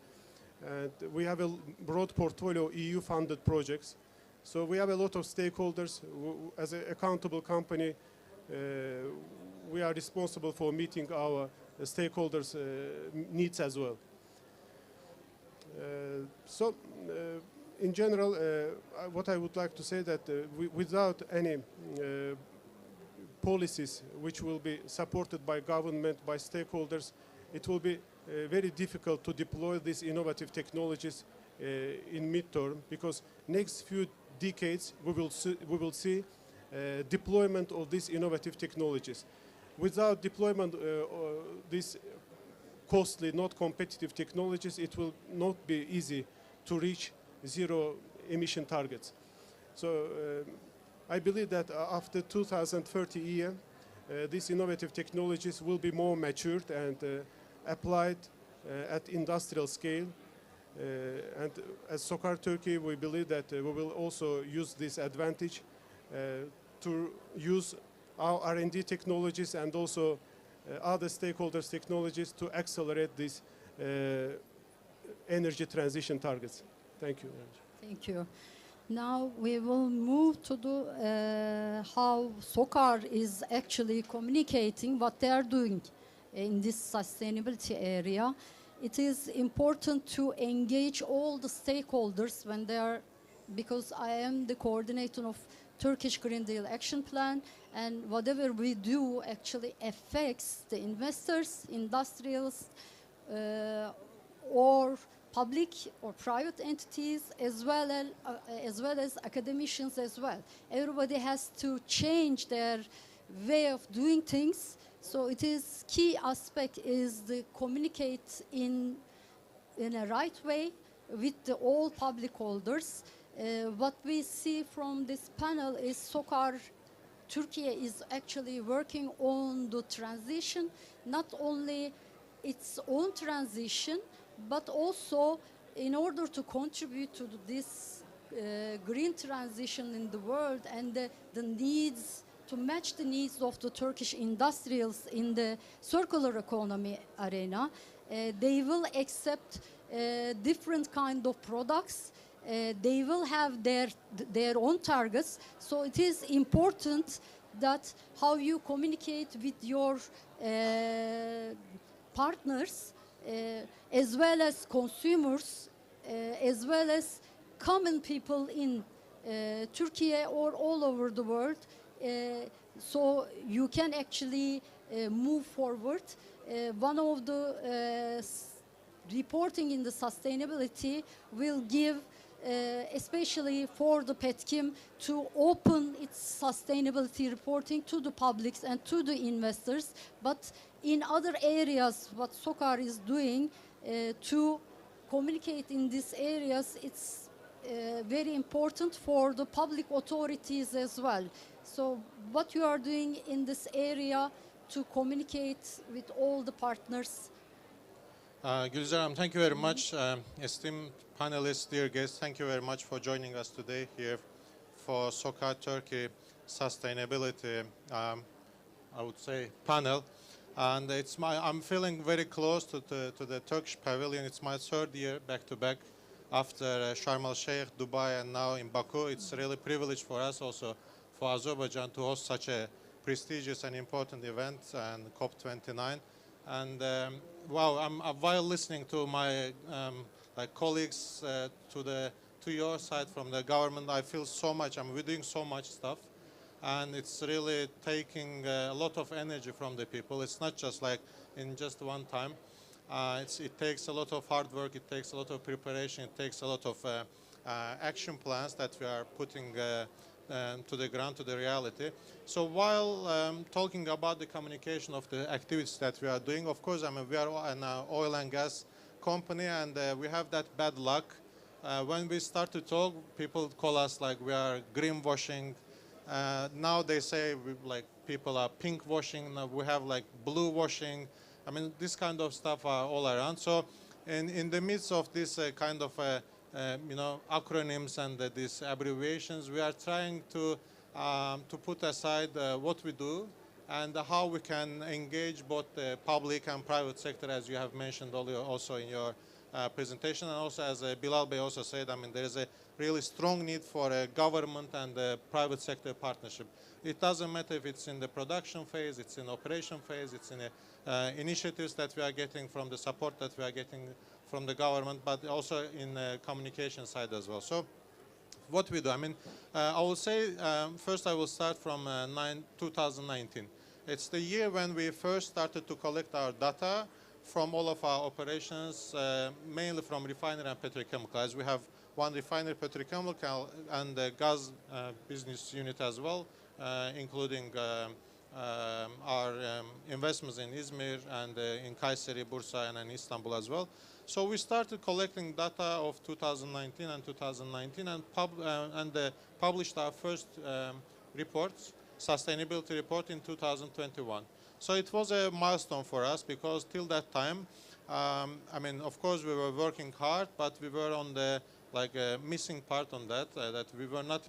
And we have a broad portfolio of EU-funded projects. So we have a lot of stakeholders. As an accountable company, we are responsible for meeting our stakeholders' needs as well. In general, what I would like to say that without any policies which will be supported by government, by stakeholders, it will be very difficult to deploy these innovative technologies in midterm, because next few decades we will see deployment of these innovative technologies. Without deployment these costly, not competitive technologies, it will not be easy to reach zero emission targets. So I believe that after 2030 year, these innovative technologies will be more matured and applied at industrial scale. And as SOCAR Turkey, we believe that we will also use this advantage to use our R&D technologies and also other stakeholders' technologies to accelerate these energy transition targets. Thank you. Thank you. Now we will move to the how SOCAR is actually communicating what they are doing in this sustainability area. It is important to engage all the stakeholders when they are, because I am the coordinator of Turkish Green Deal Action Plan, and whatever we do actually affects the investors, industrials, or public or private entities, as well as academicians as well. Everybody has to change their way of doing things. So it is key aspect is the communicate in a right way with all public holders. What we see from this panel is SOCAR Turkey is actually working on the transition, not only its own transition, but also in order to contribute to this green transition in the world and the needs, to match the needs of the Turkish industrials in the circular economy arena, they will accept different kind of products. They will have their own targets. So it is important that how you communicate with your partners, as well as consumers, as well as common people in Turkey or all over the world, so you can actually move forward. One of the reporting in the sustainability will give, especially for the Petkim, to open its sustainability reporting to the publics and to the investors. But in other areas, what SOCAR is doing to communicate in these areas, it's very important for the public authorities as well. So what you are doing in this area to communicate with all the partners? Gülzar, thank you very much. Esteemed panelists, dear guests, thank you very much for joining us today here for SOCAR Turkey Sustainability, I would say, panel. And I'm feeling very close to the Turkish pavilion. It's my third year back-to-back after Sharm el-Sheikh, Dubai, and now in Baku. It's really a privilege for us also, for Azerbaijan, to host such a prestigious and important event, and COP29. And wow, while listening to my colleagues to your side from the government, I feel so much. We're doing so much stuff, and it's really taking a lot of energy from the people. It's not just like in just one time. It takes a lot of hard work. It takes a lot of preparation. It takes a lot of action plans that we are putting to the ground, to the reality. So while talking about the communication of the activities that we are doing, of course, we are an oil and gas company, and we have that bad luck. When we start to talk, people call us like we are greenwashing. Now they say people are pink washing. Now we have like blue washing. This kind of stuff are all around. So in the midst of this kind of acronyms and these abbreviations, we are trying to put aside what we do and how we can engage both the public and private sector, as you have mentioned also in your presentation, and also as Bilal Bey also said, there is a really strong need for a government and a private sector partnership. It doesn't matter if it's in the production phase, it's in operation phase, it's in initiatives that we are getting from the support that we are getting from the government, but also in the communication side as well. So what we do, I will say, first I will start from 2019. It's the year when we first started to collect our data from all of our operations, mainly from refinery and petrochemical, as we have one refinery, petrochemical, and the gas business unit as well, including our investments in Izmir and in Kayseri, Bursa, and in Istanbul as well. So we started collecting data of 2019 and 2019 and published our first reports, sustainability report, in 2021. So it was a milestone for us because till that time, of course we were working hard, but we were on the missing part on that, that we were not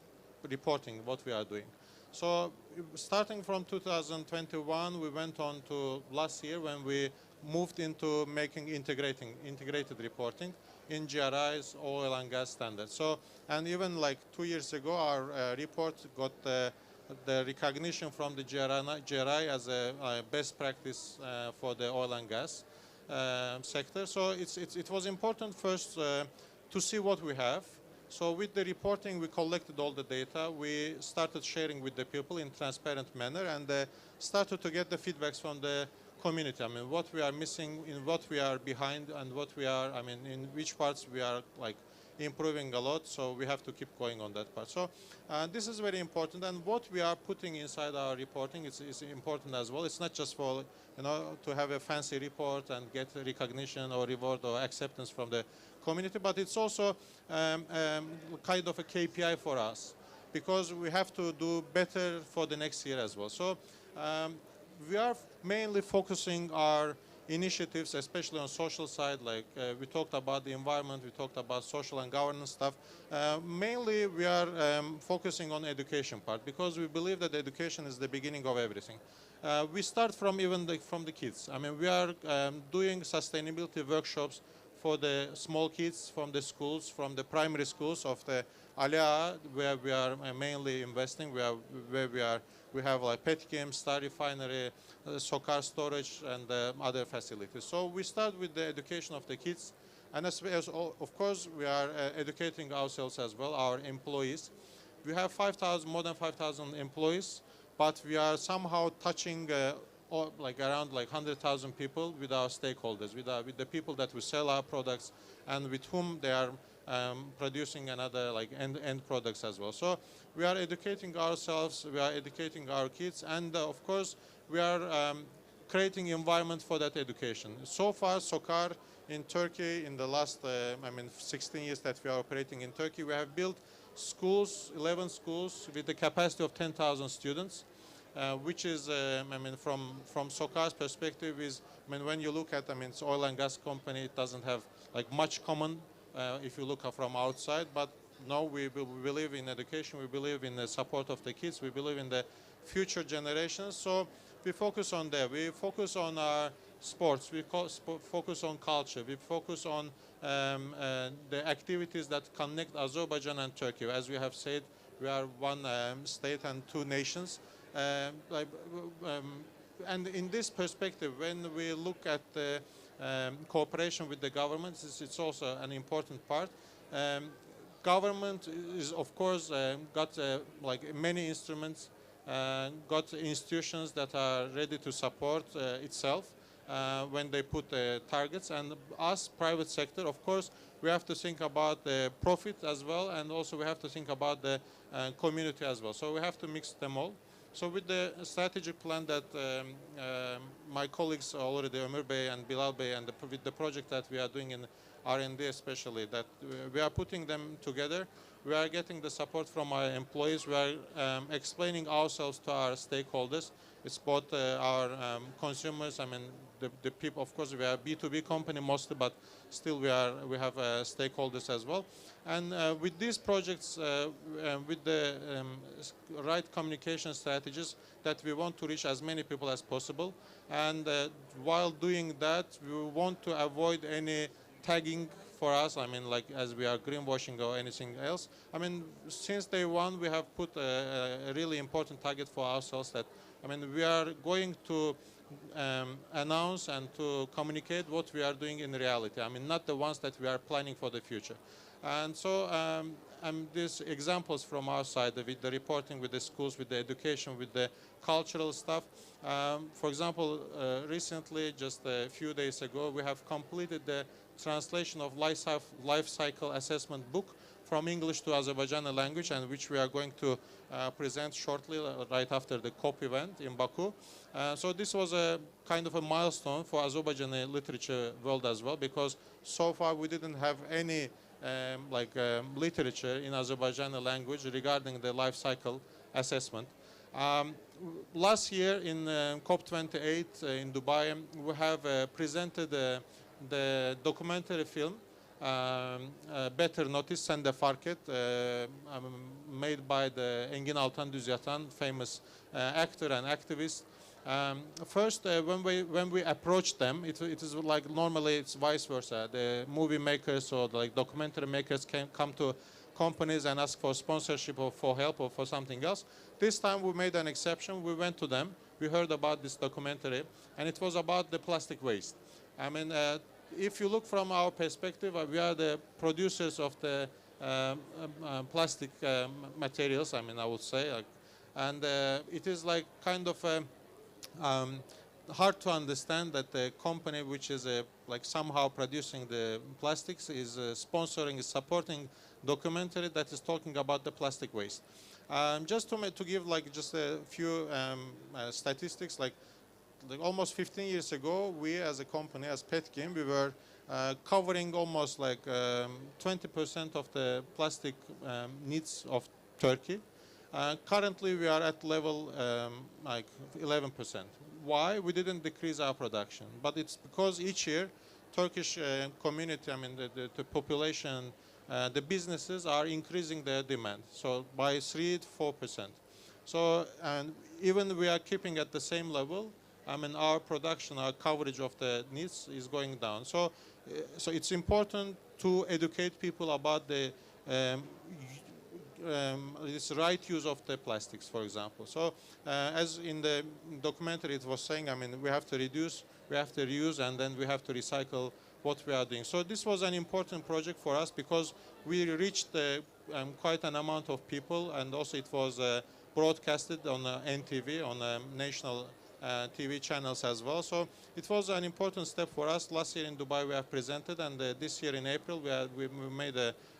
reporting what we are doing. So starting from 2021, we went on to last year when we moved into making integrated reporting in GRI's oil and gas standards. So, and even 2 years ago, our report got the recognition from the GRI as a best practice for the oil and gas sector. So it was important first to see what we have. So with the reporting, we collected all the data. We started sharing with the people in transparent manner and started to get the feedbacks from the community. What we are missing, in what we are behind, and what we are, in which parts we are improving a lot. So we have to keep going on that part. So this is very important. And what we are putting inside our reporting is important as well. It's not just for, to have a fancy report and get recognition or reward or acceptance from the community, but it's also kind of a KPI for us because we have to do better for the next year as well. So we are mainly focusing our initiatives, especially on social side, like we talked about the environment, we talked about social and governance stuff. Mainly we are focusing on education part because we believe that education is the beginning of everything. We start from from the kids. I mean, we are doing sustainability workshops for the small kids from the schools, from the primary schools of the Alia, where we are mainly investing. We have like petchem, star refinery, Sokar storage, and other facilities. So we start with the education of the kids, and as of course we are educating ourselves as well, our employees. We have more than 5,000 employees, but we are somehow touching around 100,000 people with our stakeholders, with the people that we sell our products and with whom they are producing another end products as well. So we are educating ourselves, we are educating our kids, and of course we are creating environment for that education. So far, Sokar in Turkey, in the last 16 years that we are operating in Turkey, we have built schools, 11 schools with the capacity of 10,000 students. Which is, from Sokar's perspective, is, when you look at, it's oil and gas company, it doesn't have much common if you look from outside. But no, we believe in education, we believe in the support of the kids, we believe in the future generations. So we focus on that. We focus on our sports. We focus on culture. We focus on the activities that connect Azerbaijan and Turkey. As we have said, we are one state and two nations. And in this perspective, when we look at the cooperation with the governments, it's also an important part. Government is, of course, got many instruments, got institutions that are ready to support itself when they put targets. And us, private sector, of course, we have to think about the profit as well, and also we have to think about the community as well. So we have to mix them all. So with the strategic plan that my colleagues already, Ömür Bey and Bilal Bey, and with the project that we are doing in R&D especially, that we are putting them together, we are getting the support from our employees, we are explaining ourselves to our stakeholders. It's both our consumers, the people, of course, we are a B2B company mostly, but still we have stakeholders as well. And with these projects, with the right communication strategies, that we want to reach as many people as possible. And while doing that, we want to avoid any tagging for us, as we are greenwashing or anything else. Since day one, we have put a really important target for ourselves that, we are going to announce and to communicate what we are doing in reality. Not the ones that we are planning for the future. And so these examples from our side with the reporting, with the schools, with the education, with the cultural stuff. For example, recently, just a few days ago, we have completed the translation of life cycle assessment book from English to Azerbaijani language, and which we are going to present shortly, right after the COP event in Baku. So this was a kind of a milestone for Azerbaijani literature world as well, because so far we didn't have any literature in Azerbaijani language regarding the life cycle assessment. Last year in COP28 in Dubai, we have presented the documentary film Better Notice Sen de Fark Et, made by the Engin Altan Düzyatan, famous actor and activist. First, when we approach them, it is like normally it's vice versa. The movie makers or documentary makers can come to companies and ask for sponsorship or for help or for something else. This time we made an exception. We went to them. We heard about this documentary, and it was about the plastic waste. If you look from our perspective, we are the producers of the plastic materials, I would say. And it is kind of hard to understand that the company which is somehow producing the plastics is sponsoring, is supporting documentary that is talking about the plastic waste. Just to give just a few statistics, almost 15 years ago, we as a company, as Petchem, we were covering almost 20% of the plastic needs of Turkey. Currently, we are at level 11%. why we didn't decrease our production. But it's because each year Turkish community, I mean the population, the businesses are increasing their demand. So by 3 to 4%. So and even we are keeping at the same level, I mean our production, our coverage of the needs is going down. So it's important to educate people about the this right use of the plastics, for example. So as in the documentary it was saying, I mean, we have to reduce, we have to reuse, and then we have to recycle what we are doing. So this was an important project for us because we reached quite an amount of people, and also it was broadcasted on NTV, on national TV channels as well. So it was an important step for us. Last year in Dubai we have presented, and this year in April we made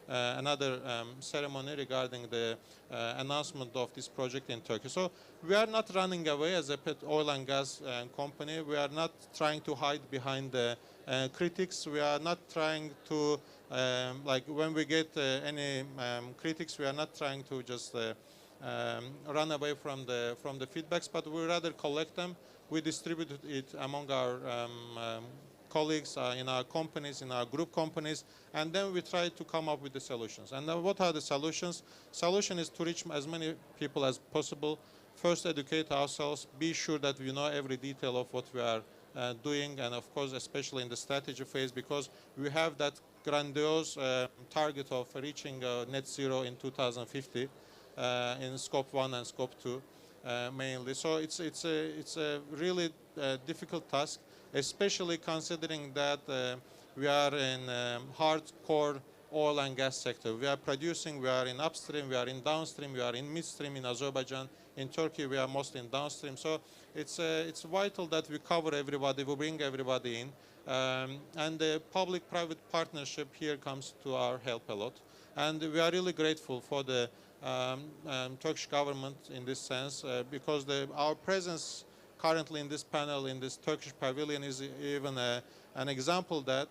another ceremony regarding the announcement of this project in Turkey. So we are not running away as a oil and gas company. We are not trying to hide behind the critics. We are not trying to, like when we get any critics, we are not trying to just run away from the feedbacks, but we rather collect them. We distribute it among our colleagues in our companies, in our group companies, and then we try to come up with the solutions. And what are the solutions? Solution is to reach as many people as possible. First, educate ourselves, be sure that we know every detail of what we are doing, and of course, especially in the strategy phase, because we have that grandiose target of reaching net zero in 2050 in scope 1 and scope 2 mainly. So it's a really difficult task, especially considering that we are in hardcore oil and gas sector. We are producing, we are in upstream, we are in downstream, we are in midstream in Azerbaijan. In Turkey, we are mostly in downstream. So it's vital that we cover everybody, we bring everybody in. And the public-private partnership here comes to our help a lot. And we are really grateful for the Turkish government in this sense, because our presence currently in this panel, in this Turkish pavilion, is even an example that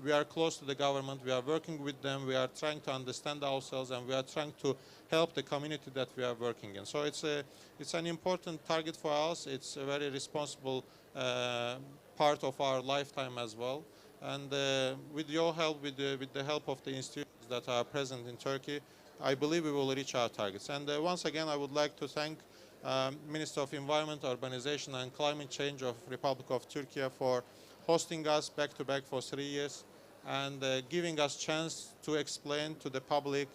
we are close to the government, we are working with them, we are trying to understand ourselves, and we are trying to help the community that we are working in. So it's an important target for us. It's a very responsible part of our lifetime as well. And with your help, with the help of the institutions that are present in Turkey, I believe we will reach our targets. And once again, I would like to thank Minister of Environment, Urbanization and Climate Change of Republic of Turkey for hosting us back-to-back for 3 years and giving us chance to explain to the public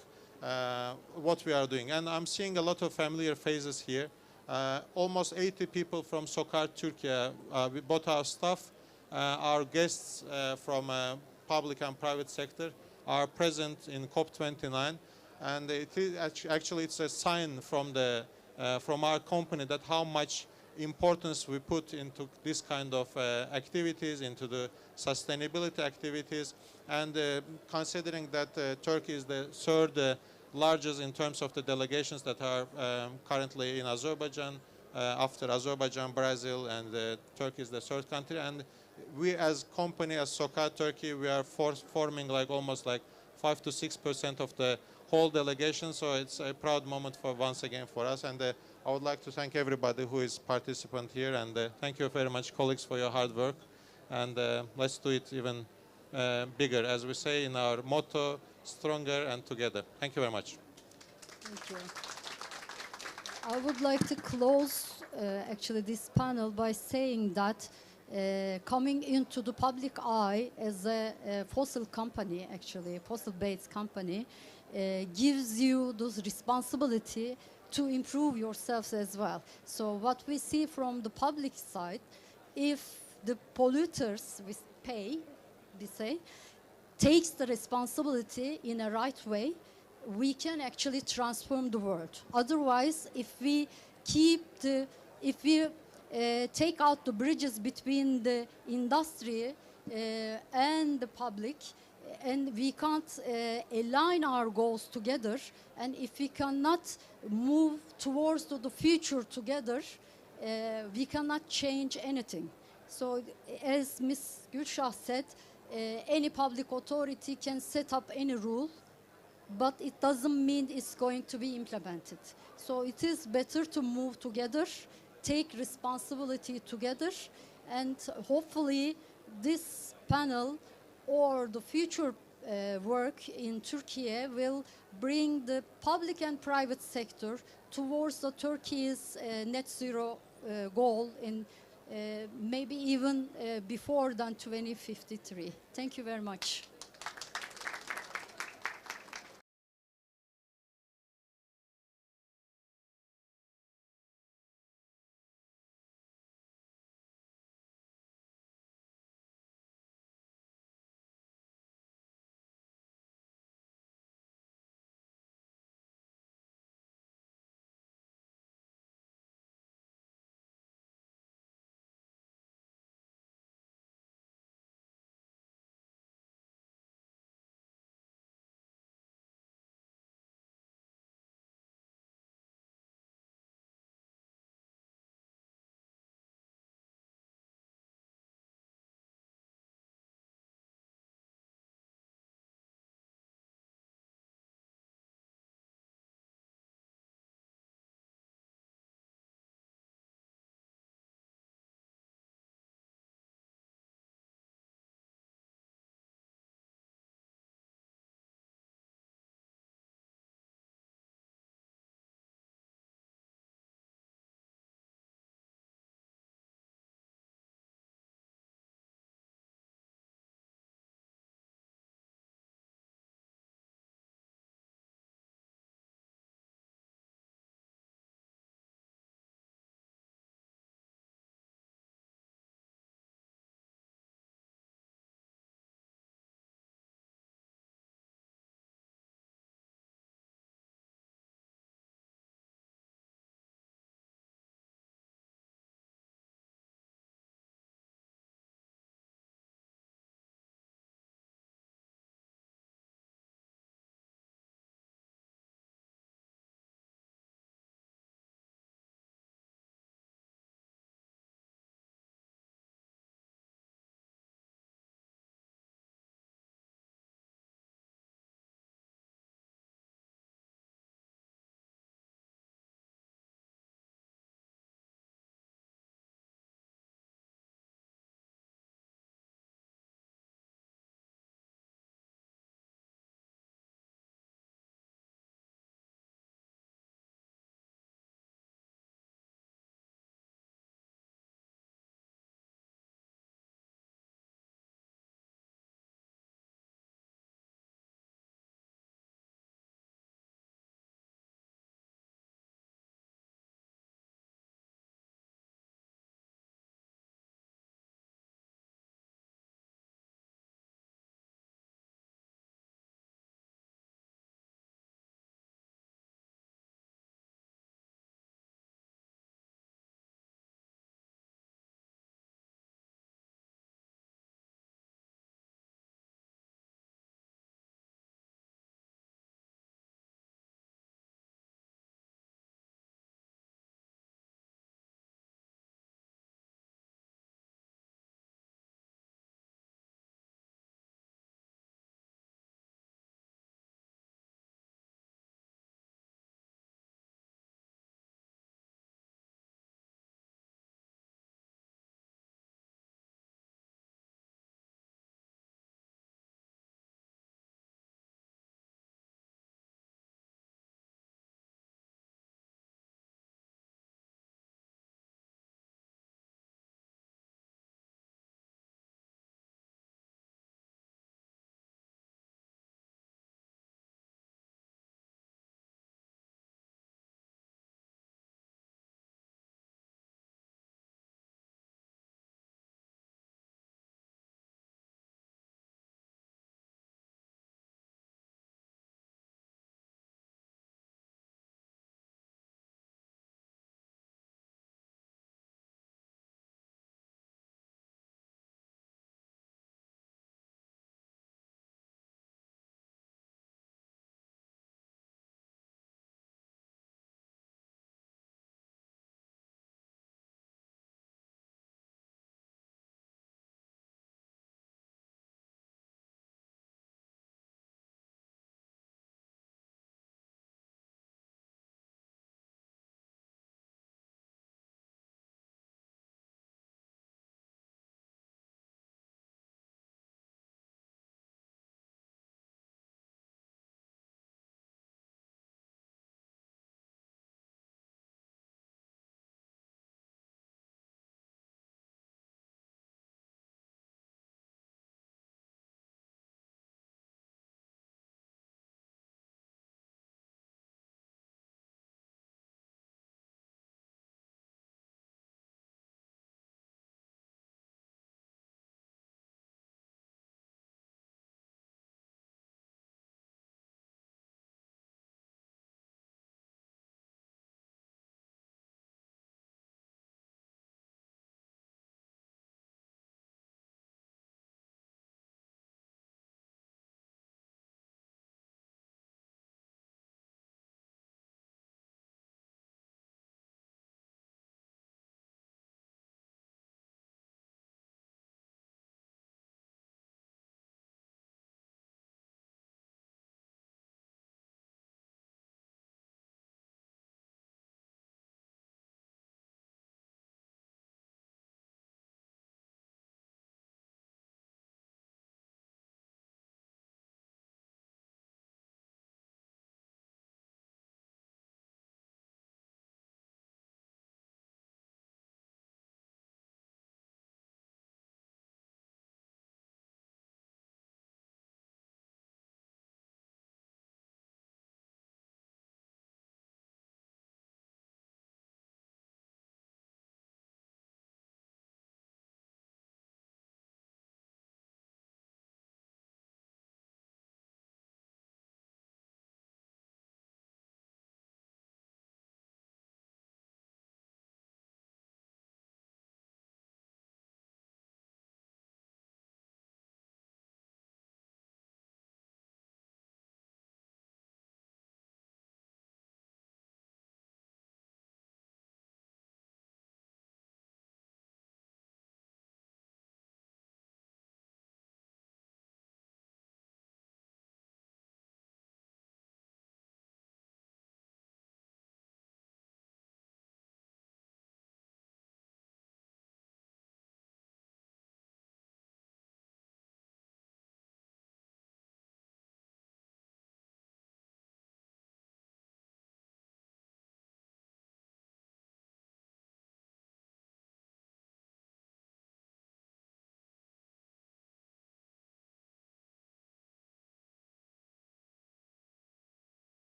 what we are doing. And I'm seeing a lot of familiar faces here. Almost 80 people from Sokar Turkey, both our staff, our guests from public and private sector are present in COP29. And it is actually it's a sign from our company that how much importance we put into this kind of activities, into the sustainability activities, and considering that Turkey is the third largest in terms of the delegations that are currently in Azerbaijan, after Azerbaijan, Brazil, and Turkey is the third country. And we as company, as Sokar Turkey, we are forming like almost like 5 to 6% of the whole delegation, so it's a proud moment for once again for us. And I would like to thank everybody who is participant here, and thank you very much, colleagues, for your hard work. And let's do it even bigger, as we say in our motto, stronger and together. Thank you very much. Thank you. I would like to close actually this panel by saying that coming into the public eye as a fossil company, actually a fossil-based company, gives you this responsibility to improve yourselves as well. So what we see from the public side, if the polluters we pay, we say, takes the responsibility in a right way, we can actually transform the world. Otherwise, if we take out the bridges between the industry and the public, and we can't align our goals together, and if we cannot move towards the future together, we cannot change anything. So as Ms. Gülşah said, any public authority can set up any rule, but it doesn't mean it's going to be implemented. So it is better to move together take responsibility together, and hopefully this panel or the future work in Turkey will bring the public and private sector towards the Turkey's net zero goal in maybe even before than 2053. Thank you very much.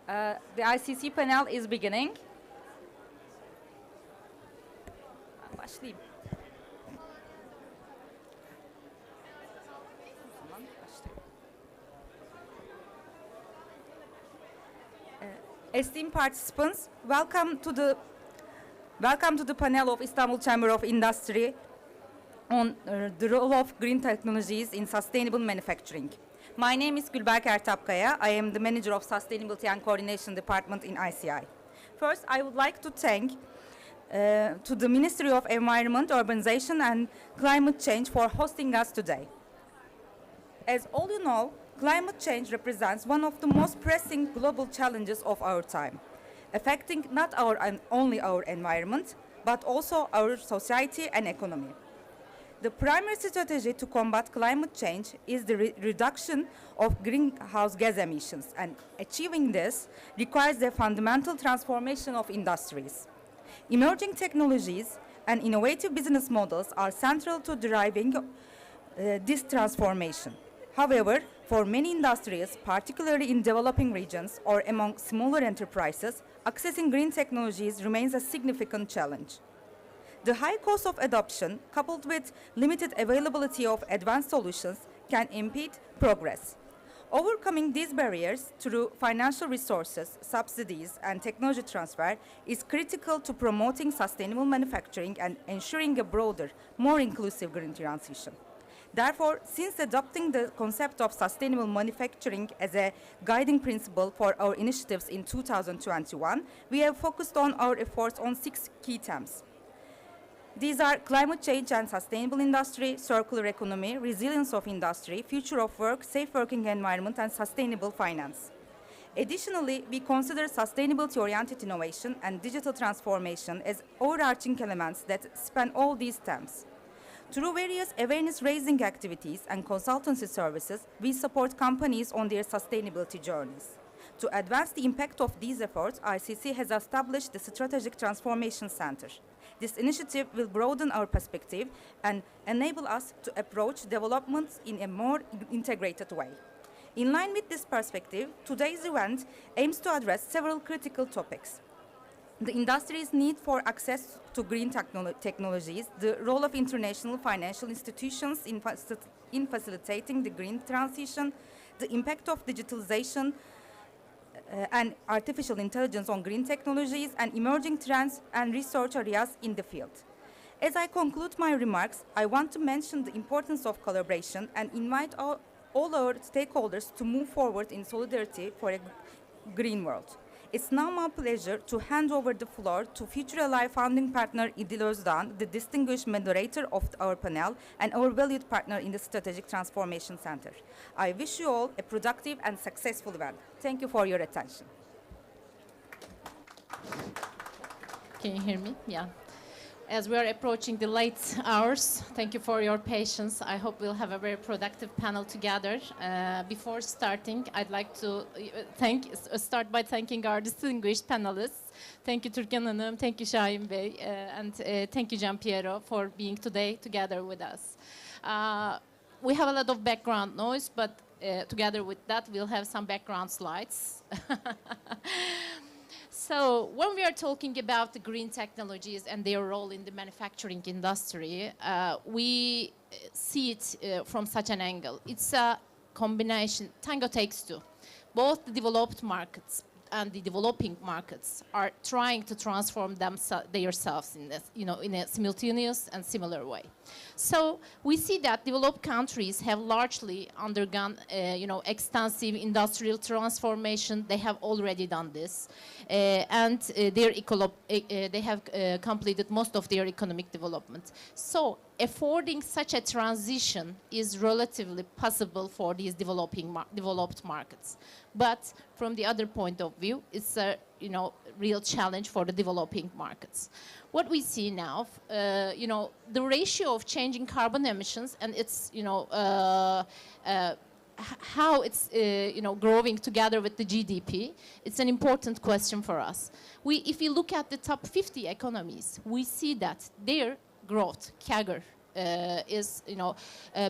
The ICC panel is beginning. Başlayayım. Esteemed participants, welcome to the panel of Istanbul Chamber of Industry on the role of green technologies in sustainable manufacturing. My name is Gülberk Ertapkaya. I am the manager of Sustainability and Coordination Department in ICI. First, I would like to thank to the Ministry of Environment, Urbanization and Climate Change for hosting us today. As all you know, climate change represents one of the most pressing global challenges of our time, affecting not only our environment, but also our society and economy. The primary strategy to combat climate change is the reduction of greenhouse gas emissions, and achieving this requires the fundamental transformation of industries. Emerging technologies and innovative business models are central to driving this transformation. However, for many industries, particularly in developing regions or among smaller enterprises, accessing green technologies remains a significant challenge. The high cost of adoption, coupled with limited availability of advanced solutions, can impede progress. Overcoming these barriers through financial resources, subsidies, and technology transfer is critical to promoting sustainable manufacturing and ensuring a broader, more inclusive green transition. Therefore, since adopting the concept of sustainable manufacturing as a guiding principle for our initiatives in 2021, we have focused on our efforts on 6 key themes. These are climate change and sustainable industry, circular economy, resilience of industry, future of work, safe working environment, and sustainable finance. Additionally, we consider sustainability-oriented innovation and digital transformation as overarching elements that span all these themes. Through various awareness-raising activities and consultancy services, we support companies on their sustainability journeys. To advance the impact of these efforts, ICC has established the Strategic Transformation Center. This initiative will broaden our perspective and enable us to approach developments in a more integrated way. In line with this perspective, today's event aims to address several critical topics: the industry's need for access to green technologies, the role of international financial institutions in facilitating the green transition, the impact of digitalization and artificial intelligence on green technologies, and emerging trends and research areas in the field. As I conclude my remarks, I want to mention the importance of collaboration and invite all our stakeholders to move forward in solidarity for a green world. It's now my pleasure to hand over the floor to Future Alive founding partner İdil Özdoğan, the distinguished moderator of our panel and our valued partner in the Strategic Transformation Center. I wish you all a productive and successful event. Thank you for your attention. Can you hear me? Yeah. As we are approaching the late hours, thank you for your patience. I hope we'll have a very productive panel together. Before starting, I'd like to start by thanking our distinguished panelists. Thank you Türkan Hanım, thank you Şahin Bey, and thank you Gianpiero for being today together with us. We have a lot of background noise, but together with that, we'll have some background slides. So when we are talking about the green technologies and their role in the manufacturing industry, we see it from such an angle. It's a combination, tango takes two. Both the developed markets and the developing markets are trying to transform themselves in this, in a simultaneous and similar way. So we see that developed countries have largely undergone, extensive industrial transformation. They have already done this, and they have completed most of their economic development. So affording such a transition is relatively possible for these developed markets. But from the other point of view, it's a real challenge for the developing markets. What we see now, the ratio of changing carbon emissions and its, how it's growing together with the GDP, it's an important question for us. If you look at the top 50 economies, we see that their growth, CAGR, is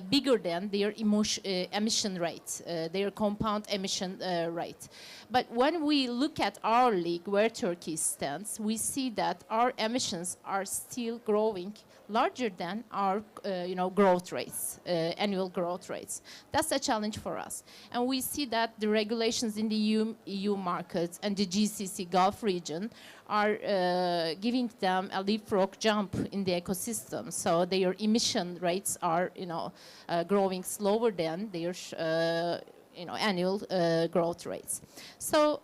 bigger than their emission rate, their compound emission rate. But when we look at our league, where Turkey stands, we see that our emissions are still growing larger than our growth rates, annual growth rates. That's a challenge for us. And we see that the regulations in the EU markets and the GCC Gulf region are giving them a leapfrog jump in the ecosystem. So their emission rates are growing slower than their annual growth rates. So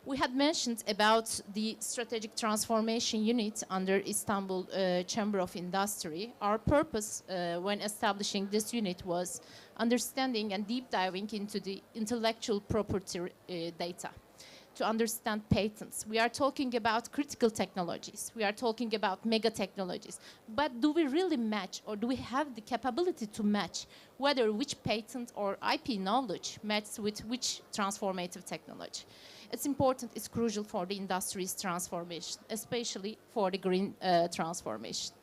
we had mentioned about the strategic transformation unit under Istanbul Chamber of Industry. Our purpose when establishing this unit was understanding and deep diving into the intellectual property data to understand patents. We are talking about critical technologies. We are talking about mega technologies. But do we really match, or do we have the capability to match whether which patent or IP knowledge matches with which transformative technology? It's important, it's crucial for the industry's transformation, especially for the green transformation.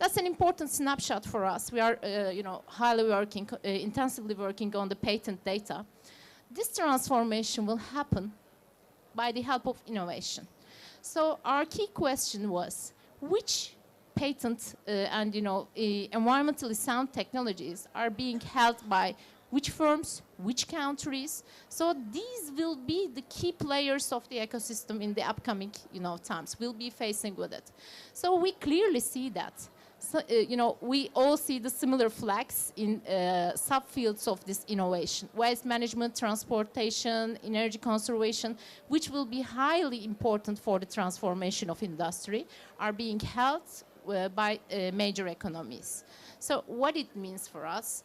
That's an important snapshot for us. We are, highly working, intensively working on the patent data. This transformation will happen by the help of innovation. So our key question was, which patent and environmentally sound technologies are being held by which firms, which countries? So these will be the key players of the ecosystem in the upcoming times. We'll be facing with it. So we clearly see that. So, we all see the similar flags in subfields of this innovation: waste management, transportation, energy conservation, which will be highly important for the transformation of industry, are being held by major economies. So what it means for us,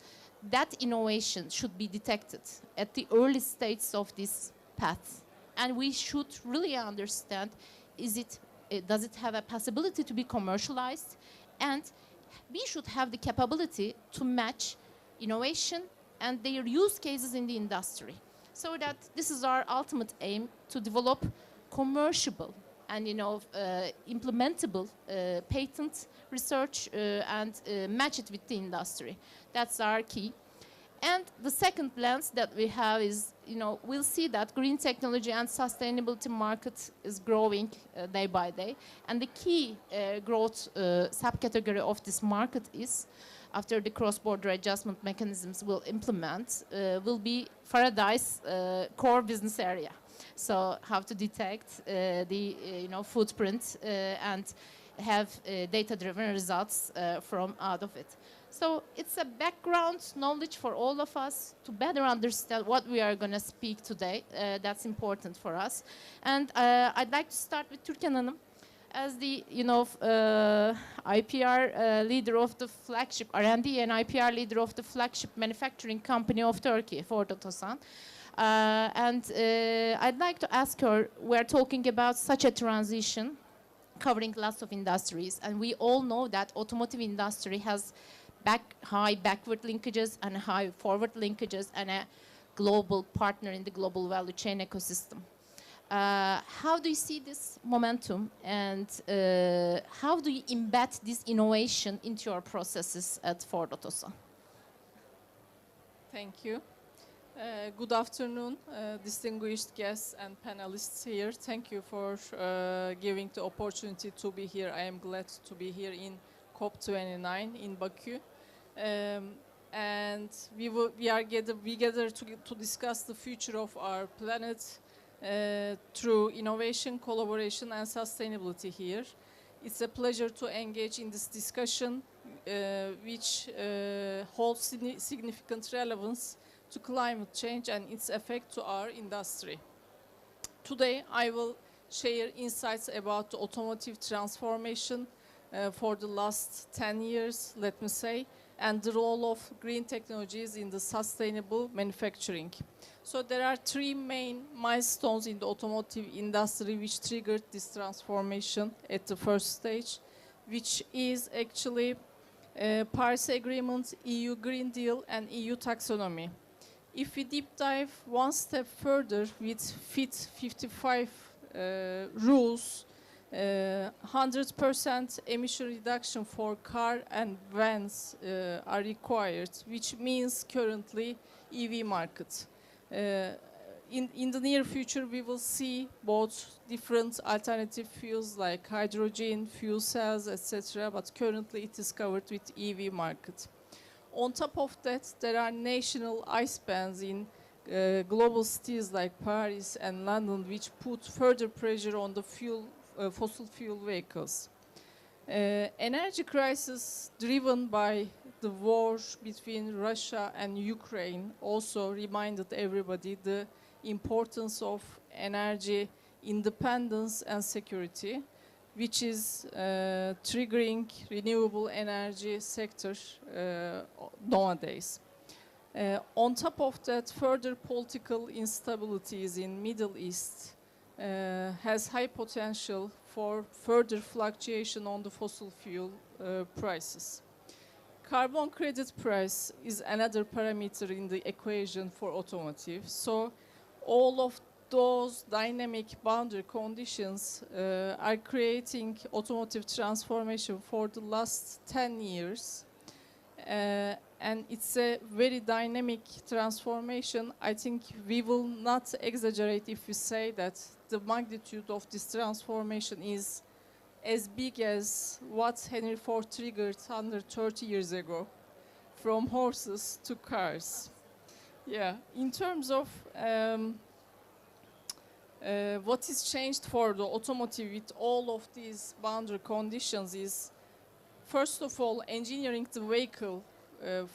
that innovation should be detected at the early stages of this path. And we should really understand, does it have a possibility to be commercialized? And we should have the capability to match innovation and their use cases in the industry. So that this is our ultimate aim, to develop commerciable and implementable patent research and match it with the industry. That's our key. And the second lens that we have is, we'll see that green technology and sustainability market is growing day by day. And the key growth subcategory of this market is, after the cross-border adjustment mechanisms will implement, will be Faraday's core business area. So how to detect the footprint and have data-driven results from out of it. So it's a background knowledge for all of us to better understand what we are going to speak today. That's important for us. And I'd like to start with Türkan Hanım as the IPR leader of the flagship R&D and IPR leader of the flagship manufacturing company of Turkey, Ford Otosan. I'd like to ask her, we're talking about such a transition covering lots of industries, and we all know that automotive industry has high backward linkages and high forward linkages and a global partner in the global value chain ecosystem. How do you see this momentum, and how do you embed this innovation into your processes at Ford Otosan? Thank you. Good afternoon, distinguished guests and panelists here. Thank you for giving the opportunity to be here. I am glad to be here in COP29 in Baku. And we gather to discuss the future of our planet through innovation, collaboration, and sustainability here. It's a pleasure to engage in this discussion, which holds significant relevance to climate change and its effect to our industry. Today, I will share insights about the automotive transformation for the last 10 years, let me say, and the role of green technologies in the sustainable manufacturing. So there are three main milestones in the automotive industry which triggered this transformation at the first stage, which is actually Paris Agreement, EU Green Deal, and EU Taxonomy. If we deep dive one step further with Fit 55 rules, 100% emission reduction for car and vans are required, which means currently EV market. In the near future, we will see both different alternative fuels like hydrogen, fuel cells, etc. But currently it is covered with EV market. On top of that, there are national ICE bans in global cities like Paris and London, which put further pressure on the fossil fuel vehicles. Energy crisis driven by the war between Russia and Ukraine also reminded everybody the importance of energy independence and security, which is triggering renewable energy sector nowadays. On top of that, further political instabilities in Middle East has high potential for further fluctuation on the fossil fuel prices. Carbon credit price is another parameter in the equation for automotive. So all of those dynamic boundary conditions are creating automotive transformation for the last 10 years. And it's a very dynamic transformation. I think we will not exaggerate if we say that the magnitude of this transformation is as big as what Henry Ford triggered 130 years ago, from horses to cars. Yeah, in terms of what is changed for the automotive with all of these boundary conditions is, first of all, engineering the vehicle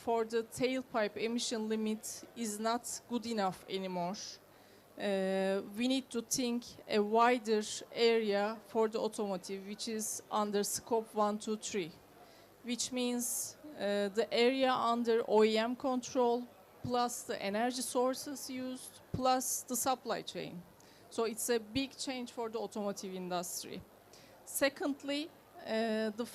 for the tailpipe emission limit is not good enough anymore. We need to think a wider area for the automotive, which is under scope 1, 2, 3, which means the area under OEM control plus the energy sources used plus the supply chain. So it's a big change for the automotive industry. Secondly, the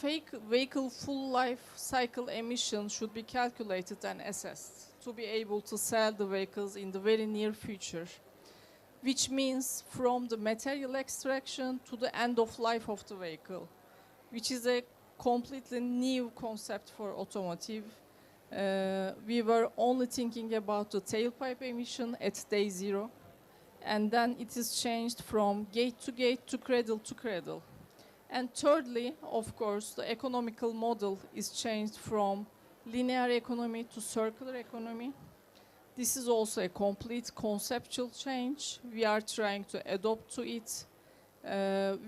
vehicle full life cycle emission should be calculated and assessed to be able to sell the vehicles in the very near future, which means from the material extraction to the end of life of the vehicle, which is a completely new concept for automotive. We were only thinking about the tailpipe emission at day 0, and then it is changed from gate to cradle. And thirdly, of course, the economical model is changed from linear economy to circular economy. This is also a complete conceptual change. We are trying to adopt to it.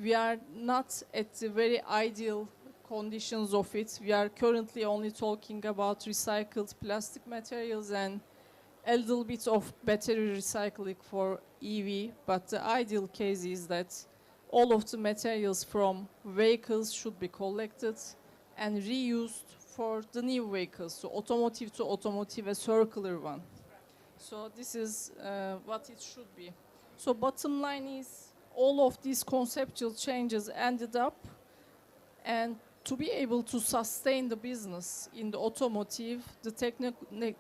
We are not at the very ideal conditions of it. We are currently only talking about recycled plastic materials and a little bit of battery recycling for EV, but the ideal case is that all of the materials from vehicles should be collected and reused for the new vehicles. So automotive, a circular one. So this is what it should be. So bottom line is all of these conceptual changes ended up, and to be able to sustain the business in the automotive, the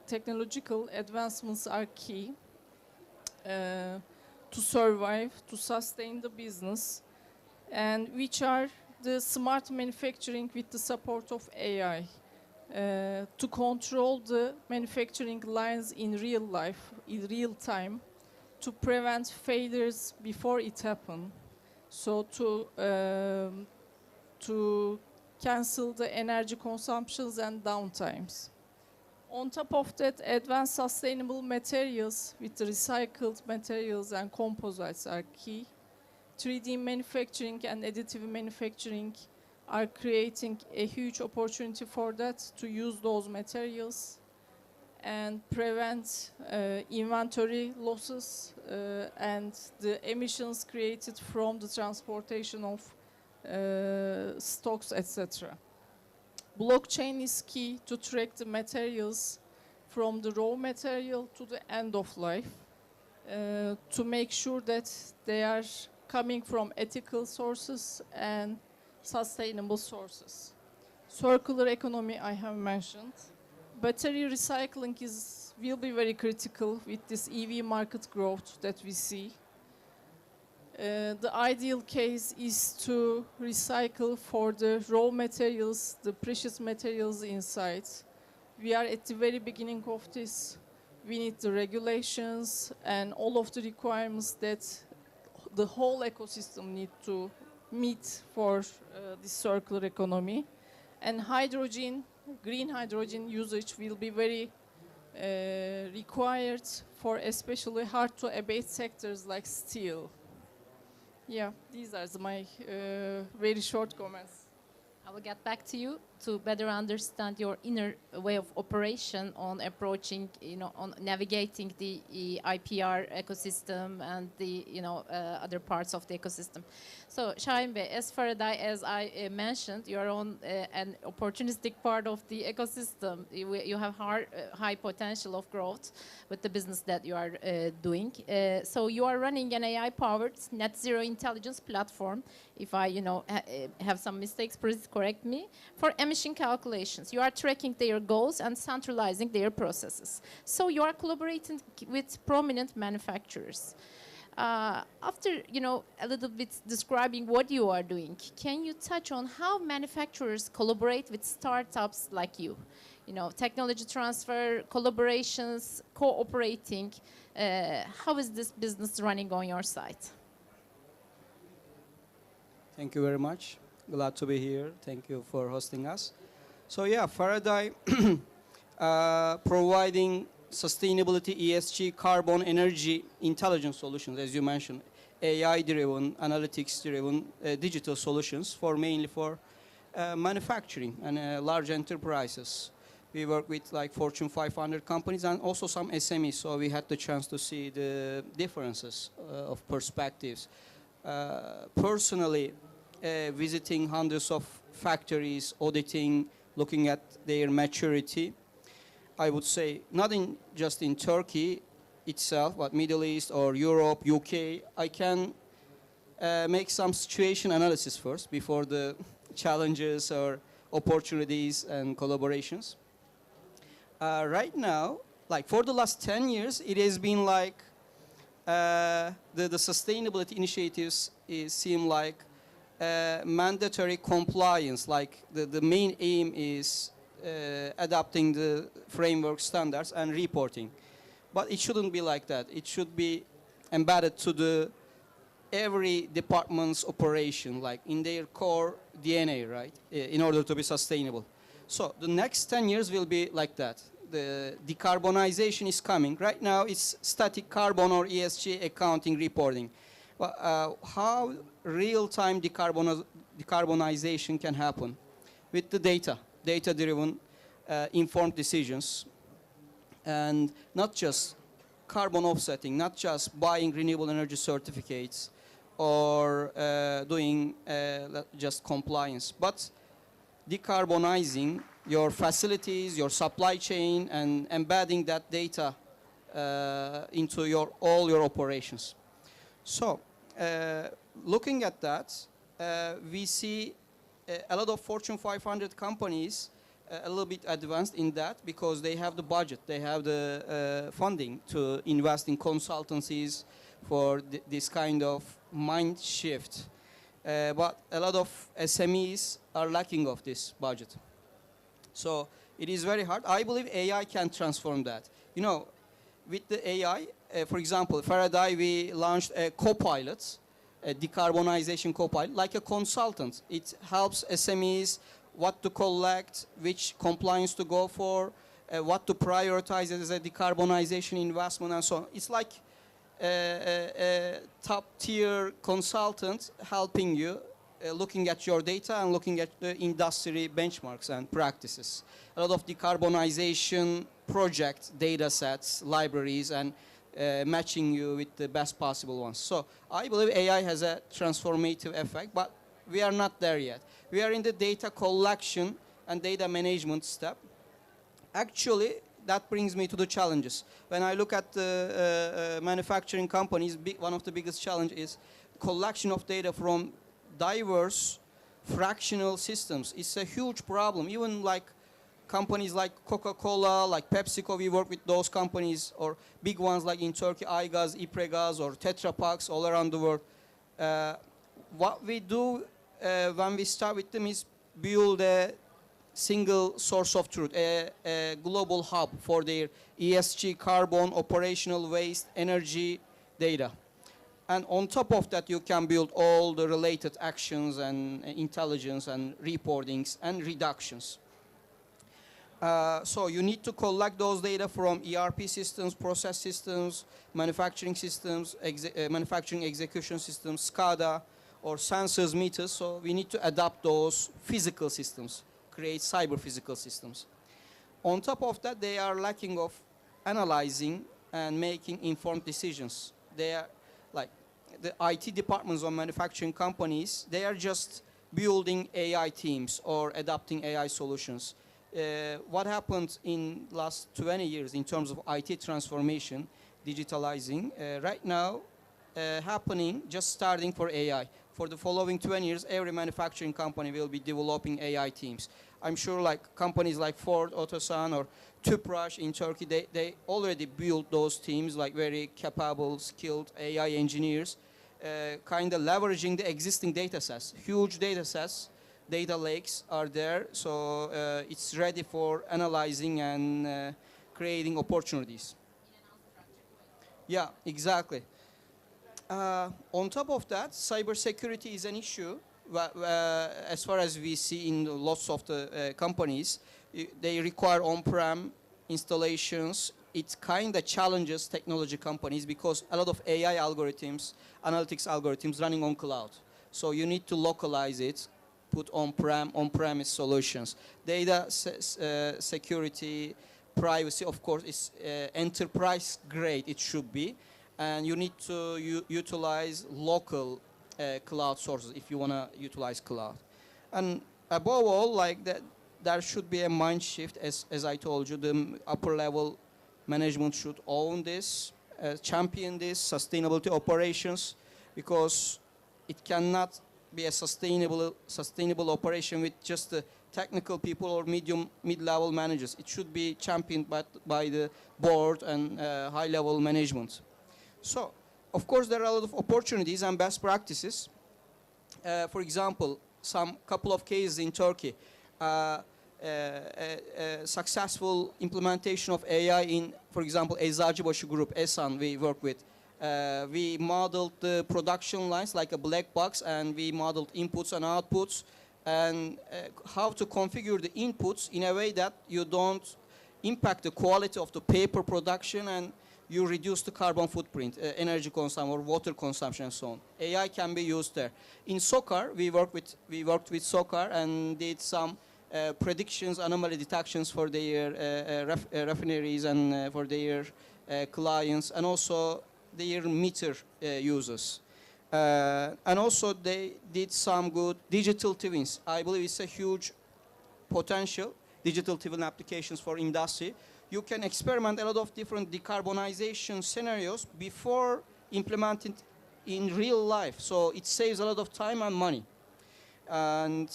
technological advancements are key to survive, to sustain the business, and which are the smart manufacturing with the support of AI, to control the manufacturing lines in real life, in real time, to prevent failures before it happens, so to cancel the energy consumptions and downtimes. On top of that, advanced sustainable materials with the recycled materials and composites are key. 3D manufacturing and additive manufacturing are creating a huge opportunity for that, to use those materials and prevent inventory losses and the emissions created from the transportation of stocks, etc. Blockchain is key to track the materials from the raw material to the end of life, to make sure that they are coming from ethical sources and sustainable sources. Circular economy I have mentioned. Battery recycling will be very critical with this EV market growth that we see. The ideal case is to recycle for the raw materials, the precious materials inside. We are at the very beginning of this. We need the regulations and all of the requirements that the whole ecosystem need to meet for the circular economy. And hydrogen, green hydrogen usage will be very required for especially hard to abate sectors like steel. Yeah, these are my very short comments. I will get back to you to better understand your inner way of operation on approaching, on navigating the IPR ecosystem and the, other parts of the ecosystem. So, Şahin Bey, as Faraday, as I mentioned, you are on an opportunistic part of the ecosystem. You have high potential of growth with the business that you are doing. So, you are running an AI-powered net zero intelligence platform. If I, have some mistakes, please correct me. For emission calculations, you are tracking their goals and centralizing their processes. So you are collaborating with prominent manufacturers. After, a little bit describing what you are doing, can you touch on how manufacturers collaborate with startups like you? Technology transfer, collaborations, cooperating. How is this business running on your side? Thank you very much. Glad to be here. Thank you for hosting us. So yeah, Faraday providing sustainability, ESG, carbon, energy, intelligence solutions, as you mentioned, AI-driven, analytics-driven digital solutions mainly for manufacturing and large enterprises. We work with like Fortune 500 companies and also some SMEs, so we had the chance to see the differences of perspectives. Personally, visiting hundreds of factories, auditing, looking at their maturity, I would say not just in Turkey itself, but Middle East or Europe, UK, I can make some situation analysis first before the challenges or opportunities and collaborations. Right now, like for the last 10 years, it has been like the sustainability initiatives seem like mandatory compliance, like the main aim is adopting the framework standards and reporting. But it shouldn't be like that. It should be embedded to every department's operation, like in their core DNA, right, in order to be sustainable. So the next 10 years will be like that. The decarbonization is coming. Right now it's static carbon or ESG accounting reporting. How real-time decarbonization can happen? With the data-driven informed decisions, and not just carbon offsetting, not just buying renewable energy certificates or doing just compliance, but decarbonizing your facilities, your supply chain, and embedding that data into all your operations. So, looking at that, we see a lot of Fortune 500 companies a little bit advanced in that because they have the budget, they have the funding to invest in consultancies for this kind of mind shift. But a lot of SMEs are lacking of this budget. So it is very hard. I believe AI can transform that. With the AI, for example, Faraday, we launched a co-pilot, a decarbonization co-pilot, like a consultant. It helps SMEs what to collect, which compliance to go for, what to prioritize as a decarbonization investment, and so on. It's like a top-tier consultant helping you, looking at your data and looking at the industry benchmarks and practices. A lot of decarbonization projects, data sets, libraries, and matching you with the best possible ones. So I believe AI has a transformative effect, but we are not there yet. We are in the data collection and data management step. Actually, that brings me to the challenges. When I look at the manufacturing companies, one of the biggest challenges is collection of data from diverse fractional systems. It's a huge problem. Even like companies like Coca-Cola, like PepsiCo, we work with those companies, or big ones like in Turkey, Aygaz, İpregaz, or Tetra Paks all around the world. What we do when we start with them is build a single source of truth, a global hub for their ESG, carbon, operational waste, energy data. And on top of that, you can build all the related actions and intelligence and reportings and reductions. So you need to collect those data from ERP systems, process systems, manufacturing systems, manufacturing execution systems, SCADA, or sensors, meters. So we need to adapt those physical systems, create cyber physical systems. On top of that, they are lacking of analyzing and making informed decisions. They are like the IT departments of manufacturing companies, they are just building AI teams or adapting AI solutions. What happened in last 20 years in terms of IT transformation, digitalizing, right now happening, just starting for AI. For the following 20 years, every manufacturing company will be developing AI teams. I'm sure like companies like Ford, Otosan, or Tüpraş in Turkey, they already built those teams, like very capable, skilled AI engineers, kind of leveraging the existing data sets. Huge data sets, data lakes are there, so it's ready for analyzing and creating opportunities. Yeah, exactly. On top of that, cybersecurity is an issue. As far as we see in lots of the companies, they require on-prem installations. It kind of challenges technology companies because a lot of AI algorithms, analytics algorithms running on cloud. So you need to localize it, put on-premise solutions. Data security, privacy, of course, is enterprise grade, it should be. And you need to utilize local cloud sources if you want to utilize cloud. And above all, like that, there should be a mind shift, as I told you, the upper level management should own this, champion this, sustainability operations, because it cannot be a sustainable operation with just the technical people or mid-level managers. It should be championed by the board and high-level management. So, of course, there are a lot of opportunities and best practices. For example, couple of cases in Turkey. Successful implementation of AI in, for example, Eczacıbaşı Group, ESAN, we work with. We modeled the production lines like a black box, and we modeled inputs and outputs, and how to configure the inputs in a way that you don't impact the quality of the paper production and you reduce the carbon footprint, energy consumption or water consumption and so on. AI can be used there. In SOCAR, we worked with SOCAR and did some predictions, anomaly detections for their refineries and for their clients, and also their meter users. And also they did some good digital twins. I believe it's a huge potential, digital twin applications for industry. You can experiment a lot of different decarbonization scenarios before implementing in real life. So it saves a lot of time and money. And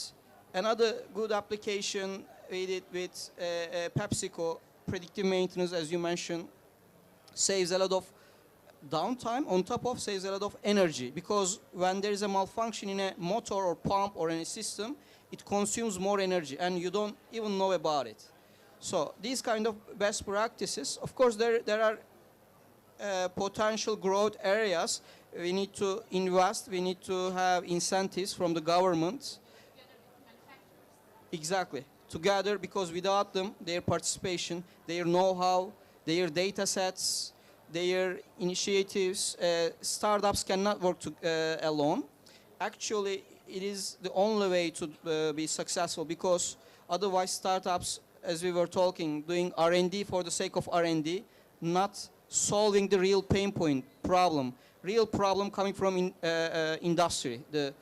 another good application we did with PepsiCo, predictive maintenance, as you mentioned, saves a lot of downtime, on top of saves a lot of energy, because when there is a malfunction in a motor or pump or in a system, it consumes more energy and you don't even know about it. So these kind of best practices, of course there are potential growth areas. We need to invest, we need to have incentives from the government. Exactly, together, because without them, their participation, their know-how, their data sets, their initiatives, startups cannot work alone. Actually, it is the only way to be successful, because otherwise startups, as we were talking, doing R&D for the sake of R&D, not solving the real pain point problem. Real problem coming from industry, the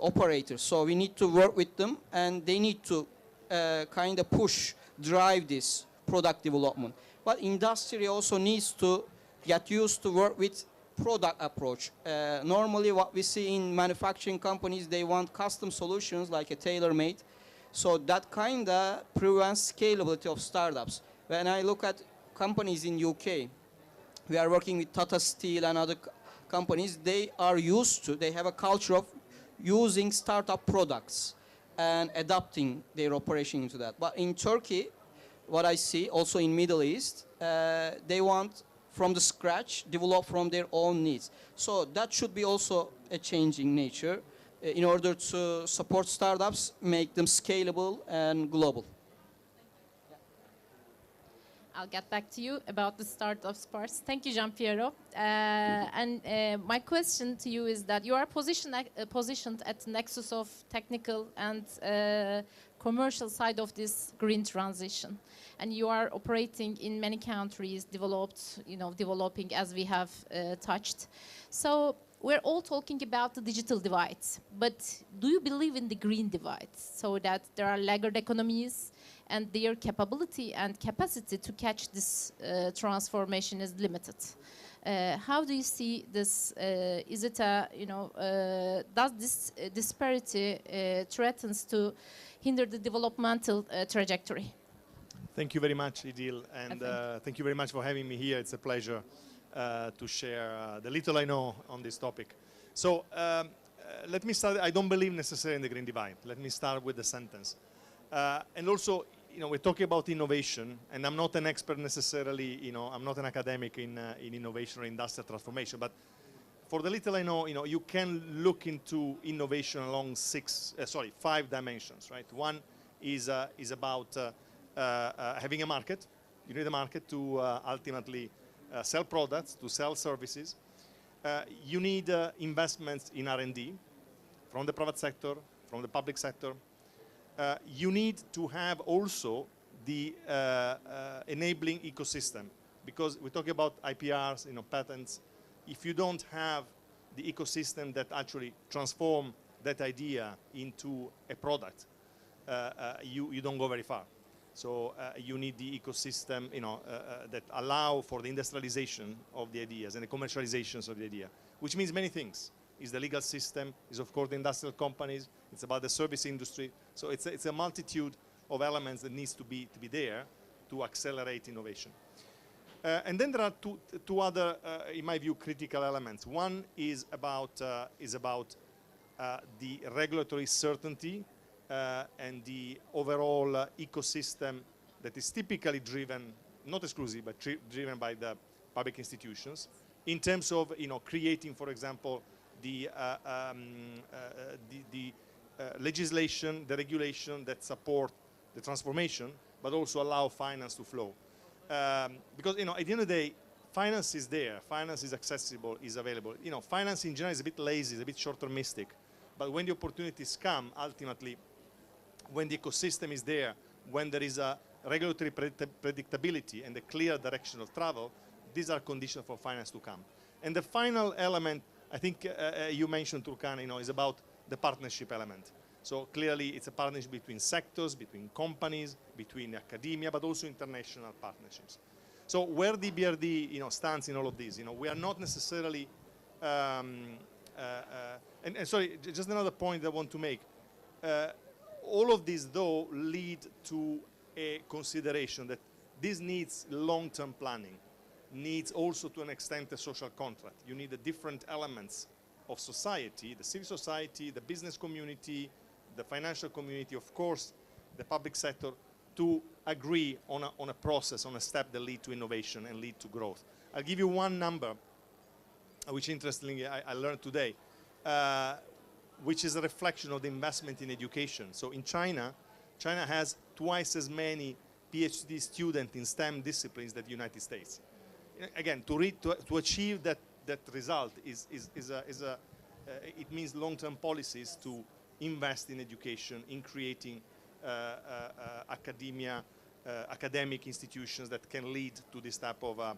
operators. So we need to work with them, and they need to kind of drive this product development. But industry also needs to get used to work with product approach. Normally what we see in manufacturing companies, they want custom solutions like a tailor-made. So that kind of prevents scalability of startups. When I look at companies in UK, we are working with Tata Steel and other companies, they are used to, they have a culture of using startup products and adapting their operation into that. But in Turkey, what I see, also in Middle East, they want from the scratch, develop from their own needs. So that should be also a changing nature in order to support startups, make them scalable and global. I'll get back to you about the startups part. Thank you, Gianpiero. My question to you is that you are positioned at the nexus of technical and commercial side of this green transition, and you are operating in many countries, developing as we have touched. So we're all talking about the digital divide, but do you believe in the green divide, so that there are laggard economies and their capability and capacity to catch this transformation is limited? How do you see this? Is it a, does this disparity threatens to hinder the developmental trajectory? Thank you very much, Idil, and thank you very much for having me here. It's a pleasure to share the little I know on this topic. So let me start. I don't believe necessarily in the green divide. Let me start with the sentence. And also, we're talking about innovation, and I'm not an expert necessarily, I'm not an academic in innovation or industrial transformation, but for the little I know, you can look into innovation along 5 dimensions, right? One is about having a market. You need a market to ultimately sell products, to sell services. You need investments in R&D from the private sector, from the public sector. You need to have also the enabling ecosystem, because we're talking about IPRs, patents. If you don't have the ecosystem that actually transform that idea into a product, you don't go very far. So you need the ecosystem, that allow for the industrialization of the ideas and the commercializations of the idea, which means many things. Is the legal system, is of course the industrial companies, it's about the service industry. So it's a multitude of elements that needs to be there to accelerate innovation. And then there are two other, in my view, critical elements. One is about the regulatory certainty and the overall ecosystem that is typically driven, not exclusive, but driven by the public institutions, in terms of creating, for example, the legislation, the regulation that support the transformation, but also allow finance to flow. Because at the end of the day, finance is there, finance is accessible, is available. Finance in general is a bit lazy, it's a bit short-termistic. But when the opportunities come, ultimately, when the ecosystem is there, when there is a regulatory predictability and a clear direction of travel, these are conditions for finance to come. And the final element, I think you mentioned, Turkana, is about the partnership element. So clearly it's a partnership between sectors, between companies, between academia, but also international partnerships. So where the BRD stands in all of this, we are not necessarily, and sorry, just another point I want to make. All of these, though, lead to a consideration that this needs long-term planning, needs also to an extent a social contract. You need the different elements of society, the civil society, the business community, the financial community, of course, the public sector, to agree on a process, on a step that lead to innovation and lead to growth. I'll give you one number, which interestingly I learned today, which is a reflection of the investment in education. So in China has twice as many PhD students in STEM disciplines than the United States. Again, to achieve that result it means long-term policies to invest in education, in creating academic institutions that can lead to this type of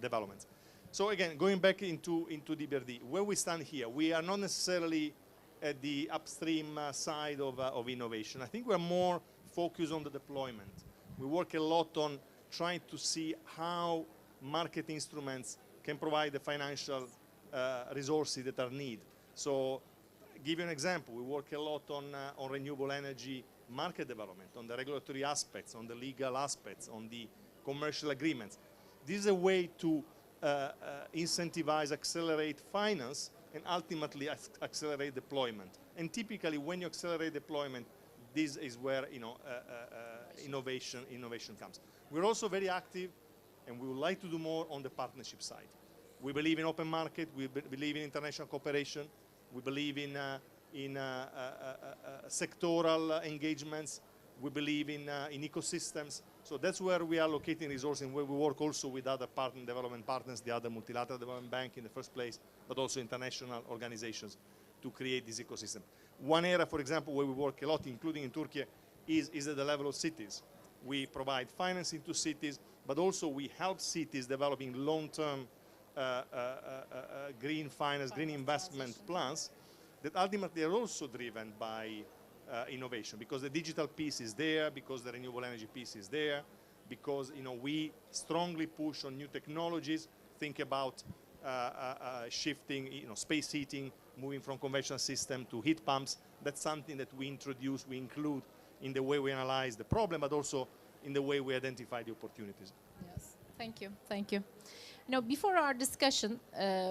development. So again, going back into DBRD, where we stand here, we are not necessarily at the upstream side of innovation. I think we're more focused on the deployment. We work a lot on trying to see how market instruments can provide the financial resources that are needed. So, give you an example, we work a lot on renewable energy market development, on the regulatory aspects, on the legal aspects, on the commercial agreements. This is a way to incentivize, accelerate finance, and ultimately accelerate deployment. And typically, when you accelerate deployment, this is where innovation comes. We're also very active, and we would like to do more on the partnership side. We believe in open market. We believe in international cooperation. We believe in sectoral engagements. We believe in ecosystems. So that's where we are allocating resources, and where we work also with other development partners, the other multilateral development bank in the first place, but also international organizations to create this ecosystem. One area, for example, where we work a lot, including in Turkey, is at the level of cities. We provide financing to cities, but also we help cities developing long-term green finance, green investment plans that ultimately are also driven by innovation, because the digital piece is there, because the renewable energy piece is there, because we strongly push on new technologies. Think about shifting, space heating, moving from conventional system to heat pumps. That's something that we introduce, we include in the way we analyze the problem, but also in the way we identify the opportunities. Yes, thank you, thank you. Before our discussion,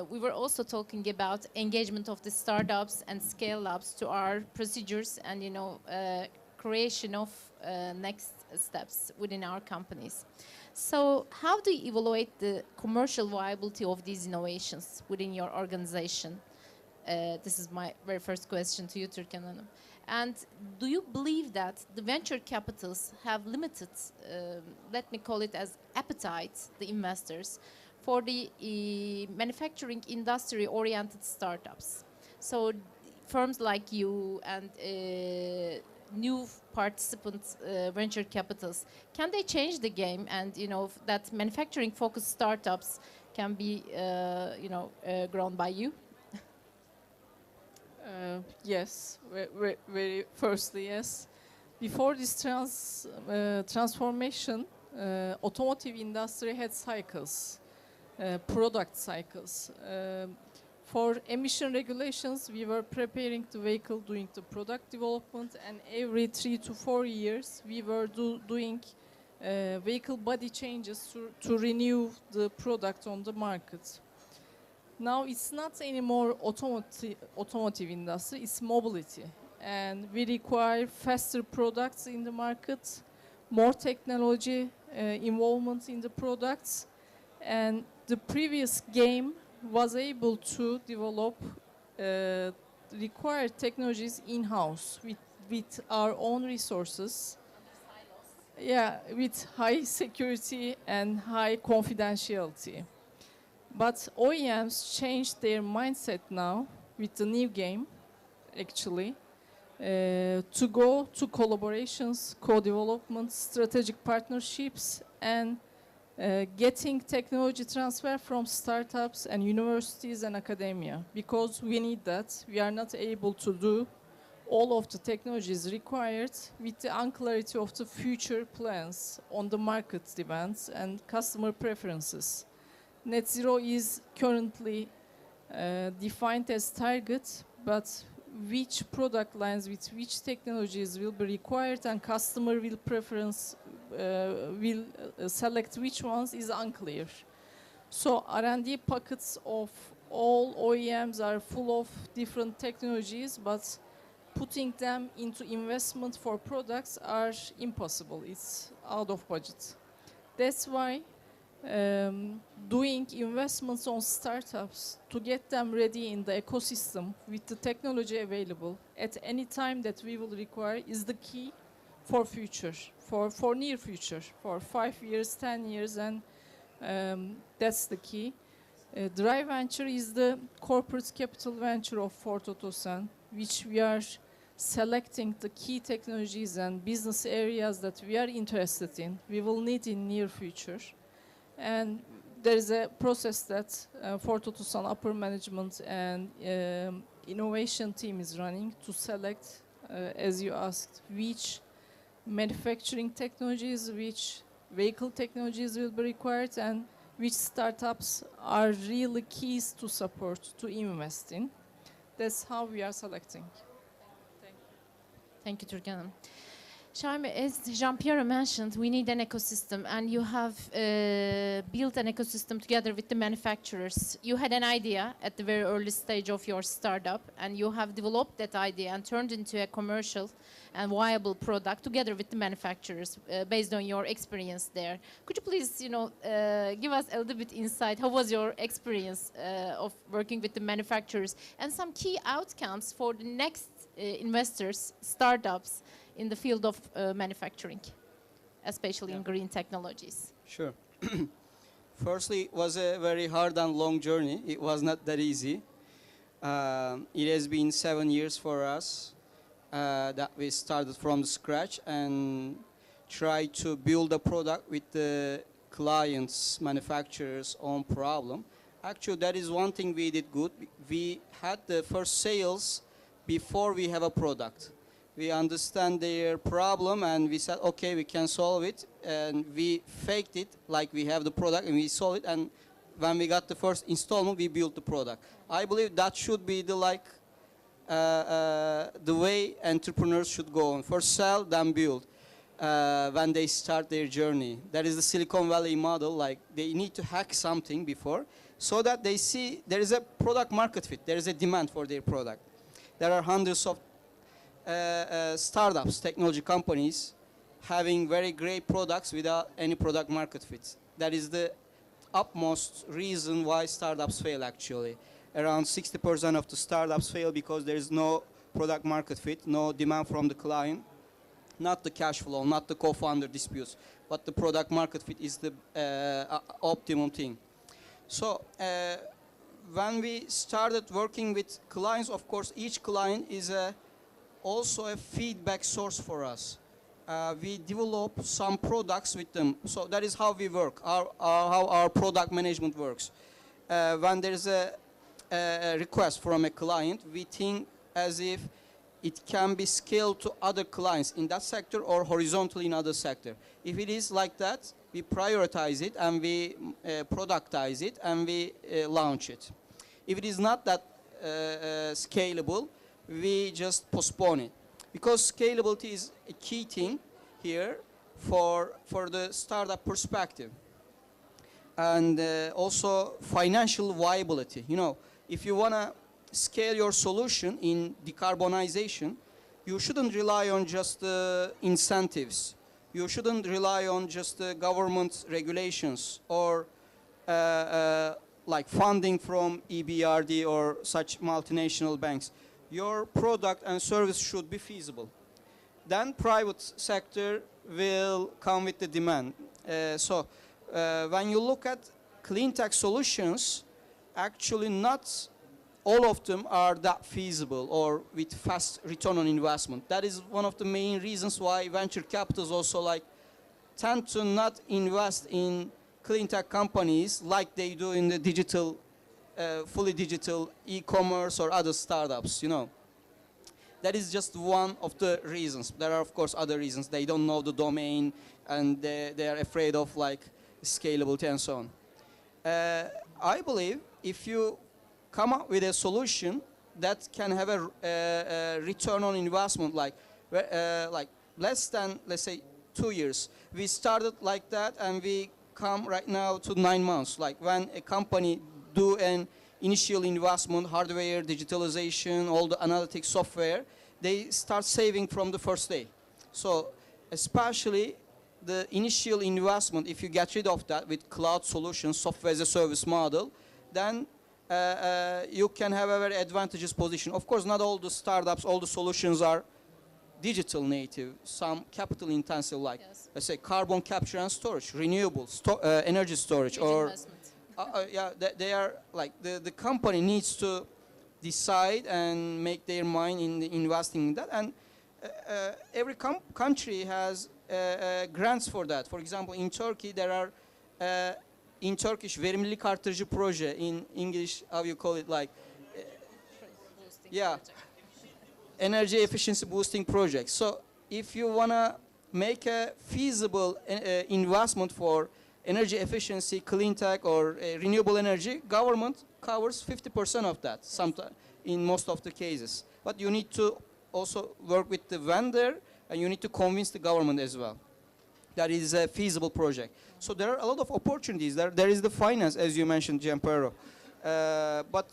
we were also talking about engagement of the startups and scale-ups to our procedures and, creation of next steps within our companies. So how do you evaluate the commercial viability of these innovations within your organization? This is my very first question to you, Türkan Hanım. And do you believe that the venture capitals have limited, let me call it as appetite, the investors, for the manufacturing industry-oriented startups? So firms like you and new participant venture capitals, can they change the game and, that manufacturing-focused startups can be, grown by you? Yes, very firstly, yes. Before this transformation, automotive industry had cycles, product cycles. For emission regulations, we were preparing the vehicle, doing the product development, and every 3 to 4 years, we were doing vehicle body changes to renew the product on the market. Now it's not anymore automotive industry, it's mobility. And we require faster products in the market, more technology involvement in the products. And the previous game was able to develop required technologies in-house with our own resources. Yeah, with high security and high confidentiality. But OEMs changed their mindset now with the new game, actually, to go to collaborations, co-development, strategic partnerships, and getting technology transfer from startups and universities and academia, because we need that. We are not able to do all of the technologies required with the unclarity of the future plans on the market demands and customer preferences. Net zero is currently defined as target, but which product lines with which technologies will be required and customer will select which ones is unclear. So R&D pockets of all OEMs are full of different technologies, but putting them into investment for products are impossible. It's out of budget. That's why doing investments on startups to get them ready in the ecosystem with the technology available at any time that we will require is the key for future, for near future, for 5 years, 10 years, and that's the key. Drive Venture is the corporate capital venture of Ford Otosan, which we are selecting the key technologies and business areas that we are interested in, we will need in near future. And there is a process that Ford Otosan upper management and innovation team is running to select, as you asked, which manufacturing technologies, which vehicle technologies will be required, and which startups are really keys to support, to invest in. That's how we are selecting. Thank you, Türkan Hanım. Charme, as Jean-Pierre mentioned, we need an ecosystem, and you have built an ecosystem together with the manufacturers. You had an idea at the very early stage of your startup, and you have developed that idea and turned into a commercial and viable product together with the manufacturers based on your experience there. Could you please, give us a little bit insight? How was your experience of working with the manufacturers and some key outcomes for the next investors, startups, in the field of manufacturing, especially in green technologies? Sure. Firstly, it was a very hard and long journey. It was not that easy. It has been 7 years for us that we started from scratch and tried to build a product with the clients, manufacturers' own problem. Actually, that is one thing we did good. We had the first sales before we have a product. We understand their problem and we said, okay, we can solve it. And we faked it like we have the product and we sold it. And when we got the first installment, we built the product. I believe that should be the way entrepreneurs should go on. First sell, then build when they start their journey. That is the Silicon Valley model. Like they need to hack something before so that they see there is a product market fit. There is a demand for their product. There are hundreds of startups, technology companies, having very great products without any product market fit. That is the utmost reason why startups fail, actually. Around 60% of the startups fail because there is no product market fit, no demand from the client, not the cash flow, not the co-founder disputes, but the product market fit is the optimum thing. So when we started working with clients, of course, each client is also a feedback source for us. We develop some products with them. So that is how we work, how our product management works. When there is a request from a client, we think as if it can be scaled to other clients in that sector or horizontally in other sector. If it is like that, we prioritize it and we productize it and we launch it. If it is not that scalable, we just postpone it. Because scalability is a key thing here for the startup perspective. And also financial viability. If you want to scale your solution in decarbonization, you shouldn't rely on just incentives. You shouldn't rely on just government regulations or like funding from EBRD or such multinational banks. Your product and service should be feasible. Then private sector will come with the demand. So when you look at clean tech solutions, actually not all of them are that feasible or with fast return on investment. That is one of the main reasons why venture capitals also tend to not invest in clean tech companies like they do in the digital fully digital e-commerce or other startups, That is just one of the reasons. There are, of course, other reasons. They don't know the domain and they are afraid of scalability and so on. I believe if you come up with a solution that can have a return on investment like less than, let's say, 2 years. We started like that and we come right now to 9 months. Like when a company do an initial investment, hardware, digitalization, all the analytics software, they start saving from the first day. So especially the initial investment, if you get rid of that with cloud solutions, software as a service model, then you can have a very advantageous position. Of course, not all the startups, all the solutions are digital native, some capital intensive, like let's say carbon capture and storage, renewables, energy storage, or they are like the company needs to decide and make their mind in investing in that, and every country has grants for that. For example, in Turkey there are in Turkish verimlilik artırıcı proje, in English how you call it, like energy efficiency boosting projects. So if you want to make a feasible investment for energy efficiency, clean tech, or renewable energy, government covers 50% of that sometimes in most of the cases. But you need to also work with the vendor and you need to convince the government as well that it is a feasible project. So there are a lot of opportunities. There is the finance, as you mentioned, Gianpiero. But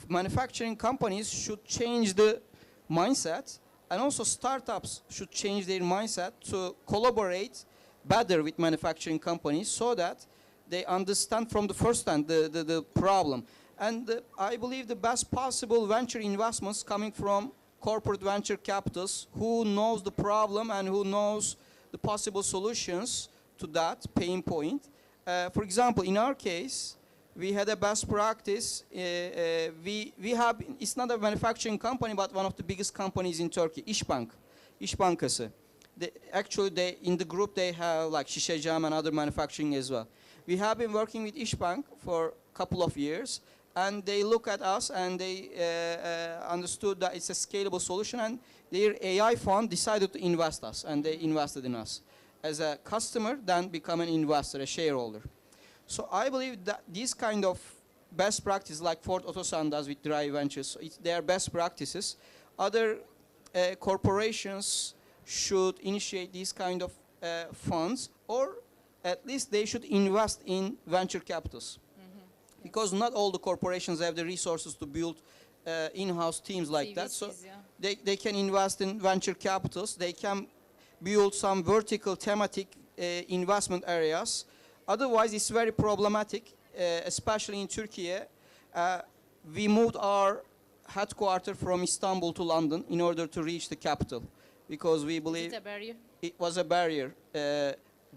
manufacturing companies should change the mindset, and also startups should change their mindset to collaborate better with manufacturing companies so that they understand from the first hand the problem. And I believe the best possible venture investments coming from corporate venture capitals who knows the problem and who knows the possible solutions to that pain point. For example, in our case, we had a best practice. We have, it's not a manufacturing company, but one of the biggest companies in Turkey, İş Bankası. Actually, in the group, they have like Şişecam and other manufacturing as well. We have been working with İşbank for a couple of years, and they look at us and they understood that it's a scalable solution, and their AI fund decided to invest us, and they invested in us as a customer, then become an investor, a shareholder. So I believe that these kind of best practices, like Ford Otosan does with Drive Ventures, they are best practices. Other corporations should initiate these kind of funds, or at least they should invest in venture capitals. Because not all the corporations have the resources to build in-house teams like that. So they can invest in venture capitals. They can build some vertical thematic investment areas. Otherwise, it's very problematic, especially in Turkey. We moved our headquarters from Istanbul to London in order to reach the capital, because we believe it was a barrier.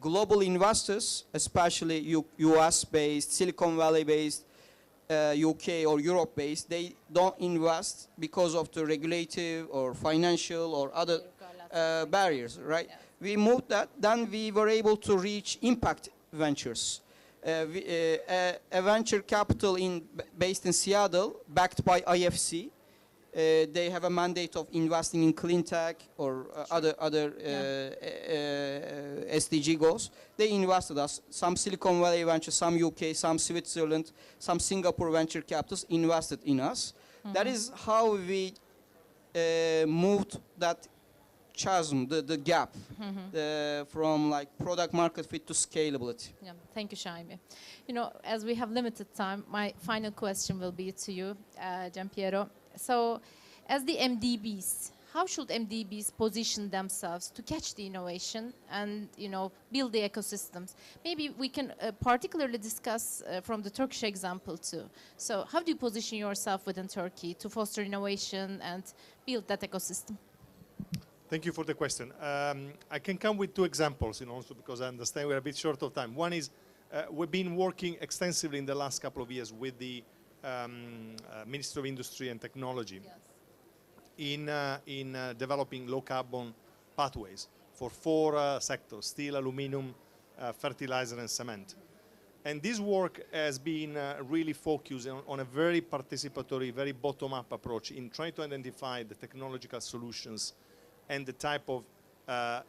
Global investors, especially US-based, Silicon Valley-based, UK or Europe-based, they don't invest because of the regulative or financial or other barriers, right? Yeah. We moved that, then we were able to reach impact ventures. A venture capital based in Seattle, backed by IFC. They have a mandate of investing in clean tech or other SDG goals. They invested us. Some Silicon Valley ventures, some UK, some Switzerland, some Singapore venture capitals invested in us. That is how we moved that chasm, the gap, from like product market fit to scalability. Yeah, thank you, Shaimi. You know, as we have limited time, my final question will be to you, Gianpiero. So, as the MDBs, how should MDBs position themselves to catch the innovation and, you know, build the ecosystems? Maybe we can particularly discuss from the Turkish example too. So, how do you position yourself within Turkey to foster innovation and build that ecosystem? Thank you for the question. I can come with two examples, you know, also because I understand we're a bit short of time. One is we've been working extensively in the last couple of years with the Ministry of Industry and Technology in developing low carbon pathways for 4 sectors: steel, aluminum, fertilizer and cement. And this work has been really focused on a very participatory, very bottom-up approach in trying to identify the technological solutions and the type of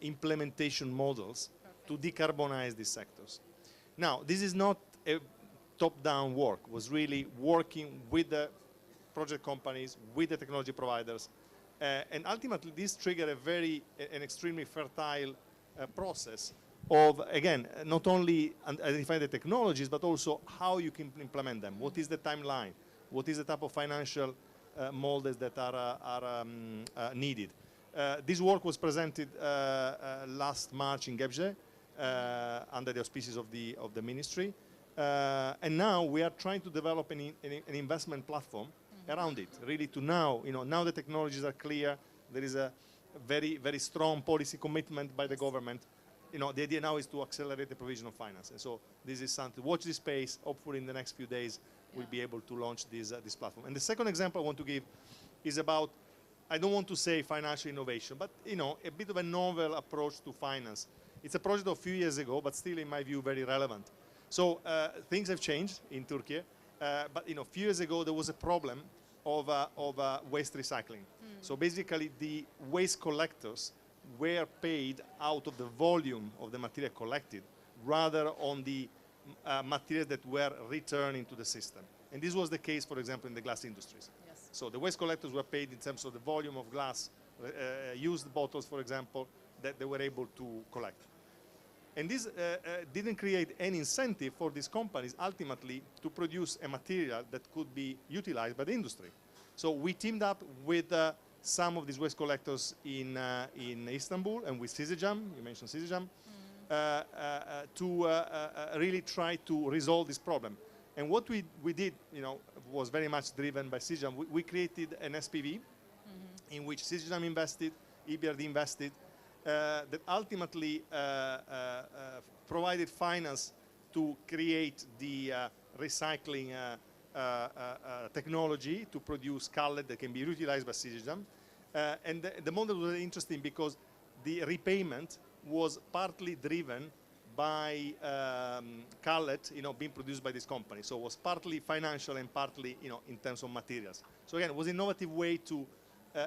implementation models to decarbonize these sectors. Now, this is not a top-down work. It was really working with the project companies, with the technology providers, and ultimately this triggered an extremely fertile process of, again, not only identifying the technologies, but also how you can implement them. What is the timeline? What is the type of financial models that are needed? This work was presented last March in Gebze under the auspices of the ministry. And now we are trying to develop an investment platform around it, really to now, you know, now the technologies are clear, there is a very, very strong policy commitment by the government. You know, the idea now is to accelerate the provision of finance. And so this is something, watch this space, hopefully in the next few days we'll be able to launch this platform. And the second example I want to give is about, I don't want to say financial innovation, but, you know, a bit of a novel approach to finance. It's a project of a few years ago, but still, in my view, very relevant. So things have changed in Turkey, but, you know, a few years ago there was a problem of waste recycling. So basically, the waste collectors were paid out of the volume of the material collected, rather on the materials that were returned into the system. And this was the case, for example, in the glass industries. Yes. So the waste collectors were paid in terms of the volume of glass, used bottles, for example, that they were able to collect. And this didn't create any incentive for these companies ultimately to produce a material that could be utilized by the industry. So we teamed up with some of these waste collectors in Istanbul and with Sisecam, you mentioned Sisecam, to really try to resolve this problem. And what we did, was very much driven by Sisecam. We created an SPV in which Sisecam invested, EBRD invested, that ultimately provided finance to create the recycling technology to produce cullet that can be utilized by Sisecam. And the model was interesting because the repayment was partly driven by cullet, being produced by this company. So it was partly financial and partly, in terms of materials. So again, it was an innovative way to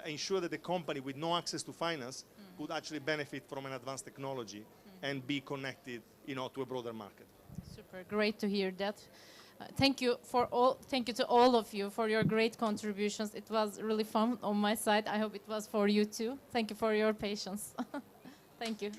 ensure that the company with no access to finance could actually benefit from an advanced technology and be connected, to a broader market. Super, great to hear that. Thank you to all of you for your great contributions. It was really fun on my side. I hope it was for you too. Thank you for your patience. Thank you.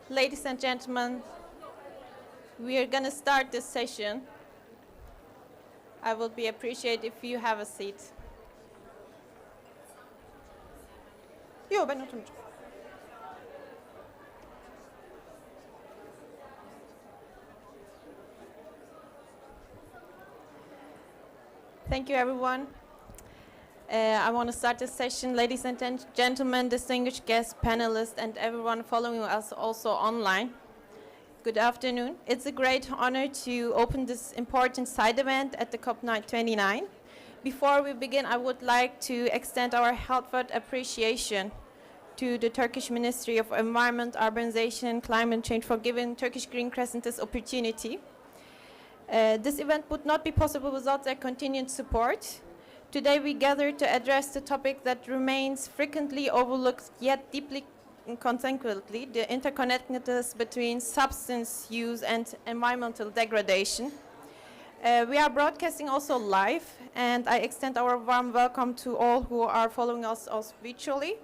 Ladies and gentlemen, we are going to start this session. I would be appreciated if you have a seat. Yo, ben oturmayacağım. Thank you, everyone. I want to start this session. Ladies and gentlemen, distinguished guests, panelists, and everyone following us also online. Good afternoon. It's a great honor to open this important side event at the COP29. Before we begin, I would like to extend our heartfelt appreciation to the Turkish Ministry of Environment, Urbanization, and Climate Change for giving Turkish Green Crescent this opportunity. This event would not be possible without their continued support. Today we gather to address the topic that remains frequently overlooked yet deeply consequently, the interconnectedness between substance use and environmental degradation. We are broadcasting also live, and I extend our warm welcome to all who are following us also virtually.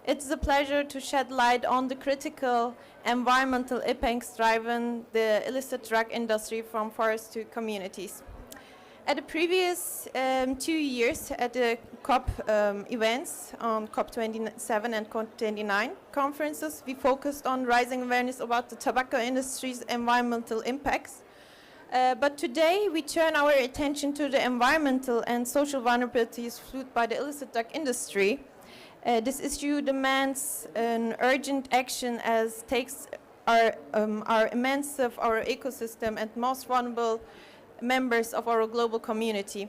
It's a pleasure to shed light on the critical environmental impacts driving the illicit drug industry from forests to communities. At the previous 2 years at the COP events on COP27 and COP29 conferences, we focused on raising awareness about the tobacco industry's environmental impacts. But today we turn our attention to the environmental and social vulnerabilities fueled by the illicit drug industry. This issue demands an urgent action as takes our immense of our ecosystem and most vulnerable members of our global community.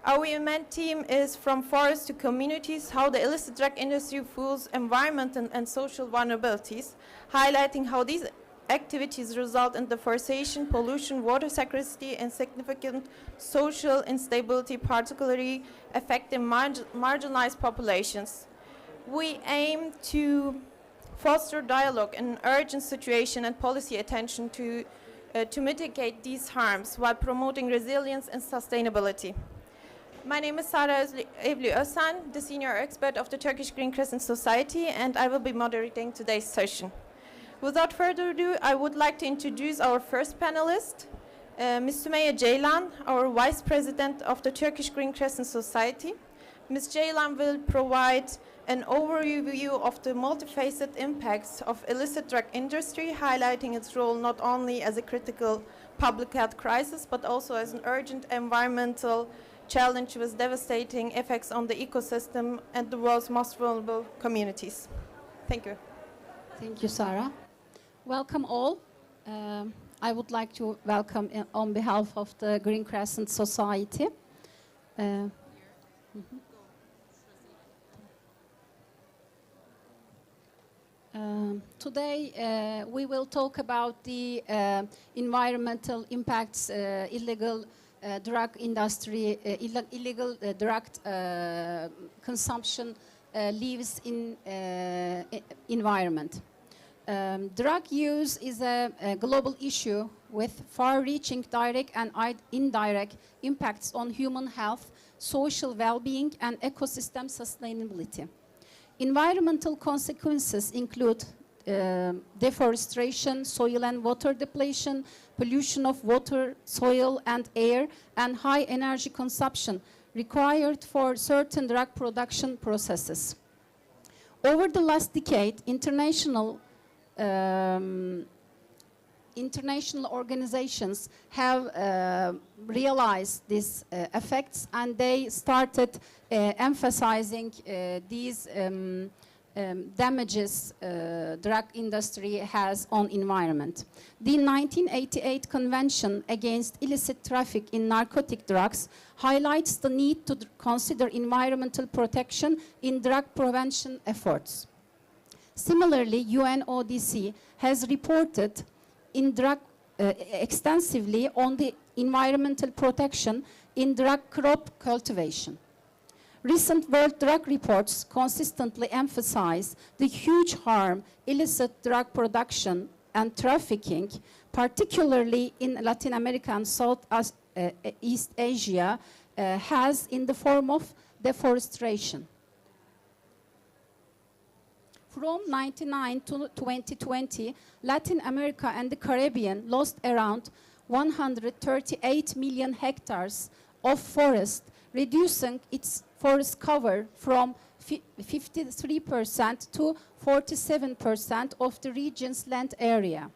Our event team is from forests to communities, how the illicit drug industry fuels environmental and social vulnerabilities, highlighting how these activities result in deforestation, pollution, water scarcity, and significant social instability, particularly affecting marginalized populations. We aim to foster dialogue in urgent situation and policy attention to mitigate these harms while promoting resilience and sustainability. My name is Sara Evli Özhan, the senior expert of the Turkish Green Crescent Society, and I will be moderating today's session. Without further ado, I would like to introduce our first panelist, Ms. Sümeyye Ceylan, our Vice President of the Turkish Green Crescent Society. Ms. Ceylan will provide an overview of the multifaceted impacts of illicit drug industry, highlighting its role not only as a critical public health crisis, but also as an urgent environmental challenge with devastating effects on the ecosystem and the world's most vulnerable communities. Thank you. Thank you, Sarah. Welcome all. I would like to welcome on behalf of the Green Crescent Society. Today we will talk about the environmental impacts illegal drug industry, illegal drug consumption leaves in environment. Drug use is a global issue with far-reaching direct and indirect impacts on human health, social well-being, and ecosystem sustainability. Environmental consequences include deforestation, soil and water depletion, pollution of water, soil and air, and high energy consumption required for certain drug production processes. Over the last decade, international organizations have realized these effects, and they started emphasizing these damages drug industry has on environment. The 1988 Convention Against Illicit Traffic in Narcotic Drugs highlights the need to consider environmental protection in drug prevention efforts. Similarly, UNODC has reported extensively on the environmental protection in drug crop cultivation. Recent World Drug Reports consistently emphasize the huge harm illicit drug production and trafficking, particularly in Latin America and Southeast Asia, has in the form of deforestation. from 1999 to 2020, Latin America and the Caribbean lost around 138 million hectares of forest, reducing its forest cover from 53% to 47% of the region's land area.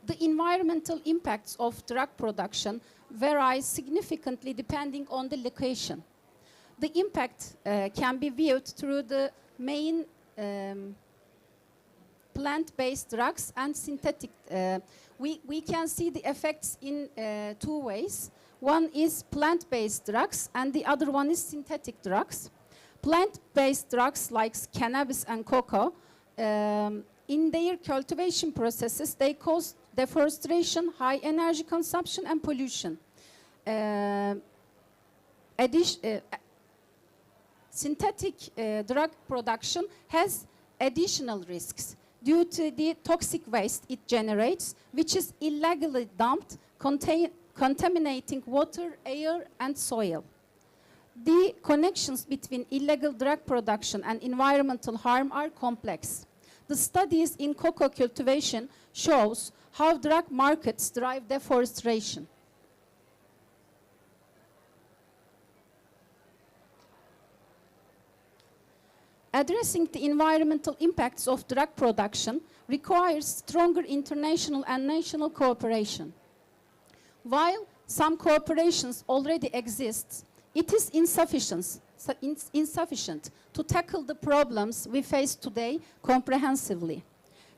The environmental impacts of drug production vary significantly depending on the location. The impact can be viewed through the main plant-based drugs and synthetic. We can see the effects in two ways. One is plant-based drugs and the other one is synthetic drugs. Plant-based drugs like cannabis and cocoa, in their cultivation processes, they cause deforestation, high energy consumption, and pollution. Synthetic drug production has additional risks due to the toxic waste it generates, which is illegally dumped, contaminating water, air, and soil. The connections between illegal drug production and environmental harm are complex. The studies in cocoa cultivation shows how drug markets drive deforestation. Addressing the environmental impacts of drug production requires stronger international and national cooperation. While some cooperations already exist, it is insufficient to tackle the problems we face today comprehensively.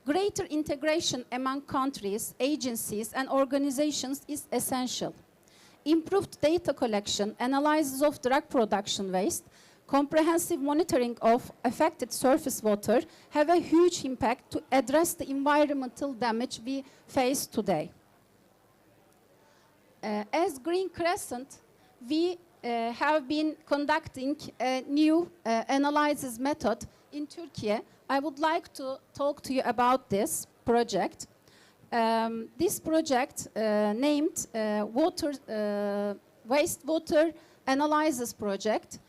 Greater integration among countries, agencies, and organizations is essential. Improved data collection, analysis of drug production waste, comprehensive monitoring of affected surface water have a huge impact to address the environmental damage we face today. As Green Crescent, we have been conducting a new analysis method in Turkey. I would like to talk to you about this project. This project named Wastewater Analysis Project.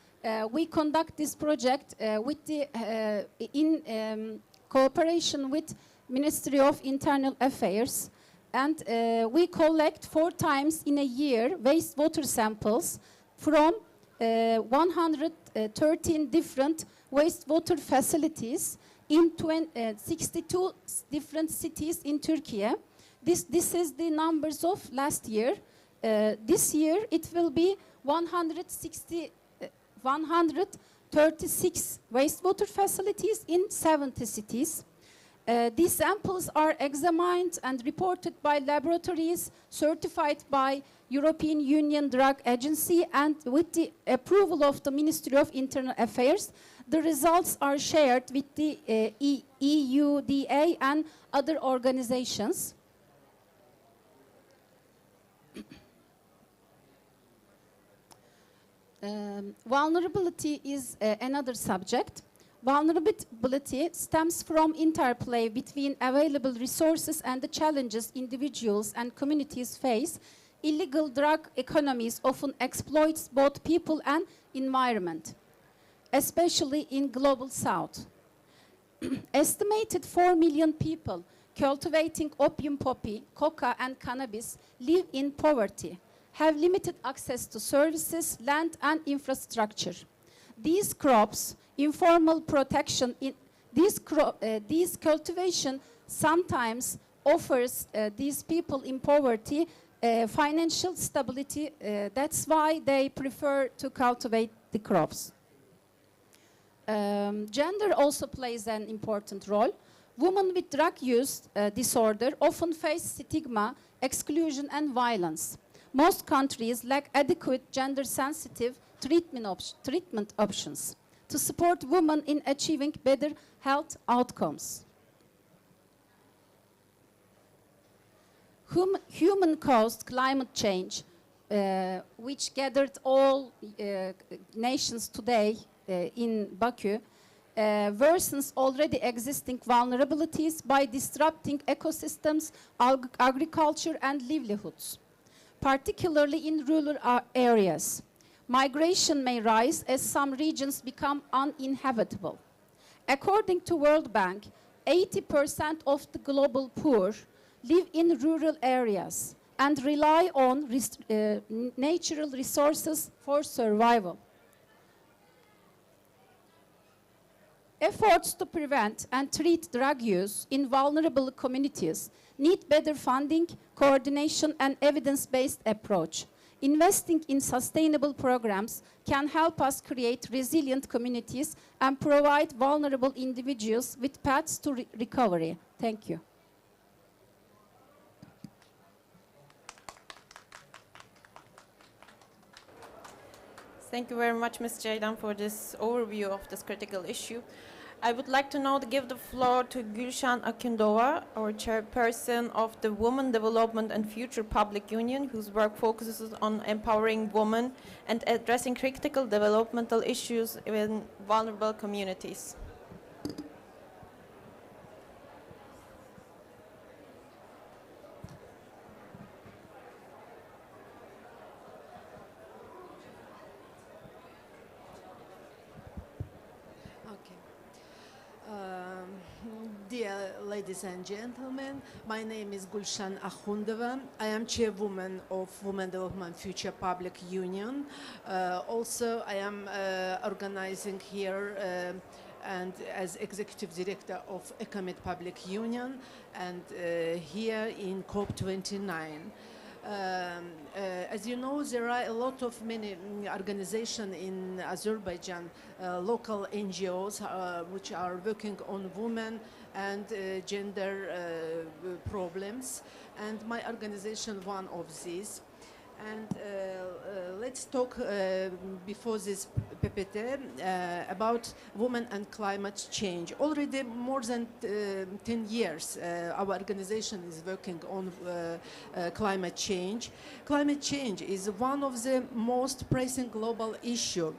We conduct this project in cooperation with Ministry of Internal Affairs, and we collect 4 times in a year wastewater samples from 113 different wastewater facilities in 62 different cities in Turkey. This is the numbers of last year. This year it will be 136 wastewater facilities in 70 cities. These samples are examined and reported by laboratories certified by European Union Drug Agency, and with the approval of the Ministry of Internal Affairs, the results are shared with the EUDA and other organizations. Vulnerability is another subject. Vulnerability stems from interplay between available resources and the challenges individuals and communities face. Illegal drug economies often exploit both people and environment, especially in Global South. Estimated 4 million people cultivating opium poppy, coca, and cannabis live in poverty, have limited access to services, land, and infrastructure. These crops, informal protection, these cultivation sometimes offers these people in poverty financial stability. That's why they prefer to cultivate the crops. Gender also plays an important role. Women with drug use disorder often face stigma, exclusion, and violence. Most countries lack adequate gender-sensitive treatment options to support women in achieving better health outcomes. Human-caused climate change, which gathered all nations today in Baku, worsens already existing vulnerabilities by disrupting ecosystems, agriculture, and livelihoods, particularly in rural areas. Migration may rise as some regions become uninhabitable. According to World Bank, 80% of the global poor live in rural areas and rely on natural resources for survival. Efforts to prevent and treat drug use in vulnerable communities need better funding, coordination, and evidence-based approach. Investing in sustainable programs can help us create resilient communities and provide vulnerable individuals with paths to recovery. Thank you. Thank you very much, Ms. Ceylan, for this overview of this critical issue. I would like to now give the floor to Gülşen Akundova, our chairperson of the Women Development and Future Public Union, whose work focuses on empowering women and addressing critical developmental issues in vulnerable communities. Dear ladies and gentlemen, my name is Gülşen Akundova. I am chairwoman of Women Development Future Public Union. Also, I am organizing here and as executive director of Ecomed Public Union and here in COP29. As you know, there are a lot of many organizations in Azerbaijan, local NGOs which are working on women and gender problems, and my organization one of these. And let's talk before this PPT about women and climate change. Already more than 10 years our organization is working on climate change. Climate change is one of the most pressing global issues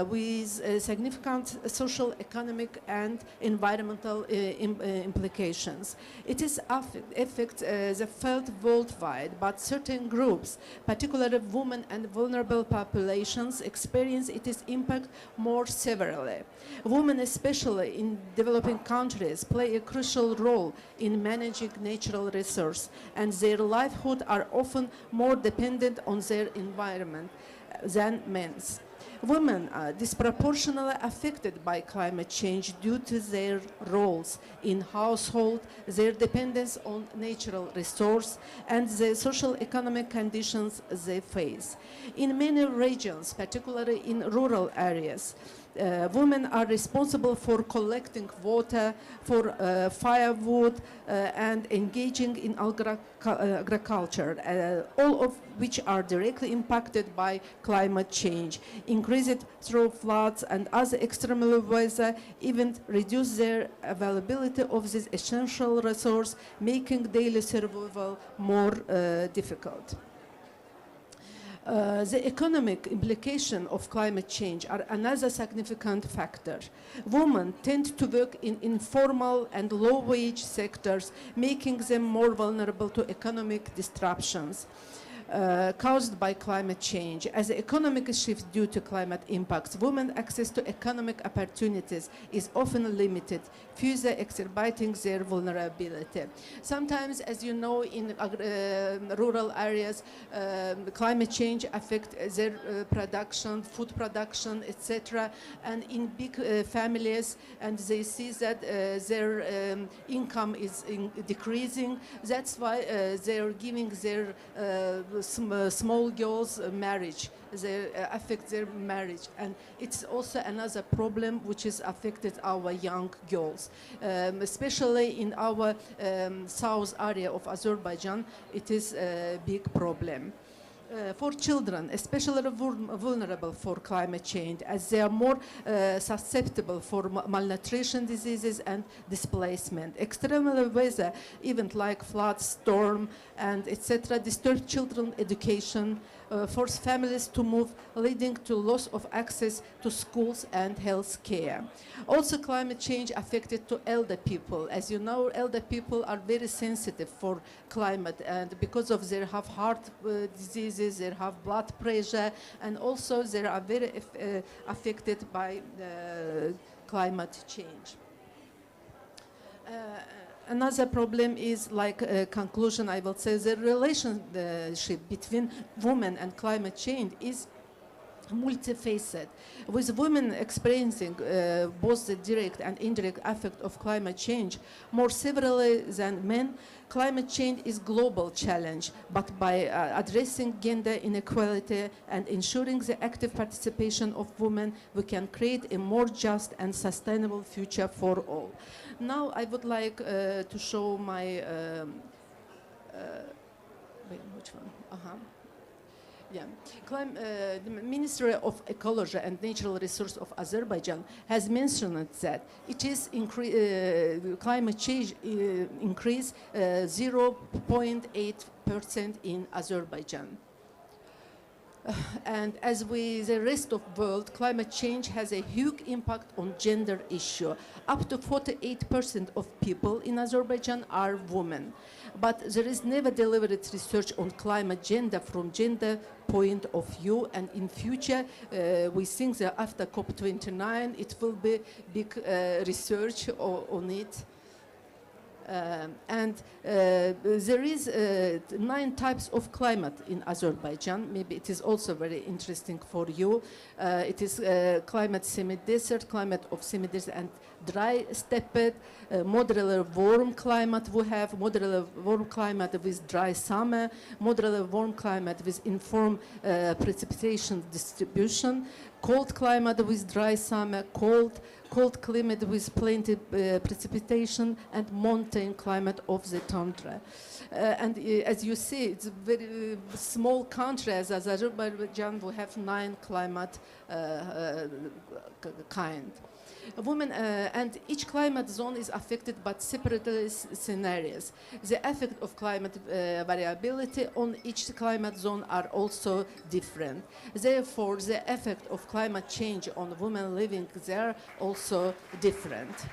with significant social, economic and environmental implications. It is affect the felt worldwide, but certain groups, particularly women and vulnerable populations, experience its impact more severely. Women, especially in developing countries, play a crucial role in managing natural resources, and their livelihood are often more dependent on their environment than men's. Women are disproportionately affected by climate change due to their roles in household, their dependence on natural resources, and the social economic conditions they face. In many regions, particularly in rural areas, women are responsible for collecting water, for firewood, and engaging in agriculture, all of which are directly impacted by climate change. Increased through floods and other extreme weather events reduce their availability of this essential resource, making daily survival more difficult. The economic implication of climate change are another significant factor. Women tend to work in informal and low-wage sectors, making them more vulnerable to economic disruptions caused by climate change. As the economic shift due to climate impacts, women's access to economic opportunities is often limited, further exacerbating their vulnerability. Sometimes, as you know, in rural areas, climate change affects their production, food production, etc. And in big families, and they see that their income is decreasing. That's why they are giving their small girls marriage. They affect their marriage, and it's also another problem which is affected our young girls, especially in our south area of Azerbaijan. It is a big problem. For children, especially vulnerable for climate change, as they are more susceptible for malnutrition diseases and displacement. Extreme weather, events like floods, storm, and etc., disturb children's education, force families to move, leading to loss of access to schools and health care. Also, climate change affected to elder people. As you know, elder people are very sensitive for climate, and because of their heart diseases, diseases, they have blood pressure, and also they are very affected by the climate change. Another problem is, like conclusion, I will say, the relationship between women and climate change is multifaceted, with women experiencing both the direct and indirect effect of climate change more severely than men. Climate change is global challenge, but by addressing gender inequality and ensuring the active participation of women, we can create a more just and sustainable future for all. Now I would like to show my wait, which one? Yeah. The Ministry of Ecology and Natural Resources of Azerbaijan has mentioned that it is climate change increase 0.8% in Azerbaijan. And as with the rest of the world, climate change has a huge impact on gender issue. Up to 48% of people in Azerbaijan are women. But there is never deliberate research on climate gender from gender point of view, and in future we think that after COP29 it will be big research on it. And there is 9 types of climate in Azerbaijan. Maybe it is also very interesting for you. It is climate semi-desert, climate of semi-desert and dry steppe, moderately warm climate. We have moderately warm climate with dry summer, moderately warm climate with uniform precipitation distribution, cold climate with dry summer, cold climate with plenty precipitation, and mountain climate of the tundra. And as you see, it's a very small country. As Azerbaijan, we have 9 climate kind. Women and each climate zone is affected by separate scenarios. The effect of climate variability on each climate zone are also different. Therefore, the effect of climate change on women living there also different.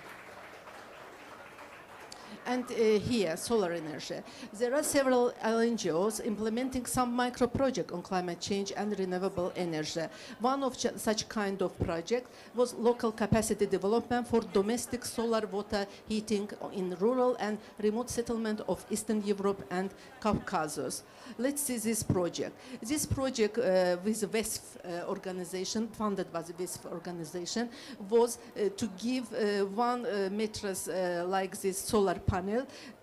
And here, solar energy. There are several NGOs implementing some micro projects on climate change and renewable energy. One of such kind of project was local capacity development for domestic solar water heating in rural and remote settlement of Eastern Europe and Caucasus. Let's see this project. This project with the WESF organization, funded by the WESF organization, was to give 1 mattress like this solar panel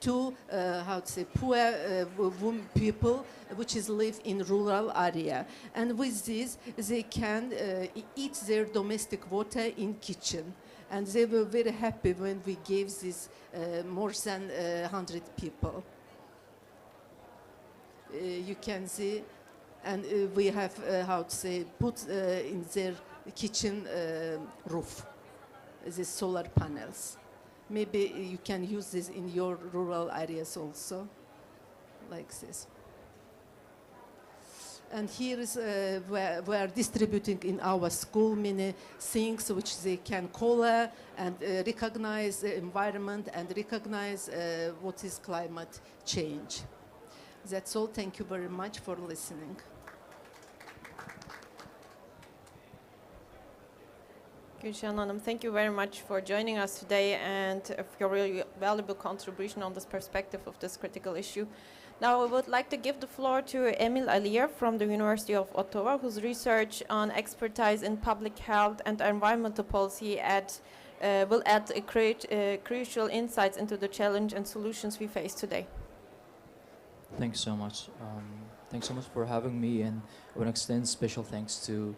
to poor people which live in rural area, and with this they can eat their domestic water in kitchen, and they were very happy when we gave this more than 100 people. You can see, and we have put in their kitchen roof these solar panels. Maybe you can use this in your rural areas also, like this. And here is where we are distributing in our school many things which they can color and recognize the environment and recognize what is climate change. That's all. Thank you very much for listening. Gülşen Hanım, thank you very much for joining us today and for your really valuable contribution on this perspective of this critical issue. Now I would like to give the floor to Emil Aliyev from the University of Ottawa, whose research on expertise in public health and environmental policy will add crucial insights into the challenge and solutions we face today. Thanks so much. Thanks so much for having me, and I want to extend special thanks to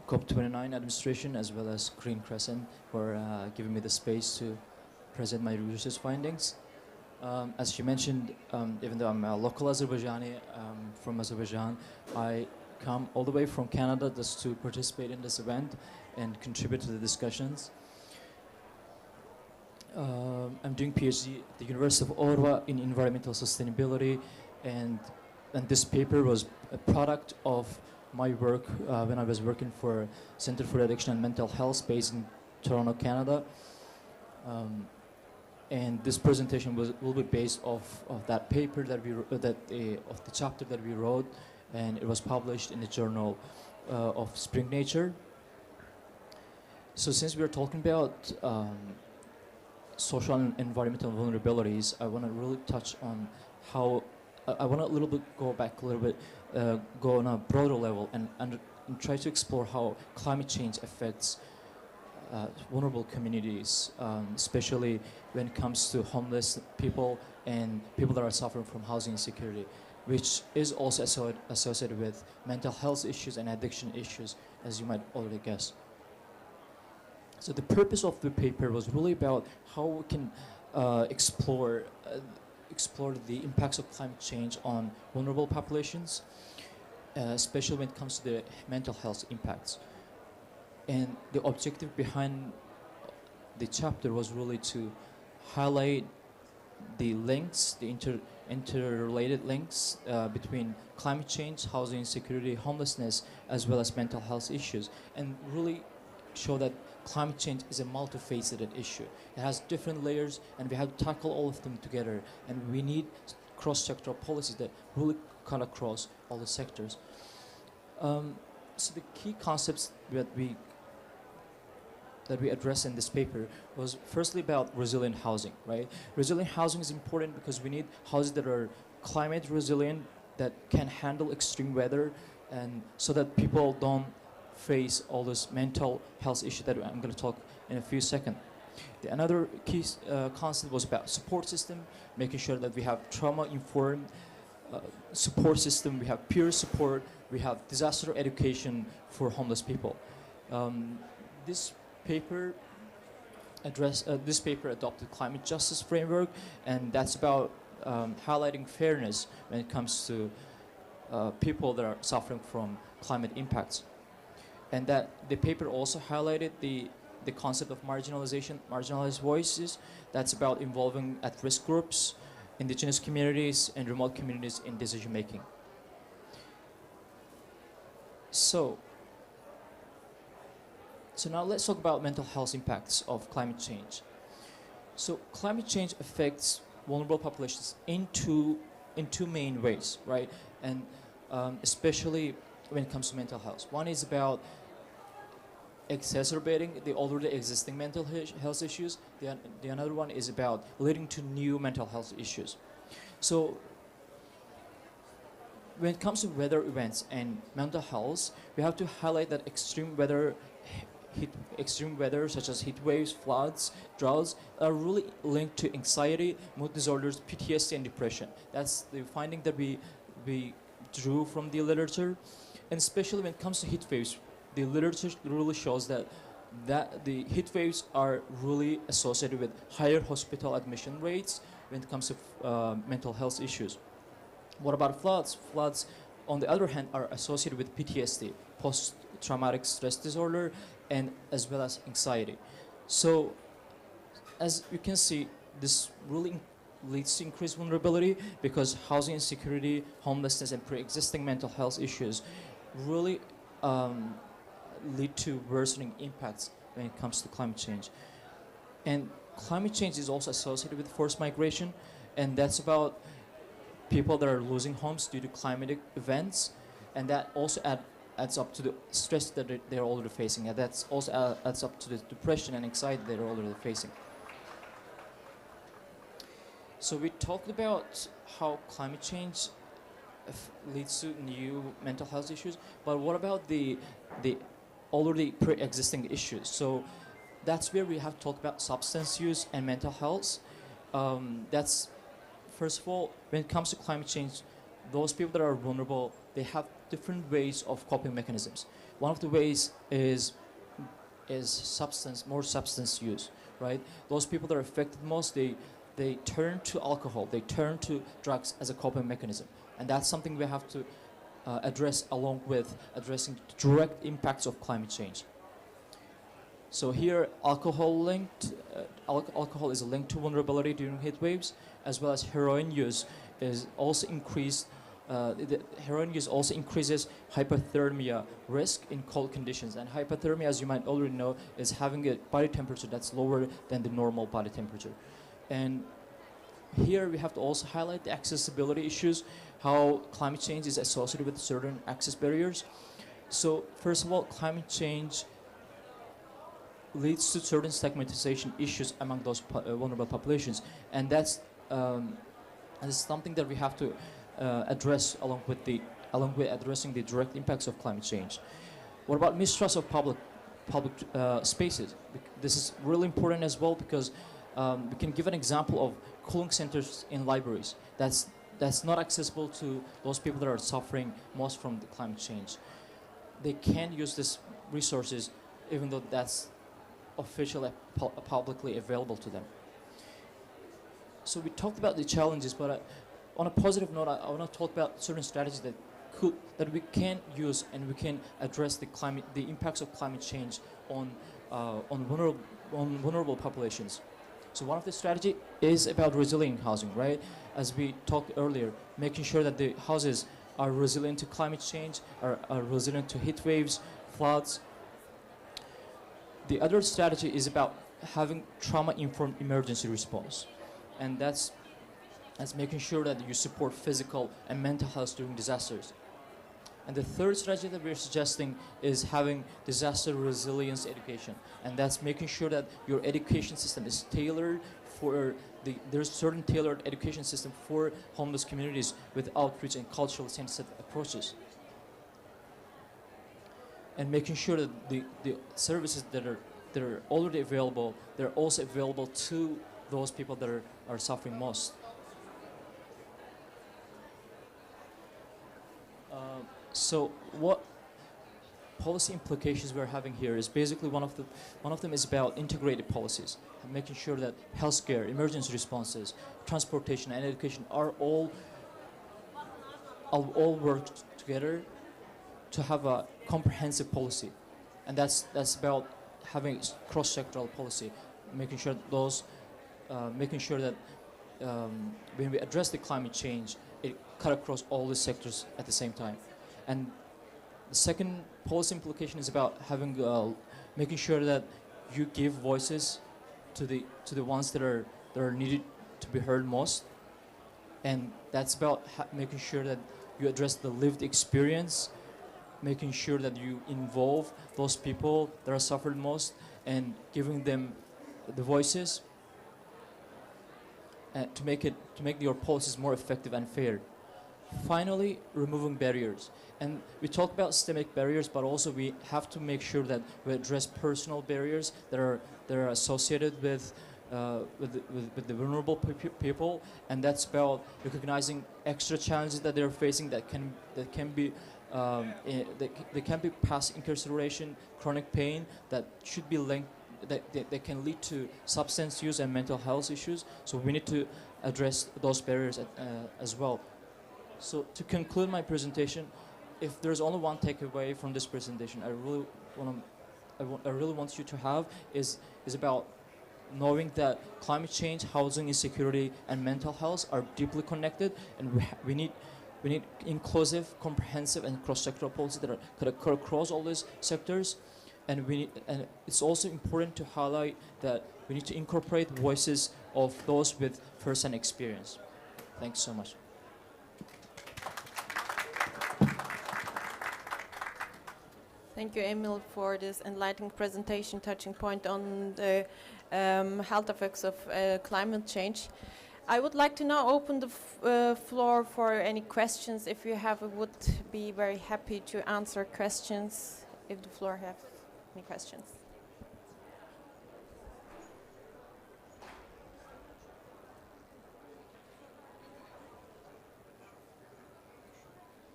COP29 administration as well as Green Crescent for giving me the space to present my research findings. As she mentioned, even though I'm a local Azerbaijani from Azerbaijan, I come all the way from Canada just to participate in this event and contribute to the discussions. I'm doing PhD at the University of Ottawa in environmental sustainability, and this paper was a product of my work when I was working for Center for Addiction and Mental Health based in Toronto, Canada. And this presentation will be based off of that paper that of the chapter that we wrote, and it was published in the Journal of Spring Nature. So since we're talking about social and environmental vulnerabilities, I want to really touch on how I want to a little bit go back a little bit, go on a broader level and try to explore how climate change affects vulnerable communities, especially when it comes to homeless people and people that are suffering from housing insecurity, which is also associated with mental health issues and addiction issues, as you might already guess. So the purpose of the paper was really about how we can explore the impacts of climate change on vulnerable populations, especially when it comes to the mental health impacts. And the objective behind the chapter was really to highlight the links, the interrelated links between climate change, housing insecurity, homelessness, as well as mental health issues, and really show that climate change is a multifaceted issue. It has different layers, and we have to tackle all of them together. And we need cross-sectoral policies that really cut across all the sectors. So the key concepts that we address in this paper was firstly about resilient housing, right? Resilient housing is important because we need houses that are climate resilient, that can handle extreme weather, and so that people don't face all this mental health issue that I'm going to talk in a few seconds. Another key concept was about support system, making sure that we have trauma-informed support system, we have peer support, we have disaster education for homeless people. This paper adopted climate justice framework, and that's about highlighting fairness when it comes to people that are suffering from climate impacts. And that the paper also highlighted the concept of marginalization, marginalized voices. That's about involving at-risk groups, indigenous communities, and remote communities in decision making. So now let's talk about mental health impacts of climate change. So climate change affects vulnerable populations in two main ways, right? And especially when it comes to mental health. One is about exacerbating the already existing mental health issues. The another one is about leading to new mental health issues. So when it comes to weather events and mental health, we have to highlight that extreme weather such as heat waves, floods, droughts are really linked to anxiety, mood disorders, PTSD, and depression. That's the finding that we drew from the literature. And especially when it comes to heat waves, the literature really shows that the heat waves are really associated with higher hospital admission rates when it comes to mental health issues. What about floods? Floods, on the other hand, are associated with PTSD, post-traumatic stress disorder, and as well as anxiety. So as you can see, this really leads to increased vulnerability because housing insecurity, homelessness, and pre-existing mental health issues really lead to worsening impacts when it comes to climate change. And climate change is also associated with forced migration, and that's about people that are losing homes due to climatic events, and that also adds up to the stress that they're already facing, and that's also adds up to the depression and anxiety they're already facing. So we talked about how climate change leads to new mental health issues, but what about the already pre-existing issues? So that's where we have to talk about substance use and mental health. That's, first of all, when it comes to climate change, those people that are vulnerable, they have different ways of coping mechanisms. One of the ways is more substance use, right? Those people that are affected most, they turn to alcohol, they turn to drugs as a coping mechanism. And that's something we have to address along with addressing direct impacts of climate change. So here, alcohol is linked to vulnerability during heat waves, as well as heroin use is also increased. Heroin use also increases hypothermia risk in cold conditions. And hypothermia, as you might already know, is having a body temperature that's lower than the normal body temperature. And here we have to also highlight the accessibility issues, how climate change is associated with certain access barriers. So first of all, climate change leads to certain stigmatization issues among those vulnerable populations, and that's something that we have to address along with addressing the direct impacts of climate change. What about mistrust of public spaces? This is really important as well, because we can give an example of cooling centers in libraries. That's not accessible to those people that are suffering most from the climate change. They can't use these resources even though that's officially publicly available to them. So we talked about the challenges, but on a positive note, I want to talk about certain strategies that we can use and we can address the impacts of climate change on vulnerable populations. So one of the strategy is about resilient housing, right? As we talked earlier, making sure that the houses are resilient to climate change, are resilient to heat waves, floods. The other strategy is about having trauma-informed emergency response, and that's making sure that you support physical and mental health during disasters. And the third strategy that we're suggesting is having disaster resilience education, and that's making sure that your education system is tailored for there's certain tailored education system for homeless communities with outreach and culturally sensitive approaches. And making sure that the services that are already available, they're also available to those people that are suffering most. So what policy implications we're having here is basically one of them is about integrated policies, making sure that healthcare, emergency responses, transportation, and education are all work together to have a comprehensive policy, and that's about having cross-sectoral policy, making sure that when we address the climate change, it cut across all the sectors at the same time. And the second policy implication is about having making sure that you give voices to the ones that are needed to be heard most, and that's about making sure that you address the lived experience, making sure that you involve those people that are suffered most and giving them the voices to make your policies more effective and fair. Finally, removing barriers. And we talk about systemic barriers, but also we have to make sure that we address personal barriers that are associated with the vulnerable people, and that's about recognizing extra challenges that they're facing that can be past incarceration, chronic pain that should be linked, that can lead to substance use and mental health issues. So we need to address those barriers as well. So to conclude my presentation, if there's only one takeaway from this presentation, I really want you to have is about knowing that climate change, housing insecurity, and mental health are deeply connected, and we need inclusive, comprehensive, and cross-sectoral policies that could occur across all these sectors. And it's also important to highlight that we need to incorporate voices of those with first-hand experience. Thanks so much. Thank you, Emil, for this enlightening presentation touching point on the health effects of climate change. I would like to now open the floor for any questions. If you have, I would be very happy to answer questions if the floor have any questions.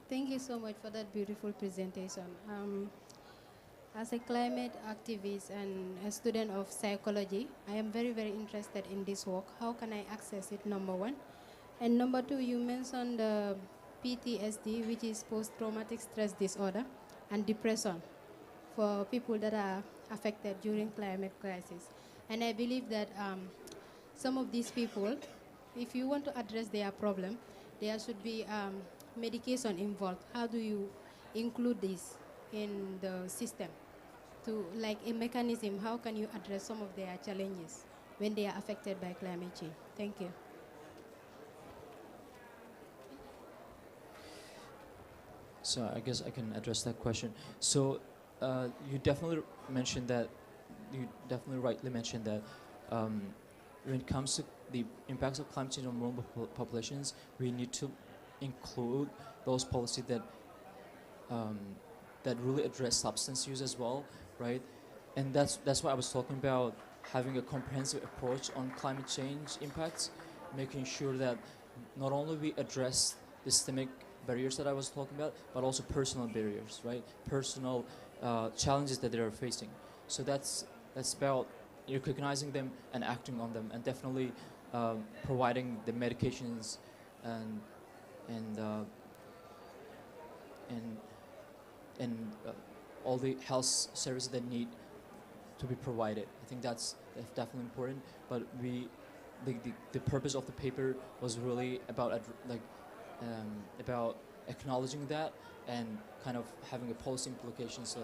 Thank you so much for that beautiful presentation. As a climate activist and a student of psychology, I am very, very interested in this work. How can I access it, number one? And number two, you mentioned the PTSD, which is post-traumatic stress disorder, and depression for people that are affected during climate crisis. And I believe that some of these people, if you want to address their problem, there should be medication involved. How do you include this in the system to like a mechanism? How can you address some of their challenges when they are affected by climate change? Thank you. So I guess I can address that question. So you definitely rightly mentioned that when it comes to the impacts of climate change on vulnerable populations, we need to include those policies that that really address substance use as well, right? And that's why I was talking about having a comprehensive approach on climate change impacts, making sure that not only we address the systemic barriers that I was talking about, but also personal barriers, right? Personal challenges that they are facing. So that's about recognizing them and acting on them, and definitely providing the medications and all the health services that need to be provided. I think that's definitely important. But the purpose of the paper was really about about acknowledging that and kind of having a policy implication so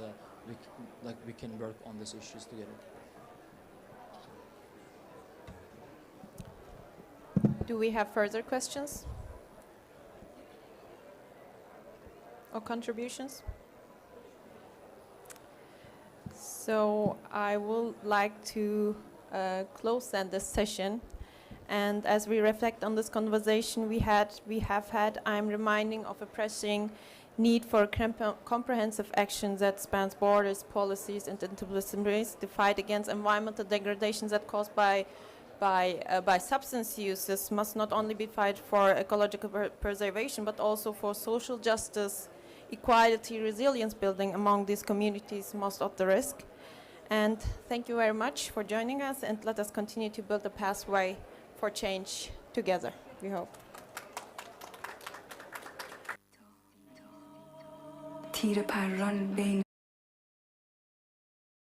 that we can work on these issues together. Do we have further questions or contributions? So I would like to close then this session. And as we reflect on this conversation we have had, I'm reminding of a pressing need for comprehensive action that spans borders, policies, and interdisciplinaries. The fight against environmental degradations that caused by substance uses must not only be fight for ecological preservation, but also for social justice, equality, resilience building among these communities most at the risk. And thank you very much for joining us, and let us continue to build a pathway for change together, we hope. تیر پران بین